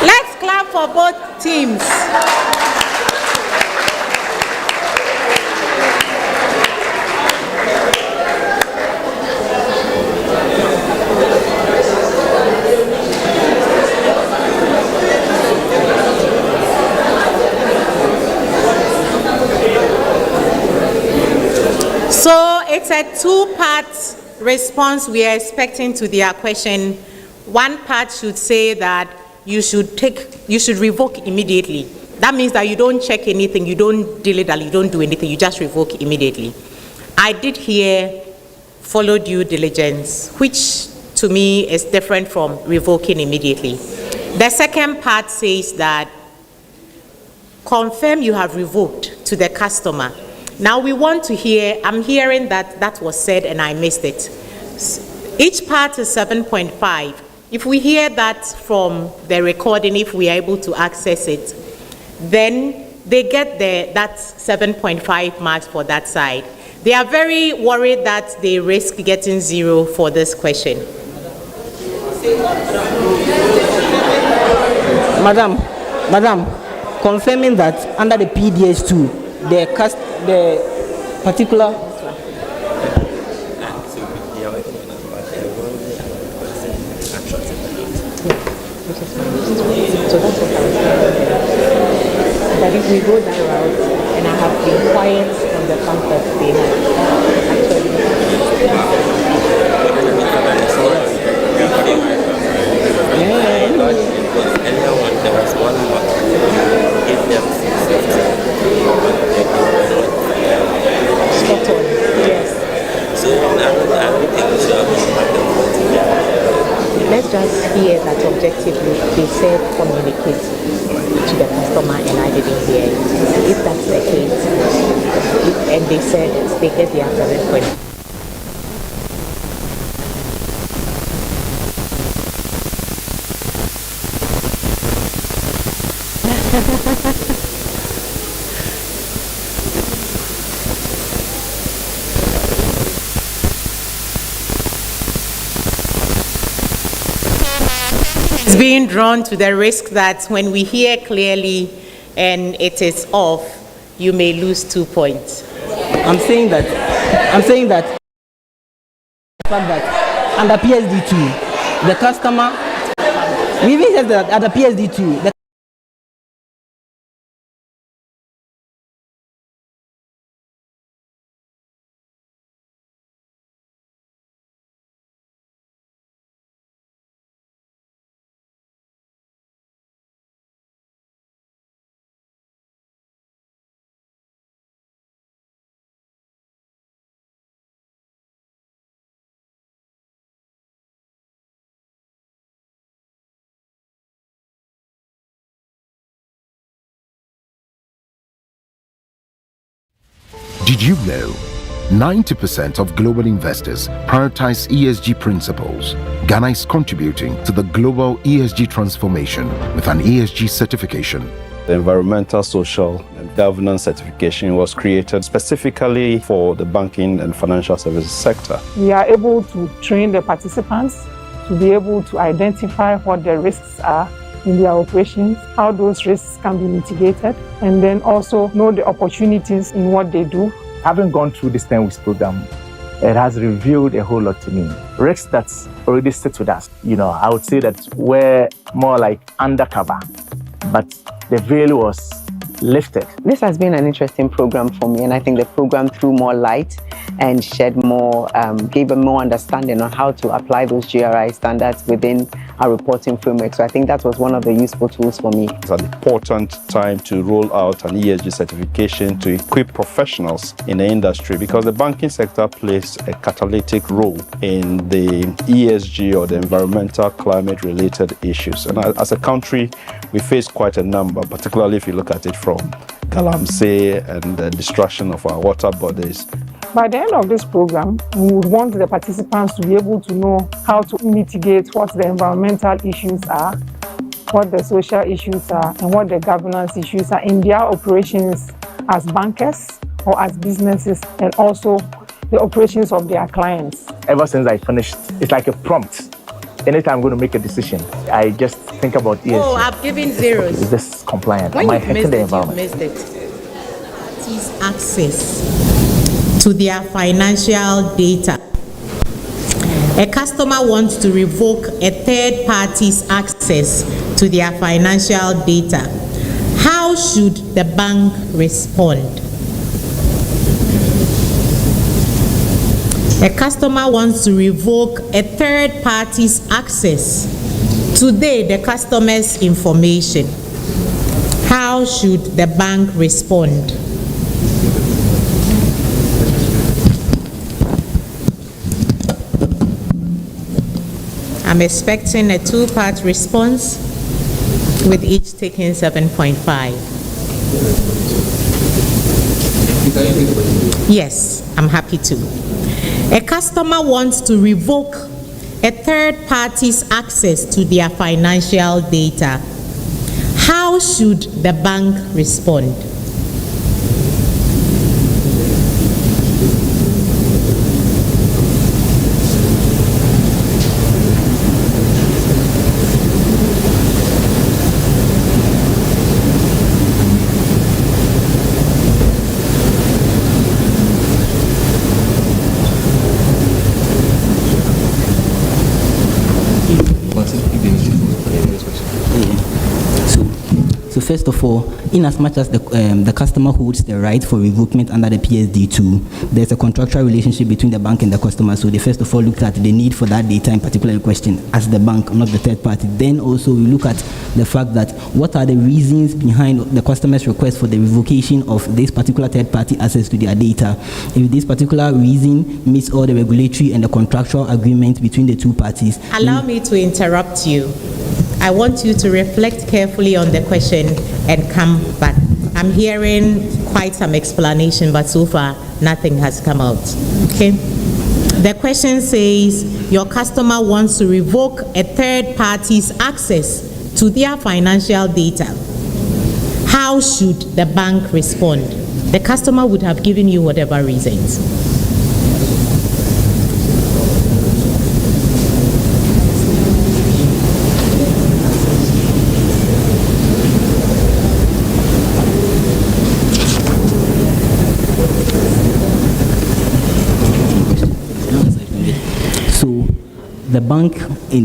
Let's clap for both teams. So it's a two-part response we are expecting to their question. One part should say that you should revoke immediately. That means that you don't check anything, you don't dilly-dally, you don't do anything, you just revoke immediately. I did hear follow due diligence, which to me is different from revoking immediately. The second part says that confirm you have revoked to the customer. Now we want to hear, I'm hearing that that was said and I missed it. Each part is 7.5. If we hear that from the recording, if we are able to access it, then they get that 7.5 marks for that side. They are very worried that they risk getting 0 for this question. Madam, confirming that under the PDS2, the particular So that's what I was saying. But if we go that route, and I have been quiet on the fact that they spot on, yes. So let's just hear that objectively they said communicate to the customer and I didn't hear it. If that's the case, and they said they get their 7.5. It's being drawn to the risk that when we hear clearly and it is off, you may lose 2 points. I'm saying that the fact that under PSD2, the customer, we even said that under PSD2, Did you know 90% of global investors prioritize ESG principles? Ghana is contributing to the global ESG transformation with an ESG certification. The environmental, social, and governance certification was created specifically for the banking and financial services sector. We are able to train the participants to be able to identify what the risks are in their operations, how those risks can be mitigated, and then also know the opportunities in what they do. Having gone through this 10 weeks program, it has revealed a whole lot to me. Risks that already sit with us. I would say that we're more like undercover, but the veil was lifted. This has been an interesting program for me, and I think the program threw more light and shed more, gave a more understanding on how to apply those GRI standards within our reporting framework. So I think that was one of the useful tools for me. It's an important time to roll out an ESG certification to equip professionals in the industry, because the banking sector plays a catalytic role in the ESG or the environmental climate-related issues. And as a country, we face quite a number, particularly if you look at it from Galamsey and the destruction of our water bodies. By the end of this program, we would want the participants to be able to know how to mitigate what the environmental issues are, what the social issues are and what the governance issues are in their operations as bankers or as businesses, and also the operations of their clients. Ever since I finished, it's like a prompt. Anytime I'm going to make a decision, I just think about ESG. Oh, I've given zeros. Is this compliant? When Am I you've affecting missed the it, environment? you've missed it. Is access to their financial data. A customer wants to revoke a third party's access to their financial data. How should the bank respond? A customer wants to revoke a third party's access to the customer's information. How should the bank respond? I'm expecting a two-part response with each taking 7.5. Yes, I'm happy to. A customer wants to revoke a third party's access to their financial data. How should the bank respond? So first of all, in as much as the customer holds the right for revokement under the PSD2, there's a contractual relationship between the bank and the customer. So they first of all looked at the need for that data in particular in question as the bank, not the third party. Then also we look at the fact that what are the reasons behind the customer's request for the revocation of this particular third party access to their data. If this particular reason meets all the regulatory and the contractual agreement between the two parties. Allow me to interrupt you. I want you to reflect carefully on the question and come back. I'm hearing quite some explanation, but so far nothing has come out. Okay? The question says your customer wants to revoke a third party's access to their financial data. How should the bank respond? The customer would have given you whatever reasons.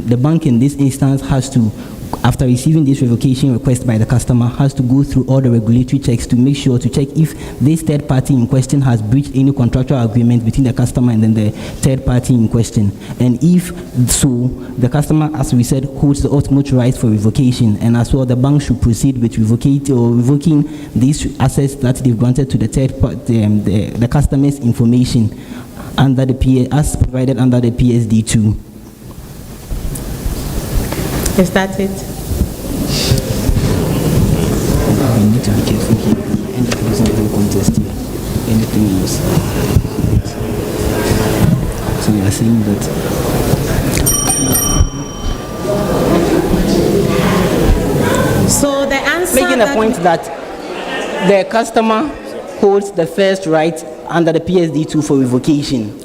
The bank in this instance has to, after receiving this revocation request by the customer, has to go through all the regulatory checks to make sure to check if this third party in question has breached any contractual agreement between the customer and then the third party in question. And if so, the customer, as we said, holds the ultimate right for revocation, and as well the bank should proceed with revoking these assets that they've granted to the third party, the customer's information under the as provided under the PSD2. Is that it? We need to be careful here. And the reasonable contest here. Anything else? So we are saying that. So the answer. Making a point that the customer holds the first right under the PSD2 for revocation.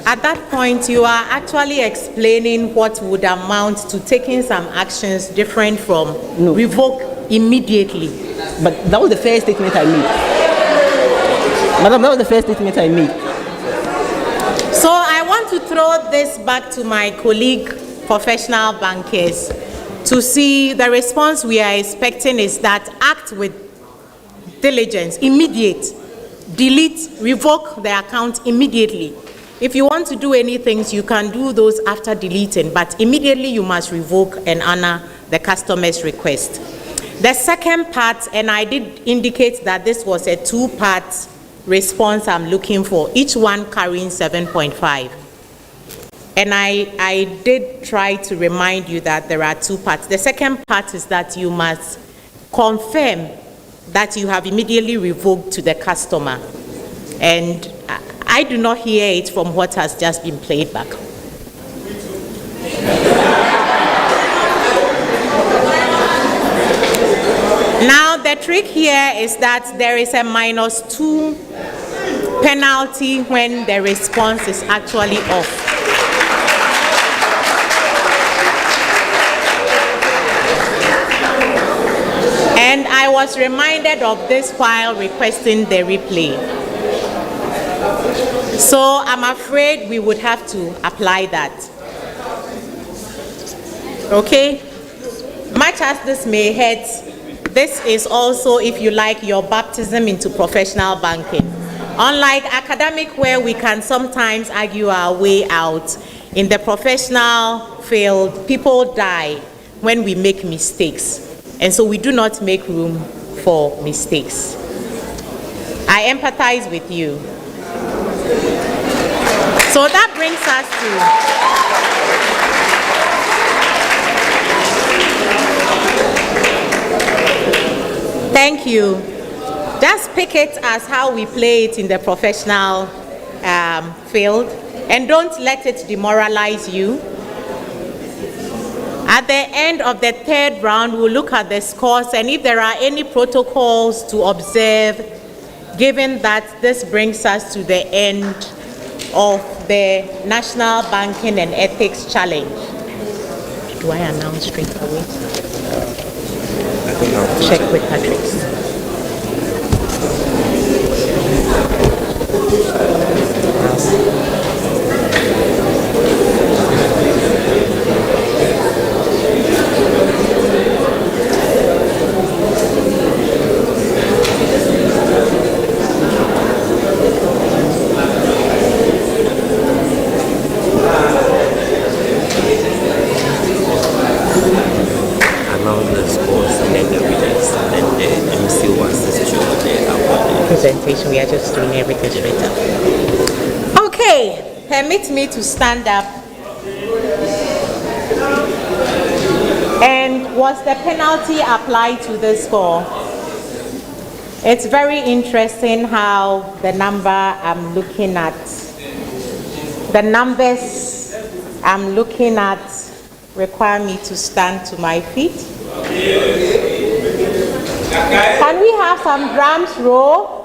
At that point, you are actually explaining what would amount to taking some actions different from revoke immediately. But that was the first statement I made. Madam, that was the first statement I made. So I want to throw this back to my colleague, professional bankers, to see the response we are expecting is that act with diligence, immediate, delete, revoke the account immediately. If you want to do anything, you can do those after deleting, but immediately you must revoke and honor the customer's request. The second part, and I did indicate that this was a two-part response I'm looking for, each one carrying 7.5. And I did try to remind you that there are two parts. The second part is that you must confirm that you have immediately revoked to the customer. And I do not hear it from what has just been played back. Now, the trick here is that there is a -2 penalty when the response is actually off. And I was reminded of this while requesting the replay. So I'm afraid we would have to apply that. Okay? Much as this may hurt, this is also, if you like, your baptism into professional banking. Unlike academic, where we can sometimes argue our way out, in the professional field, people die when we make mistakes. And so we do not make room for mistakes. I empathize with you. So that brings us to... Thank you. Just pick it as how we play it in the professional field, and don't let it demoralize you. At the end of the third round, we'll look at the scores, and if there are any protocols to observe, given that this brings us to the end of the National Banking and Ethics Challenge. Do I announce straight away? Check with Patrick. We are just doing everything straight up. Okay, permit me to stand up. And was the penalty applied to the score? It's very interesting how the number I'm looking at, the numbers I'm looking at require me to stand to my feet. Can we have some drums roll?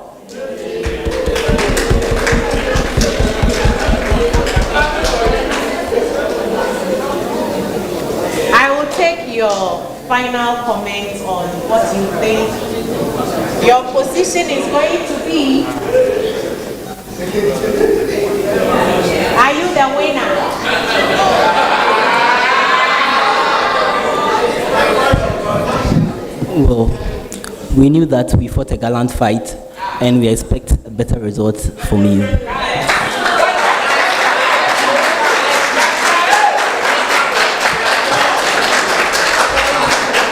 I will take your final comments on what you think your position is going to be. Are you the winner? Well, we knew that we fought a gallant fight, and we expect better results from you.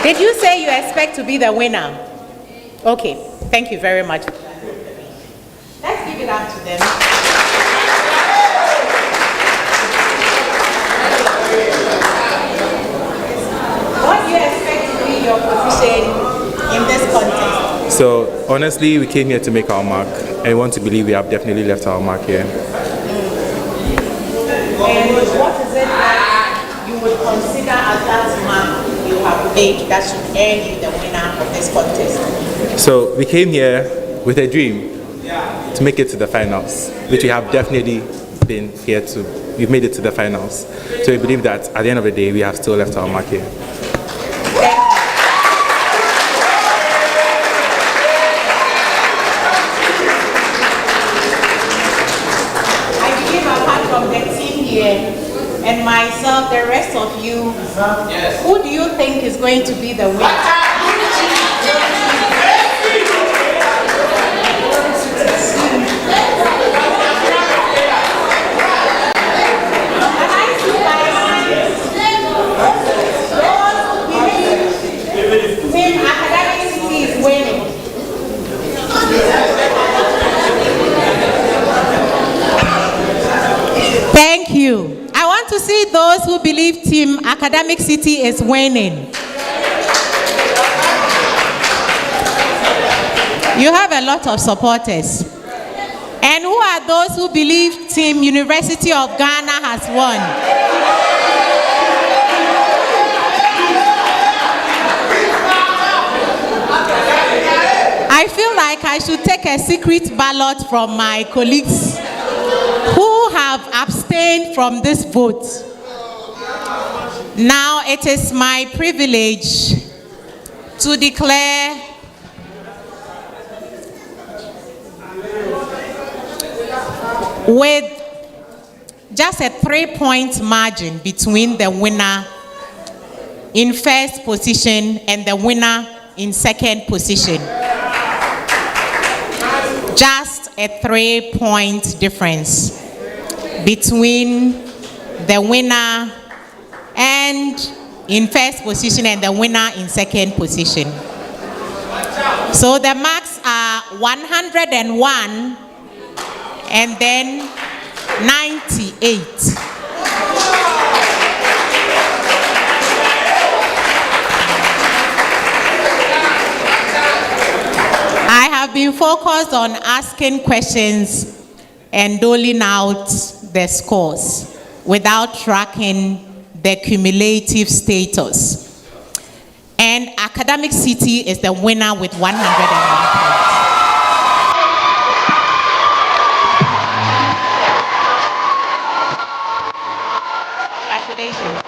Did you say you expect to be the winner? Okay, thank you very much. Let's give it up to them. What do you expect to be your position in this contest? So, honestly, we came here to make our mark, and we want to believe we have definitely left our mark here. And what is it that you would consider as that mark you have made that should earn you the winner of this contest? So, we came here with a dream to make it to the finals, which we have definitely been here to. We've made it to the finals. So, we believe that at the end of the day, we have still left our mark here. And myself, the rest of you, who do you think is going to be the winner? Team Academic City is winning. Thank you. I want to see those who believe Team Academic City is winning. You have a lot of supporters. And who are those who believe Team University of Ghana has won? I should take a secret ballot from my colleagues who have abstained from this vote. Now it is my privilege to declare with just a 3-point margin between the winner in first position and the winner in second position. Just a 3-point difference between the winner and in first position and the winner in second position. So the marks are 101 and then 98. I have been focused on asking questions and doling out the scores without tracking the cumulative status. And Academic City is the winner with 101 points. Congratulations.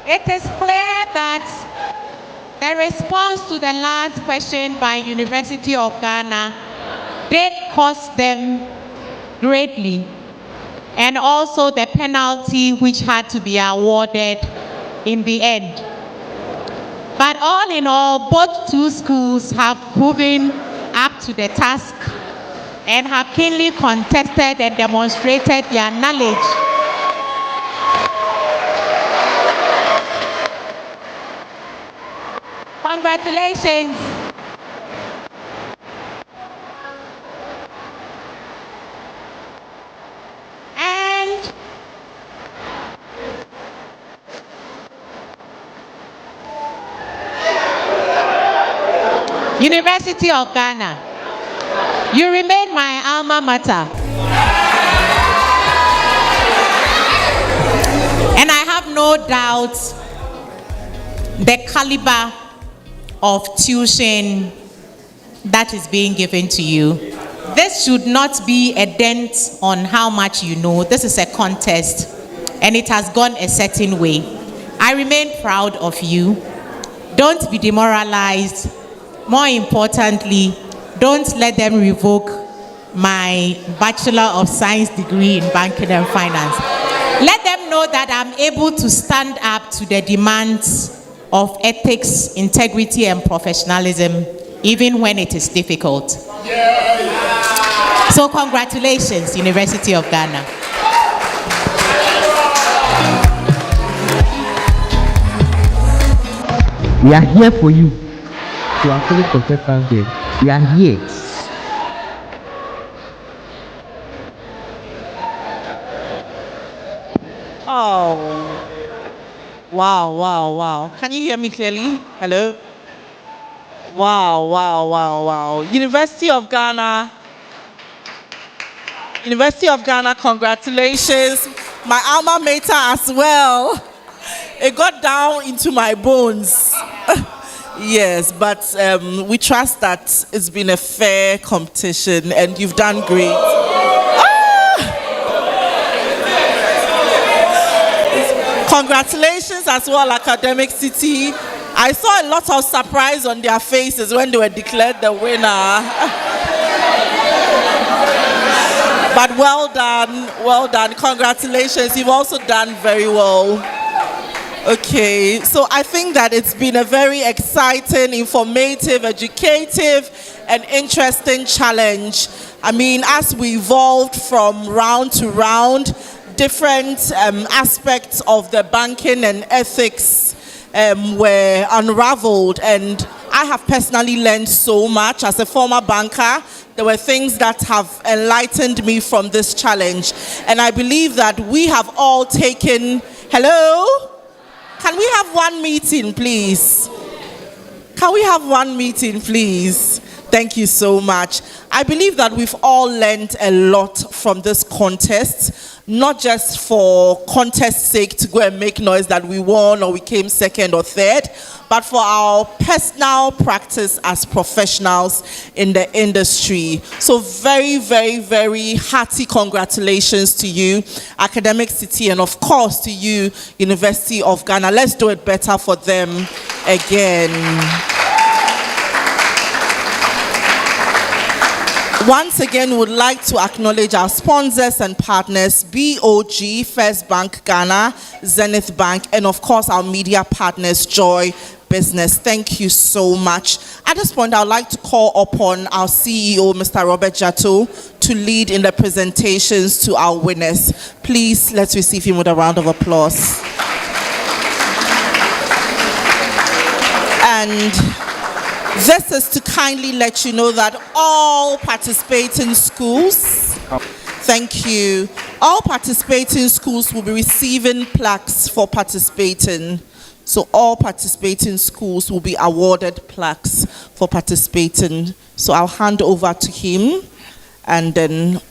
It is clear that the response to the last question by University of Ghana did cost them greatly, and also the penalty which had to be awarded in the end. But all in all, both two schools have proven up to the task and have keenly contested and demonstrated their knowledge. Congratulations. And University of Ghana, you remain my alma mater. And I have no doubt the caliber of tuition that is being given to you. This should not be a dent on how much you know. This is a contest, and it has gone a certain way. I remain proud of you. Don't be demoralized. More importantly, don't let them revoke my Bachelor of Science degree in Banking and Finance. Let them know that I'm able to stand up to the demands of ethics, integrity, and professionalism, even when it is difficult. So congratulations, University of Ghana. We are here for you. To our fellow contestants here, we are here. Oh. Wow, wow, wow. Can you hear me clearly? Hello? Wow, wow, wow, wow. University of Ghana, congratulations. My alma mater as well. It got down into my bones. Yes, but we trust that it's been a fair competition and you've done great. Congratulations as well, Academic City. I saw a lot of surprise on their faces when they were declared the winner. But well done, well done. Congratulations, you've also done very well. Okay, so I think that it's been a very exciting, informative, educative, and interesting challenge. I mean, as we evolved from round to round, different aspects of the banking and ethics were unraveled, and I have personally learned so much as a former banker. There were things that have enlightened me from this challenge. And I believe that we have all taken, hello? Can we have one meeting, please? Can we have one meeting, please? Thank you so much. I believe that we've all learned a lot from this contest, not just for contest's sake to go and make noise that we won or we came second or third, but for our personal practice as professionals in the industry. So very, very, very hearty congratulations to you, Academic City, and of course to you, University of Ghana. Let's do it better for them again. Once again, would like to acknowledge our sponsors and partners, BOG, First Bank Ghana, Zenith Bank, and of course our media partners, Joy Business. Thank you so much. At this point, I would like to call upon our CEO, Mr. Robert Jatto, to lead in the presentations to our winners. Please, let's receive him with a round of applause. And this is to kindly let you know that all participating schools, thank you, all participating schools will be receiving plaques for participating. So all participating schools will be awarded plaques for participating. So I'll hand over to him and then,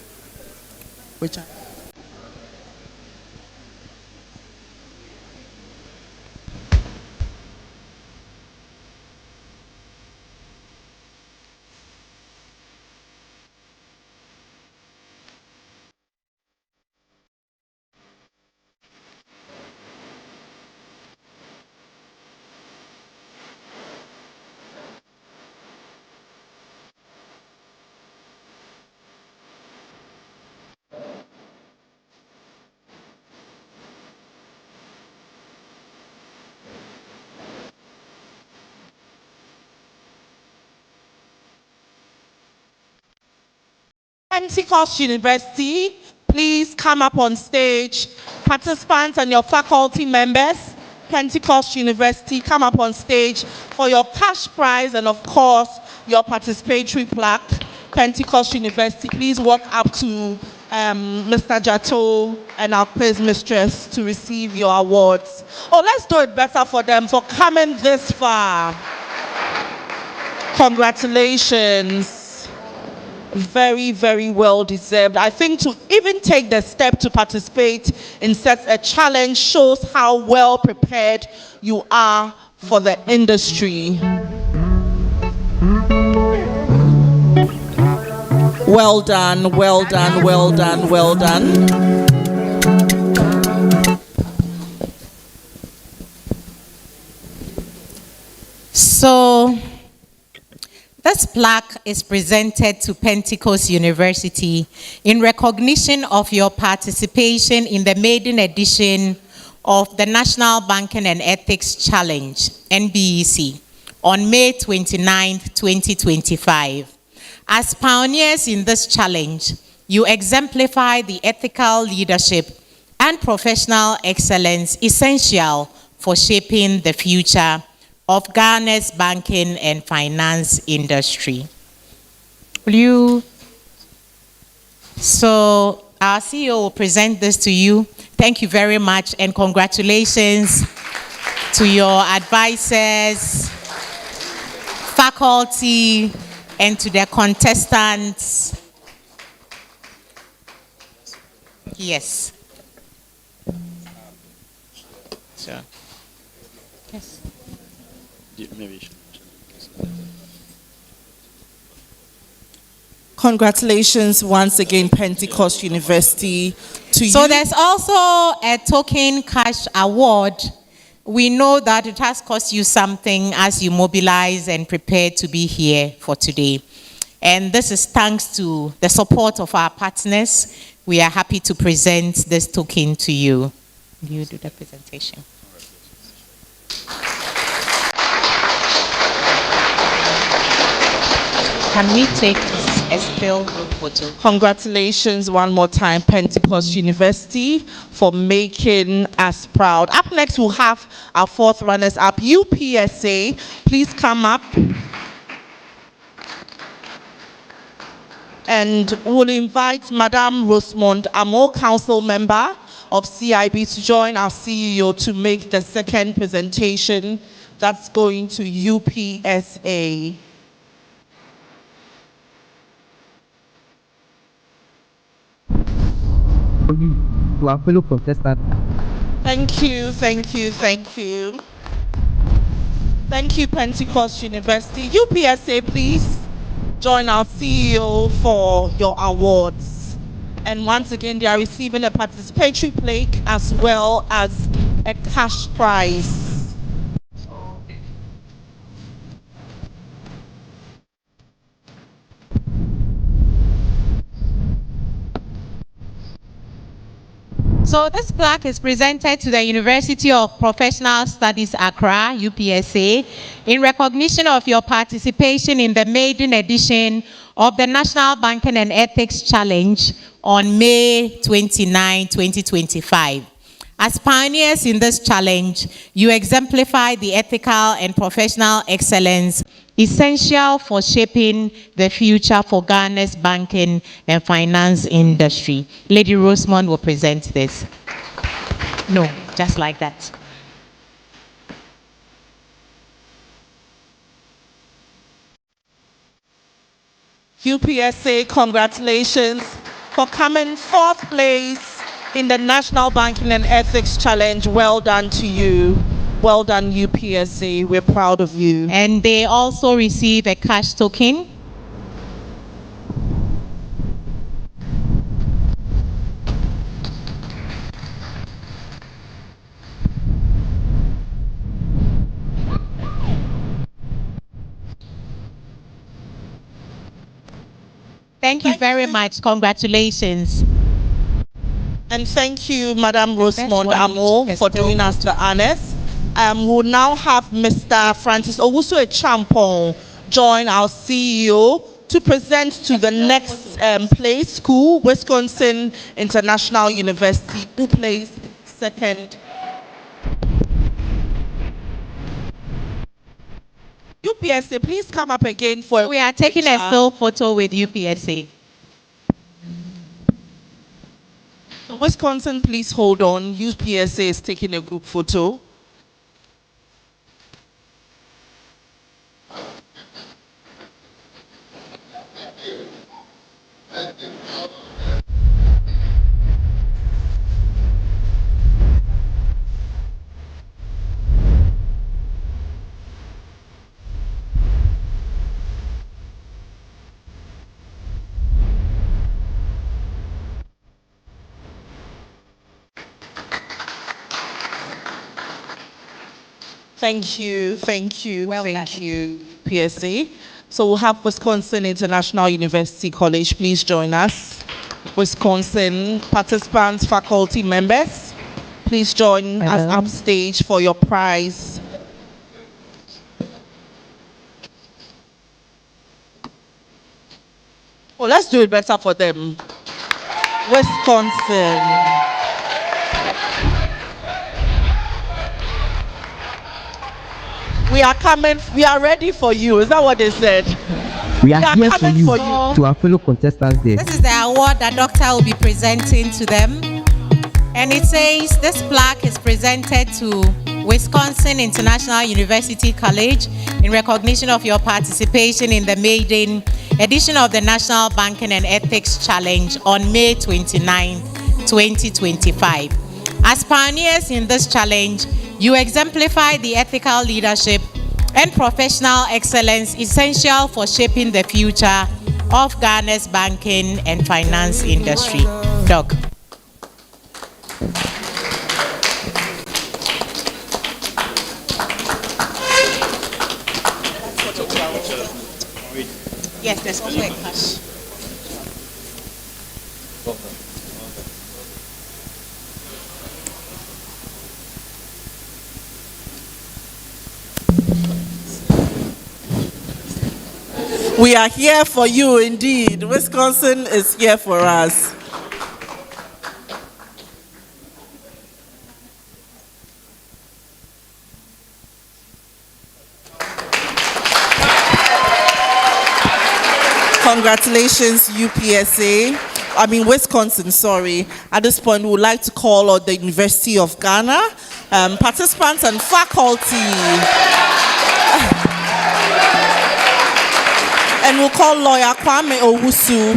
Pentecost University, please come up on stage. Participants and your faculty members, Pentecost University, come up on stage for your cash prize and of course your participatory plaque. Pentecost University, please walk up to Mr. Jatto and our quiz mistress to receive your awards. Oh, let's do it better for them for coming this far. Congratulations. Very, very well deserved. I think to even take the step to participate in such a challenge shows how well prepared you are for the industry. Well done, well done, well done, well done. So, this plaque is presented to Pentecost University in recognition of your participation in the maiden edition of the National Banking and Ethics Challenge, NBEC, on May 29, 2025. As pioneers in this challenge, you exemplify the ethical leadership and professional excellence essential for shaping the future of Ghana's banking and finance industry. So our CEO will present this to you. Thank you very much and congratulations to your advisors, faculty, and to the contestants. Yes. Sure. Yes. Maybe. Congratulations once again, Pentecost University, to you. So there's also a token cash award. We know that it has cost you something as you mobilize and prepare to be here for today. And this is thanks to the support of our partners. We are happy to present this token to you. Will you do the presentation? Can we take a still photo? Congratulations one more time, Pentecost University, for making us proud. Up next, we'll have our fourth runners-up, UPSA. Please come up. And we'll invite Madame Rosemond Amo, Council Member of CIB, to join our CEO to make the second presentation. That's going to UPSA. To our fellow contestants. Thank you, thank you, thank you. Thank you, Pentecost University. UPSA, please join our CEO for your awards. And once again, they are receiving a participatory plaque as well as a cash prize. So this plaque is presented to the University of Professional Studies Accra, UPSA, in recognition of your participation in the maiden edition of the National Banking and Ethics Challenge on May 29, 2025. As pioneers in this challenge, you exemplify the ethical and professional excellence essential for shaping the future for Ghana's banking and finance industry. Lady Rosemond will present this. No, just like that. UPSA, congratulations for coming fourth place in the National Banking and Ethics Challenge. Well done to you. Well done, UPSA. We're proud of you. And they also receive a cash token. Thank you very much. Congratulations. And thank you, Madame Rosemond Amo, for doing us the honors. We'll now have Mr. Francis Owusu Echampong join our CEO to present to the next place school, Wisconsin International University. Who plays second? UPSA, please come up again for. We are taking a still photo with UPSA. Wisconsin, please hold on. UPSA is taking a group photo. Thank you, thank you, thank you, PSA. So we'll have Wisconsin International University College, please join us. Wisconsin participants, faculty members, please join us upstage for your prize. Oh, let's do it better for them. Wisconsin. We are coming, we are ready for you. Is that what they said? We are here for you, to our fellow contestants there. This is the award that Doctor will be presenting to them. And it says this plaque is presented to Wisconsin International University College in recognition of your participation in the maiden edition of the National Banking and Ethics Challenge on May 29, 2025. As pioneers in this challenge, you exemplify the ethical leadership and professional excellence essential for shaping the future of Ghana's banking and finance industry. Doc. Yes, there's also a cash. We are here for you indeed. Wisconsin is here for us. Congratulations, Wisconsin, sorry. At this point, we would like to call on the University of Ghana, participants and faculty. And we'll call Lawyer Kwame Owusu.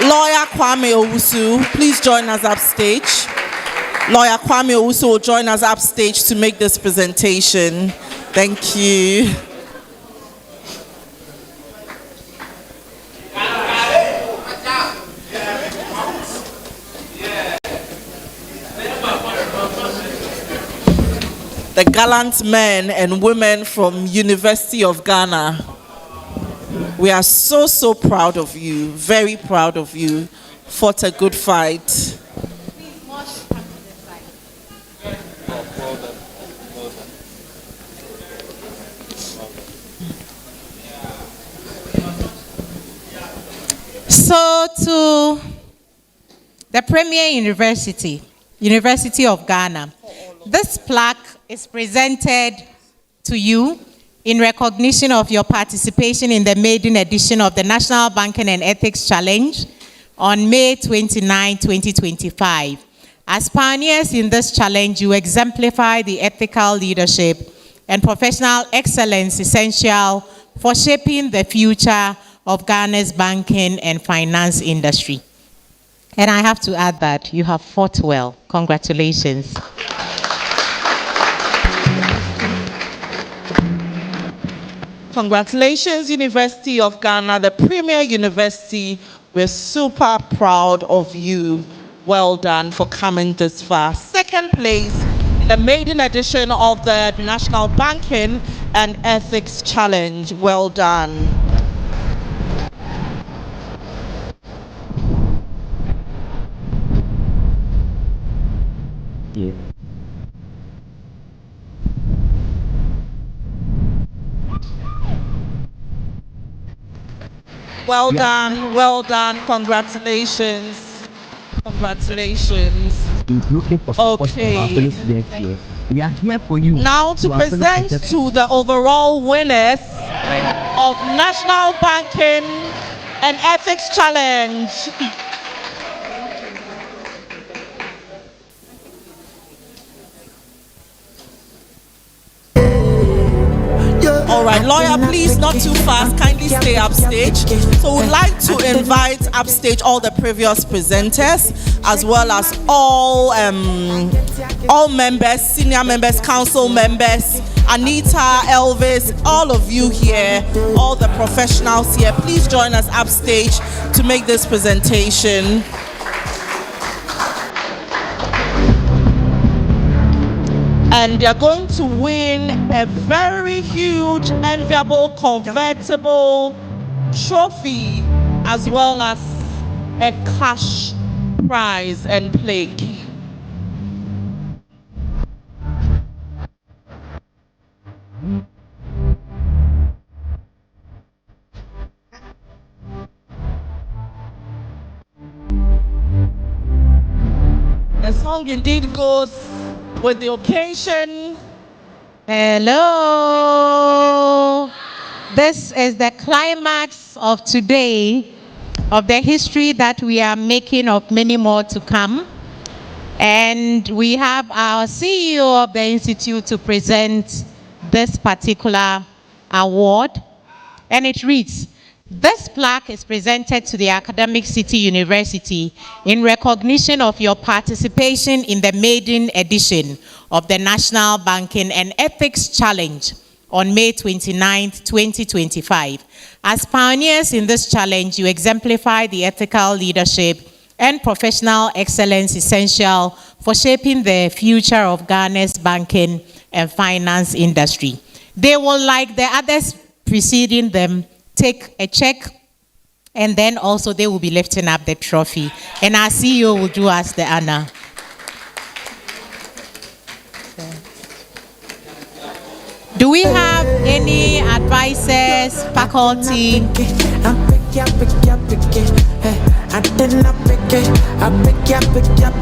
Lawyer Kwame Owusu, please join us upstage. Lawyer Kwame Owusu will join us upstage to make this presentation. Thank you. The gallant men and women from University of Ghana. We are so proud of you, very proud of you. Fought a good fight. So to the Premier University, University of Ghana, this plaque is presented to you in recognition of your participation in the maiden edition of the National Banking and Ethics Challenge on May 29, 2025. As pioneers in this challenge, you exemplify the ethical leadership and professional excellence essential for shaping the future of Ghana's banking and finance industry. And I have to add that you have fought well. Congratulations. Congratulations, University of Ghana, the premier university. We're super proud of you. Well done for coming this far. Second place, the maiden edition of the National Banking and Ethics Challenge. Well done. Yeah. Well done, well done. Congratulations. Congratulations. Looking for support from our fellow students here. We are here for you. Now to present to the overall winners of National Banking and Ethics Challenge. All right, lawyer, please not too fast. Kindly stay upstage. So we'd like to invite upstage all the previous presenters, as well as all members, senior members, council members, Anita, Elvis, all of you here, all the professionals here. Please join us upstage to make this presentation. And they're going to win a very huge, enviable, convertible trophy, as well as a cash prize and plaque. The song indeed goes with the occasion. Hello. This is the climax of today, of the history that we are making of many more to come. And we have our CEO of the Institute to present this particular award. And it reads, "This plaque is presented to the Academic City University in recognition of your participation in the maiden edition of the National Banking and Ethics Challenge on May 29, 2025. As pioneers in this challenge, you exemplify the ethical leadership and professional excellence essential for shaping the future of Ghana's banking and finance industry." They will, like the others preceding them, take a check, and then also they will be lifting up the trophy. And our CEO will do us the honor. Do we have any advisors, faculty?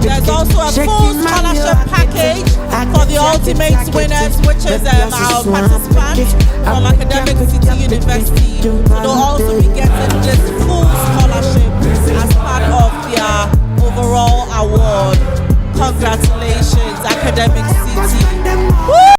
There's also a full scholarship package for the ultimate winners, which is our participants from Academic City University. So they'll also be getting this full scholarship as part of their overall award. Congratulations, Academic City. Woo!